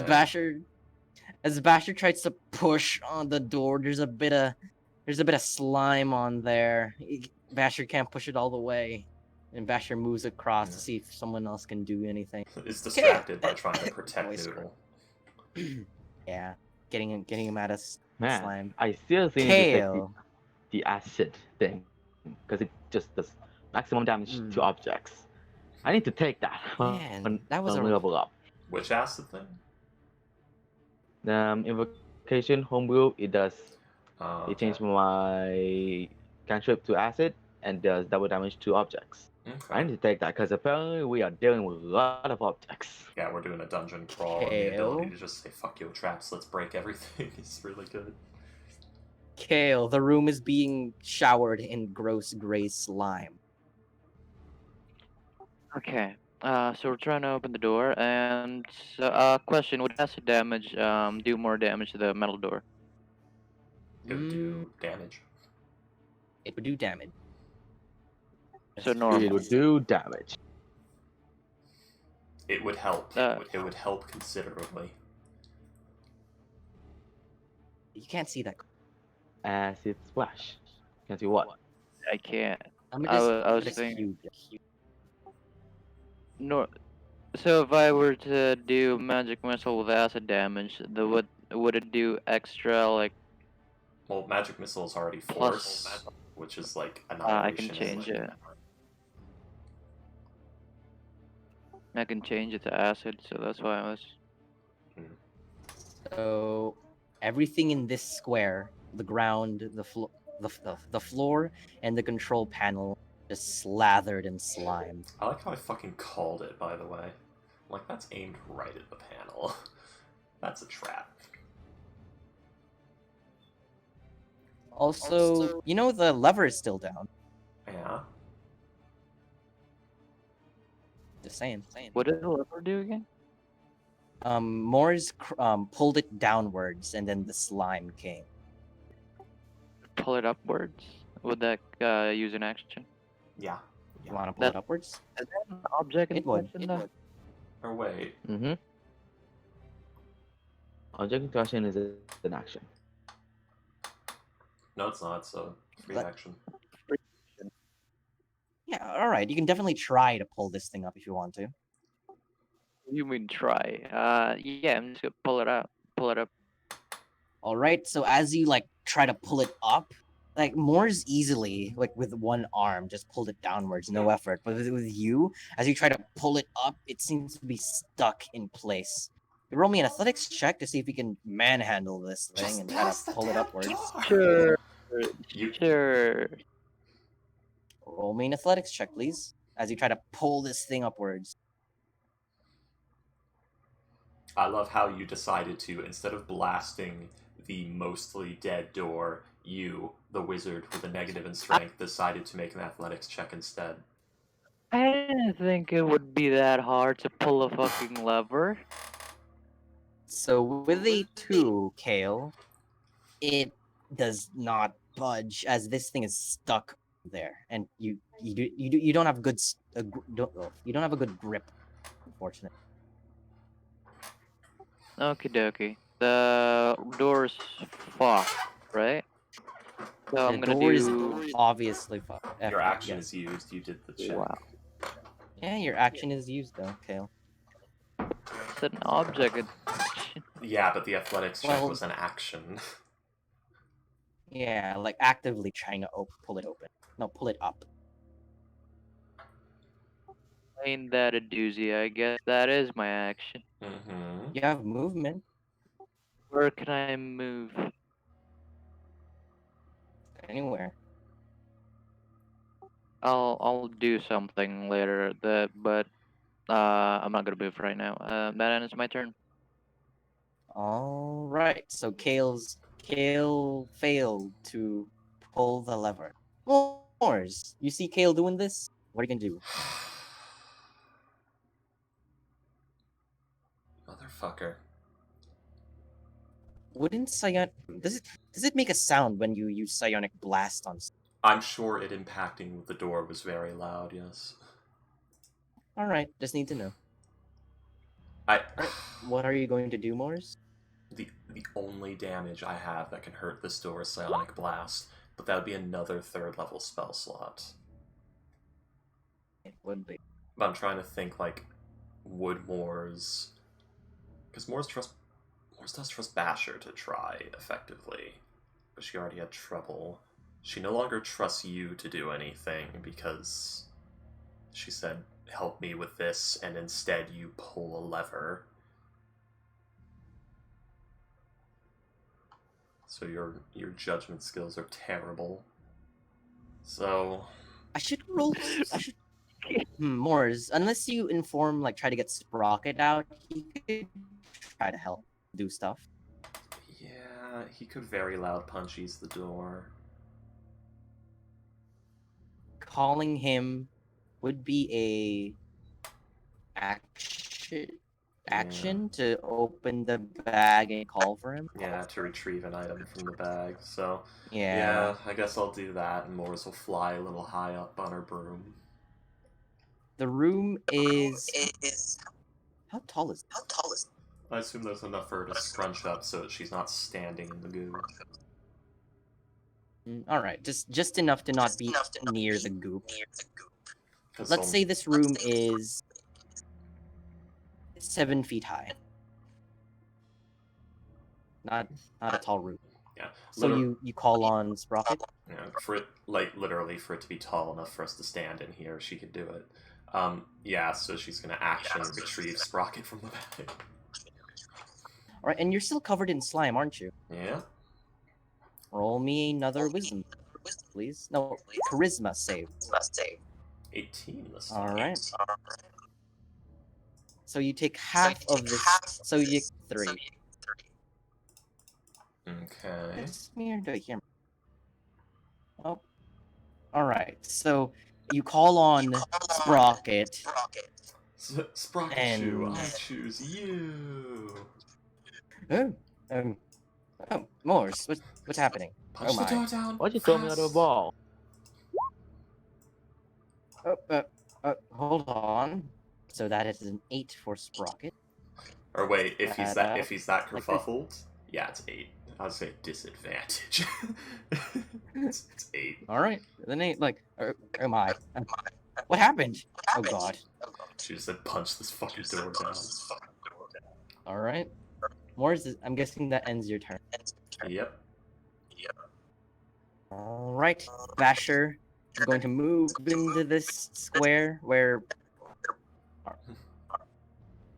B: As Basher tries to push on the door, there's a bit of slime on there. Basher can't push it all the way. And Basher moves across to see if someone else can do anything.
A: Is distracted by trying to protect
B: Voice
A: Noodle.
B: Yeah, getting him out of
C: Man,
B: slime.
C: I still think it's like
B: Kale.
C: the acid thing. Because it just does maximum damage to objects. I need to take that.
B: Man, that was a
C: level up.
A: Which acid thing?
C: Invocation homebrew, it does. It changed my cantrip to acid and does double damage to objects. I need to take that because apparently we are dealing with a lot of objects.
A: Yeah, we're doing a dungeon crawl, and the ability to just say, fuck your traps, let's break everything is really good.
B: Kale, the room is being showered in gross gray slime.
G: Okay. So we're trying to open the door, and question: would acid damage do more damage to the metal door?
A: It would do damage.
B: It would do damage.
G: So
C: It
G: normal.
C: would do damage.
A: It would help.
G: Uh,
A: It would help considerably.
B: You can't see that.
C: Acid splash. Can't see what?
G: I can't.
B: I'm
G: I was
B: just
G: thinking-
B: huge.
G: No. So if I were to do magic missile with acid damage, would it do extra like?
A: Well, magic missile is already
G: Plus-
A: force, which is like
G: I
A: annihilation.
G: can change it. I can change it to acid, so that's why I was.
B: So everything in this square, the ground, the floor, and the control panel, just slathered in slime.
A: I like how I fucking called it, by the way. Like, that's aimed right at the panel. That's a trap.
B: Also, you know the lever is still down.
A: Yeah.
B: Just saying.
G: What did the lever do again?
B: Moore's pulled it downwards, and then the slime came.
G: Pull it upwards. Would that use an action?
A: Yeah.
B: You want to pull
G: That-
B: it upwards?
G: Is that an object in
B: It would.
G: the-
A: Or wait.
C: Mm-hmm. Object caution is an action.
A: No, it's not. It's a free
B: But-
A: action.
B: Yeah. All right. You can definitely try to pull this thing up if you want to.
G: You mean try? Yeah, I'm just gonna pull it out. Pull it up.
B: All right. So as you like try to pull it up, like Moore's easily like with one arm just pulled it downwards, no effort. But with you, as you try to pull it up, it seems to be stuck in place. You roll me an athletics check to see if you can manhandle this thing and try to pull it upwards.
G: Sure.
A: You,
G: Sure.
B: Roll me an athletics check, please, as you try to pull this thing upwards.
A: I love how you decided to, instead of blasting the mostly dead door, you, the wizard with a negative in strength, decided to make an athletics check instead.
G: I didn't think it would be that hard to pull a fucking lever.
B: So with a 2, Kale, it does not budge as this thing is stuck there, and you don't have good you don't have a good grip, unfortunately.
G: Okie dokie. The door's fucked, right? So I'm
B: The
G: gonna
B: door
G: do.
B: is obviously
A: Your action is used. You did the check.
G: Wow.
B: Yeah, your action is used though, Kale.
G: It's an object.
A: Yeah, but the athletics check
B: Well-
A: was an action.
B: Yeah, like actively trying to pull it open. No, pull it up.
G: Ain't that a doozy? I guess that is my action.
A: Mm-hmm.
B: You have movement.
G: Where can I move?
B: Anywhere.
G: I'll do something later. But I'm not gonna move right now. That ends my turn.
B: All right. So Kale failed to pull the lever. Moors, you see Kale doing this? What are you gonna do?
A: Motherfucker.
B: Wouldn't psion does it make a sound when you use psionic blast on?
A: I'm sure it impacting with the door was very loud, yes.
B: All right. Just need to know.
A: I
B: What are you going to do, Moors?
A: the only damage I have that can hurt this door is Psionic Blast, but that would be another 3rd level spell slot.
B: It would be.
A: But I'm trying to think, like, would Moore's... Because Moore's does trust Basher to try, effectively. But she already had trouble. She no longer trusts you to do anything, because she said, help me with this, and instead you pull a lever. So your judgment skills are terrible. So...
B: I should roll. Moors, unless you inform, like, try to get Sprocket out, he could try to help do stuff.
A: Yeah, he could very loud punchies the door.
B: Calling him would be a action to open the bag and call for him.
A: Yeah, to retrieve an item from the bag. So,
B: Yeah.
A: I guess I'll do that, and Mors will fly a little high up on her broom.
B: The room is. How tall is it?
A: I assume there's enough for her to scrunch up so that she's not standing in the goo.
B: All right, just enough to not be near the goop.
A: 'Cause
B: Let's say this room is 7 feet high. Not a tall room.
A: Yeah.
B: So you call on Sprocket.
A: Yeah, for it, literally for it to be tall enough for us to stand in here, she could do it. Yeah, so she's gonna action retrieve Sprocket from the bag.
B: All right, and you're still covered in slime, aren't you?
A: Yeah.
B: Roll me another wisdom, please. No, charisma save.
A: 18 this
B: All
A: time.
B: right. So you take half of this. So you get 3.
A: Okay.
B: It's me or do I hear me? Oh. All right. So you call on Sprocket.
A: Sprocket
B: And-
A: Shoe, I choose you.
B: Oh, Morse, what's happening?
A: Punch the
B: my.
A: door down.
C: Why'd you throw me out of the
A: fast.
C: ball?
B: Hold on. So that is an 8 for Sprocket.
A: Or wait, if he's that
B: like
A: kerfuffled, yeah, it's 8. I would say disadvantage. it's 8.
B: All right, then 8. Oh my. What happened? Oh god.
A: She just said punch this fucking door down.
B: All right. Morse, I'm guessing that ends your turn.
A: Yep.
B: All right, Basher is going to move into this square where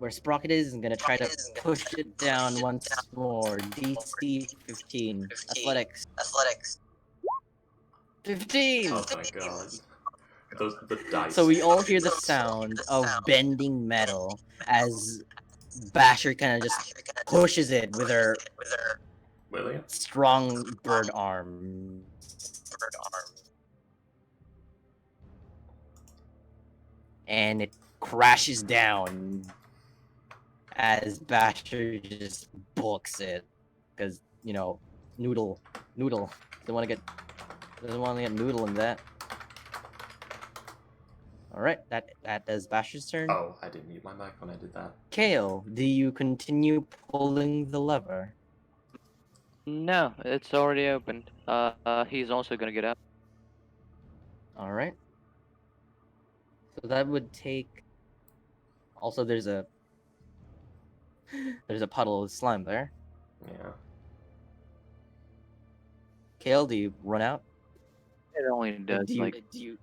B: Sprocket is, and going to try to push it down once more. DC 15. Athletics. 15!
A: Oh my god. The dice.
B: So we all hear the sound of bending metal as Basher kind of just pushes it with her
A: William?
B: strong bird arm. And it crashes down as Basher just books it, because Noodle doesn't want to get Noodle in that. All right, that does Basher's turn.
A: Oh, I didn't mute my mic when I did that.
B: Kale, do you continue pulling the lever?
G: No, it's already opened. He's also gonna get up.
B: All right. So that would take. Also, there's a puddle of slime there.
A: Yeah.
B: Kale, do you run out?
G: It only does
B: do you,
G: like
B: do you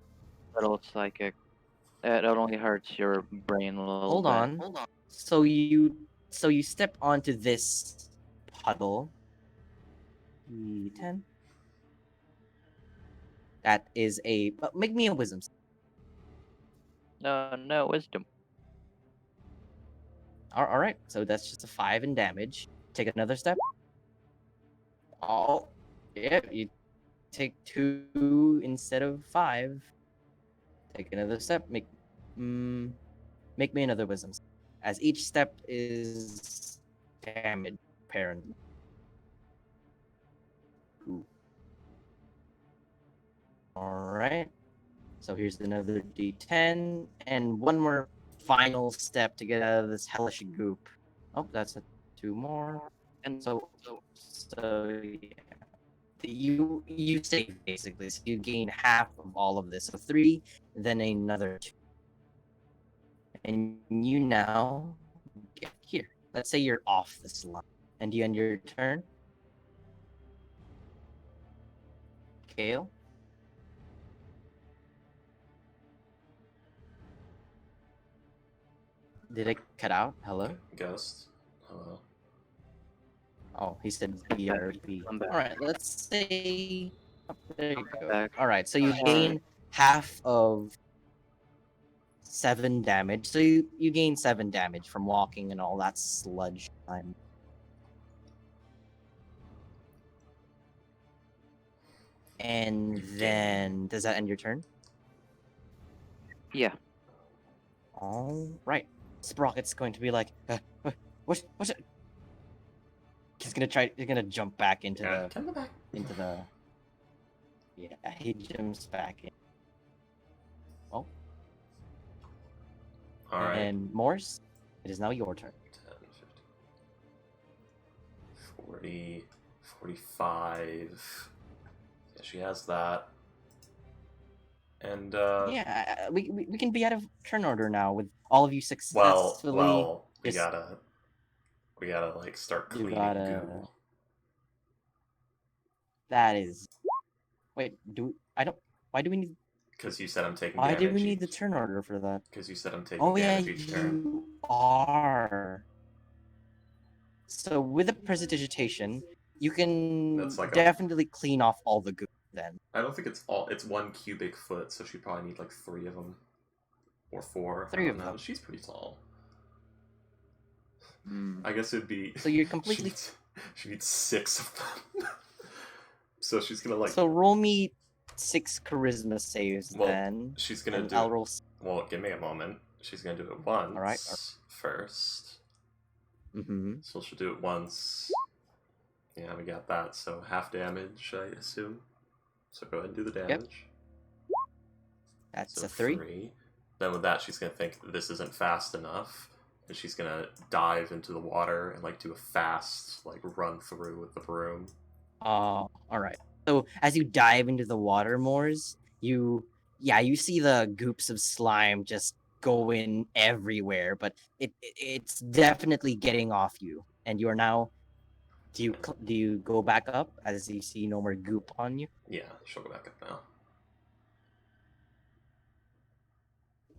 G: little psychic. It only hurts your brain a little
B: hold
G: bit.
B: on? So you step onto this puddle. 10. That is a. Make me a wisdom.
G: No wisdom.
B: All right. So that's just a 5 in damage. Take another step. Oh, yeah. You take 2 instead of 5. Take another step. Make me another wisdom, as each step is damage, apparently. Ooh. All right. So here's another D10 and one more final step to get out of this hellish goop. Oh, that's 2 more. And so yeah. You save basically. So you gain half of all of this. So 3, then another 2. And you now get here. Let's say you're off this line. And you end your turn. Kale? Did it cut out? Hello?
A: Ghost. Hello.
B: Oh, he said BRB.
G: I'm back.
B: Alright, let's say. Oh, there you go.
G: Back.
B: Alright, so you gain half of 7 damage. So you gain 7 damage from walking and all that sludge time. And
A: Game.
B: then does that end your turn?
G: Yeah.
B: All right. Sprocket's going to be like, what's it? He's gonna jump back into
A: Yeah, come back.
B: the. Yeah, he jumps back in. Oh,
A: All right.
B: and Morse, it is now your turn.
A: 10, 50, 40, 45. Yeah, she has that. And
B: Yeah, we can be out of turn order now with all of you
A: well,
B: successfully.
A: we
B: just-
A: gotta like start
B: You
A: cleaning
B: gotta-
A: goo.
B: That is. Wait, why do we need?
A: Because you said I'm taking
B: Why
A: damage.
B: do we need the turn order for that?
A: Because you said I'm taking
B: Oh yeah,
A: damage each turn.
B: you are. So with the prestidigitation, you can
A: That's like a-
B: definitely clean off all the goo. Then
A: I don't think it's all. It's 1 cubic foot, so she probably need like 3 of them, or 4.
B: Three
A: I
B: of
A: don't know.
B: them.
A: She's pretty tall.
B: Hmm.
A: I guess it'd be.
B: So you're completely.
A: She needs 6 of them. So she's gonna like.
B: So roll me 6 charisma saves
A: Well,
B: then.
A: she's gonna
B: And
A: do.
B: I'll roll.
A: Well, give me a moment. She's gonna do it once.
B: Alright.
A: First.
B: Mm-hmm.
A: So she'll do it once. Yeah, we got that. So half damage, I assume. So go ahead and do the damage.
B: That's
A: So
B: a 3.
A: Then with that, she's gonna think this isn't fast enough, and she's gonna dive into the water and like do a fast like run through with the broom.
B: All right. So as you dive into the water, Moors, you see the goops of slime just going everywhere, but it's definitely getting off you, and you are now. Do you go back up as you see no more goop on you?
A: Yeah, she'll go back up now.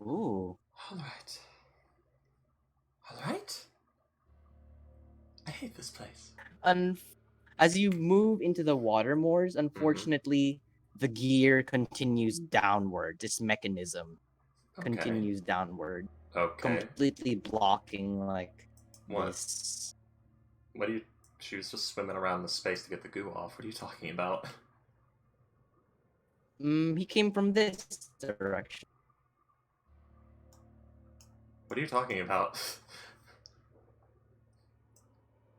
B: Ooh.
A: All right. All right. I hate this place.
B: As you move into the water, Moors, unfortunately, the gear continues downward. This mechanism
A: Okay.
B: continues downward,
A: Okay.
B: completely blocking like
A: What?
B: this.
A: What do you? She was just swimming around the space to get the goo off. What are you talking about?
B: He came from this direction.
A: What are you talking about?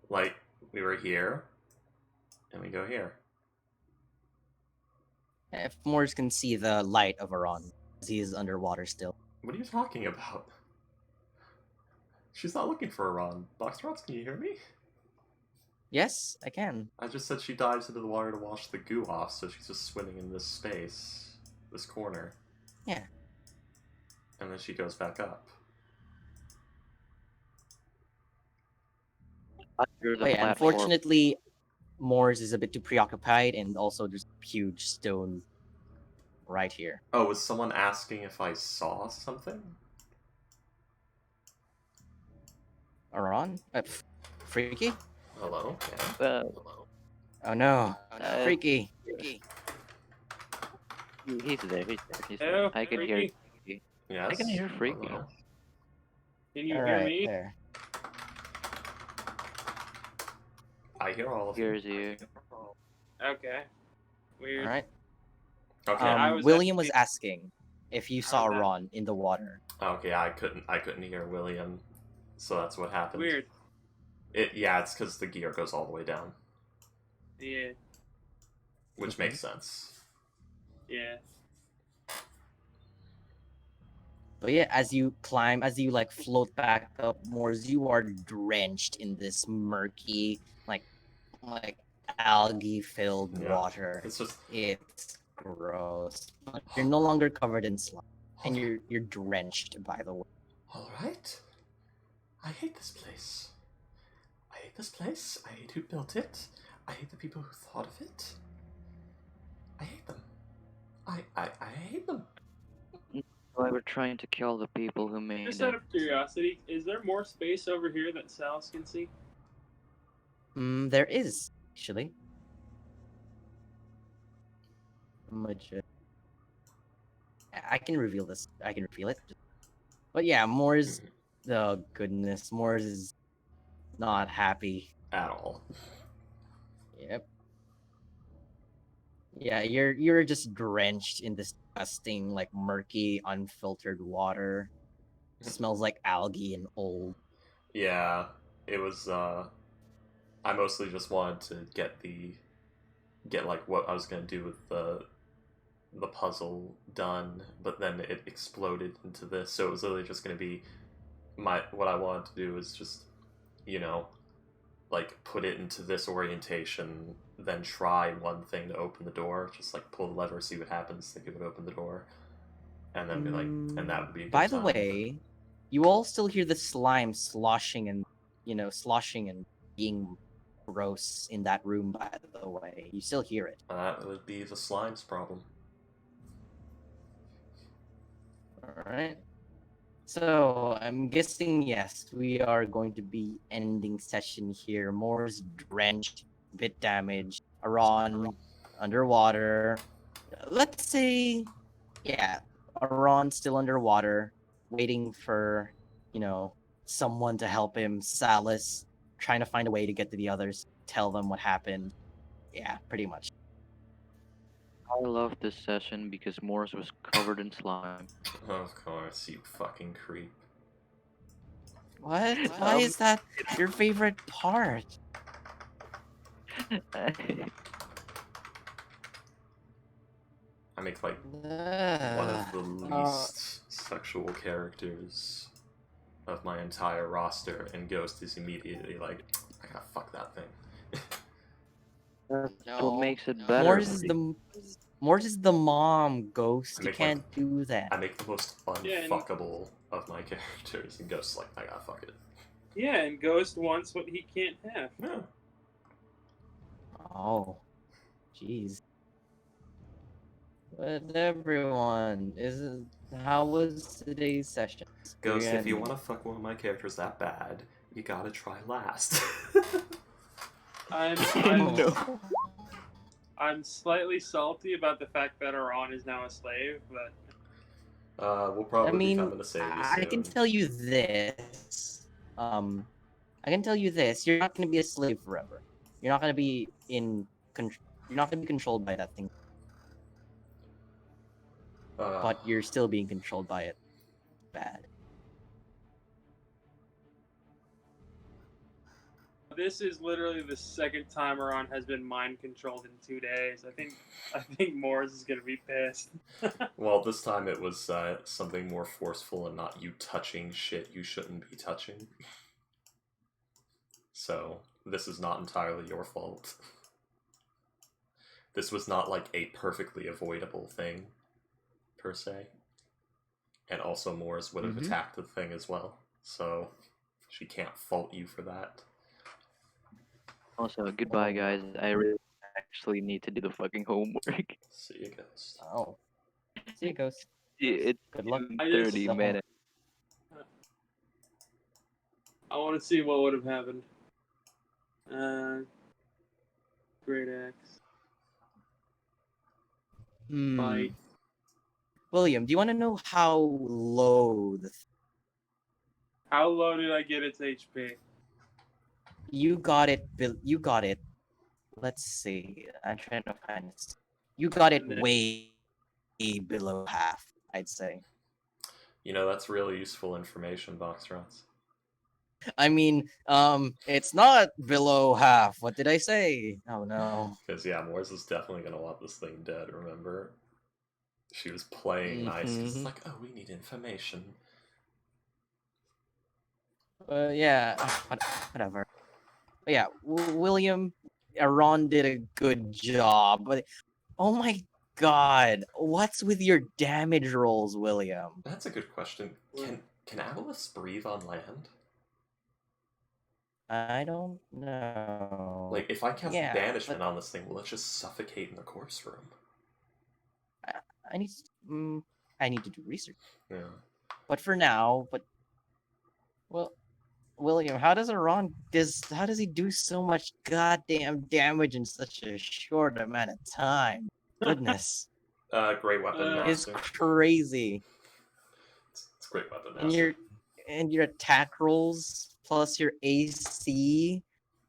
A: Like, we were here, and we go here.
B: If Moors can see the light of Aron, as he is underwater still.
A: What are you talking about? She's not looking for Iran. Boxrots, can you hear me?
B: Yes, I can.
A: I just said she dives into the water to wash the goo off, so she's just swimming in this space, this corner.
B: Yeah.
A: And then she goes back up.
G: Under the
B: Wait,
G: platform.
B: unfortunately, Moors is a bit too preoccupied, and also there's a huge stone right here.
A: Oh, was someone asking if I saw something?
B: Aron? Freaky?
A: Hello? Yeah. Hello?
B: Oh no. Freaky.
G: He's there. He's
D: Hello,
G: there. I can hear.
D: Freaky.
A: Yes?
G: I can hear Freaky.
A: Hello?
D: Can you
B: All
D: hear
B: right,
D: me?
B: there.
A: I hear all of you.
G: Hears you.
D: Okay. Weird.
B: All right.
A: Okay.
D: I was
B: William was
D: actually-
B: asking if you saw
D: How's that?
B: Aron in the water.
A: Okay, I couldn't hear William, so that's what happened.
D: Weird.
A: It's because the gear goes all the way down,
D: Yeah.
A: which makes sense.
D: Yeah.
B: But yeah, as you climb, as you like float back up more, you are drenched in this murky, like algae filled
A: Yeah.
B: water.
A: It's just
B: It's gross. But you're no longer covered in slime, and you're drenched, by the way.
A: all right. I hate this place. I hate this place. I hate who built it. I hate the people who thought of it. I hate them. I hate them.
G: Why we're trying to kill the people who made
D: Just
G: it.
D: out of curiosity, is there more space over here that Sal's can see?
B: There is actually. I can reveal this. I can reveal it. But yeah, Moore's. Oh goodness, Moore's is not happy.
A: At all.
B: Yep. Yeah, you're just drenched in this disgusting, like murky, unfiltered water. Smells like algae and old.
A: Yeah, it was. I mostly just wanted to get like what I was gonna do with the puzzle done, but then it exploded into this, so it was literally just gonna be what I wanted to do is just, you know, like put it into this orientation, then try one thing to open the door, just like pull the lever, see what happens, think it would open the door, and then be like, and that would be a good
B: By the
A: time.
B: way, you all still hear the slime sloshing and being gross in that room. By the way, you still hear it.
A: That would be the slime's problem.
B: All right. So I'm guessing yes, we are going to be ending session here. Moore's drenched, bit damaged. Aron underwater. Let's say, yeah, Aron still underwater, waiting for someone to help him. Salas trying to find a way to get to the others, tell them what happened. Yeah, pretty much.
G: I love this session because Morris was covered in slime.
A: Of course, you fucking creep.
B: What? Why is that your favorite part?
A: I make like one of the least sexual characters of my entire roster, and Ghost is immediately like, I gotta fuck that thing.
G: That's what makes it better.
B: Morris is the mom, Ghost.
A: I
B: You
A: make,
B: can't do that.
A: I make the most unfuckable of my characters, and Ghost's like, I gotta fuck it.
D: Yeah, and Ghost wants what he can't have.
A: Yeah.
B: Oh, jeez. But everyone, how was today's session?
A: Ghost, if you want to fuck one of my characters that bad, you gotta try last.
D: I'm slightly salty about the fact that Aron is now a slave, but
A: we'll probably be coming to save you soon.
B: I can tell you this. I can tell you this: you're not going to be a slave forever. You're not going to be You're not going to be controlled by that thing. But you're still being controlled by it. Bad.
D: this is literally the second time Aron has been mind controlled in 2 days. I think Morris is gonna be pissed.
A: Well, this time it was something more forceful and not you touching shit you shouldn't be touching. So, this is not entirely your fault. This was not like a perfectly avoidable thing, per se. And also Morris would have attacked the thing as well. So, she can't fault you for that.
G: Also, goodbye, guys. I really actually need to do the fucking homework.
A: See you, Ghost.
B: Oh. See you, Ghost.
G: It's
B: Good luck.
G: 30 minutes.
D: I want to see what would have happened. Great axe. Fight.
B: William, do you want to know how low
D: How low did I get its HP?
B: You got it. You got it. Let's see. I'm trying to find this. You got it way below half, I'd say.
A: You know, that's really useful information, Boxrots.
B: I mean, it's not below half. What did I say? Oh no.
A: Because yeah, Morris is definitely gonna want this thing dead. Remember, she was playing nice. It's like, oh, we need information.
B: Yeah. Whatever. But yeah, William, Aron did a good job. But oh my god, what's with your damage rolls, William?
A: That's a good question. Can Aboleths breathe on land?
B: I don't know.
A: Like, if I cast banishment on this thing, will it just suffocate in the corpse room?
B: I need to do research.
A: Yeah.
B: But for now, well, William, how does he do so much goddamn damage in such a short amount of time? Goodness.
A: Great weapon master.
B: It's crazy.
A: It's great weapon master.
B: And your attack rolls plus your AC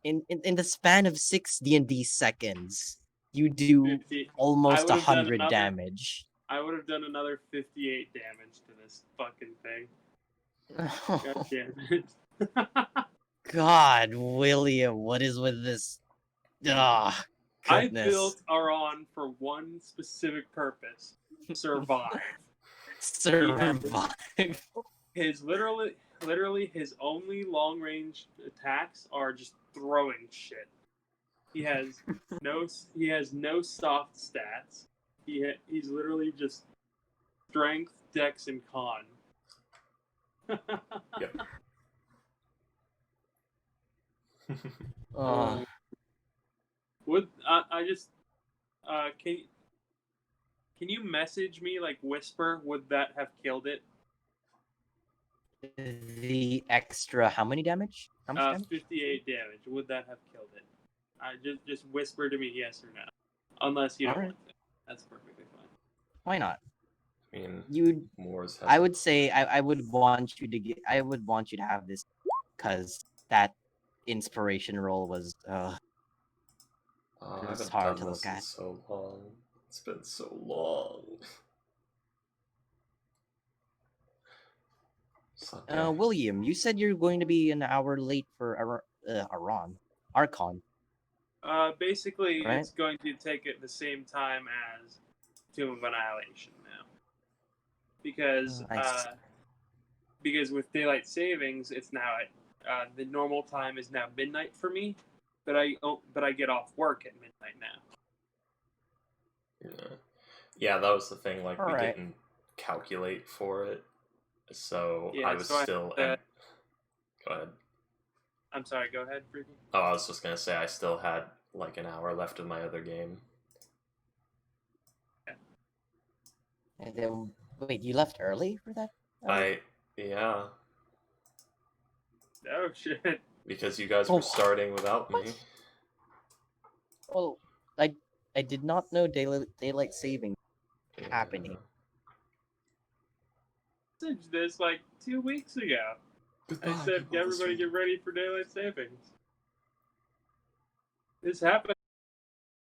B: in the span of 6 D&D seconds. You do
D: 50.
B: almost
D: I would've done
B: 100
D: another-
B: damage.
D: I would have done another 58 damage to this fucking thing. God damn it.
B: God, William, what is with this? Ah,
D: I
B: goodness.
D: built Aron for one specific purpose: survive.
B: Survive.
D: His literally his only long range attacks are just throwing shit. He has no soft stats. He's literally just strength, dex, and con.
A: Yep.
B: Oh,
D: Would I just can you message me like whisper? Would that have killed it?
B: the extra, how many damage? How much damage?
D: 58 damage. Would that have killed it? Just whisper to me yes or no. Unless you don't
B: Alright.
D: want to. That's perfectly fine.
B: Why not?
A: I mean,
B: You,
A: Moors has
B: I would say I would want you to get. I would want you to have this, because that inspiration roll was.
A: I
B: It's
A: haven't
B: hard
A: done
B: to
A: this
B: look
A: in
B: at.
A: so long. It's been so long. Sunday.
B: William, you said you're going to be an hour late for Archon.
D: Basically,
B: Right.
D: it's going to take at the same time as Tomb of Annihilation now, because because with daylight savings, it's now at the normal time is now midnight for me, but I get off work at midnight now.
A: Yeah, that was the thing. Like, we
B: Alright.
A: didn't calculate for it, so
D: Yeah,
A: I was
D: so I
A: still.
D: had to-
A: Go ahead.
D: I'm sorry. Go ahead, Freaky.
A: Oh, I was just gonna say I still had like an hour left of my other game.
B: And then, wait, you left early for that?
A: Yeah,
D: Oh shit.
A: because you guys
B: Oh.
A: were starting without me.
B: Well, I did not know daylight saving happening.
D: Messaged this like 2 weeks ago.
A: Goodbye,
D: I said,
A: people of the
D: everybody
A: stream.
D: get ready for daylight savings. This happened